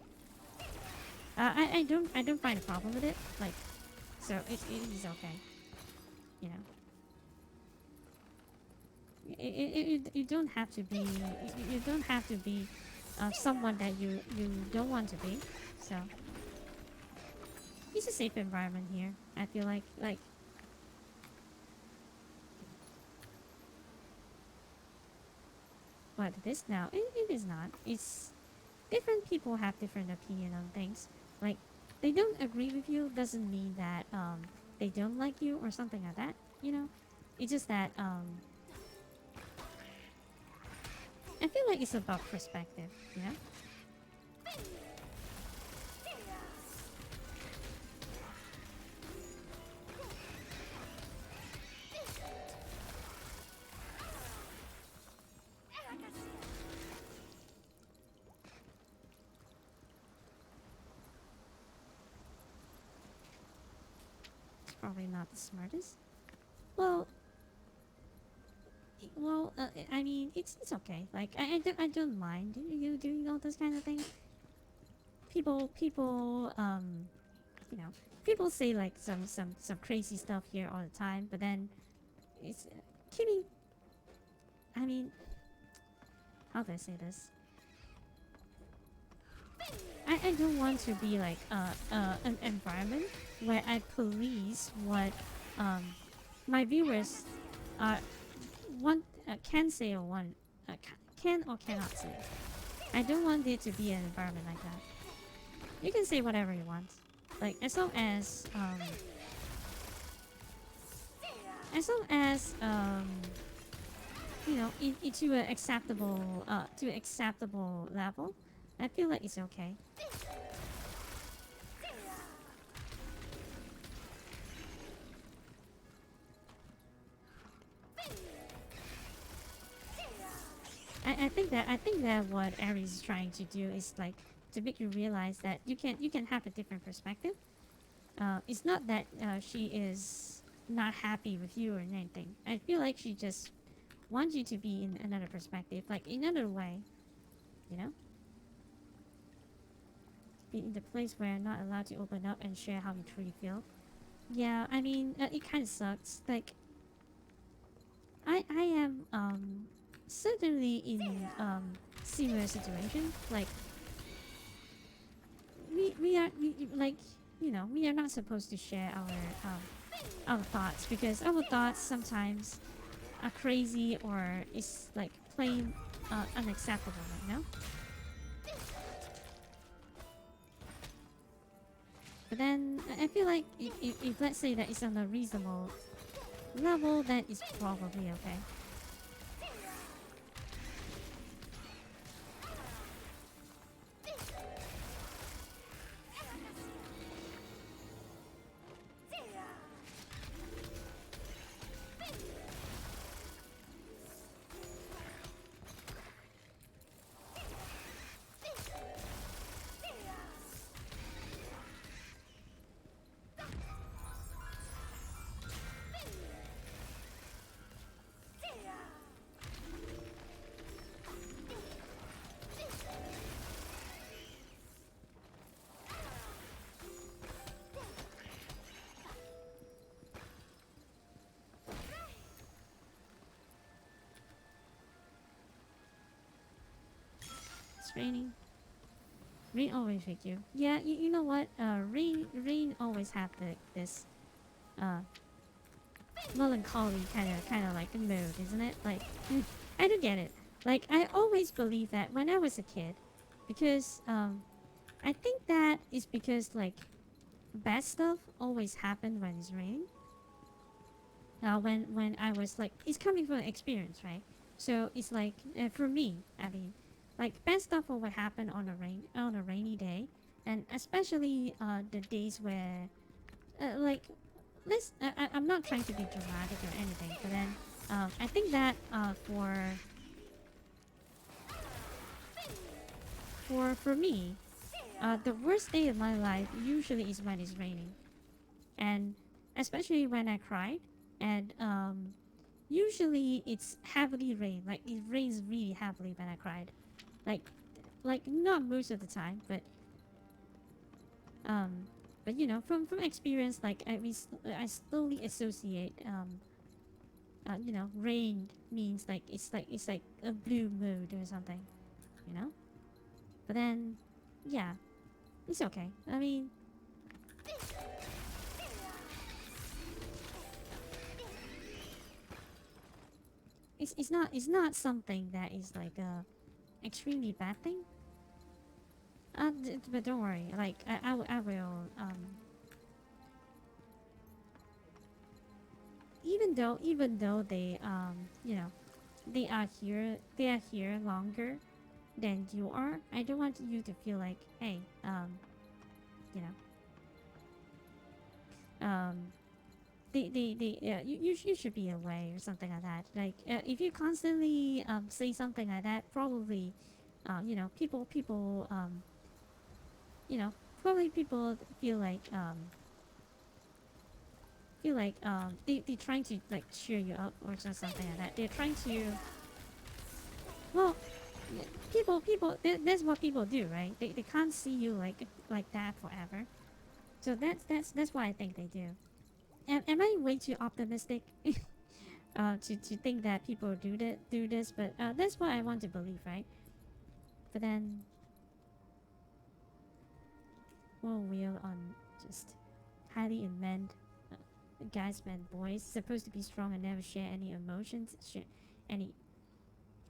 I don't find a problem with it. Like so it is okay, you know. You don't have to be you don't have to be someone that you don't want to be. So it's a safe environment here. I feel like what it is now. It is not. It's different people have different opinion on things. Like, they don't agree with you doesn't mean that they don't like you or something like that. You know, it's just that I feel like it's about perspective. You know. Probably not the smartest. Well, I mean, it's okay. Like, I don't mind you doing all those kind of things. People, you know, people say like some crazy stuff here all the time, but then it's keeping. I mean, how do I say this? I don't want to be like an environment where I police what my viewers want can say or want can or cannot say. I don't want there to be an environment like that. You can say whatever you want, like as long as you know, to an acceptable level. I feel like it's okay. I think that what Aries is trying to do is like to make you realize that you can have a different perspective. It's not that she is not happy with you or anything. I feel like she just wants you to be in another perspective, like in another way, you know? Be in the place where I'm not allowed to open up and share how you truly feel. Yeah, I mean, it kind of sucks. Like, I am certainly in similar situation. Like, we are like, you know, we are not supposed to share our thoughts because our thoughts sometimes are crazy or is like plain unacceptable, you know. But then I feel like if let's say that it's on a reasonable level, then it's probably okay. It's raining. Rain always with you. Yeah, you know what? Rain always have this melancholy kind of like mood, isn't it? Like, I don't get it. Like, I always believe that when I was a kid, because I think that is because like bad stuff always happened when it's raining. When I was like, it's coming from experience, right? So it's like for me, I mean, like bad stuff will happen on a rainy day, and especially the days where like I'm not trying to be dramatic or anything, but then I think that for me, the worst day of my life usually is when it's raining, and especially when I cried, and usually it's heavily rain, like it rains really heavily when I cried, like not most of the time, but you know, from experience, like I slowly associate you know, rain means like it's like a blue mood or something, you know. But then, yeah, it's okay. I mean, it's not something that is like a extremely bad thing. But don't worry, like I will even though they you know they are here longer than you are. I don't want you to feel like, hey, you know, yeah, you should be away or something like that. Like if you constantly say something like that, probably people you know probably people feel like they're trying to like cheer you up or something like that. They're trying to, well, that's what people do, right? They can't see you like that forever. So that's what I think they do. Am I way too optimistic to think that people do this? But that's what I want to believe, right? But then we'll wheel on just highly unmanned guys, men, boys, supposed to be strong and never share any emotions, any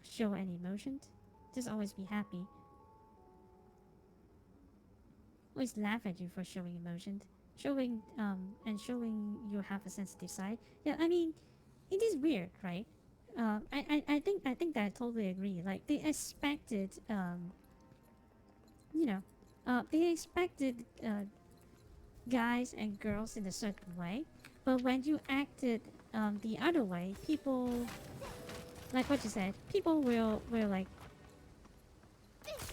show any emotions, just always be happy. Always laugh at you for showing emotions, showing you have a sensitive side. Yeah, I mean, it is weird, right? I think that I totally agree. Like they expected, you know, they expected guys and girls in a certain way, but when you acted the other way, people, like what you said, people will like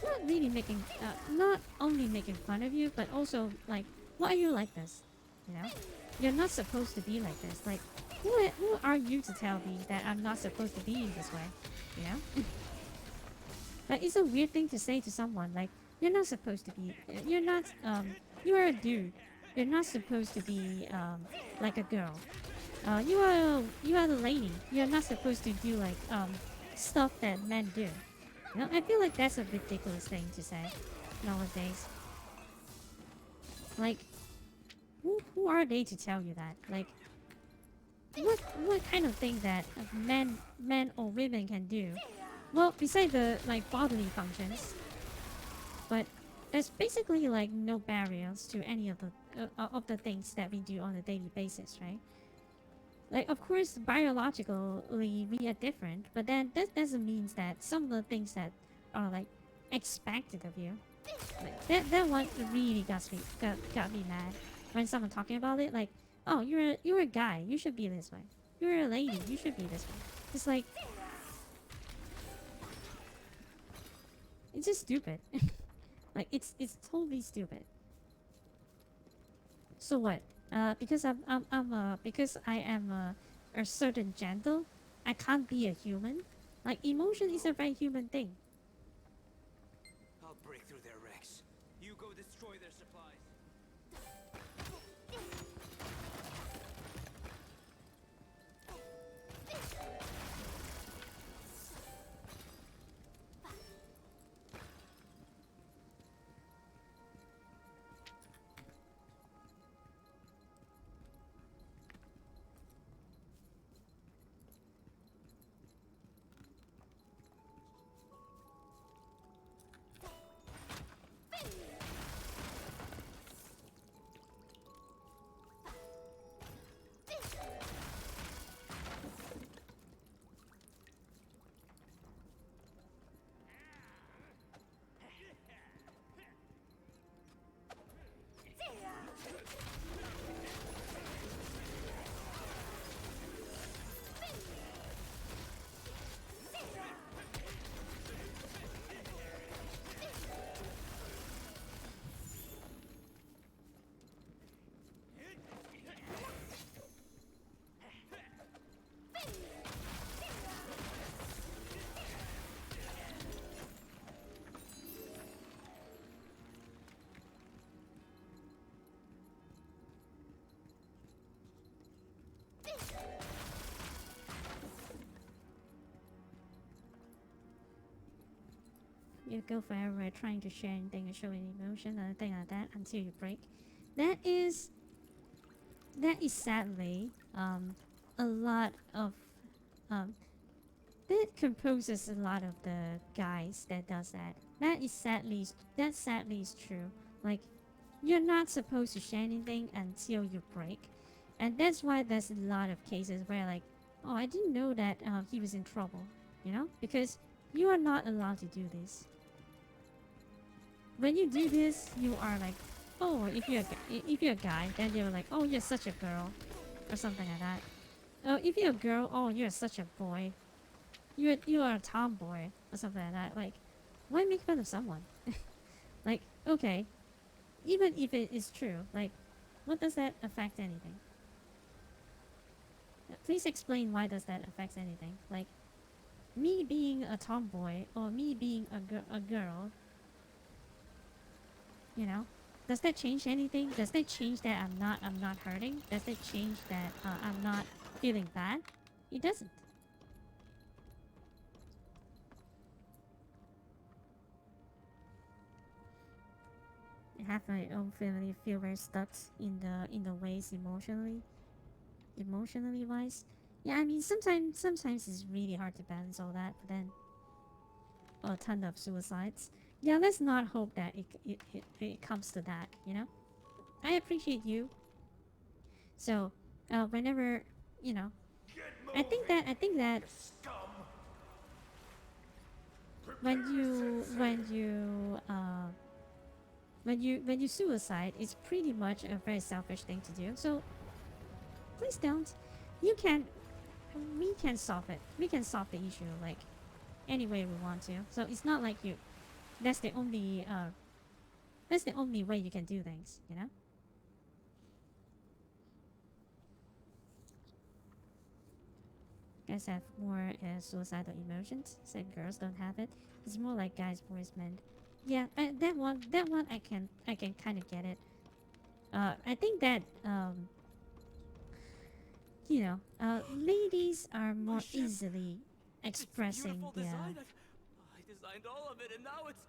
not really making, not only making fun of you, but also like, why are you like this? You know, you're not supposed to be like this. Like, who are you to tell me that I'm not supposed to be in this way? You know, like it's a weird thing to say to someone. Like, you're not supposed to be. You're not. You are a dude. You're not supposed to be like a girl. You are the lady. You're not supposed to do like stuff that men do. You know, I feel like that's a ridiculous thing to say nowadays. Like, who are they to tell you that? Like, what kind of thing that men or women can do? Well, besides the like bodily functions, but there's basically like no barriers to any of the things that we do on a daily basis, right? Like, of course, biologically we are different, but then that doesn't mean that some of the things that are like expected of you, like that one really got me mad when someone talking about it. Like, oh, you're a guy, you should be this way. You're a lady, you should be this way. It's like, it's just stupid. Like, it's totally stupid. So what? Because because I am a certain gender, I can't be a human. Like, emotion is a very human thing. I'll break through their ranks. You go destroy their supplies. You go forever trying to share anything or show any emotion or anything like that until you break. That is sadly a lot of um that composes a lot of the guys that does that. That sadly is true. Like, you're not supposed to share anything until you break, and that's why there's a lot of cases where like, oh, I didn't know that he was in trouble, you know, because you are not allowed to do this. When you do this, you are like, oh, if you're a guy, then you're like, oh, you're such a girl, or something like that. Oh, if you're a girl, oh, you're such a boy. You are a tomboy or something like that. Like, why make fun of someone? Like, okay, even if it is true, like, what does that affect anything? Please explain why does that affect anything? Like, me being a tomboy or me being a girl, you know, does that change anything? Does that change that I'm not hurting? Does that change that I'm not feeling bad? It doesn't. I have my own family, feel very stuck in the ways emotionally wise. Yeah, I mean sometimes it's really hard to balance all that, but then a ton of suicides. Yeah, let's not hope that it comes to that, you know? I appreciate you. So, whenever, you know, I think that when you suicide, it's pretty much a very selfish thing to do. So please don't. You can, we can solve it. We can solve the issue like any way we want to. So it's not like you. That's the only way you can do things. You know. Guys have more suicidal emotions. Said girls don't have it. It's more like guys, boys, men. Yeah, that one I can kind of get it. I think that you know, ladies are more easily expressing their. Design. I designed all of it, and now it's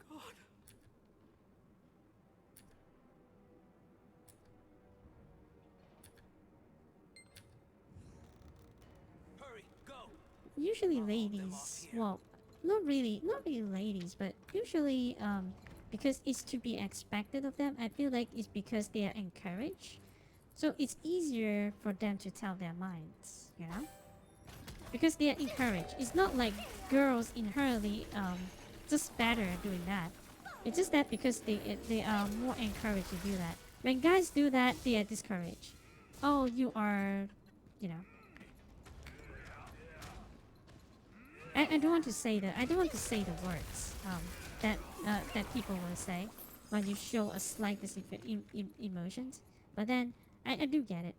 gone. Hurry, go. Usually ladies, well, not really ladies, but usually because it's to be expected of them. I feel like it's because they are encouraged, so it's easier for them to tell their minds, you know, because they are encouraged. It's not like girls inherently just better at doing that. It's just that because they are more encouraged to do that. When guys do that, they are discouraged. Oh, you are, you know. I don't want to say that. I don't want to say the words that people will say when you show a slight emotions. But then I do get it.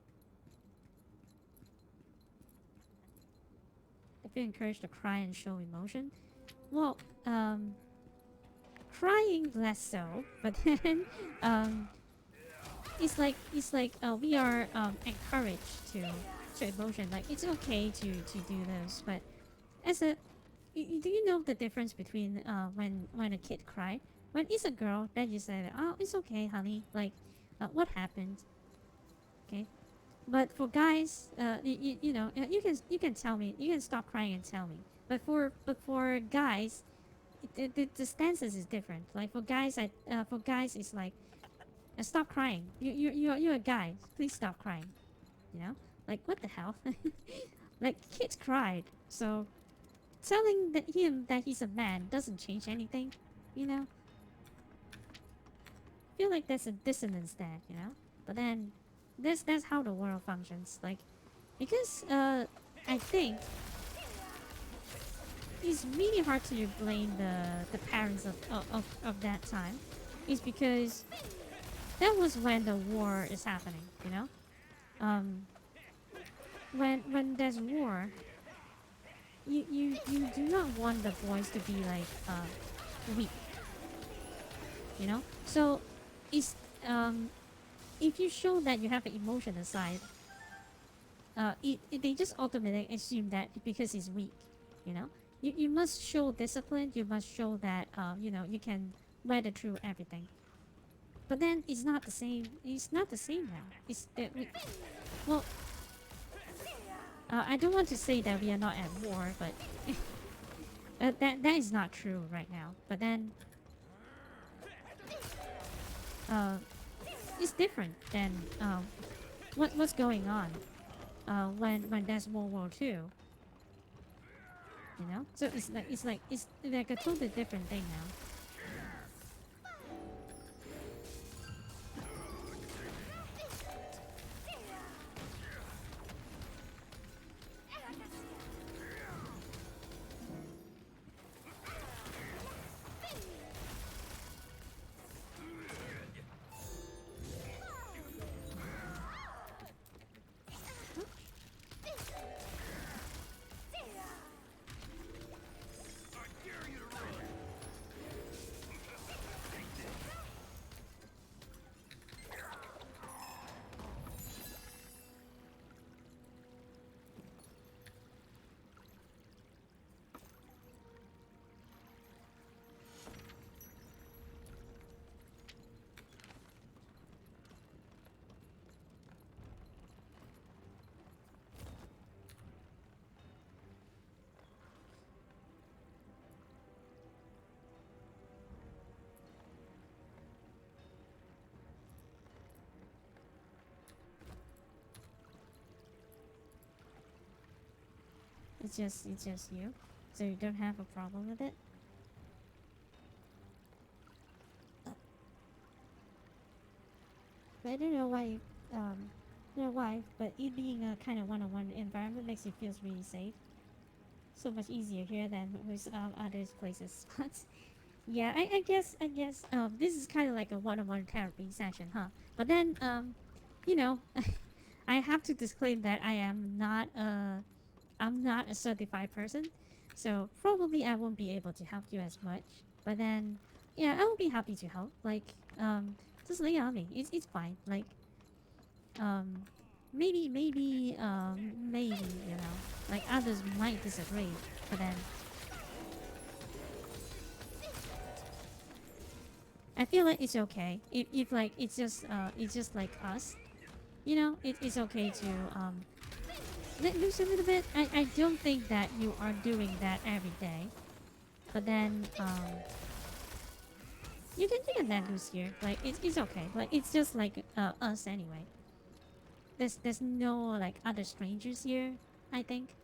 I feel encouraged to cry and show emotion. Well, crying less so, but then it's like we are encouraged to show emotion. Like it's okay to do those, but as a do you know the difference between when a kid cry? When it's a girl, then you say, "Oh, it's okay, honey." Like, what happened? Okay, but for guys, you know, you can tell me, you can stop crying and tell me. But for guys, the stances is different. Like for guys, it's like, stop crying. You're a guy. Please stop crying. You know, like what the hell? Like kids cried, so telling him that he's a man doesn't change anything, you know? I feel like there's a dissonance there, you know? But then, that's how the world functions. Like, because, I think it's really hard to blame the parents of that time. Is because that was when the war is happening, you know? When there's war, you do not want the boys to be like weak, you know. So it's if you show that you have an emotion aside, they just automatically assume that because he's weak, you know. You must show discipline. You must show that you know, you can weather through everything. But then it's not the same. It's not the same now. It's well, I don't want to say that we are not at war, but that is not true right now. But then, it's different than what's going on when there's World War II. You know, so it's like a totally different thing now. It's just you, so you don't have a problem with it. But I don't know why. Don't know why, but it being a kind of one-on-one environment makes you feel really safe. So much easier here than with other places. But yeah, I guess this is kind of like a one-on-one therapy session, huh? But then you know, I have to disclaim that I'm not a certified person, so probably I won't be able to help you as much. But then, yeah, I will be happy to help. Like, just lay on me. It's fine. Like, um, maybe you know, like others might disagree, but then I feel like it's okay. If like it's just like us, you know, it's okay to let loose a little bit. I don't think that you are doing that every day. But then, you can let loose here. Like, it's okay. Like, it's just like, us anyway. There's no, like, other strangers here, I think.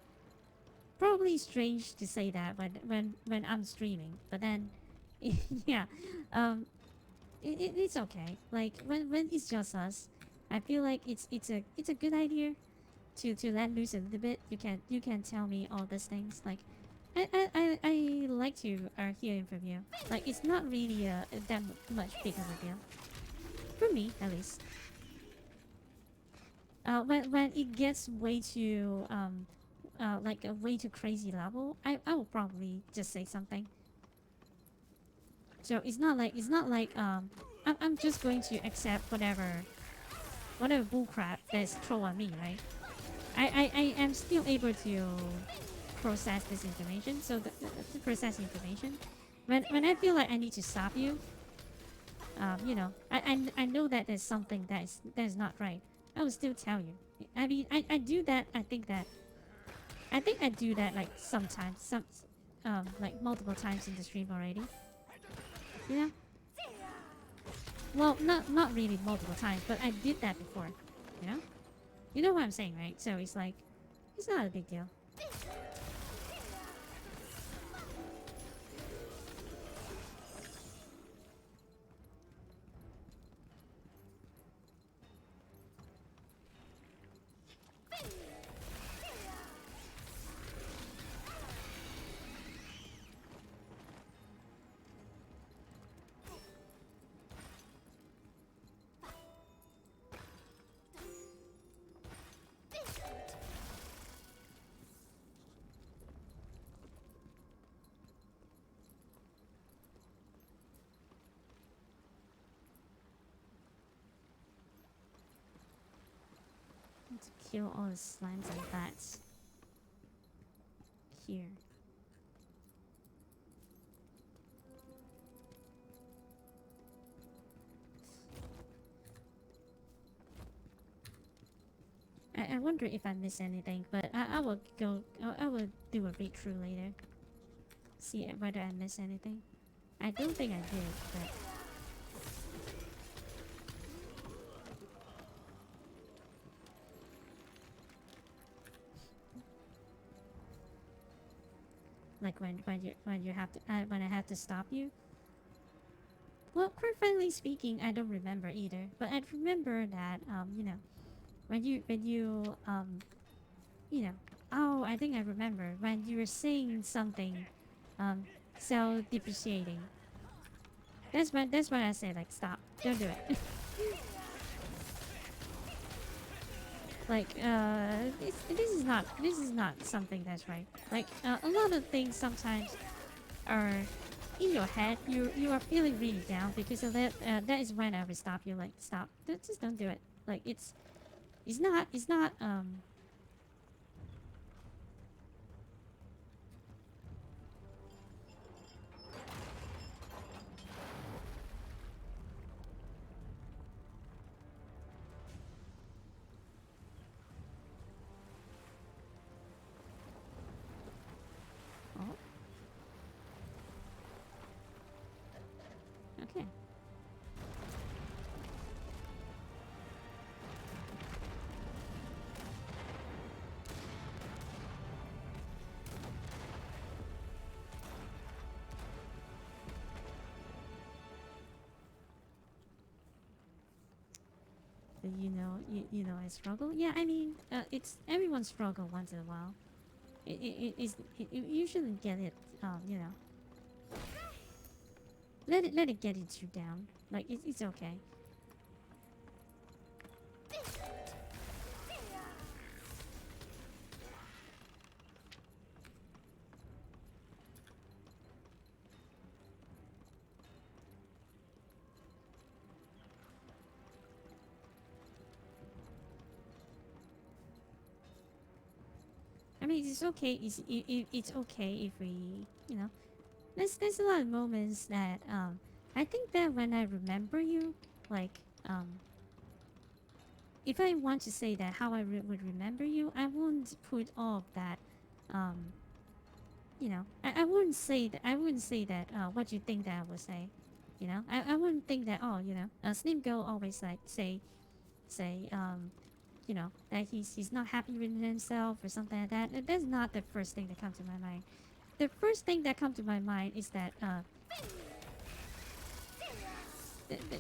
Probably strange to say that when I'm streaming. But then, yeah, um, it's okay. Like, when it's just us, I feel like it's a good idea to let loose a little bit. You can tell me all these things. Like, I like to hearing from you. Like, it's not really that much big of a deal for me, at least. When it gets way too like a way too crazy level, I will probably just say something. So it's not like I'm just going to accept whatever bullcrap that's thrown at me, right? I am still able to process this information. So to process information, when I feel like I need to stop you, you know, I know that there's something that is not right. I will still tell you. I mean, I do that. I think I do that like sometimes, like multiple times in the stream already. You know? Well, not really multiple times, but I did that before. You know? You know what I'm saying, right? So it's like, it's not a big deal. To kill all the slimes and bats here. I wonder if I missed anything, but I will go. I will do a read through later. See whether I missed anything. I don't think I did, but. Like when you have to when I have to stop you. Well, quite frankly speaking, I don't remember either. But I remember that you know, when you know, oh, I think I remember when you were saying something, so depreciating. That's when I say like stop, don't do it. Like this is not something that's right. Like a lot of things sometimes are in your head. You are feeling really down because of that. That is when I would stop you. Like stop, just don't do it. Like it's not Oh. Okay. You know, I struggle. Yeah, I mean, it's everyone's struggle once in a while. You shouldn't get it. You know, let it get you down. Like it's okay. I mean, it's okay. It's okay if we, you know, there's a lot of moments that I think that when I remember you, like if I want to say that how I would remember you, I won't put all of that, you know, I wouldn't say that. I wouldn't say that. What you think that I would say, you know, I wouldn't think that. Oh, you know, Slim Girl always like say you know, that he's not happy with himself or something like that. That's not the first thing that comes to my mind. The first thing that comes to my mind is that the, the,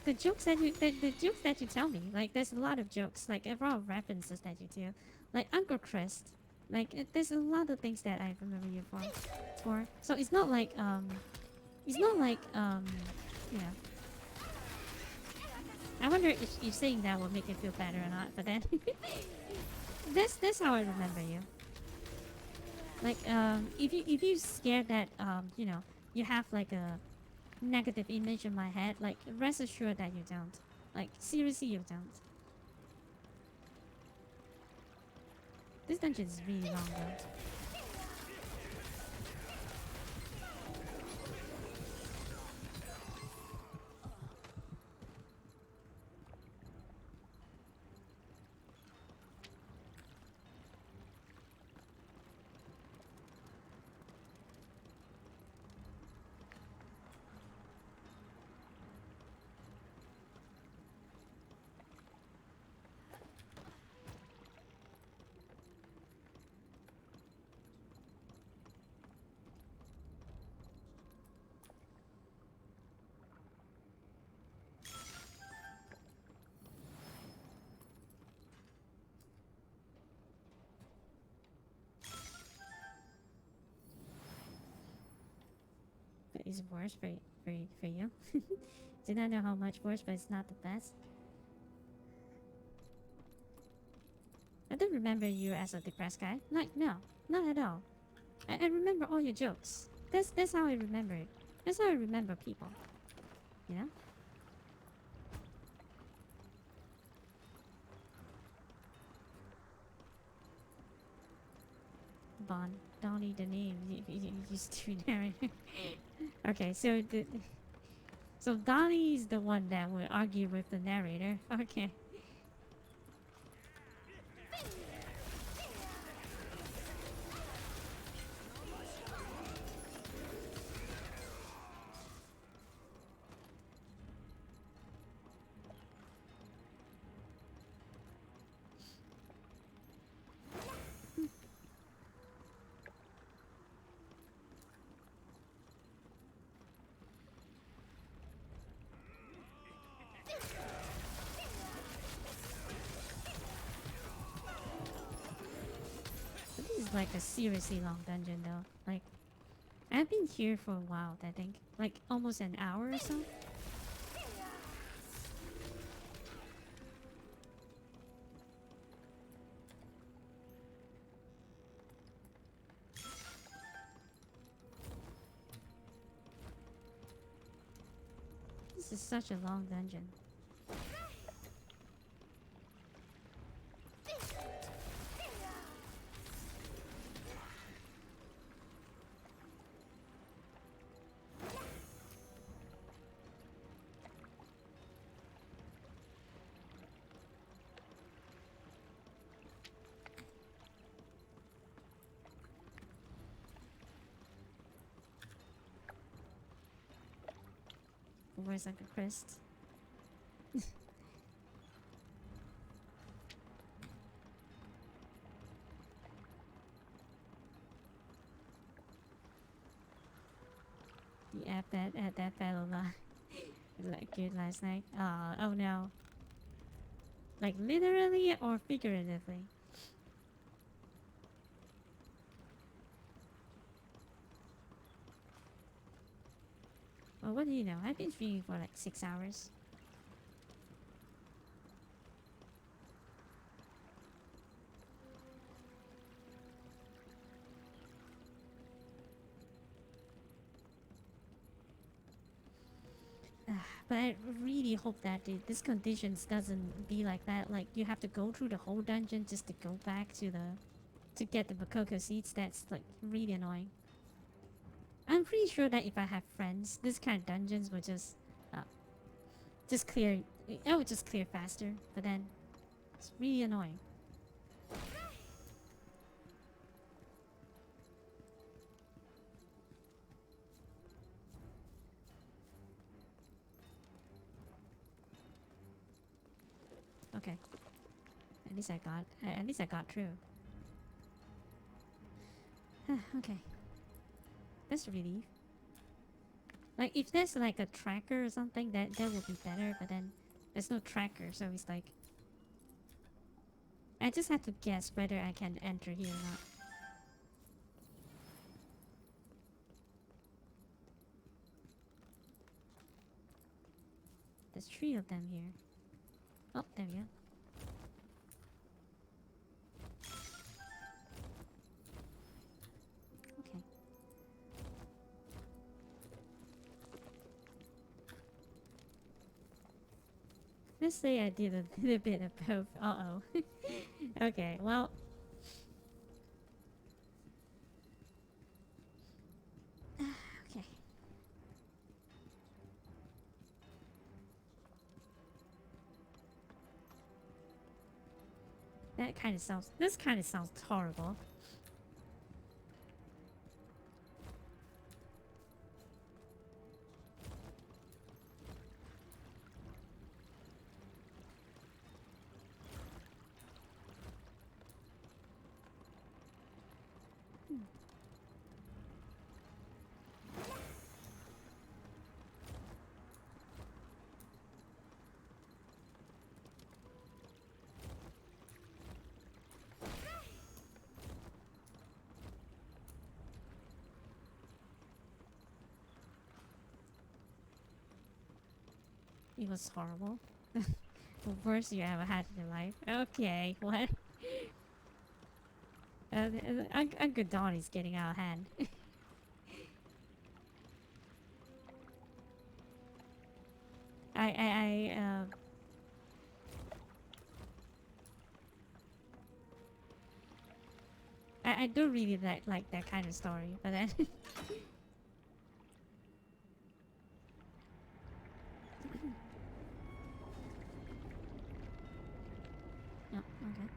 the jokes that the jokes that you tell me, like there's a lot of jokes, like a lot of references that you do, like Uncle Chris, like there's a lot of things that I remember you for. So it's not like you know. I wonder if saying that will make it feel better or not, but then that's how I remember you. Like if you scared that you know, you have like a negative image in my head, like rest assured that you don't. Like seriously you don't. This dungeon is really long though. But it's worse for you. Did not know how much worse, but it's not the best. I don't remember you as a depressed guy. Like no, not at all. I remember all your jokes. That's how I remember it. That's how I remember people. You know? Bond. Donnie the name. You used to narrator. Okay, so Donnie is the one that would argue with the narrator. Okay. like a seriously long dungeon though. Like, I've been here for a while, I think. Like, almost an hour or so. This is such a long dungeon. Where's like a crest? You at that battle like good last night. Oh no. Like literally or figuratively? Well, what do you know? I've been streaming for like 6 hours. But I really hope that this conditions doesn't be like that. Like you have to go through the whole dungeon just to go back to get the Bakoko seeds. That's like really annoying. I'm pretty sure that if I have friends, this kind of dungeons would just clear. I would just clear faster. But then it's really annoying. Okay. At least I got through. Okay. That's a relief. Like if there's like a tracker or something, that would be better, but then there's no tracker, so it's like I just have to guess whether I can enter here or not. There's 3 of them here. Oh, there we go. Okay. Let's say I did a little bit of both. Uh-oh. Okay, well. Okay. That kind of sounds... This kind of sounds horrible. It was horrible. The worst you ever had in your life. Okay, what? Uncle Donnie's getting out of hand. I don't really like that kind of story, but then... Oh, okay.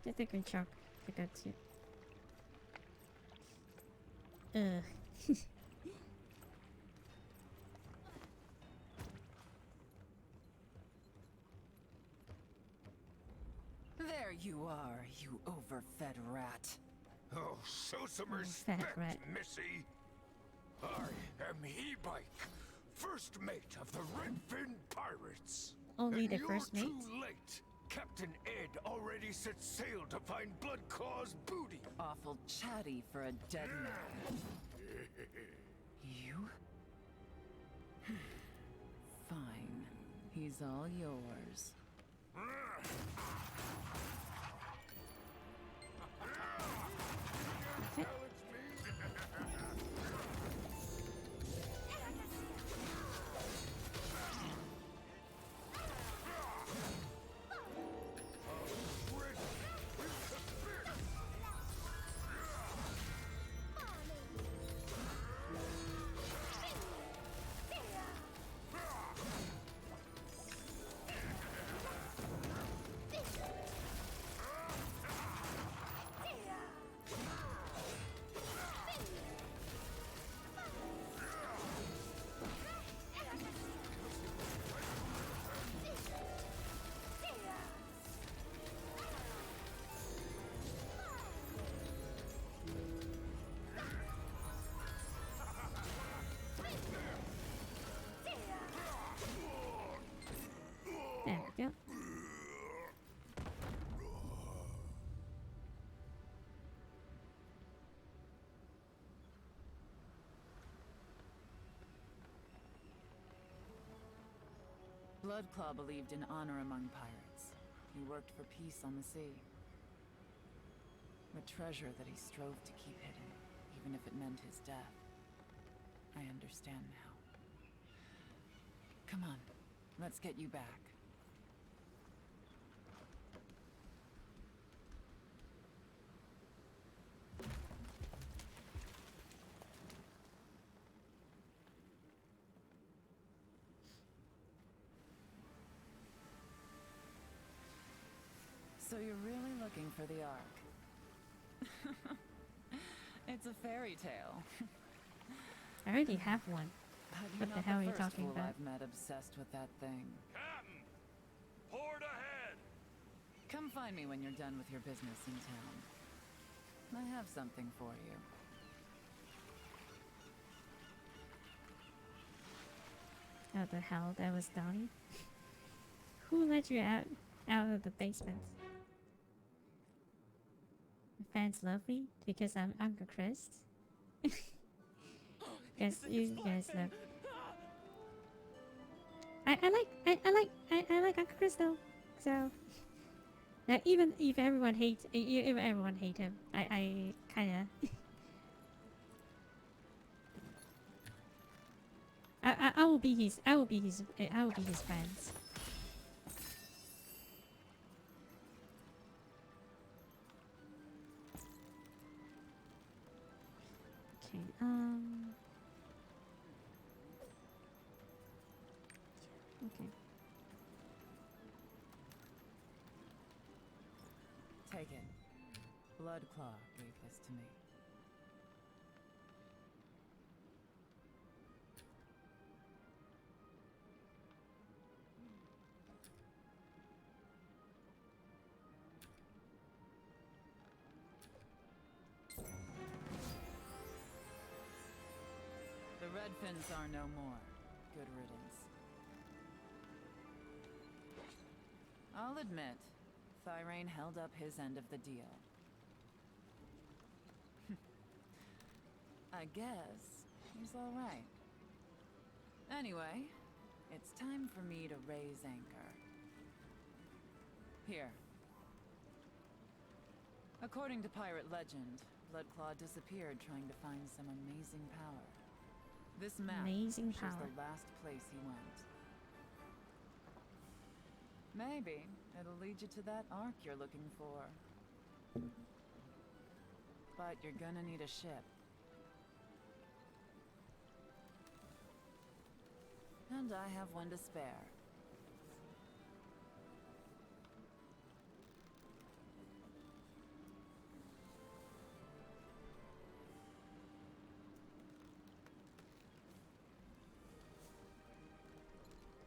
Just a good shock. I got to. Ugh. There you are, you overfed rat. Oh, show some respect, rat. Missy. I am He-Bike, first mate of the Redfin Pirates. Only and the you're first mate? too late. Captain Ed already set sail to find Bloodclaw's booty. Awful chatty for a dead man. You? Fine. He's all yours. There we go. Bloodclaw believed in honor among pirates. He worked for peace on the sea. A treasure that he strove to keep hidden, even if it meant his death. I understand now. Come on, let's get you back. So you're really looking for the Ark? It's a fairy tale. I already have one. But What you're the not hell are you first talking fool about? I've met obsessed with that thing. Captain! Port ahead! Come find me when you're done with your business in town. I have something for you. How the hell that was Donnie? Who let you out of the basement? The fans love me because I'm Uncle Chris. Yes, you guys love. I like Uncle Chris though. So even if everyone hates him, I kinda I will be his friends. Okay, okay. Take it. Bloodclaw gave this to me. The Redfins are no more. Good riddance. I'll admit, Thirain held up his end of the deal. I guess he's all right. Anyway, it's time for me to raise anchor. Here. According to pirate legend, Bloodclaw disappeared trying to find some amazing power. This map Amazing shows power. the last place he went. Maybe it'll lead you to that Ark you're looking for. But you're gonna need a ship. And I have one to spare.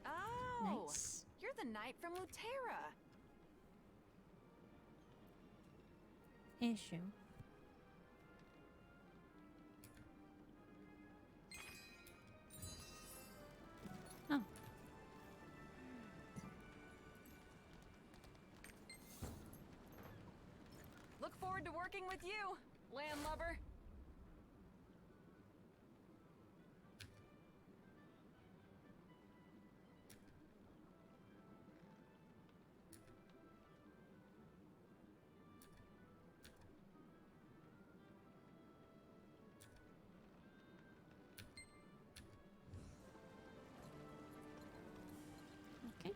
Oh! Nice. You're the knight from Lutera. Issue. forward to working with you, landlubber. Okay.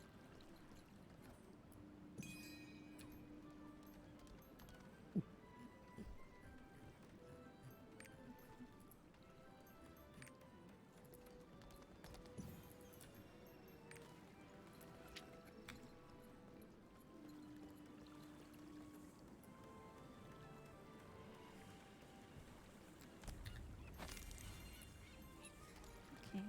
Okay.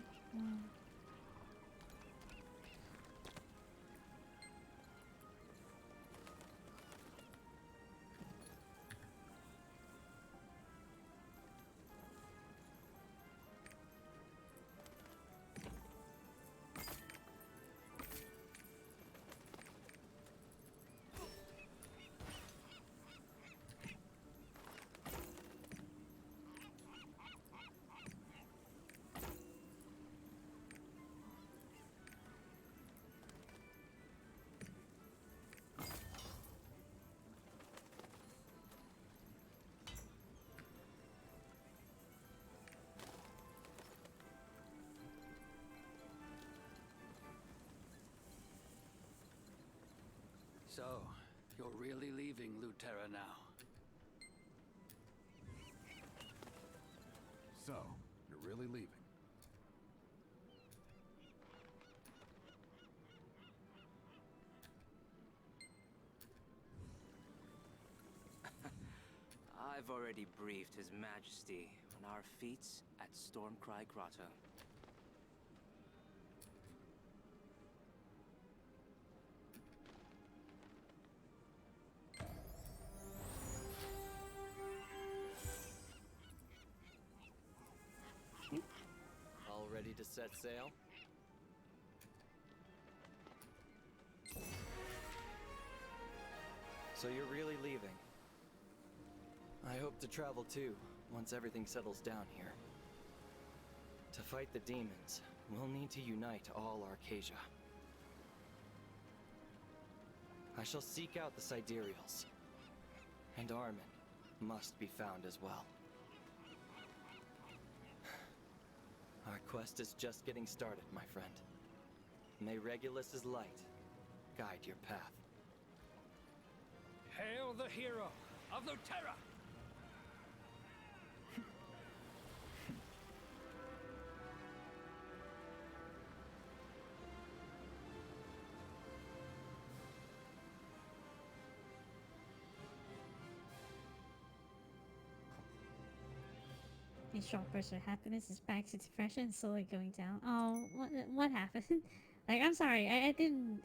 So, you're really leaving Lutera now? So, you're really leaving? I've already briefed His Majesty on our feats at Stormcry Grotto. All ready to set sail? So you're really leaving? I hope to travel too, once everything settles down here. To fight the demons, we'll need to unite all Arcasia. I shall seek out the Sidereals. And Armin must be found as well. Our quest is just getting started, my friend. May Regulus's light guide your path. Hail the hero of Lutera! A short burst of happiness is back to depression and slowly going down. Oh, what happened? Like, I'm sorry, I didn't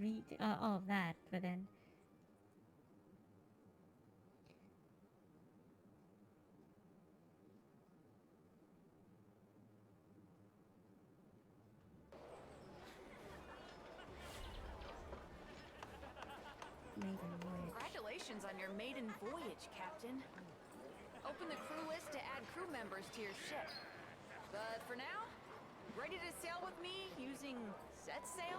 read all of that, but then. Maiden voyage. Congratulations on your maiden voyage, Captain. Open the crew list to add crew members to your ship. But for now, ready to sail with me using set sail?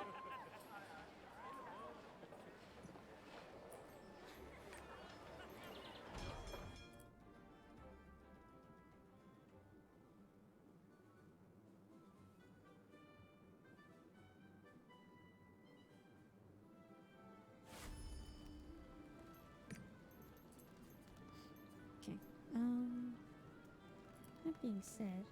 Okay. That being said.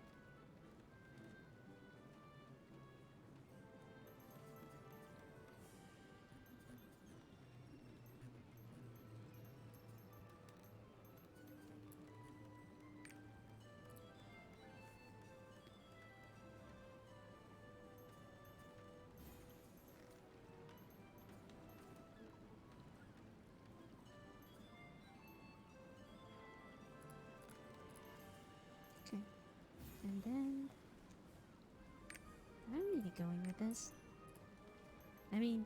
Okay. And then I'm really going with this. I mean,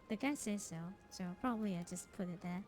the guy says so, so probably I just put it there.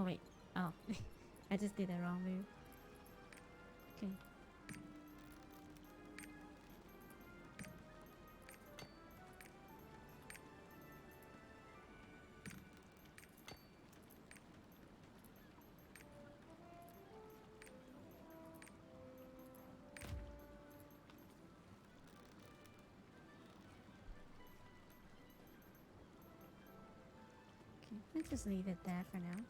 Oh wait. Oh, I just did the wrong move. Okay. Okay, let's just leave it there for now.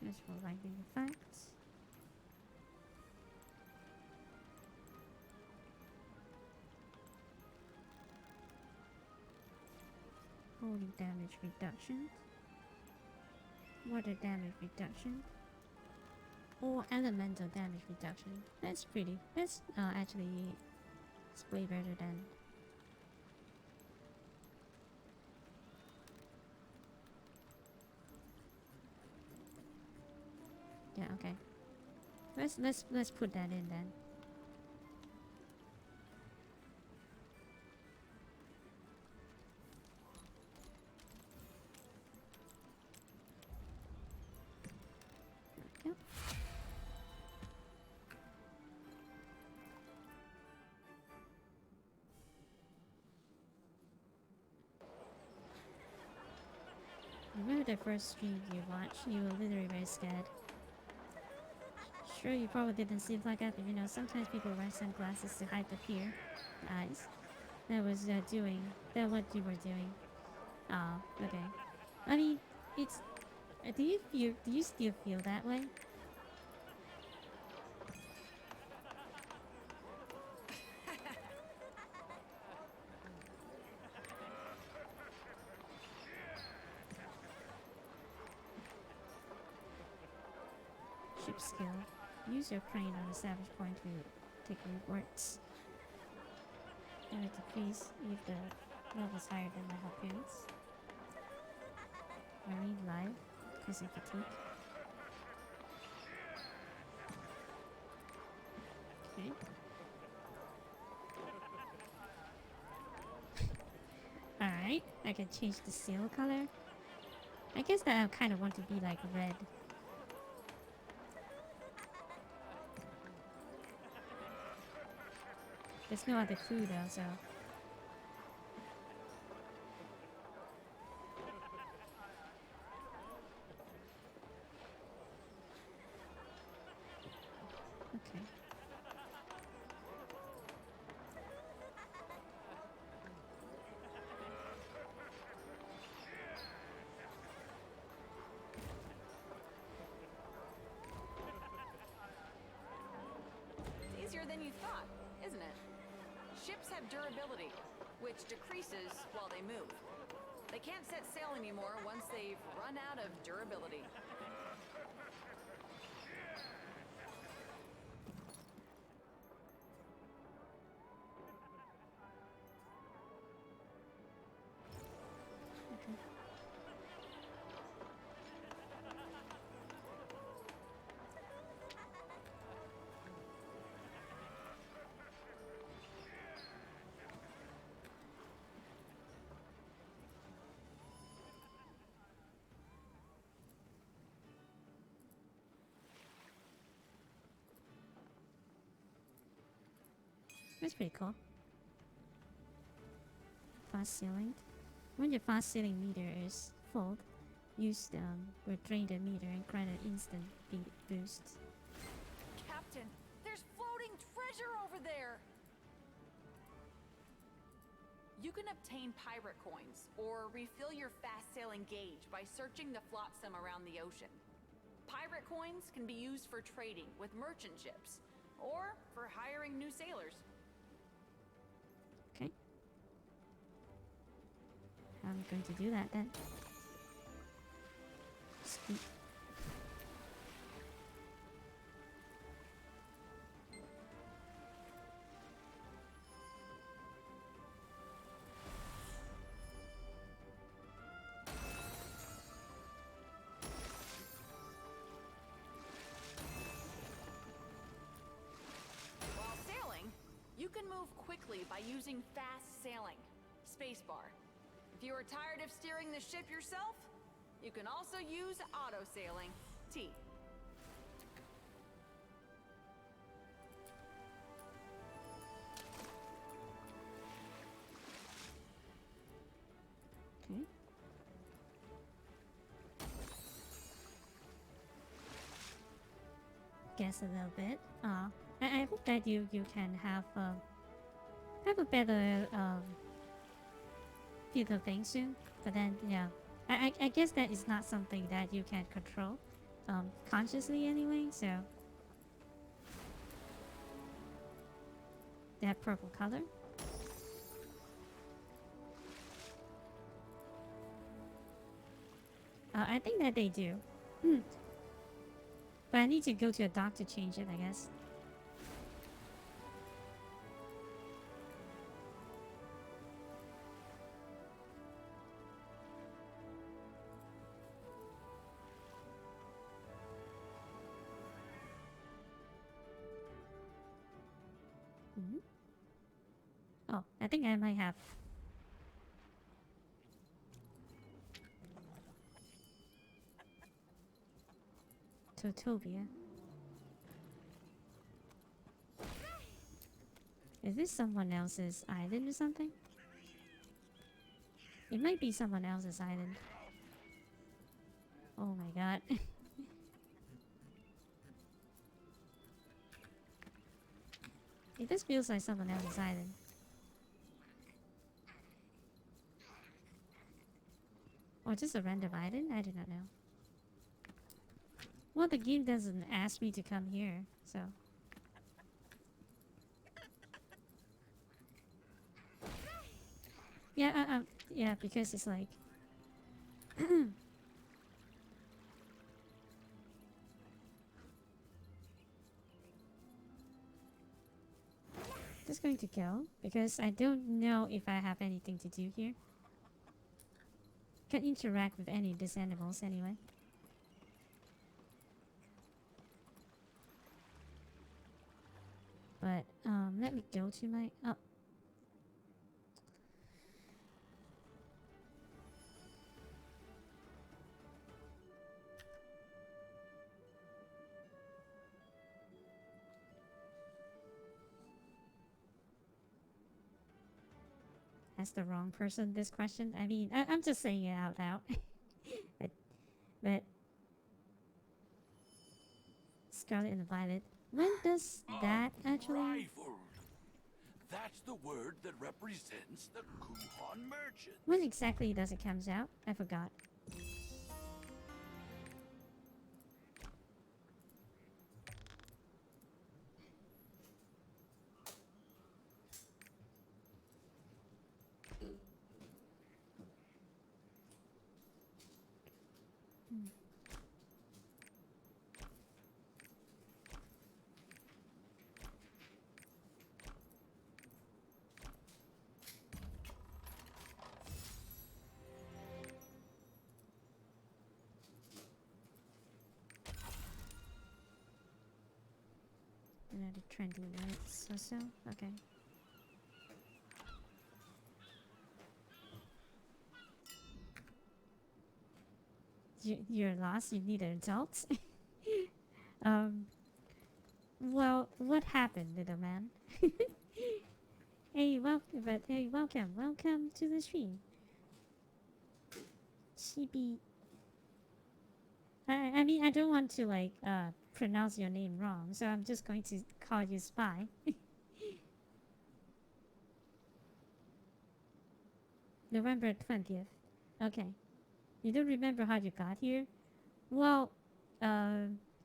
This will likely effects. Holy damage reduction. Water damage reduction. Or elemental damage reduction. That's pretty. That's actually it's way better than. Yeah, okay. Let's put that in then. Yep. Remember the first stream you watched? You were literally very scared. Sure, you probably didn't see it like that, but you know, sometimes people wear sunglasses to hide the fear. Eyes. That was that what you were doing. Oh, okay. I mean, it's. Do you still feel that way? Ship skill. Use your crane on the savage point to take rewards. And it decrease if the level is higher than the harpoons. Marine life, because of fatigue. Okay. Alright, I can change the sail color. I guess that I kind of want to be like red. There's no other clue though, so. Okay. It's easier than you thought, isn't it? Ships have durability, which decreases while they move. They can't set sail anymore once they've run out of durability. That's pretty cool. Fast ceiling. When your fast ceiling meter is full, use drain the meter and grant an instant boost. Captain, there's floating treasure over there! You can obtain pirate coins, or refill your fast sailing gauge by searching the flotsam around the ocean. Pirate coins can be used for trading with merchant ships, or for hiring new sailors. Okay. I'm going to do that then. Sweet. While sailing, you can move quickly by using fast sailing, spacebar. If you are tired of steering the ship yourself, you can also use auto sailing, T. Okay. Guess a little bit. I hope that you can have a better feel of things soon. But then yeah, I guess that is not something that you can control consciously anyway. So that purple color. I think that they do. But I need to go to a dock to change it, I guess. Oh, I think I might have. Totopia. Is this someone else's island or something? It might be someone else's island. Oh my god. It just feels like someone else's island. Or just a random island? I do not know. Well, the game doesn't ask me to come here, so... Yeah, yeah, because it's like... Just going to go, because I don't know if I have anything to do here. Can't interact with any of these animals anyway. But, let me go to my... Oh. Ask the wrong person this question. I mean, I'm just saying it out loud. but Scarlet and Violet. When does that actually? Rivaled. That's the word that represents the Kuhan merchant. When exactly does it comes out? I forgot. Another 20 minutes or so. Okay. You're lost. You need an adult. Well, what happened, little man? Hey, welcome to the stream. Chibi. I mean, I don't want to like pronounce your name wrong, so I'm just going to call you Spy. November 20th. Okay. You don't remember how you got here? Well,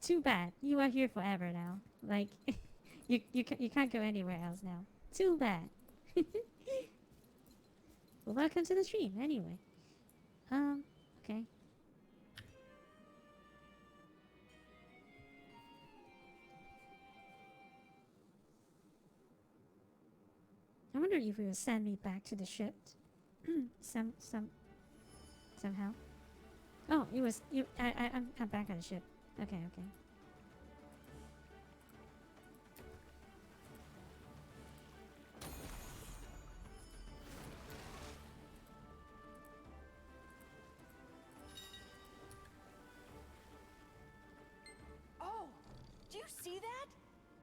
too bad. You are here forever now. Like, you can't go anywhere else now. Too bad. Well, welcome to the stream, anyway. Okay. I wonder if it will send me back to the ship. Somehow. Oh, it was you. I'm back on the ship. Okay, okay. Oh, do you see that?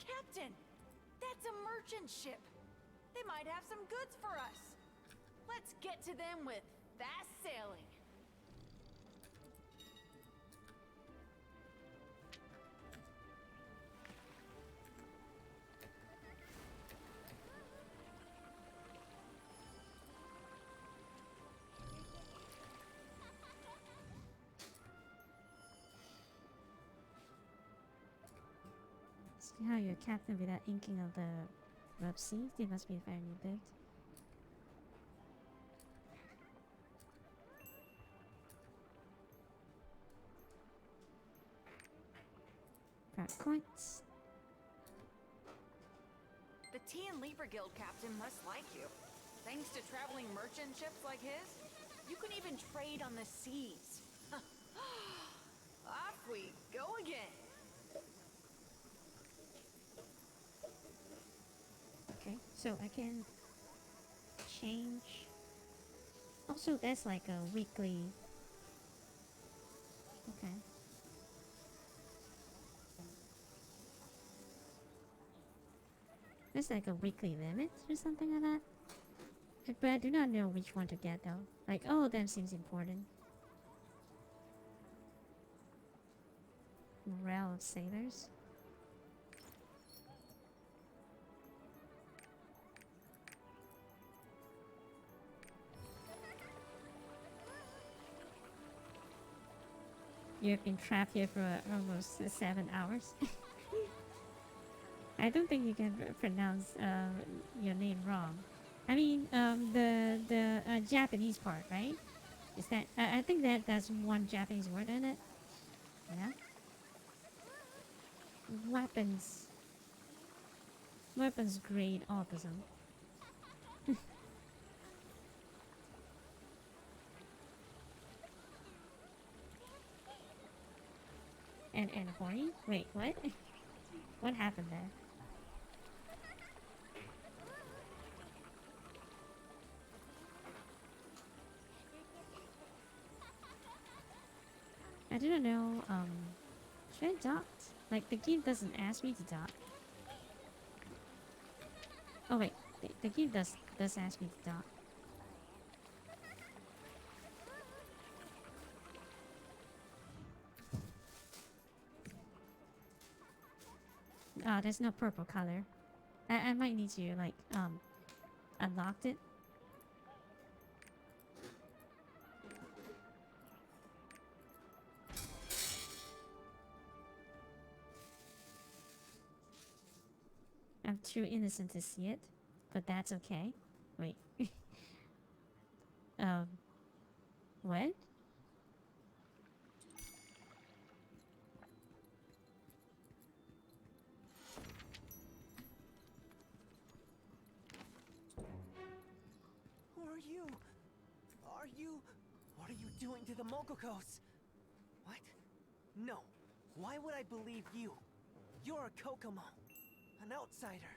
Captain, that's a merchant ship. They might have some goods for us. Let's get to them with fast sailing. See how you're captain without inking of the rub C? They must be very big. Coins. The Tea and Leaper Guild captain must like you. Thanks to traveling merchant ships like his, you can even trade on the seas. Off we go again. Okay, so I can change. Also, that's like a weekly. Okay. There's like a weekly limit or something like that. But I do not know which one to get though. Like, all of them seems important. Morale of sailors. You've been trapped here for almost 7 hours. I don't think you can pronounce your name wrong. I mean, the Japanese part, right? Is that I think that's one Japanese word in it. Yeah. Weapons. Weapons grade autism. and horny? Wait, what? What happened there? I didn't know, should I dock? Like, the game doesn't ask me to dock. Oh wait, the game does ask me to dock. There's no purple color. I might need to, like, unlock it. I'm too innocent to see it, but that's okay. Wait. What? Who are you? What are you doing to the Mogokos? What? No. Why would I believe you? You're a Kokomo. An outsider.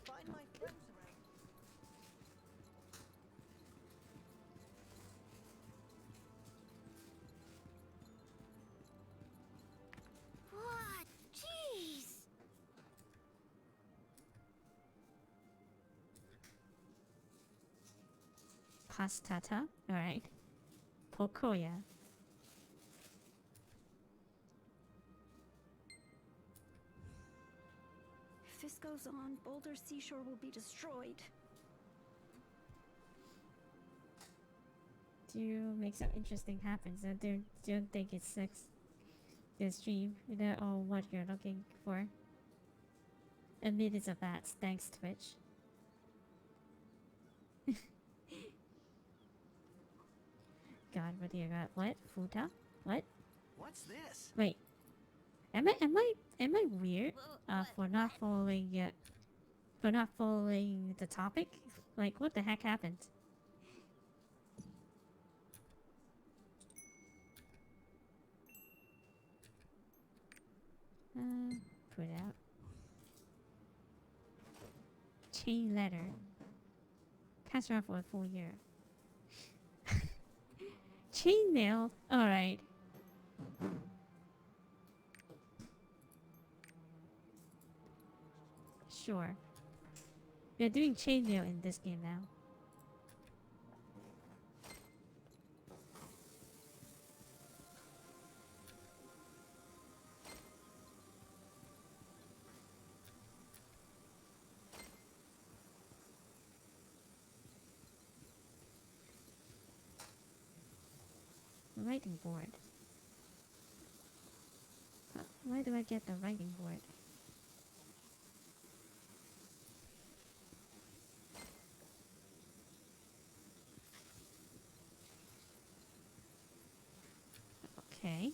Find my friends around. What? Jeez! Pastata? Alright. Pokoya. If this goes on, Boulder Seashore will be destroyed. to make some interesting happen. So don't think it sucks. The stream, you know, or what you're looking for. A minute of that, thanks Twitch. God, what do you got? What? Futa? What? What's this? Wait. Am I weird? For not following the topic? Like, what the heck happened? Put out. Chain letter. Pass around for a full year. Chainmail? Alright. Sure. We're doing chainmail in this game now. Writing board. Why do I get the writing board? Okay.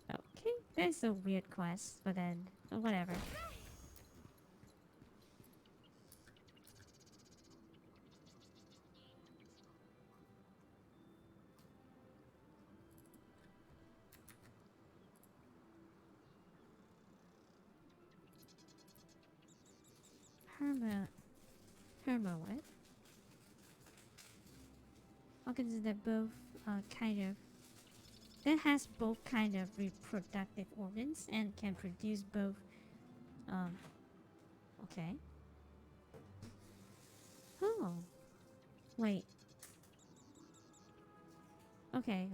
Okay, that's a weird quest, but then, whatever. Herma what? Organs that both, kind of... That has both kind of reproductive organs and can produce both, okay. Oh. Wait. Okay.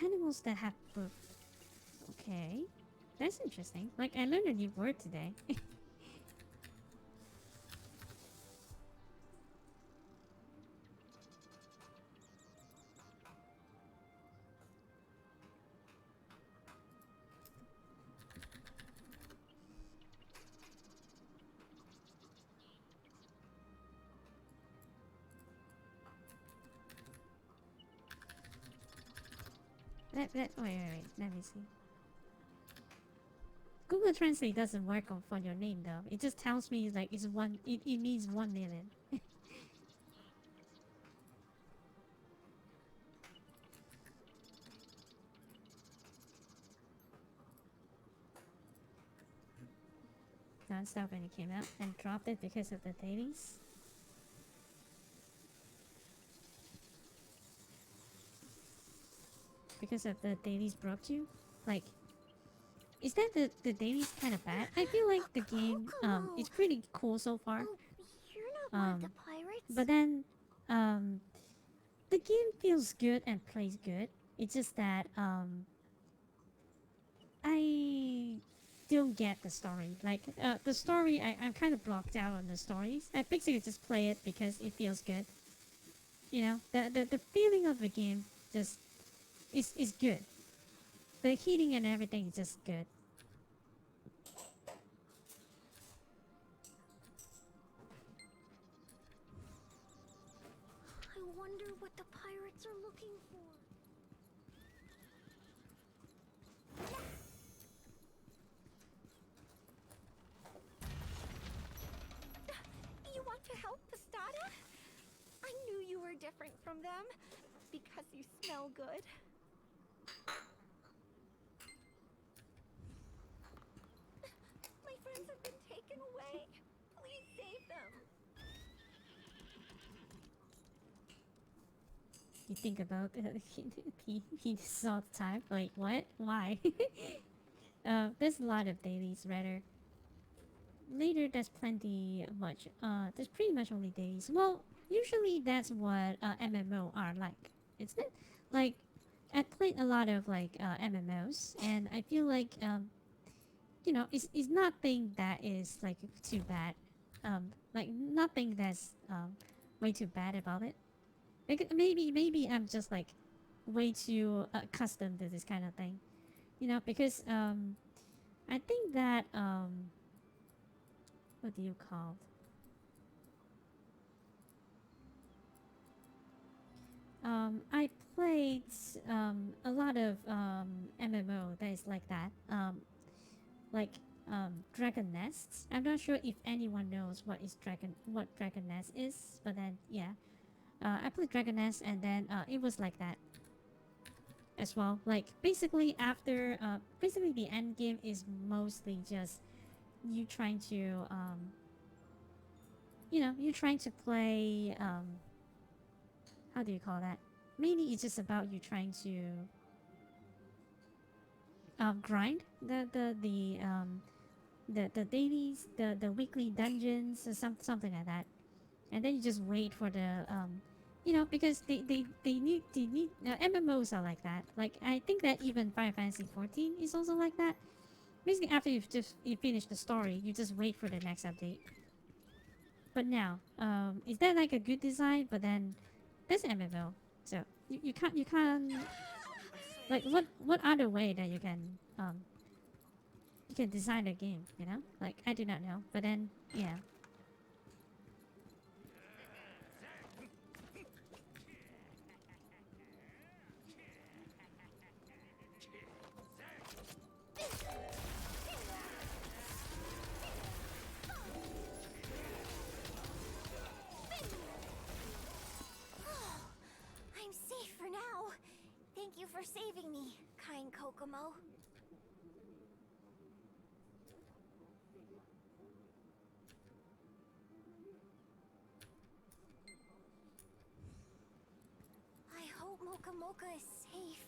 Animals that have both. Okay. That's interesting. Like, I learned a new word today. Wait, let me see. Google Translate doesn't work for your name though. It just tells me like it's one. It means 1 million. Non-stop when it came out and dropped it because of the dailies. Because of the dailies broke you? Like, is that the dailies kind of bad? I feel like the game, it's pretty cool so far. You're not one of the pirates. But then, the game feels good and plays good. It's just that, I don't get the story. Like, the story, I'm kind of blocked out on the stories. I basically just play it because it feels good. You know, the feeling of the game just is good. The heating and everything is just good. I wonder what the pirates are looking for. You want to help Pastada? I knew you were different from them because you smell good. My friends have been taken away. Please save them. You think about he saw the time. Like, what? Why? There's a lot of dailies rather. Later, there's plenty much. There's pretty much only dailies. Well, usually that's what MMO are like, isn't it? Like, I played a lot of like MMOs, and I feel like it's nothing that is like too bad. Like nothing that's way too bad about it. Maybe I'm just like way too accustomed to this kind of thing, because I think that what do you call? I played a lot of MMO that is like that. Like Dragon Nests. I'm not sure if anyone knows what Dragon Nest is, but then yeah, I played Dragon Nest, and then it was like that as well. Like basically after basically the end game is mostly just you trying to you're trying to play how do you call that? Mainly it's just about you trying to grind the dailies, the weekly dungeons, or something like that, and then you just wait for the because they need MMOs are like that. Like I think that even Final Fantasy 14 is also like that. Basically, after you finish the story, you just wait for the next update. But now, is that like a good design? But then there's MMO, so you can't like what other way that you can design a game, like I do not know, but then yeah. I'm safe for now. Thank you for saving me, kind Kokomo. I hope Mocha Mocha is safe.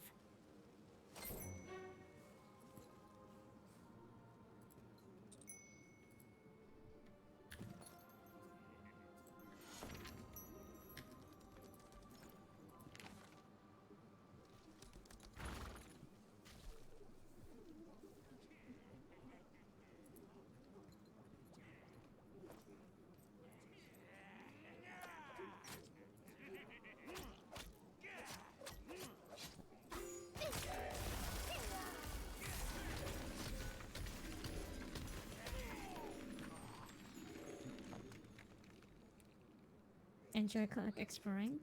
Enjoy exploring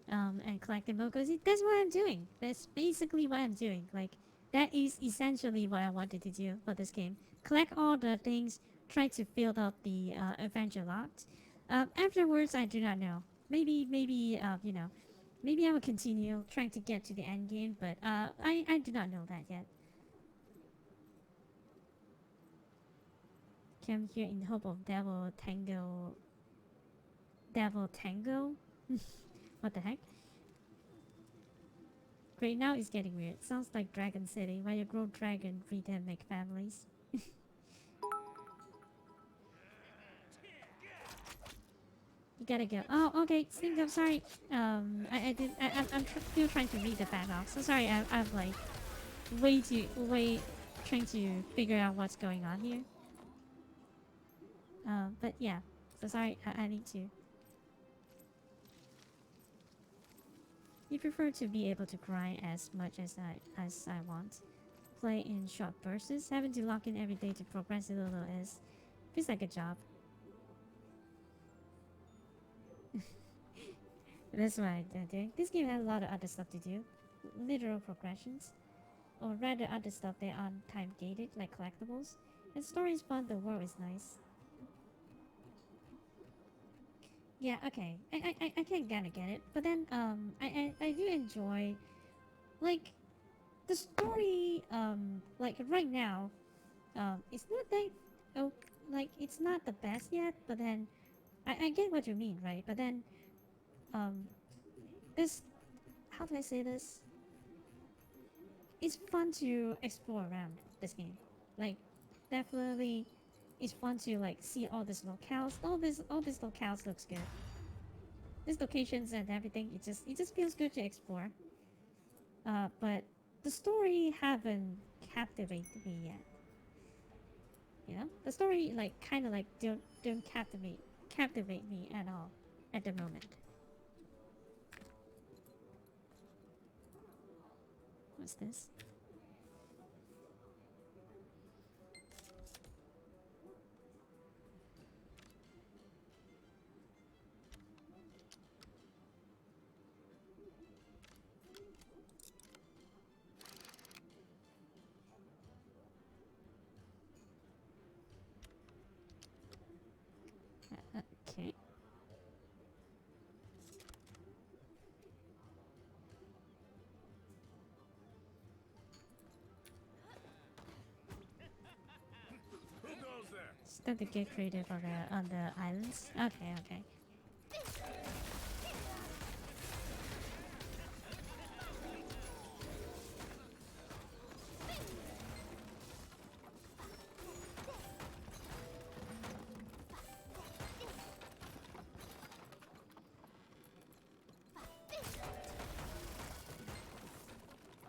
and collecting logos. That's what I'm doing. That's basically what I'm doing. Like that is essentially what I wanted to do for this game. Collect all the things, try to fill out the adventure logs. Afterwards, I do not know. Maybe maybe I will continue trying to get to the end game, but I do not know that yet. Came here in the hope of Devil Tango? What the heck? Great, now it's getting weird. Sounds like Dragon City, where you grow dragon, breed and make families. You gotta go. Oh, okay. Think I'm sorry. I'm still trying to read the background. So sorry. I'm like way trying to figure out what's going on here. But yeah. So sorry. I need to. You prefer to be able to grind as much as I want. Play in short bursts. Having to log in every day to progress a little feels like a job. That's why I'm doing. This game has a lot of other stuff to do. Literal progressions. Or rather other stuff that aren't time gated, like collectibles. The story is fun, the world is nice. Yeah, okay. I can kinda get it. But then I do enjoy like the story like right now it's not that oh like it's not the best yet, but then I get what you mean, right? But then this how do I say this? It's fun to explore around this game. Like, definitely, it's fun to like see all these locales. All these locales looks good. These locations and everything, it just feels good to explore. But the story haven't captivated me yet. You know, the story like kind of like don't captivate me at all at the moment. What's this? Okay. Who goes there? Start to get creative on the islands. Okay, okay.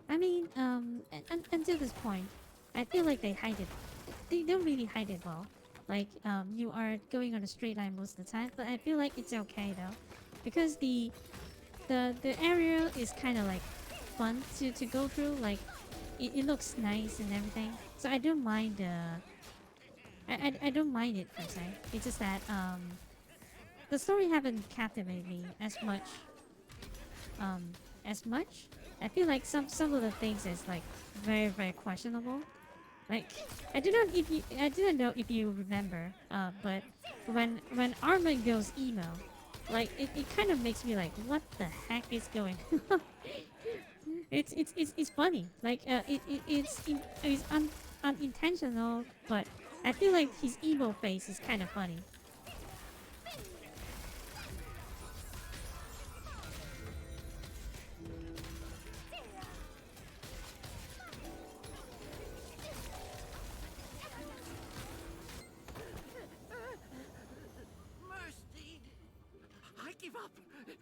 I mean, until this point, I feel like they hide it. They don't really hide it well. Like, you are going on a straight line most of the time, but I feel like it's okay though, because the area is kind of like fun to go through. Like, it looks nice and everything, so I don't mind I don't mind it per se. It's just that the story haven't captivated me um as much. I feel like some of the things is like very questionable. Like, I didn't know if you remember, but when Armin goes emo, like it kind of makes me like, what the heck is going on? It's funny. Like, it's unintentional, but I feel like his emo face is kind of funny. Mercy! I give up.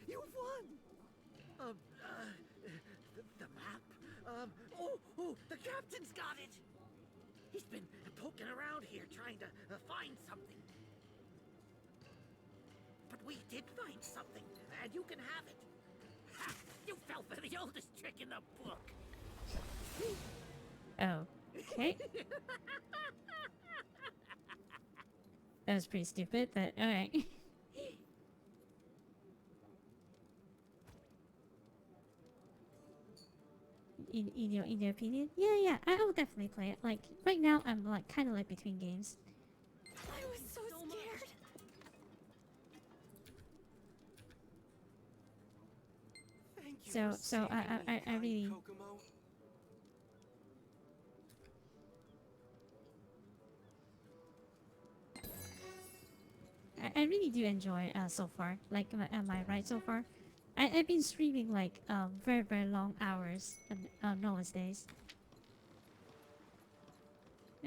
You've won. The map. The captain's got it. He's been poking around here trying to find something. But we did find something, and you can have it. Ha! You fell for the oldest trick in the book. Oh, okay. That was pretty stupid, but alright. In your opinion? Yeah, I will definitely play it. Like, right now I'm like kind of like between games. I was so scared. Thank you So for so saving me, I kind really Kokomo. I really do enjoy so far. Like, am I right so far? I've been streaming like very long hours nowadays.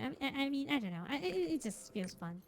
I mean, I don't know. It just feels fun.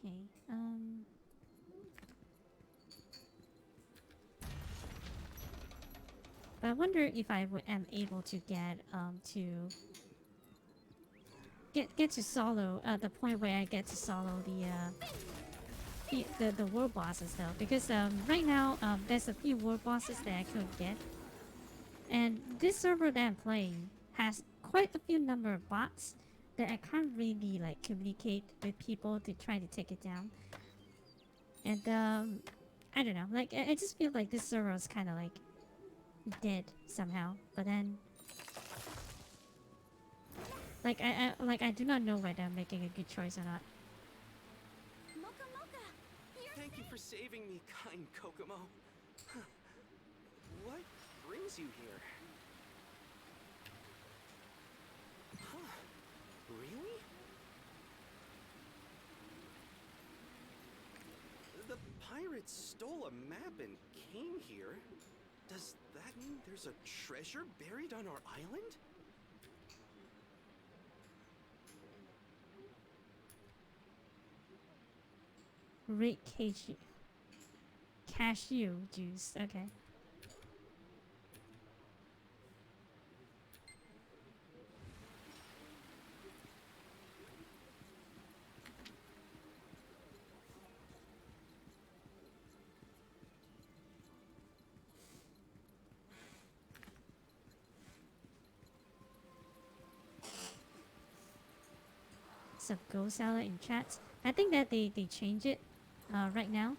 Okay. I wonder if am able to get to solo the point where I get to solo the world bosses though, because right now there's a few world bosses that I couldn't get, and this server that I'm playing has quite a few number of bots that I can't really like communicate with people to try to take it down. And I don't know, like I just feel like this server is kind of like dead somehow. But then, like I do not know whether I'm making a good choice or not. Thank you for saving me, kind Kokomo. Huh. What brings you here? Huh. Really? The pirates stole a map and came here. Does that mean there's a treasure buried on our island? Red cashew juice. Okay. Some Go Salad in chat. I think that they change it right now.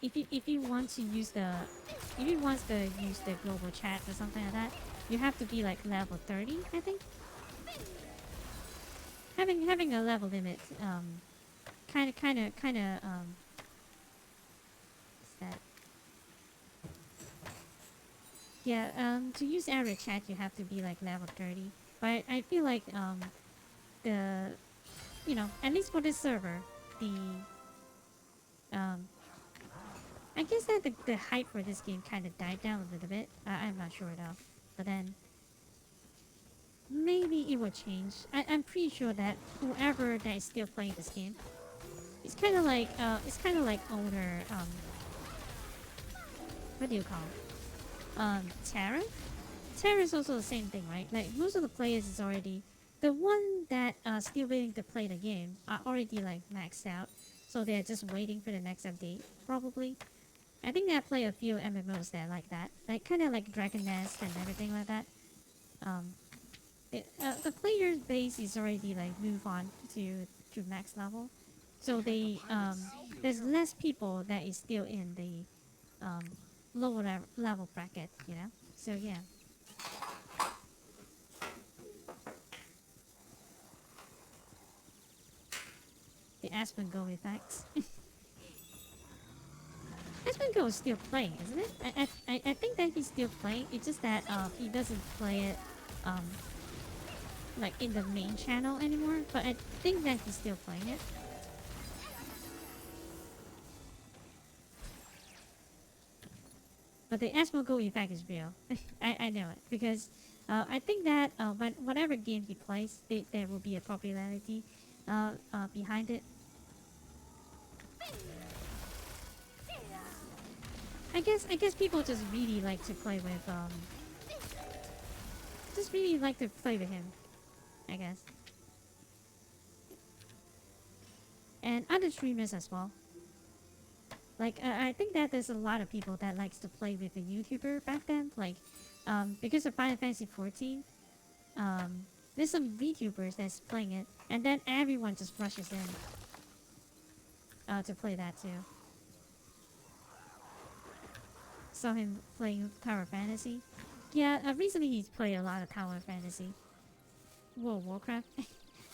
If you want to use the global chat or something like that, you have to be like level 30, I think. Having a level limit kind of what's that? Yeah, to use area chat you have to be like level 30. But I feel like the at least for this server, the I guess that the hype for this game kind of died down a little bit. I'm not sure though. But then maybe it will change. I'm pretty sure that whoever that is still playing this game, it's kind of like older what do you call it? Terra? Terra is also the same thing, right? Like most of the players is already the one that are still waiting to play the game are already like maxed out, so they're just waiting for the next update probably. I think I play a few MMOs that like that, like kind of like Dragon Nest and everything like that. The player base is already like move on to max level, so they there's less people that is still in the lower level bracket, you know. So yeah. The Aspen Go effects. Aspen Go is still playing, isn't it? I think that he's still playing. It's just that he doesn't play it like in the main channel anymore. But I think that he's still playing it. But the Aspen Go effect is real. I know it because I think that whatever game he plays, there will be a popularity behind it. I guess people just really like to play with just really like to play with him, I guess. And other streamers as well. Like I think that there's a lot of people that likes to play with a YouTuber back then, like because of Final Fantasy 14. There's some VTubers that's playing it, and then everyone just rushes in to play that too. Saw him playing Tower Fantasy. Yeah, recently he's played a lot of Tower Fantasy. World of Warcraft.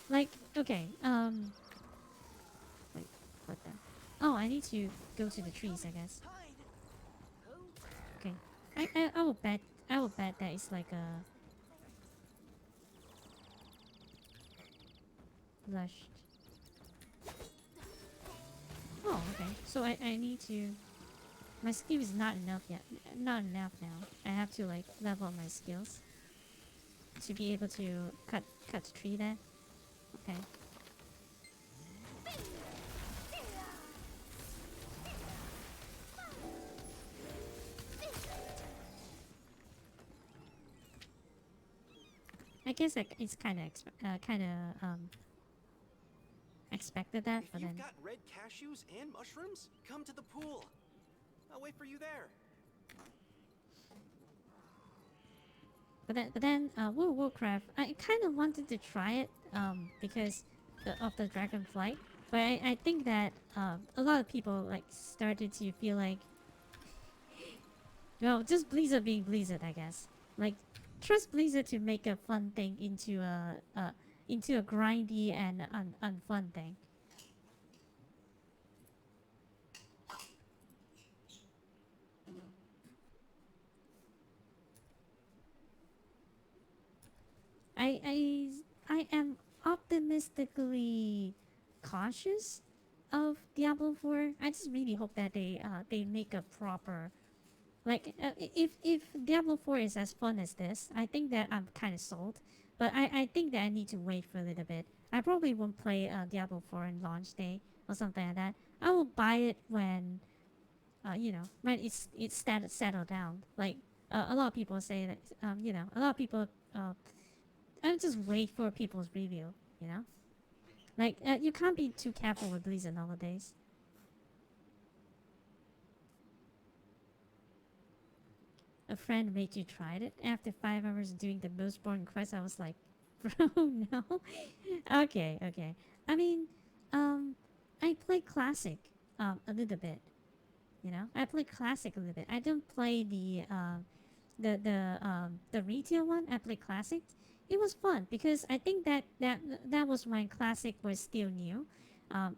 Like, okay, wait, what the? Oh, I need to go to the trees, I guess. Okay, I will bet that it's like a lush. Oh, okay. So I need to. My skill is not enough yet. Not enough now. I have to like level up my skills to be able to cut the tree there. Okay. I guess like, it's kind of expected that, If but you've then got red cashews and mushrooms, come to the pool. I'll wait for you there. but then World of Warcraft, I kind of wanted to try it because of the dragonflight, But I think that a lot of people like started to feel like, well, just Blizzard being Blizzard, I guess. Like, trust Blizzard to make a fun thing into a grindy and unfun thing. I I I am optimistically cautious of Diablo 4. I just really hope that they make a proper, like, if Diablo 4 is as fun as this, I think that I'm kind of sold. But I think that I need to wait for a little bit. I probably won't play Diablo 4 on launch day or something like that. I will buy it when when it's settled down. Like a lot of people say that a lot of people I just wait for people's review. You know, like you can't be too careful with Blizzard nowadays. A friend made you try it after 5 hours doing the most boring quest. I was like, bro, no. Okay. I mean, I play classic a little bit. You know, I play classic a little bit. I don't play the retail one. I play classic. It was fun because I think that was when classic was still new.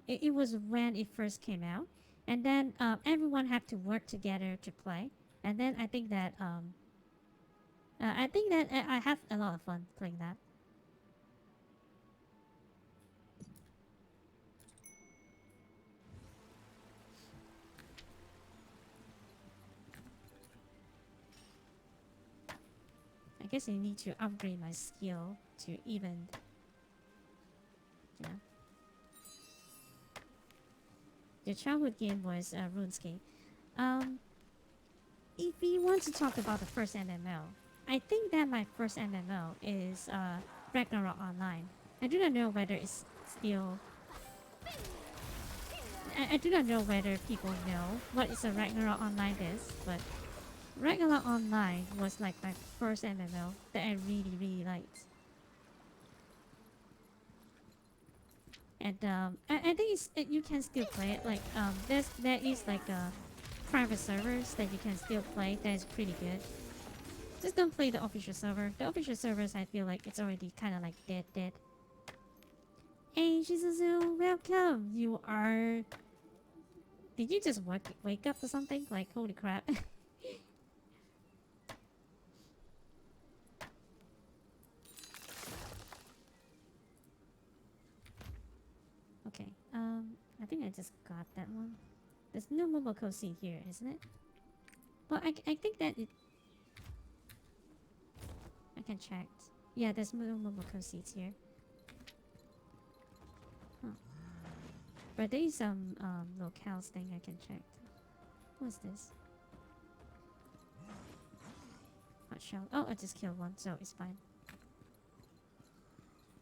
It was when it first came out, and then everyone had to work together to play. And then I think that I have a lot of fun playing that. I guess I need to upgrade my skill to even, you know. Your childhood game was RuneScape. If we want to talk about the first MMO, I think that my first MMO is Ragnarok Online. I do not know whether it's still. I do not know whether people know what is a Ragnarok Online is, but Ragnarok Online was like my first MMO that I really liked. And I think you can still play it. Like there is like private servers that you can still play. That is pretty good. Just don't play the official server. The official servers, I feel like it's already kind of like dead. Hey Shizuzu, welcome. You are. Did you just wake up or something? Like holy crap. Okay, I think I just got that one. There's no Momoko seat here, isn't it? Well, I think that it... I can check. Yeah, there's no Momoko seats here. Huh. But there is some locales thing I can check. What's this? Hot shell. Oh, I just killed one, so it's fine.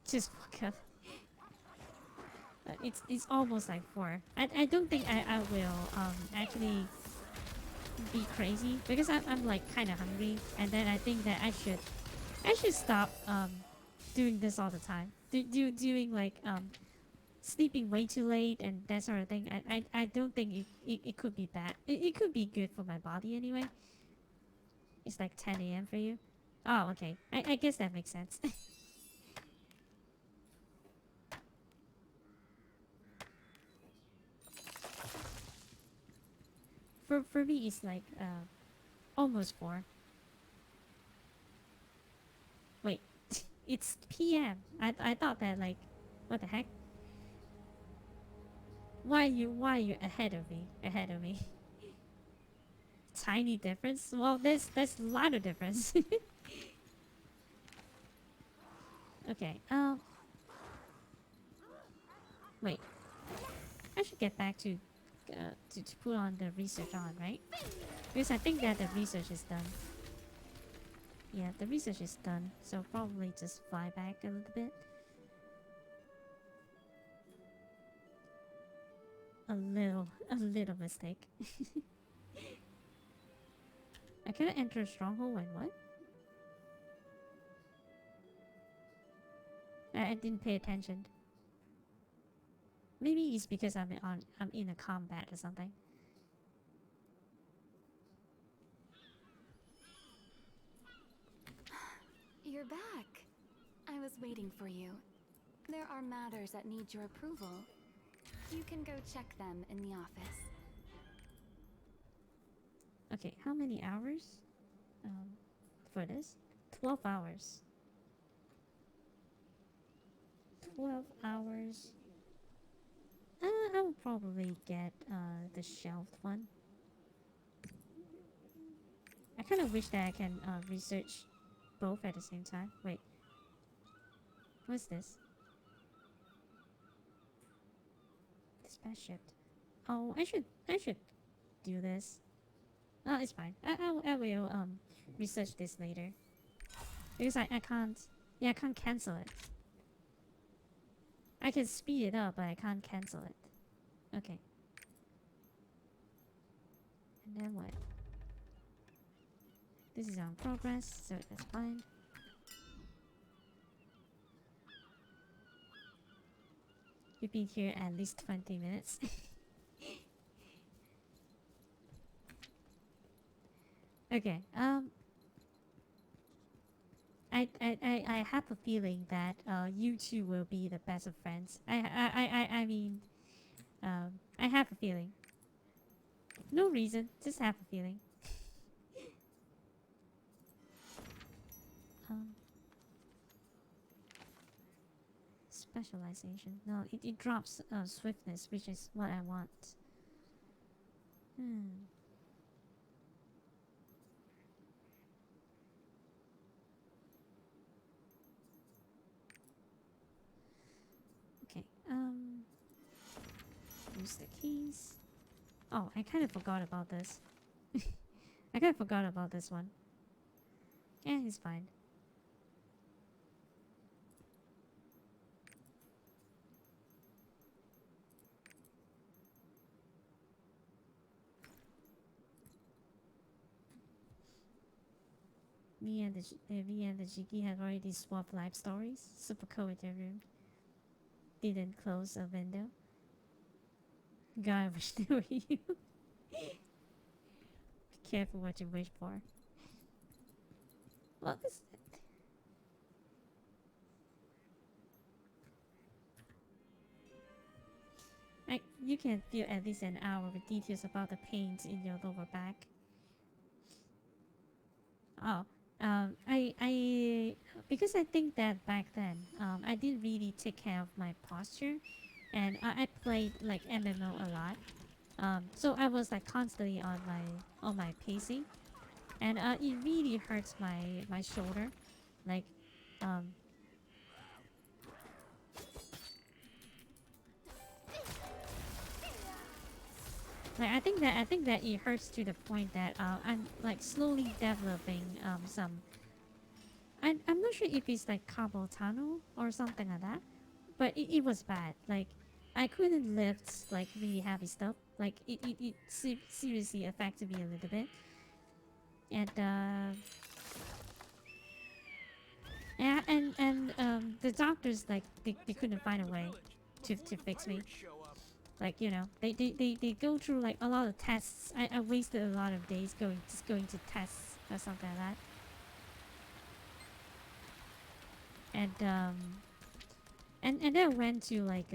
Just woke up. It's almost like 4. I don't think I will actually be crazy because I'm like kind of hungry, and then I think that I should stop doing this all the time. Doing like sleeping way too late and that sort of thing. I don't think it could be bad. It could be good for my body anyway. It's like 10 a.m. for you. Oh, okay. I guess that makes sense. For me, it's like almost 4. Wait, it's PM. I thought that like, what the heck? Why are you ahead of me? Ahead of me. Tiny difference? Well, there's a lot of difference. Okay. Wait. I should get back to put on the research on, right? Because I think that the research is done. Yeah, the research is done, so probably just fly back a little bit. A little mistake. I cannot enter a stronghold when what? I didn't pay attention. Maybe it's because I'm in a combat or something. You're back. I was waiting for you. There are matters that need your approval. You can go check them in the office. Okay, how many hours? For this? 12 hours. 12 hours. I will probably get the shelved one. I kind of wish that I can research both at the same time. Wait. What's this? Dispatch shipped. Oh, I should do this. Oh, it's fine. I will research this later. Because I can't, yeah, I can't cancel it. I can speed it up, but I can't cancel it. Okay. And then what? This is on progress, so that's fine. You've been here at least 20 minutes. Okay, I have a feeling that you two will be the best of friends. I mean, I have a feeling. No reason, just have a feeling. Specialization. No, it drops swiftness, which is what I want. Okay, use the keys. Oh, I kind of forgot about this. I kind of forgot about this one. Yeah, it's fine. Me and the Jiki have already swapped life stories. Super cool with your room. Didn't close a window. God, I wish they were you. Be careful what you wish for. What is it? You can feel at least an hour with details about the pains in your lower back. Oh, because I think that back then, I didn't really take care of my posture, and I played like MMO a lot. So I was like constantly on my pacing, and it really hurts my shoulder, like, like I think that it hurts to the point that I'm like slowly developing some. I'm not sure if it's like carpal tunnel or something like that, but it was bad. Like I couldn't lift like really heavy stuff. Like it seriously affected me a little bit, and yeah, and the doctors like they couldn't find a way to fix me. Like, you know, they go through like a lot of tests. I wasted a lot of days going to tests or something like that. And then I went to like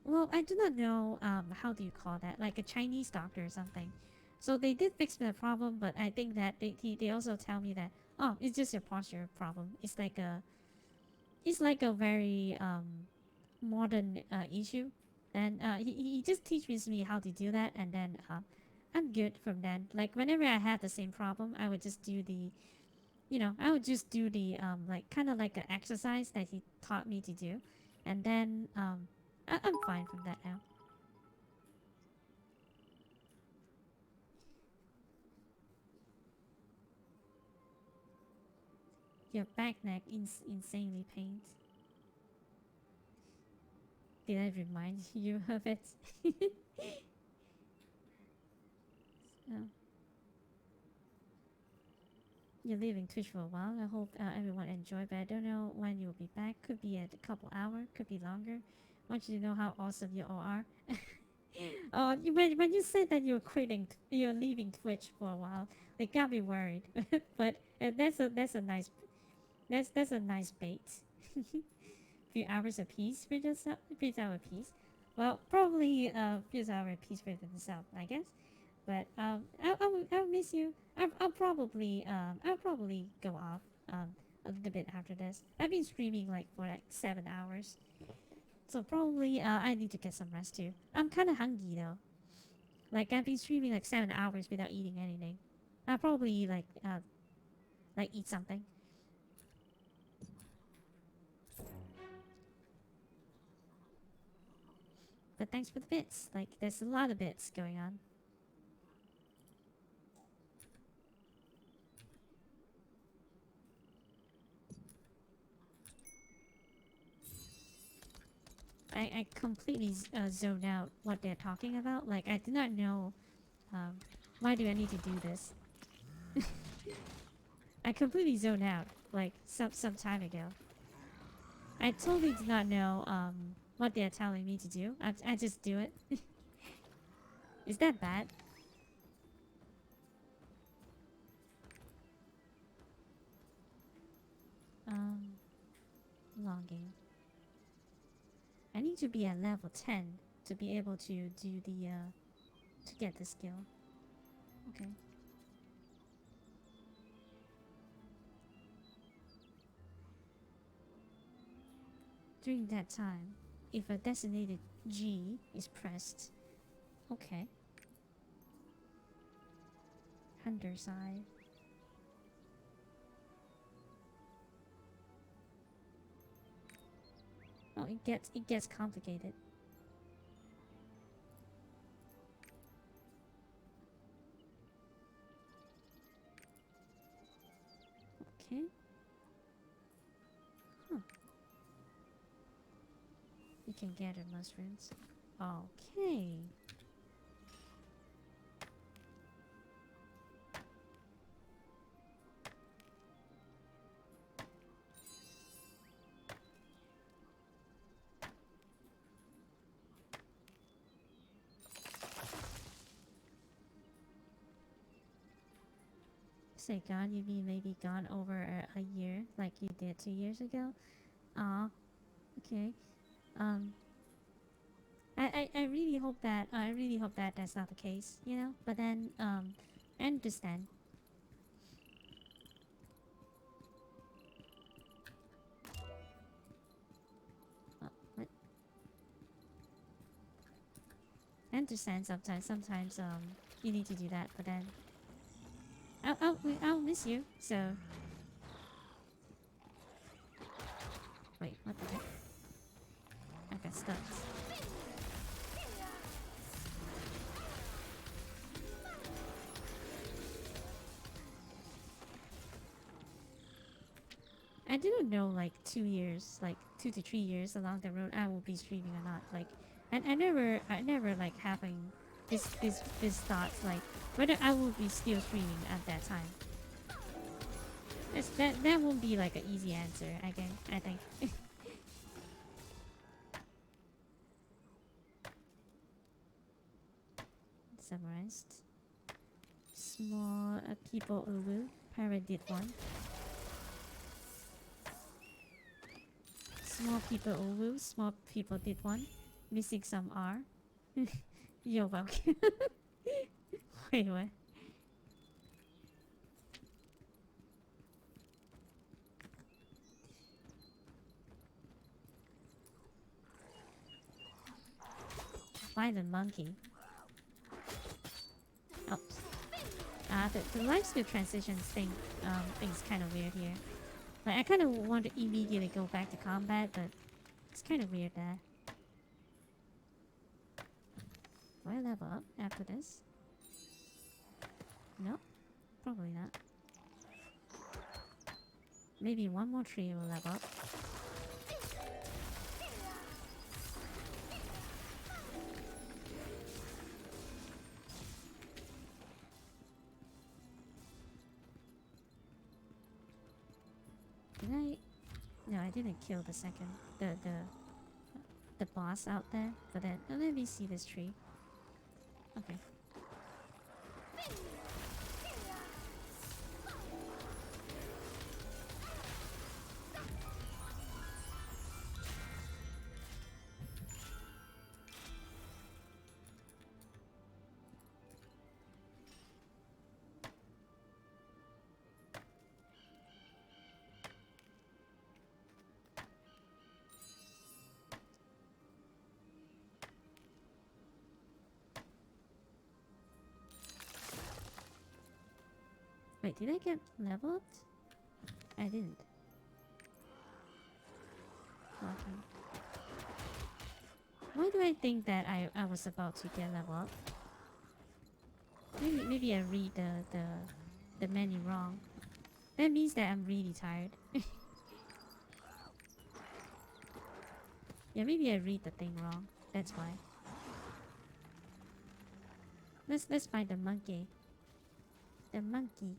well, I do not know how do you call that, like a Chinese doctor or something. So they did fix the problem, but I think that they also tell me that, oh, it's just your posture problem. It's like a very modern issue, and he just teaches me how to do that, and then I'm good from then. Like whenever I had the same problem, I would just do the, you know, I would just do the like kind of like an exercise that he taught me to do, and then I'm fine from that now. Your back neck insanely pains. Did I remind you of it? So. you're leaving Twitch for a while. I hope everyone enjoyed, but I don't know when you'll be back. Could be a couple hours, could be longer. I want you to know how awesome you all are. When you said that you're leaving Twitch for a while, they got me worried. But that's a nice bait. Few hours apiece for just few hours apiece. Well, probably few hours apiece for themselves, I guess. But I'll miss you. I'll probably go off a little bit after this. I've been streaming like for like 7 hours, so probably I need to get some rest too. I'm kind of hungry though. Like I've been streaming like 7 hours without eating anything. I'll probably like eat something. But thanks for the bits. Like there's a lot of bits going on. I completely zoned out what they're talking about. Like I did not know. Why do I need to do this? I completely zoned out like some time ago. I totally did not know what they're telling me to do. I just do it. Is that bad? Logging. I need to be at level 10 to be able to do the to get the skill. Okay. During that time, if a designated G is pressed, okay. Hunter's Eye. Oh, it gets complicated. Okay. Huh. You can gather mushrooms. Okay. Say gone, you mean maybe gone over a year, like you did 2 years ago? Aw, okay. I really hope that that's not the case, you know. But then I understand. What? I understand sometimes. Sometimes you need to do that, but then I'll miss you. So wait, what the heck? I got stuck. I didn't know like 2 years, like 2 to 3 years along the road I will be streaming or not. Like, and I never like having this thoughts like whether I will be still streaming at that time. That won't be like an easy answer. I think. Summarized. Small people Ulu. Pirate did one. Small people Ulu. Small people did one. Missing some R. You're welcome. Wait, what? Violent monkey. Oh. The life skill transitions thing is kind of weird here. Like I kind of want to immediately go back to combat, but it's kind of weird there. Do I level up after this? No, probably not. Maybe one more tree will level up. Did I? No, I didn't kill the second the boss out there. But then let me see this tree. Okay. Wait, did I get leveled? I didn't. Okay. Why do I think that I was about to get level up? Maybe I read the menu wrong. That means that I'm really tired. Yeah, maybe I read the thing wrong. That's why. Let's find the monkey. The monkey.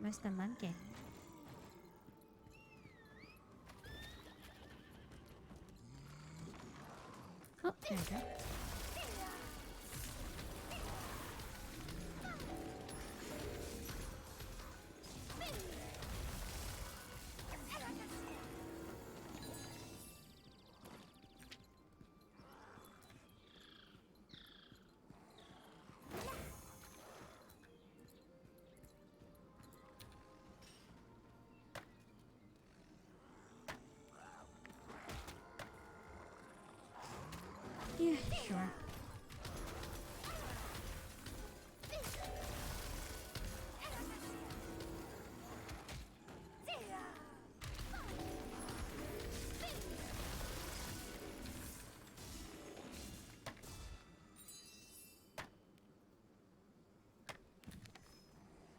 Where's the monkey? Oh, there we go. Yeah, sure.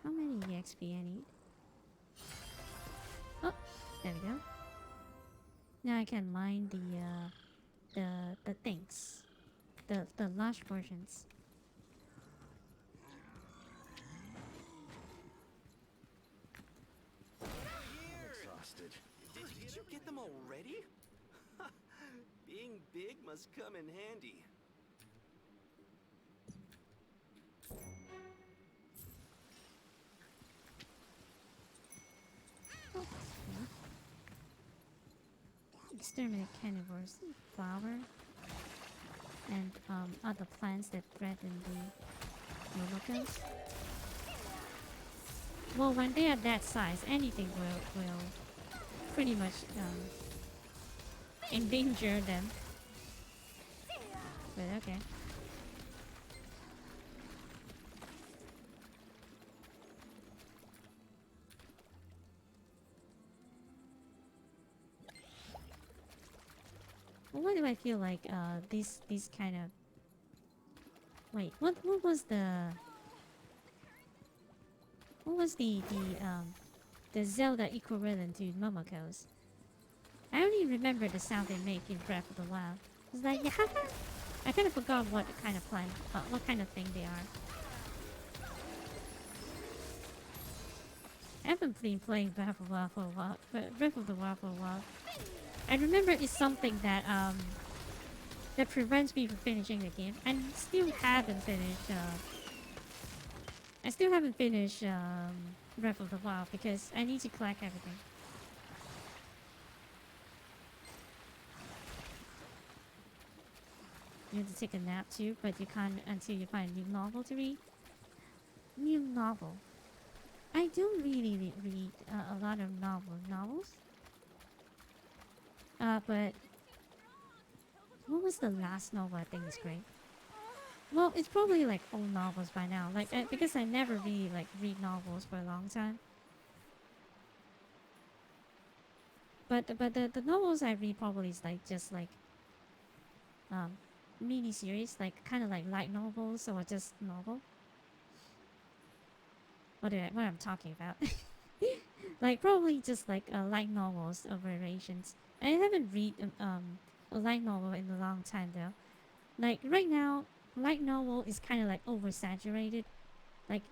How many EXP I need? Oh, there we go. Now I can mine the things. The large portions. Exhausted. Did you get them already? Being big must come in handy. Oh, okay. Exterminate carnivores, flower, and other plants that threaten the locals. Well, when they are that size, anything will pretty much endanger them. But okay. Well, why do I feel like these kind of... Wait, what was the... What was the Zelda equivalent to Momoko's? I only remember the sound they make in Breath of the Wild. It's like, yeah. I kind of forgot what kind of plant, what kind of thing they are. I haven't been playing Breath of the Wild for a while. Breath of the Wild for a while. I remember it's something that that prevents me from finishing the game. I still haven't finished. I still haven't finished Breath of the Wild because I need to collect everything. You have to take a nap too, but you can't until you find a new novel to read. New novel. I don't really read a lot of novels. But what was the last novel I think is great? Well, it's probably like old novels by now. Like because I never really like read novels for a long time. But the novels I read probably is like just like mini series, like kind of like light novels or just novel. What I'm talking about? Like probably just like light novels or variations. I haven't read a light novel in a long time though. Like right now, light novel is kind of like oversaturated. Like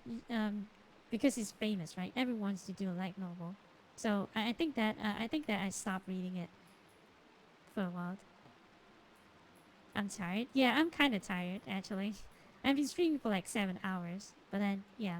because he's famous, right? Everyone wants to do a light novel. So I think that I stopped reading it for a while. I'm tired. Yeah, I'm kind of tired actually. I've been streaming for like 7 hours, but then yeah.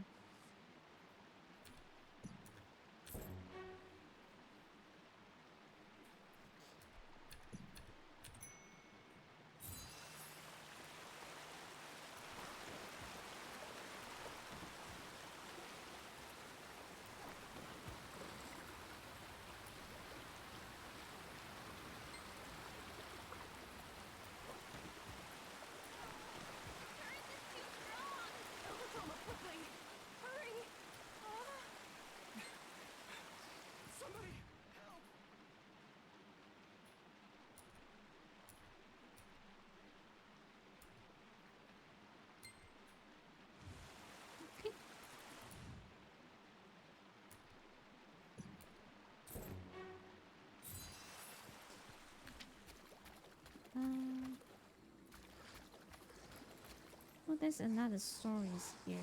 Well, there's another stories here.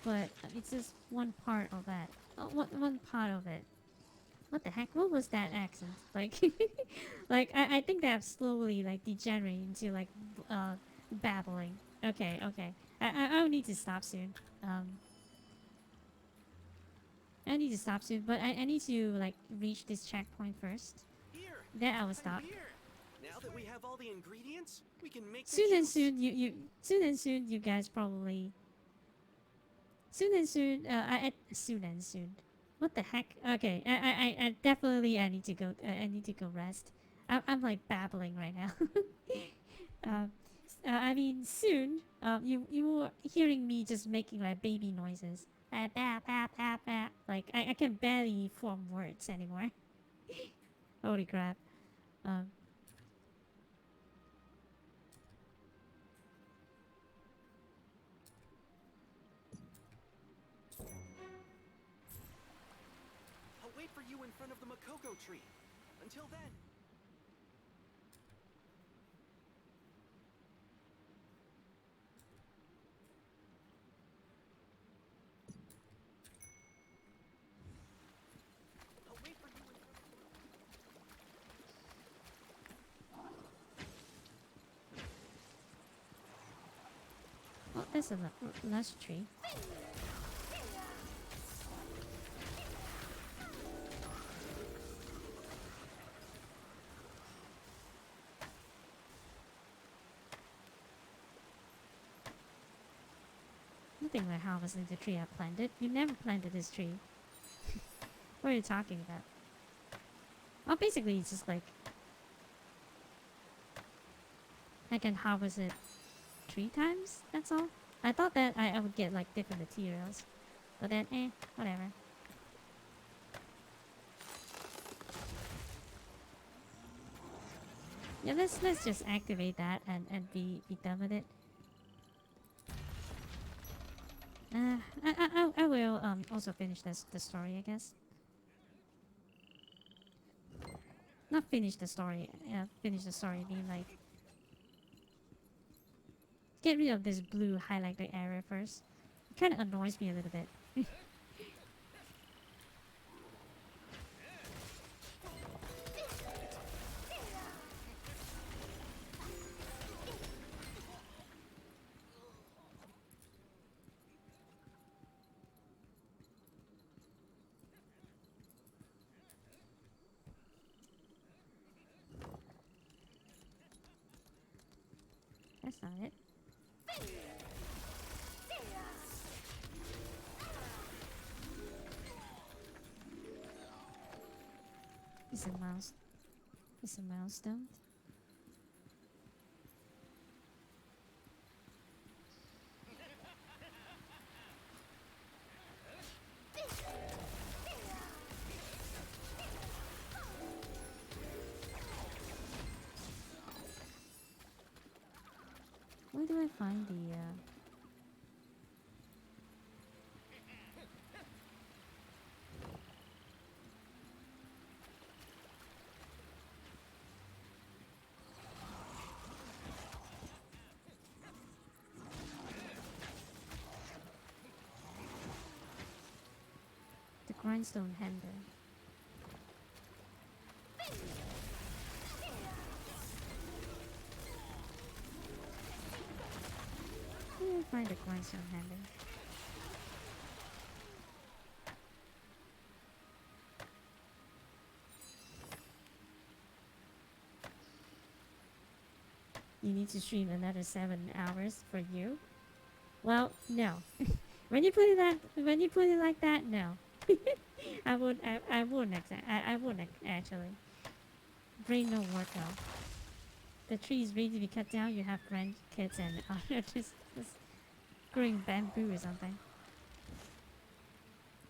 But it's just one part of that. Oh, one part of it. What the heck? What was that accent? Like, like I think that slowly like degenerating into like babbling. Okay, okay. I'll need to stop soon. I need to stop soon, but I need to like reach this checkpoint first. Here. Then I will stop. Here. Now that we have all the ingredients, we can make the Soon and juice. soon you guys probably soon and soon soon and soon. What the heck? Okay, I definitely I need to go. I need to go rest. I'm like babbling right now. I mean soon. You were hearing me just making like baby noises. Like I can barely form words anymore. Holy crap. I'll wait for you in front of the Makoko tree. Until then. I'll wait for you in front of the... Oh, there's a lush tree. Nothing like harvesting the tree I planted. You never planted this tree. What are you talking about? Well, basically, it's just like I can harvest it 3 times. That's all. I thought that I would get like different materials, but then whatever. Yeah, let's just activate that and be done with it. I will also finish the story, I guess. Not finish the story. Yeah, finish the story. Mean like get rid of this blue highlighter area first. It kind of annoys me a little bit. That's not it. It's a mouse. It's a milestone. Where do I find the grindstone handle. Find the grindstone handle. You need to stream another 7 hours for you? Well, no. When you put it like that, no. I wouldn't actually. Brain no work though. The tree is ready to be cut down. You have grandkids and just growing bamboo or something.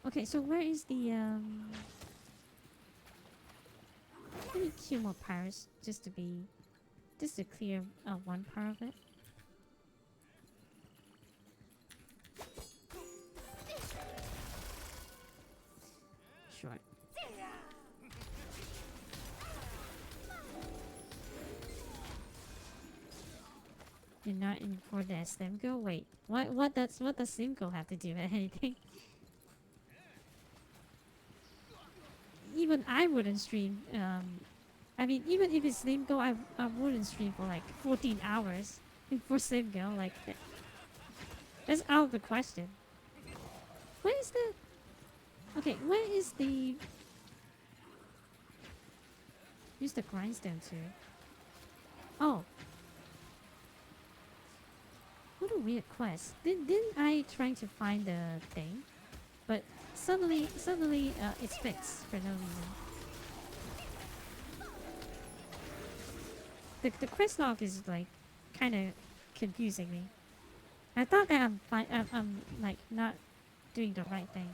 Okay, so where is the Let me kill more pirates just to clear one part of it. Sure. You're not in for that Simco? Wait, what does Simco have to do with anything? Even I wouldn't stream. I mean, even if it's Simco, I wouldn't stream for like 14 hours for Simco. Like, that's out of the question. Where is the? Okay, where is the? Use the grindstone too. Oh. What a weird quest. Didn't I try to find the thing? But suddenly it's fixed for no reason. The quest log is like kind of confusing me. I thought that I'm like not doing the right thing.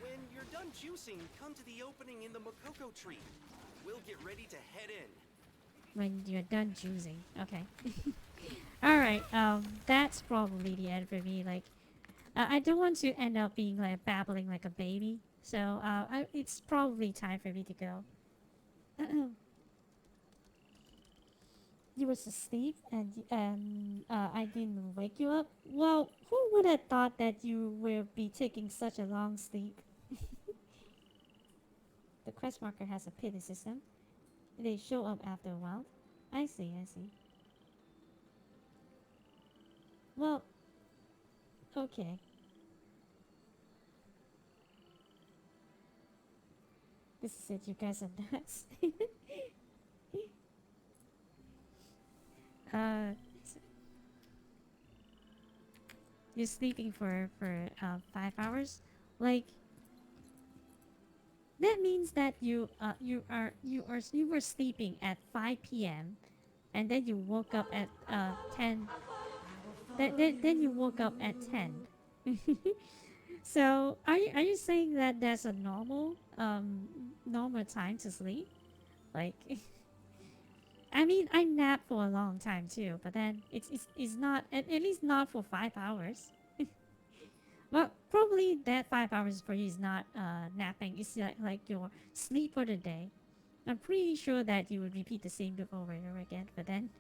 When you're done juicing, come to the opening in the Makoko tree. We'll get ready to head in. When you're done choosing. Okay. Alright, that's probably the end for me. Like, I don't want to end up being like babbling like a baby. So, it's probably time for me to go. You were asleep and I didn't wake you up? Well, who would have thought that you will be taking such a long sleep? The quest marker has a pity system. They show up after a while. I see. Well, okay. This is it, you guys are nuts. You're sleeping for 5 hours? Like, that means that you were sleeping at 5 p.m. and then you woke up at 10. Then you woke up at 10. So are you saying that that's a normal time to sleep? Like, I mean, I nap for a long time too, but then it's not at least not for 5 hours. Well, probably that 5 hours for you is not napping. It's like your sleep for the day. I'm pretty sure that you would repeat the same loop over and over again, but then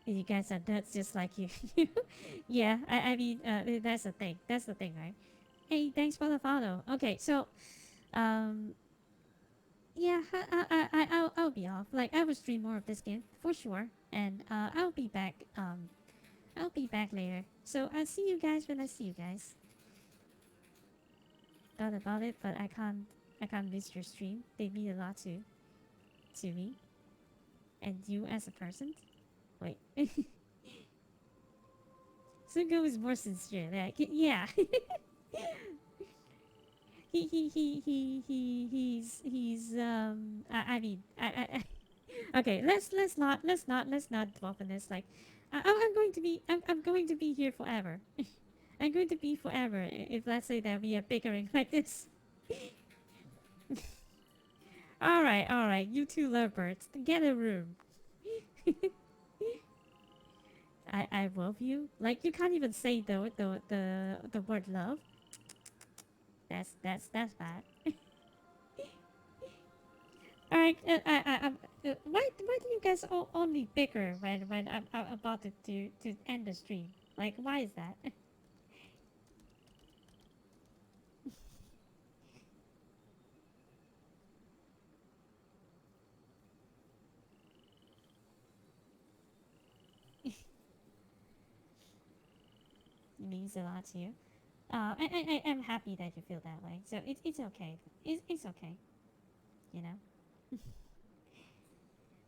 you guys are nuts just like you. Yeah, I mean, that's the thing. That's the thing, right? Hey, thanks for the follow. Okay, so, yeah, I'll be off. Like, I will stream more of this game for sure, and I'll be back. I'll be back later. So I'll see you guys when I see you guys. Thought about it, but I can't miss your stream. They mean a lot to me, and you as a person. Wait. Sungo is more sincere. Like, yeah. He's I mean okay, let's not dwell on this. Like, I'm going to be here forever. I'm going to be forever if let's say that we are bickering like this. Alright, you two lovebirds, get a room. I love you. Like, you can't even say the word love. That's bad. Alright, why do you guys only bicker when I'm about to end the stream? Like, why is that? It means a lot to you. I'm happy that you feel that way. So it's okay. It's okay. You know.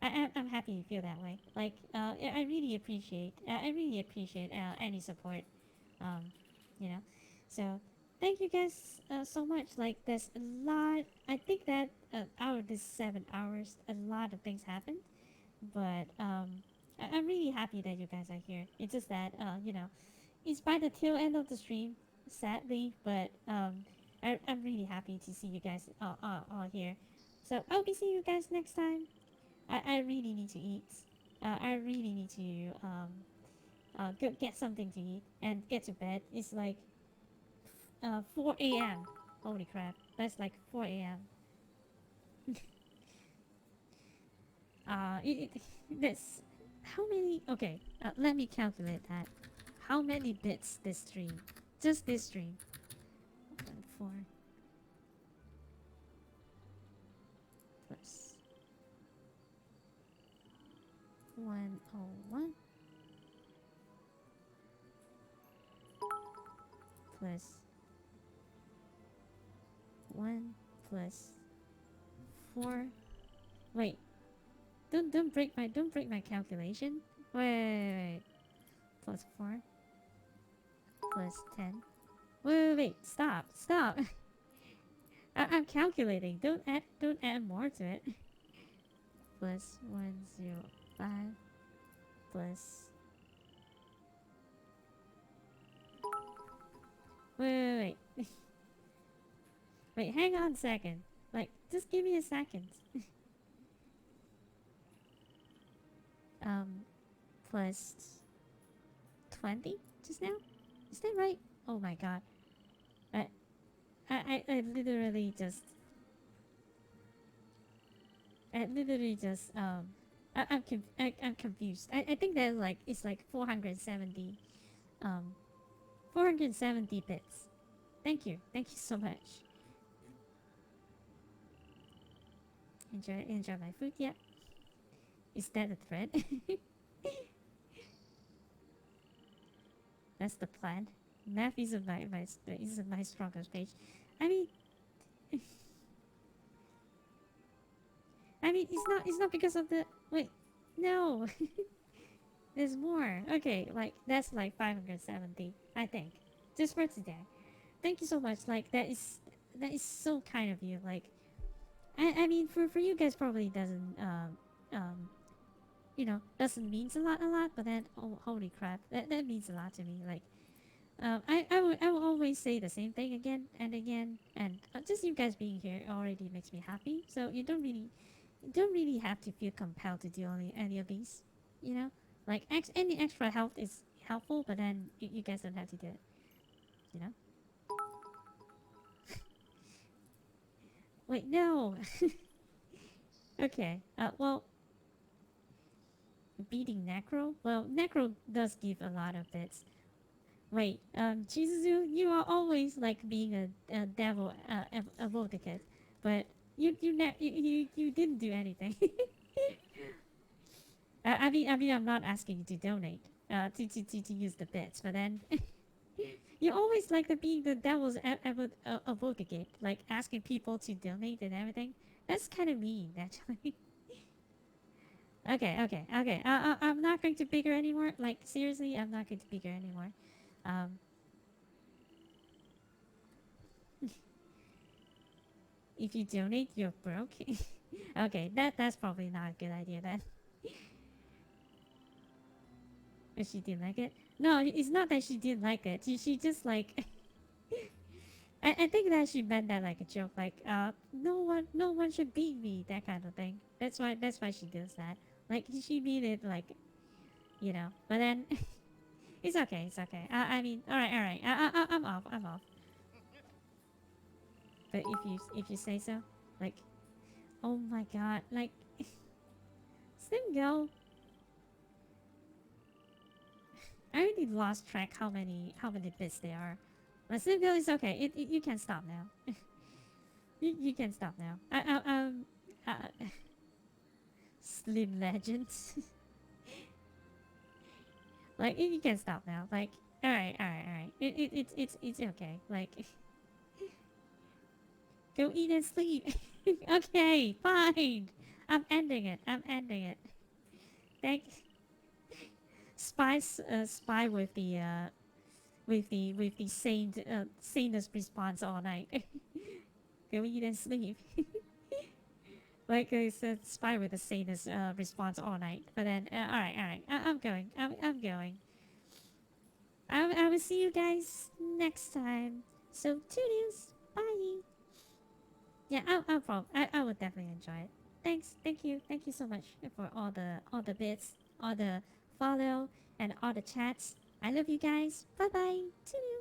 I'm happy you feel that way. Like, I really appreciate. I really appreciate any support. Um, you know. So thank you guys so much. Like, there's a lot. I think that out of this 7 hours, a lot of things happened. But I'm really happy that you guys are here. It's just that you know, it's by the tail end of the stream, sadly. But I'm really happy to see you guys all here. So I'll be seeing you guys next time. I really need to eat. I really need to go get something to eat and get to bed. It's like 4 a.m. Holy crap! That's like 4 a.m. This how many? Okay, let me calculate that. How many bits this stream? Just this stream. 4 plus 101 plus 1 plus 4. Wait, don't break my calculation. Wait. Plus 4 plus 10. Wait, stop. I'm calculating. Don't add more to it. Plus 105 plus. Wait. Wait, hang on a second. Like, just give me a second. Plus 20 just now? Is that right? Oh my god. I literally just... I'm confused. I think that like, it's like 470, 470 bits. Thank you so much. Enjoy my food, yeah. Is that a threat? That's the plan. Math isn't my strongest page. I mean, it's not because of the wait. No, there's more. Okay, like that's like 570, I think, just for today. Thank you so much. Like that is so kind of you. Like, I mean for you guys probably doesn't you know, doesn't means a lot, but then, oh, holy crap, that means a lot to me. Like, I will always say the same thing again and again, and just you guys being here already makes me happy. So you don't really have to feel compelled to do any of these, you know. Like, any extra help is helpful, but then you guys don't have to do it, you know. Wait, no. Okay. Well, beating Necro? Well, Necro does give a lot of bits. Wait, Chizuzu, you are always like being a devil advocate, but you didn't do anything. I mean, I'm not asking you to donate, to use the bits, but then you always like being the devil's advocate, like asking people to donate and everything. That's kind of mean, actually. Okay. I'm not going to bigger anymore. Like, seriously, I'm not going to bigger anymore. If you donate, you're broke. Okay, that's probably not a good idea then. If she didn't like it. No, it's not that she didn't like it. She just like... I think that she meant that like a joke, like, no one should beat me, that kind of thing. That's why she does that. Like, she mean it like, you know. But then, it's okay. I mean, all right. I'm off. But if you say so, like, oh my god, like, Slim Girl. I already lost track how many bits there are. But still, it's okay. You can stop now. You can stop now. Slim Legends. Like you can stop now. Like alright. It's okay. Like go eat and sleep. Okay, fine. I'm ending it. Thank spy with the sanest response all night. Go eat and sleep. Like I said, spy with the sanest response all night. But then, alright. I'm going. I'm going. I will see you guys next time. So, toodles. Bye. Yeah, I would definitely enjoy it. Thank you so much for all the bits, all the follow, and all the chats. I love you guys. Bye bye. Toodles.